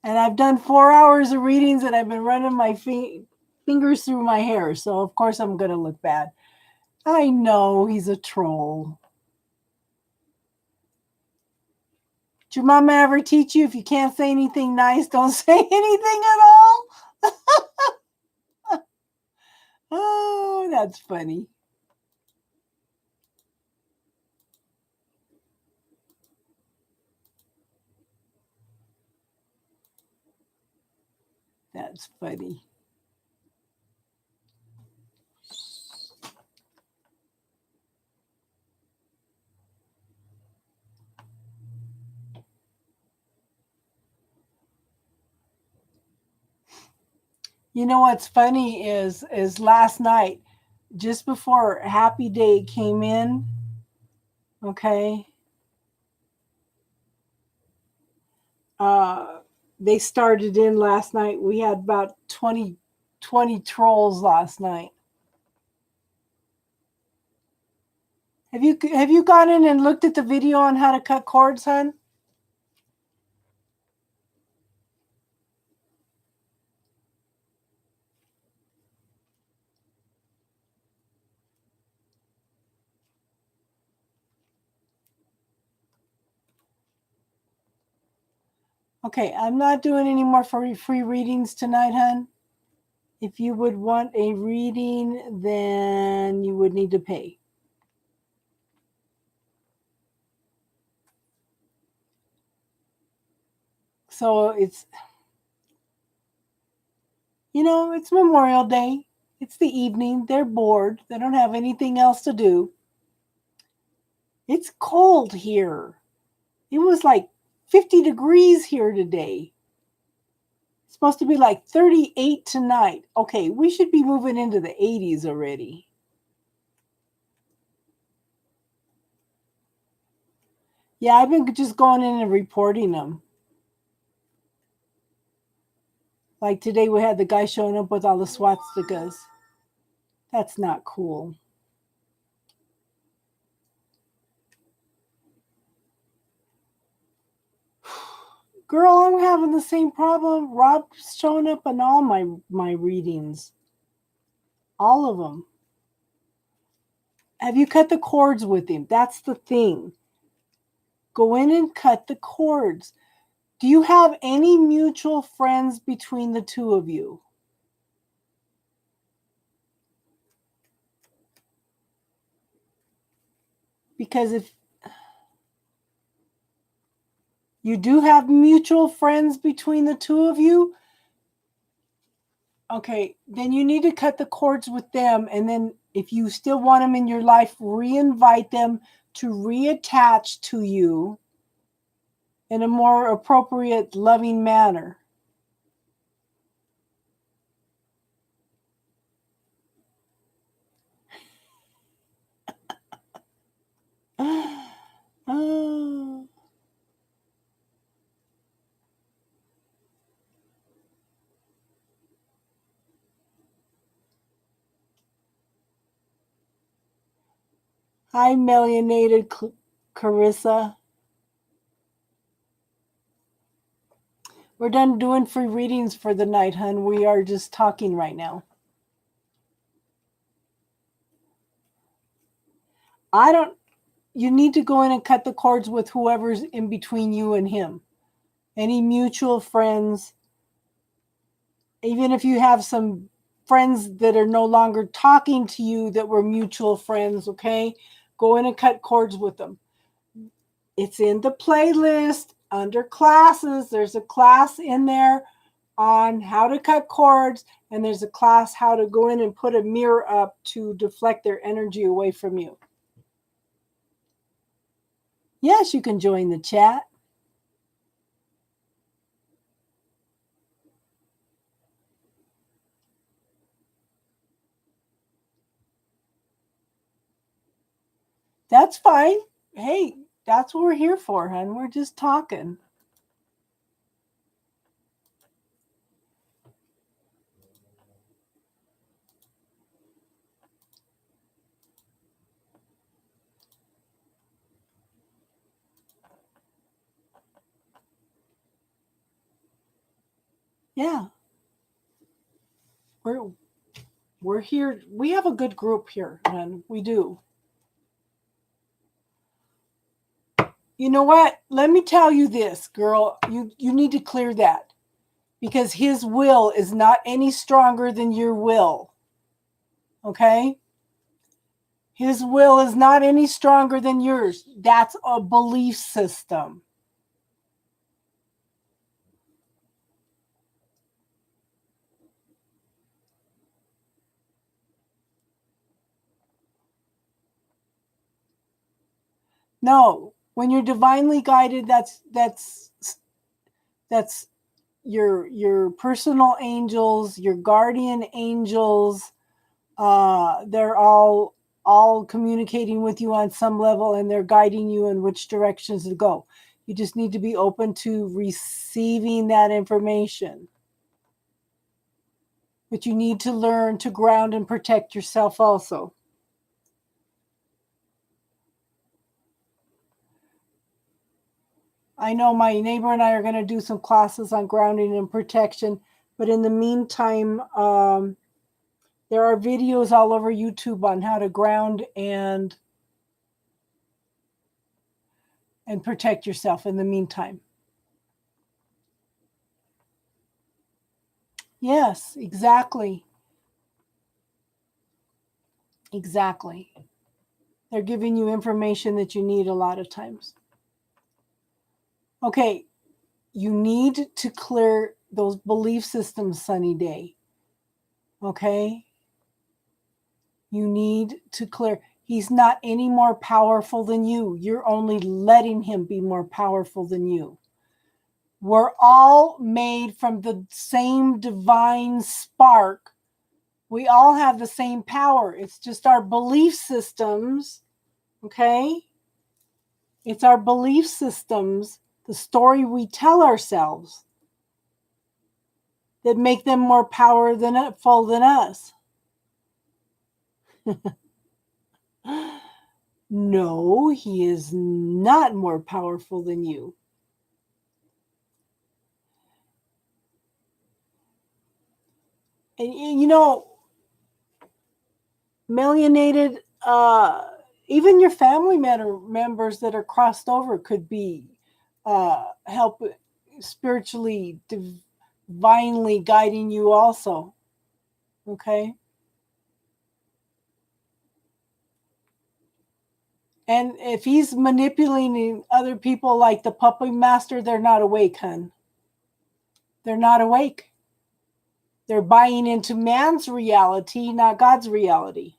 And I've done 4 hours of readings, and I've been running my fingers through my hair, so of course I'm going to look bad. I know he's a troll. Did your mama ever teach you if you can't say anything nice, don't say anything at all? Oh, that's funny. That's funny. You know what's funny is last night, just before Happy Day came in, okay, they started in last night. We had about 20 trolls last night. Have you gone in and looked at the video on how to cut cords, hon? Okay, I'm not doing any more free readings tonight, hun. If you would want a reading, then you would need to pay. So it's, it's Memorial Day. It's the evening. They're bored. They don't have anything else to do. It's cold here. It was like 50 degrees here today. It's supposed to be like 38 tonight. Okay, we should be moving into the 80s already. Yeah, I've been just going in and reporting them. Like today we had the guy showing up with all the swastikas. That's not cool. Girl, I'm having the same problem. Rob's showing up in all my readings. All of them. Have you cut the cords with him? That's the thing. Go in and cut the cords. Do you have any mutual friends between the two of you? Because if you do have mutual friends between the two of you, okay, then you need to cut the cords with them. And then if you still want them in your life, re-invite them to reattach to you in a more appropriate, loving manner. Oh. Hi, Millionated Carissa. We're done doing free readings for the night, hun. We are just talking right now. You need to go in and cut the cords with whoever's in between you and him. Any mutual friends. Even if you have some friends that are no longer talking to you that were mutual friends, okay? Go in and cut cords with them. It's in the playlist under classes. There's a class in there on how to cut cords, and there's a class how to go in and put a mirror up to deflect their energy away from you. Yes, you can join the chat. That's fine. Hey, that's what we're here for, hon. We're just talking. Yeah. We're here. We have a good group here, hon. We do. You know what? Let me tell you this, girl. You need to clear that. Because his will is not any stronger than your will. Okay? His will is not any stronger than yours. That's a belief system. No, when you're divinely guided, that's your personal angels, your guardian angels. They're all communicating with you on some level, and they're guiding you in which directions to go. You just need to be open to receiving that information. But you need to learn to ground and protect yourself also. I know my neighbor and I are going to do some classes on grounding and protection, but in the meantime, there are videos all over YouTube on how to ground and protect yourself in the meantime. Yes, exactly. Exactly. They're giving you information that you need a lot of times. Okay, you need to clear those belief systems, Sunny Day. Okay? You need to clear. He's not any more powerful than you. You're only letting him be more powerful than you. We're all made from the same divine spark. We all have the same power. It's just our belief systems, okay? It's our belief systems, the story we tell ourselves, that make them more powerful than us. No, he is not more powerful than you. And you know, Millionated, even your family members that are crossed over could be help spiritually, divinely guiding you also. Okay. And if he's manipulating other people like the puppet master, they're not awake, hun. They're not awake. They're buying into man's reality, not God's reality.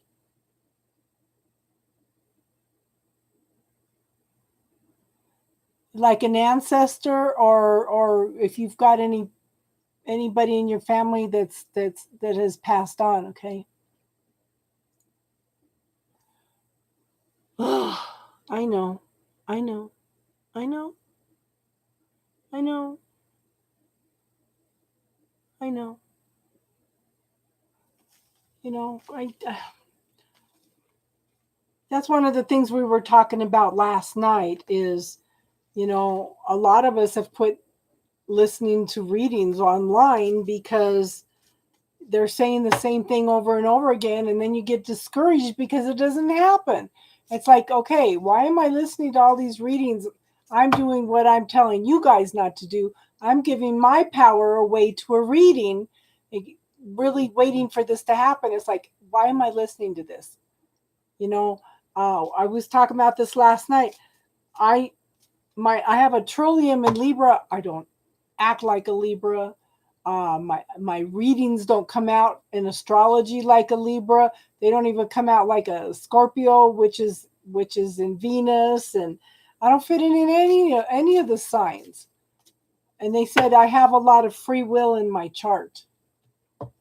Like an ancestor, or if you've got anybody in your family that has passed on, okay? I know. I know. I know. I know. I know. You know, that's one of the things we were talking about last night is, you know, a lot of us have quit listening to readings online because they're saying the same thing over and over again, and then you get discouraged because it doesn't happen. It's like, okay, why am I listening to all these readings? I'm doing what I'm telling you guys not to do. I'm giving my power away to a reading, really waiting for this to happen. It's like, why am I listening to this? You know, I was talking about this last night. I have a trillium in Libra. I don't act like a Libra. My readings don't come out in astrology like a Libra. They don't even come out like a Scorpio, which is in Venus, and I don't fit in any of the signs. And they said I have a lot of free will in my chart.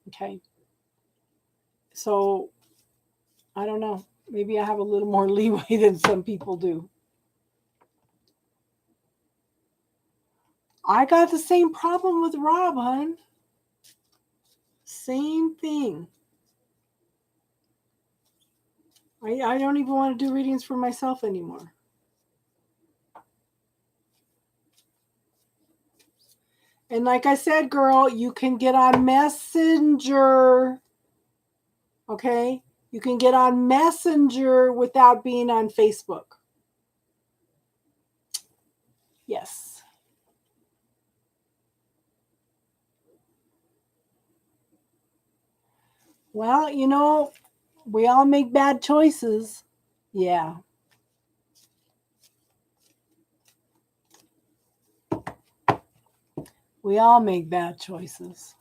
Okay, so I don't know. Maybe I have a little more leeway than some people do. I got the same problem with Rob, hon. Same thing. I don't even want to do readings for myself anymore. And like I said, girl, you can get on Messenger. Okay? You can get on Messenger without being on Facebook. Yes. Well, you know, we all make bad choices. Yeah. We all make bad choices.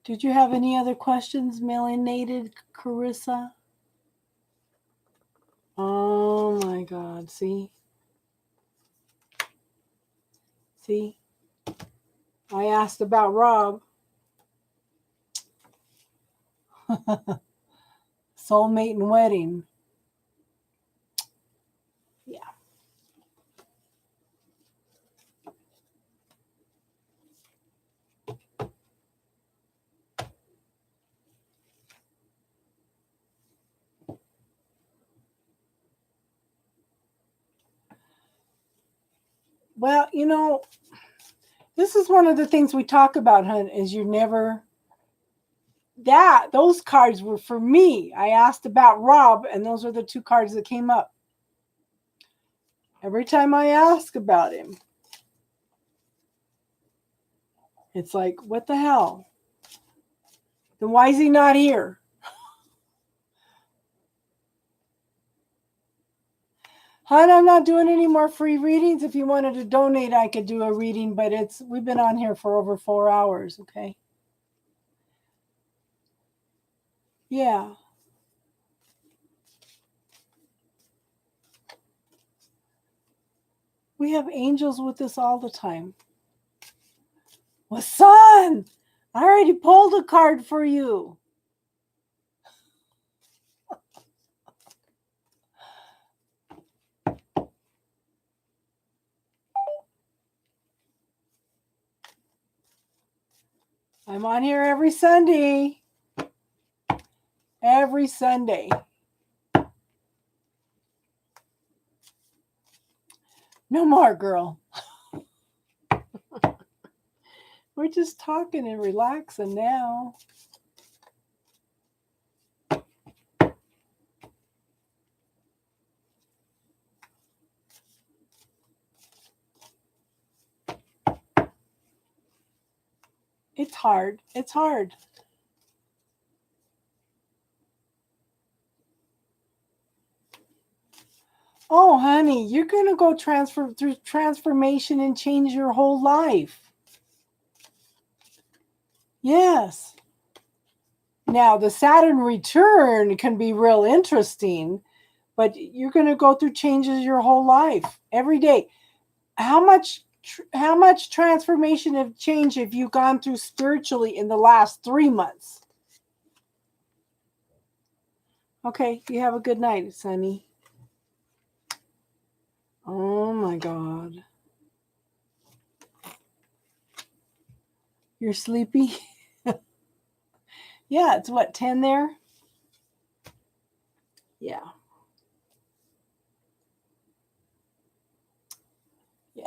Did you have any other questions, Melanated Carissa? Oh my God. See? See? I asked about Rob. Soulmate and wedding. Yeah. Well, you know, this is one of the things we talk about, hun, is you never those cards were for me. I asked about Rob, and those are the two cards that came up. Every time I ask about him, it's like, what the hell? Then why is he not here? Hon, I'm not doing any more free readings. If you wanted to donate, I could do a reading, but we've been on here for over 4 hours, okay? Yeah. We have angels with us all the time. Well, son, I already pulled a card for you. I'm on here every Sunday. Every Sunday. No more, girl. We're just talking and relaxing now. It's hard. It's hard. Oh, honey, you're going to go through transformation and change your whole life. Yes. Now, the Saturn return can be real interesting, but you're going to go through changes your whole life every day. How much transformation of change have you gone through spiritually in the last 3 months? Okay, you have a good night, Sonny. Oh my God. You're sleepy? Yeah, it's what, 10 there? Yeah. Yeah.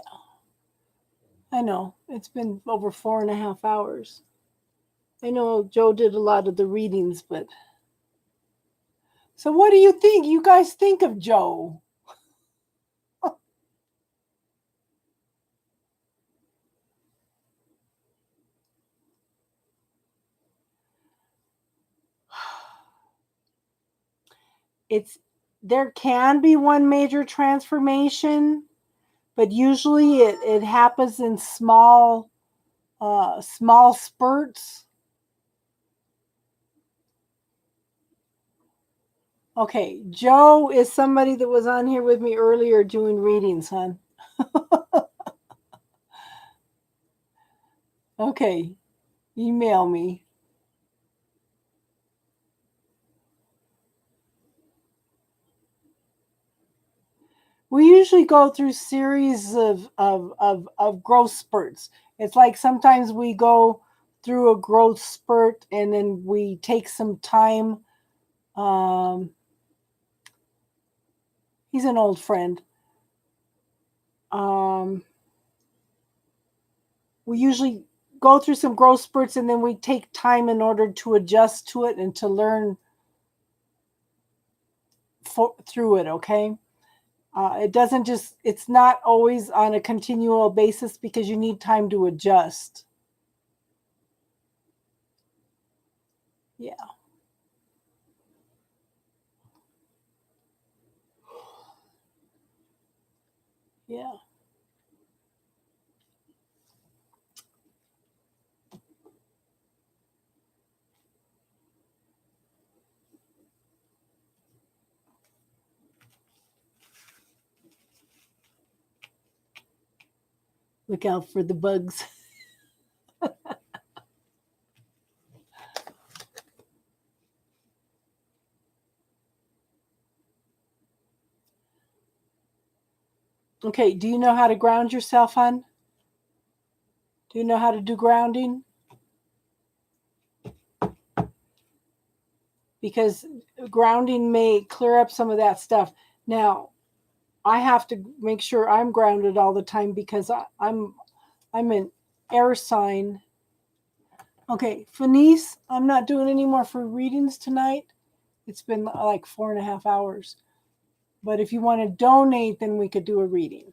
I know. It's been over 4.5 hours. I know Joe did a lot of the readings, but... So what do you think? You guys think of Joe? There can be one major transformation, but usually it happens in small spurts. Okay, Joe is somebody that was on here with me earlier doing readings, hon. Okay, email me. We usually go through series of growth spurts. It's like sometimes we go through a growth spurt and then we take some time. He's an old friend. We usually go through some growth spurts and then we take time in order to adjust to it and to learn through it, okay? It's not always on a continual basis because you need time to adjust. Yeah. Yeah. Look out for the bugs. Okay, do you know how to ground yourself, hon? Do you know how to do grounding? Because grounding may clear up some of that stuff. Now, I have to make sure I'm grounded all the time because I'm an air sign. Okay, Fenice, I'm not doing any more for readings tonight. It's been like 4.5 hours. But if you want to donate, then we could do a reading.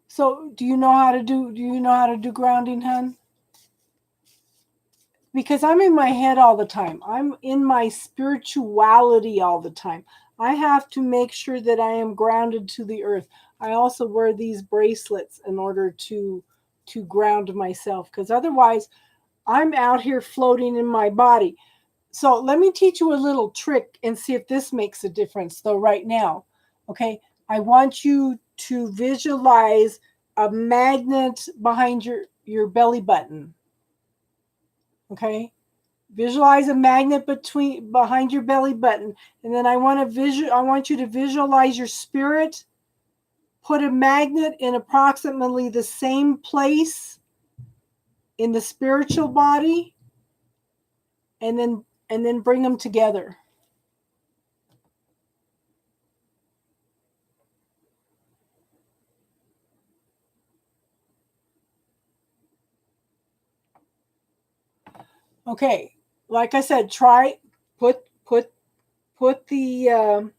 So do you know how to do grounding, hun? Because I'm in my head all the time. I'm in my spirituality all the time. I have to make sure that I am grounded to the earth. I also wear these bracelets in order to ground myself, because otherwise I'm out here floating in my body. So let me teach you a little trick and see if this makes a difference though right now. Okay, I want you to visualize a magnet behind your belly button. Okay, visualize a magnet behind your belly button, and then I want you to visualize your spirit put a magnet in approximately the same place in the spiritual body, and then bring them together. Okay, like I said, try put the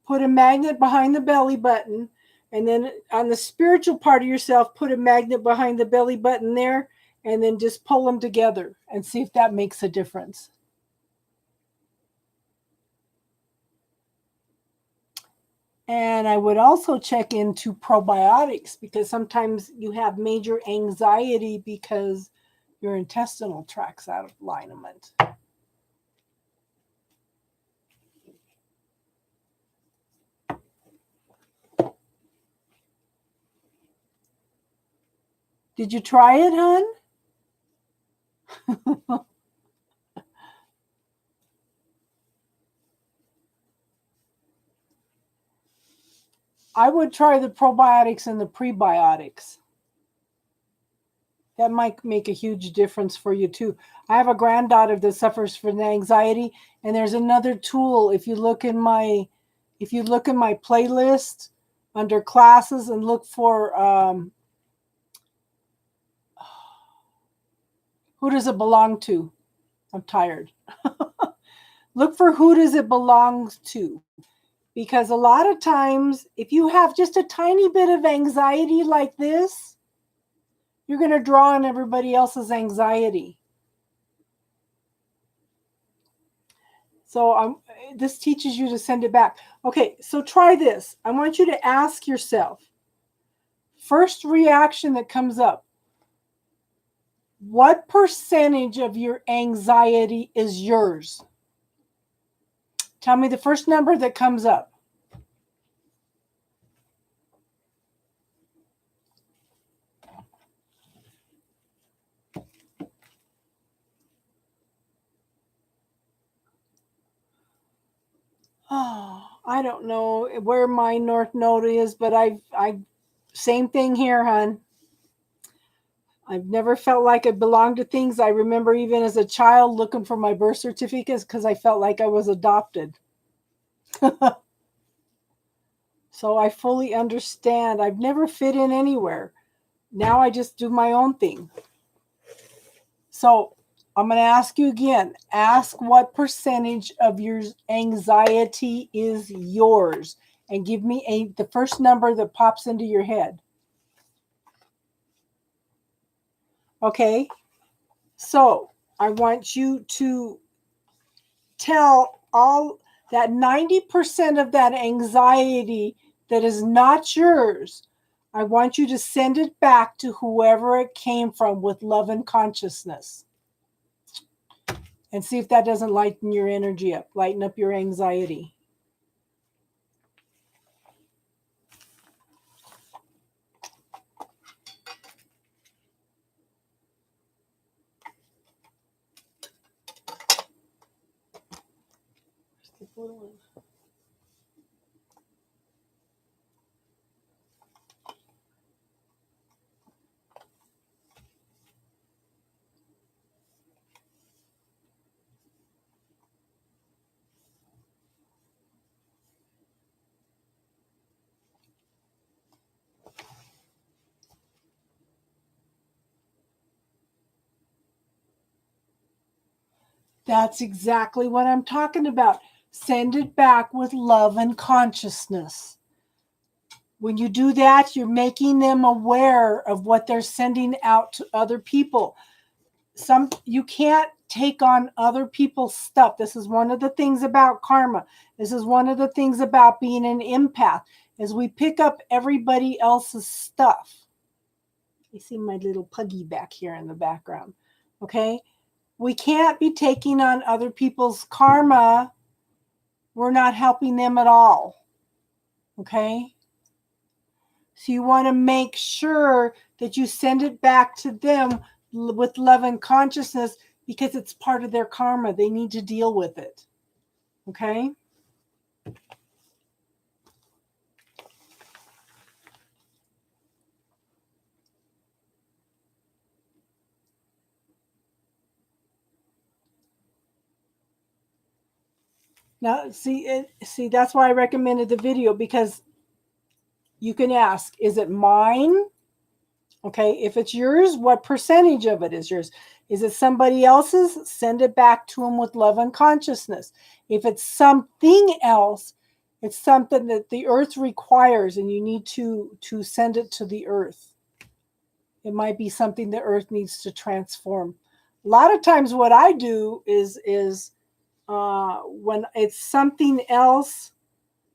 put a magnet behind the belly button, and then on the spiritual part of yourself, put a magnet behind the belly button there, and then just pull them together and see if that makes a difference. And I would also check into probiotics, because sometimes you have major anxiety because your intestinal tract's out of alignment. Did you try it, hon? I would try the probiotics and the prebiotics. That might make a huge difference for you too. I have a granddaughter that suffers from anxiety, and there's another tool. If you look in my playlist under classes and look for who does it belong to? I'm tired. Look for who does it belong to. Because a lot of times, if you have just a tiny bit of anxiety like this, you're going to draw on everybody else's anxiety. So this teaches you to send it back. Okay, so try this. I want you to ask yourself, first reaction that comes up, what percentage of your anxiety is yours? Tell me the first number that comes up. Oh, I don't know where my north node is, but I same thing here, hon. I've never felt like I belonged to things. I remember even as a child looking for my birth certificates because I felt like I was adopted. So I fully understand. I've never fit in anywhere. Now I just do my own thing. So I'm going to ask you again. Ask what percentage of your anxiety is yours, and give me the first number that pops into your head. Okay? So I want you to tell all that 90% of that anxiety that is not yours, I want you to send it back to whoever it came from with love and consciousness. And see if that doesn't lighten your energy up, lighten up your anxiety. That's exactly what I'm talking about. Send it back with love and consciousness. When you do that, you're making them aware of what they're sending out to other people. You can't take on other people's stuff. This is one of the things about karma. This is one of the things about being an empath, is we pick up everybody else's stuff. You see my little puggy back here in the background. Okay? We can't be taking on other people's karma. We're not helping them at all. Okay? So you want to make sure that you send it back to them with love and consciousness, because it's part of their karma. They need to deal with it. Okay? Now, see, that's why I recommended the video, because you can ask, is it mine? Okay, if it's yours, what percentage of it is yours? Is it somebody else's? Send it back to them with love and consciousness. If it's something else, it's something that the earth requires, and you need to send it to the earth. It might be something the earth needs to transform. A lot of times what I do is when it's something else,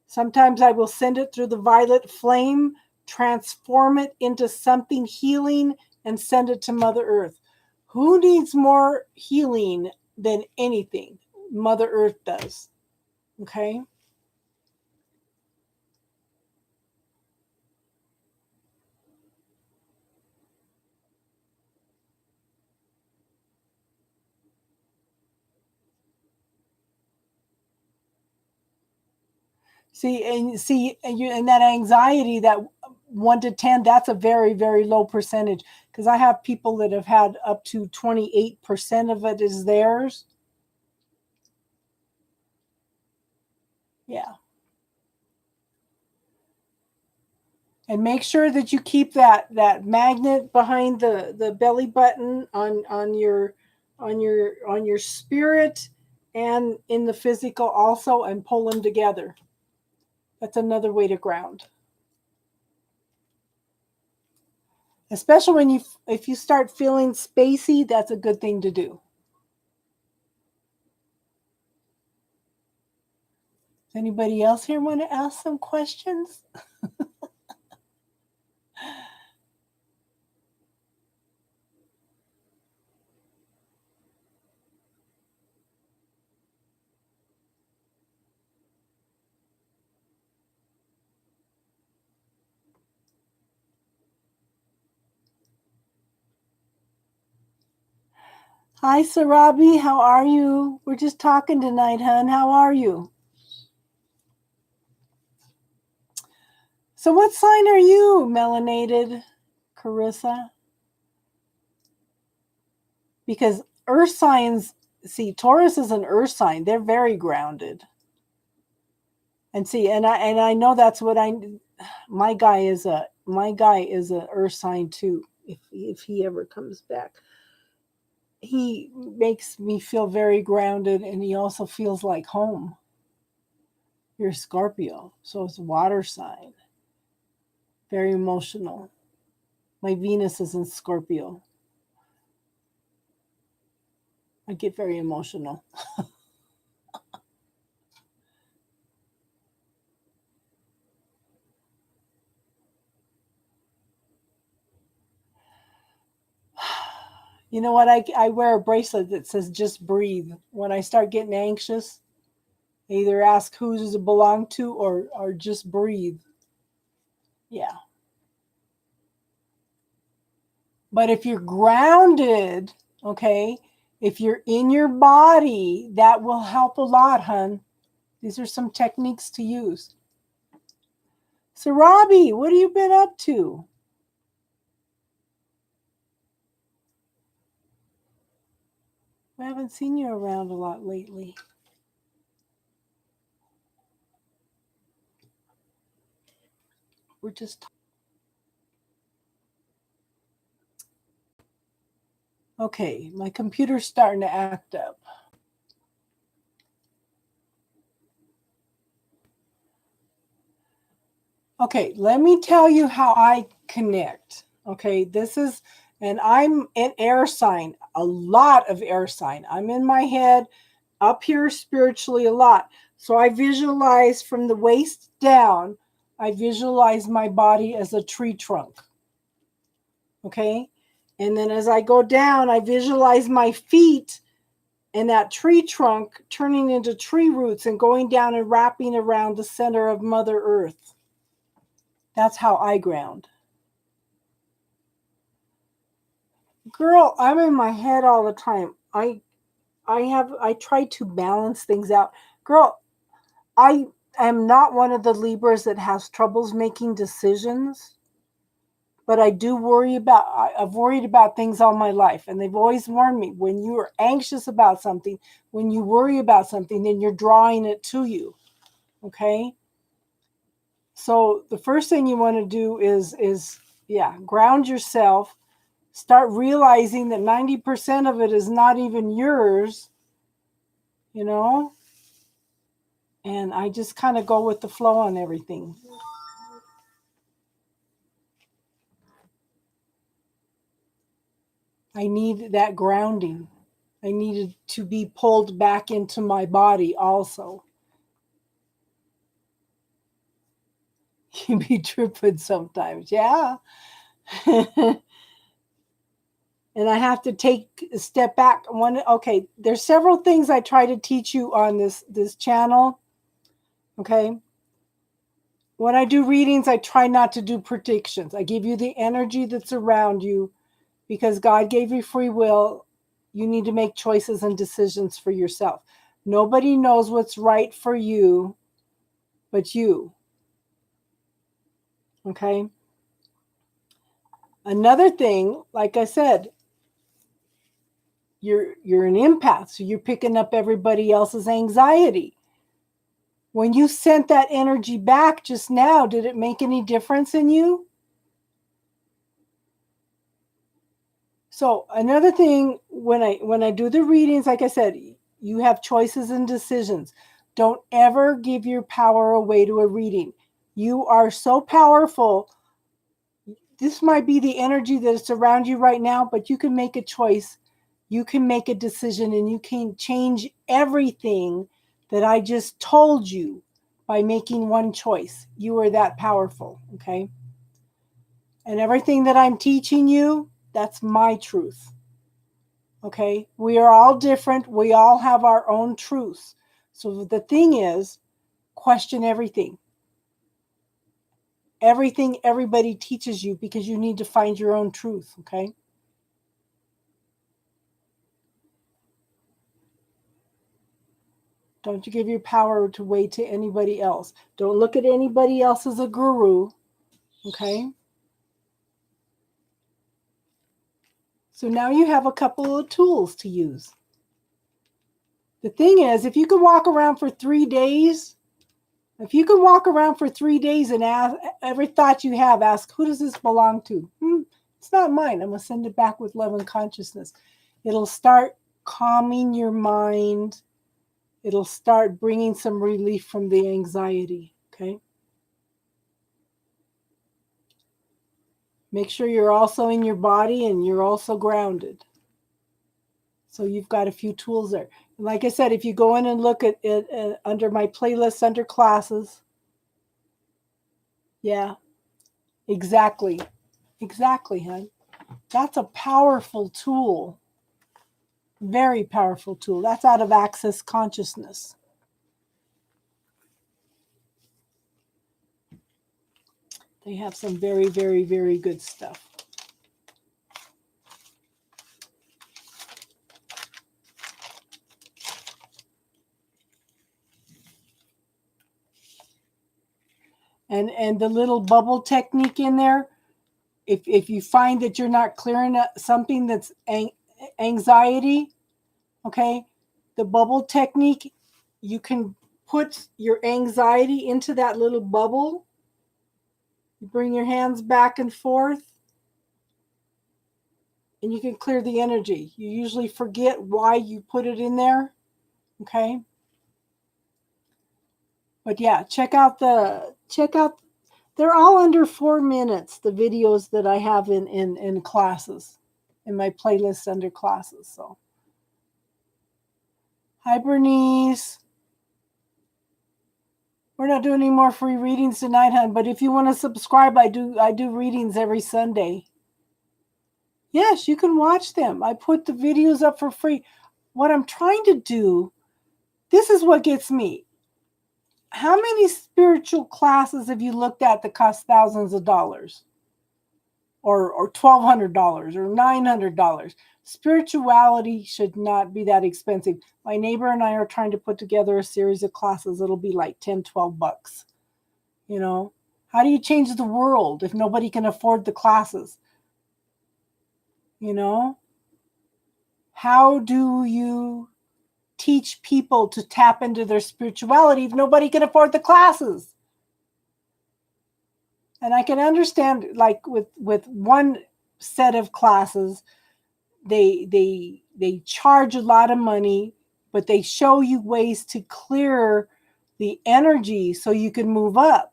sometimes I will send it through the violet flame, transform it into something healing, and send it to Mother Earth. Who needs more healing than anything? Mother Earth does. Okay? And that anxiety, that 1 to 10, that's a very, very low percentage, because I have people that have had up to 28% of it is theirs. Yeah. And make sure that you keep that magnet behind the belly button on your spirit and in the physical also, and pull them together. That's another way to ground. Especially when if you start feeling spacey, that's a good thing to do. Does anybody else here want to ask some questions? Hi, Sarabi. How are you? We're just talking tonight, hon. How are you? So what sign are you, melanated Carissa? Because earth signs, see, Taurus is an earth sign. They're very grounded. And see, and I know that's what my guy is a earth sign too. If he ever comes back, he makes me feel very grounded, and he also feels like home. You're a Scorpio, so it's a water sign. Very emotional. My Venus is in Scorpio. I get very emotional. You know what? I wear a bracelet that says just breathe. When I start getting anxious, I either ask who does it belong to, or just breathe. Yeah. But if you're grounded, okay, if you're in your body, that will help a lot, hun. These are some techniques to use. So, Robbie, what have you been up to? I haven't seen you around a lot lately. We're just okay. My computer's starting to act up. Okay, let me tell you how I connect. Okay, and I'm an air sign, a lot of air sign. I'm in my head up here spiritually a lot. So I visualize from the waist down, I visualize my body as a tree trunk. Okay, and then as I go down, I visualize my feet and that tree trunk turning into tree roots and going down and wrapping around the center of Mother Earth. That's how I ground. Girl, I'm in my head all the time. I try to balance things out. Girl, I am not one of the Libras that has troubles making decisions, but I do I've worried about things all my life, and they've always warned me, when you are anxious about something, when you worry about something, then you're drawing it to you. Okay? So the first thing you want to do is ground yourself. Start realizing that 90% of it is not even yours, you know? And I just kind of go with the flow on everything. I need that grounding. I needed to be pulled back into my body also. You be tripping sometimes, yeah. And I have to take a step back. Okay, there's several things I try to teach you on this channel. Okay. When I do readings, I try not to do predictions. I give you the energy that's around you because God gave you free will. You need to make choices and decisions for yourself. Nobody knows what's right for you but you. Okay. Another thing, like I said, you're an empath, so you're picking up everybody else's anxiety. When you sent that energy back just now, did it make any difference in you? So another thing, when I do the readings, like I said, you have choices and decisions. Don't ever give your power away to a reading. You are so powerful. This might be the energy that's around you right now, but you can make a choice. You can make a decision, and you can change everything that I just told you by making one choice. You are that powerful, okay? And everything that I'm teaching you, that's my truth. Okay? We are all different. We all have our own truths. So the thing is, question everything. Everything everybody teaches you, because you need to find your own truth, okay? Don't you give your power away to anybody else. Don't look at anybody else as a guru, okay? So now you have a couple of tools to use. The thing is, if you could walk around for 3 days, and ask every thought you have, ask, who does this belong to? It's not mine. I'm going to send it back with love and consciousness. It'll start calming your mind. It'll start bringing some relief from the anxiety, okay? Make sure you're also in your body and you're also grounded. So you've got a few tools there. And like I said, if you go in and look at it under my playlist, under classes, yeah, exactly, hon. That's a powerful tool. Very powerful tool. That's out of Access Consciousness. They have some very, very, very good stuff. And the little bubble technique in there, if you find that you're not clearing up something that's anxiety, okay, the bubble technique, you can put your anxiety into that little bubble. You bring your hands back and forth, and you can clear the energy. You usually forget why you put it in there, okay? But yeah, check out They're all under 4 minutes, the videos that I have in classes, in my playlist under classes. So, hi, Bernice. We're not doing any more free readings tonight, hon, but if you want to subscribe, I do readings every Sunday. Yes, you can watch them. I put the videos up for free. What I'm trying to do, this is what gets me. How many spiritual classes have you looked at that cost thousands of dollars? Or $1,200 or $900? Spirituality should not be that expensive. My neighbor and I are trying to put together a series of classes. It'll be like $10-12. You know, how do you change the world if nobody can afford the classes? You know, how do you teach people to tap into their spirituality if nobody can afford the classes? And I can understand, like with one set of classes, they charge a lot of money, but they show you ways to clear the energy so you can move up.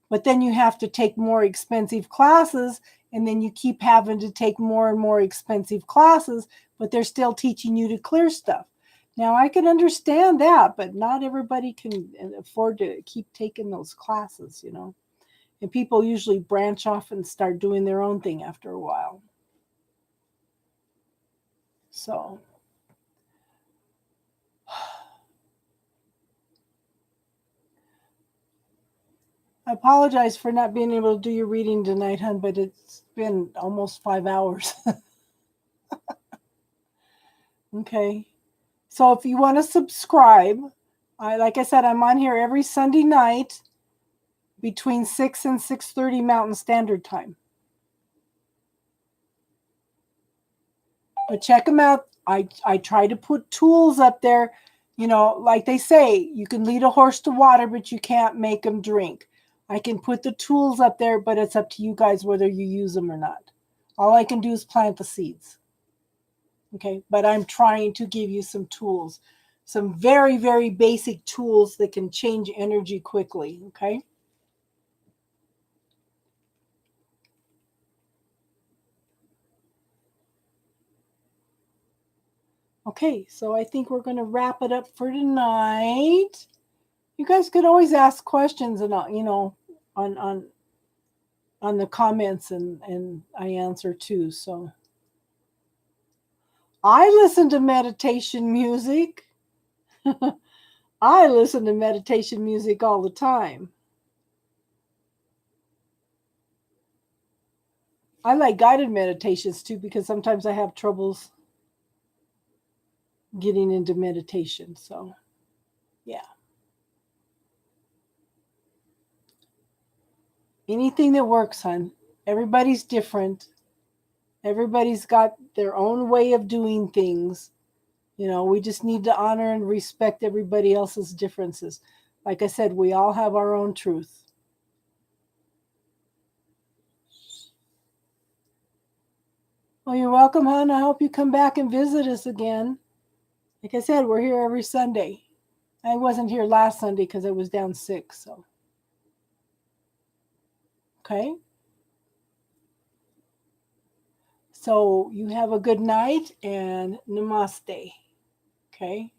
But then you have to take more expensive classes, and then you keep having to take more and more expensive classes, but they're still teaching you to clear stuff. Now, I can understand that, but not everybody can afford to keep taking those classes, you know. And people usually branch off and start doing their own thing after a while. So, I apologize for not being able to do your reading tonight, hon, but it's been almost 5 hours. Okay. So if you want to subscribe, like I said, I'm on here every Sunday night between 6 and 6:30 Mountain Standard Time. But check them out. I try to put tools up there. You know, like they say, you can lead a horse to water, but you can't make them drink. I can put the tools up there, but it's up to you guys whether you use them or not. All I can do is plant the seeds. Okay, but I'm trying to give you some tools, some very, very basic tools that can change energy quickly. Okay. Okay, so I think we're going to wrap it up for tonight. You guys could always ask questions, and you know, on the comments, and I answer too. So I listen to meditation music. I listen to meditation music all the time. I like guided meditations too, because sometimes I have troubles getting into meditation. So, yeah. Anything that works, hon. Everybody's different. Everybody's got their own way of doing things. You know, we just need to honor and respect everybody else's differences. Like I said, we all have our own truth. Well, you're welcome, hon. I hope you come back and visit us again. Like I said, we're here every Sunday. I wasn't here last Sunday because I was down sick. So, okay. So you have a good night and namaste. Okay.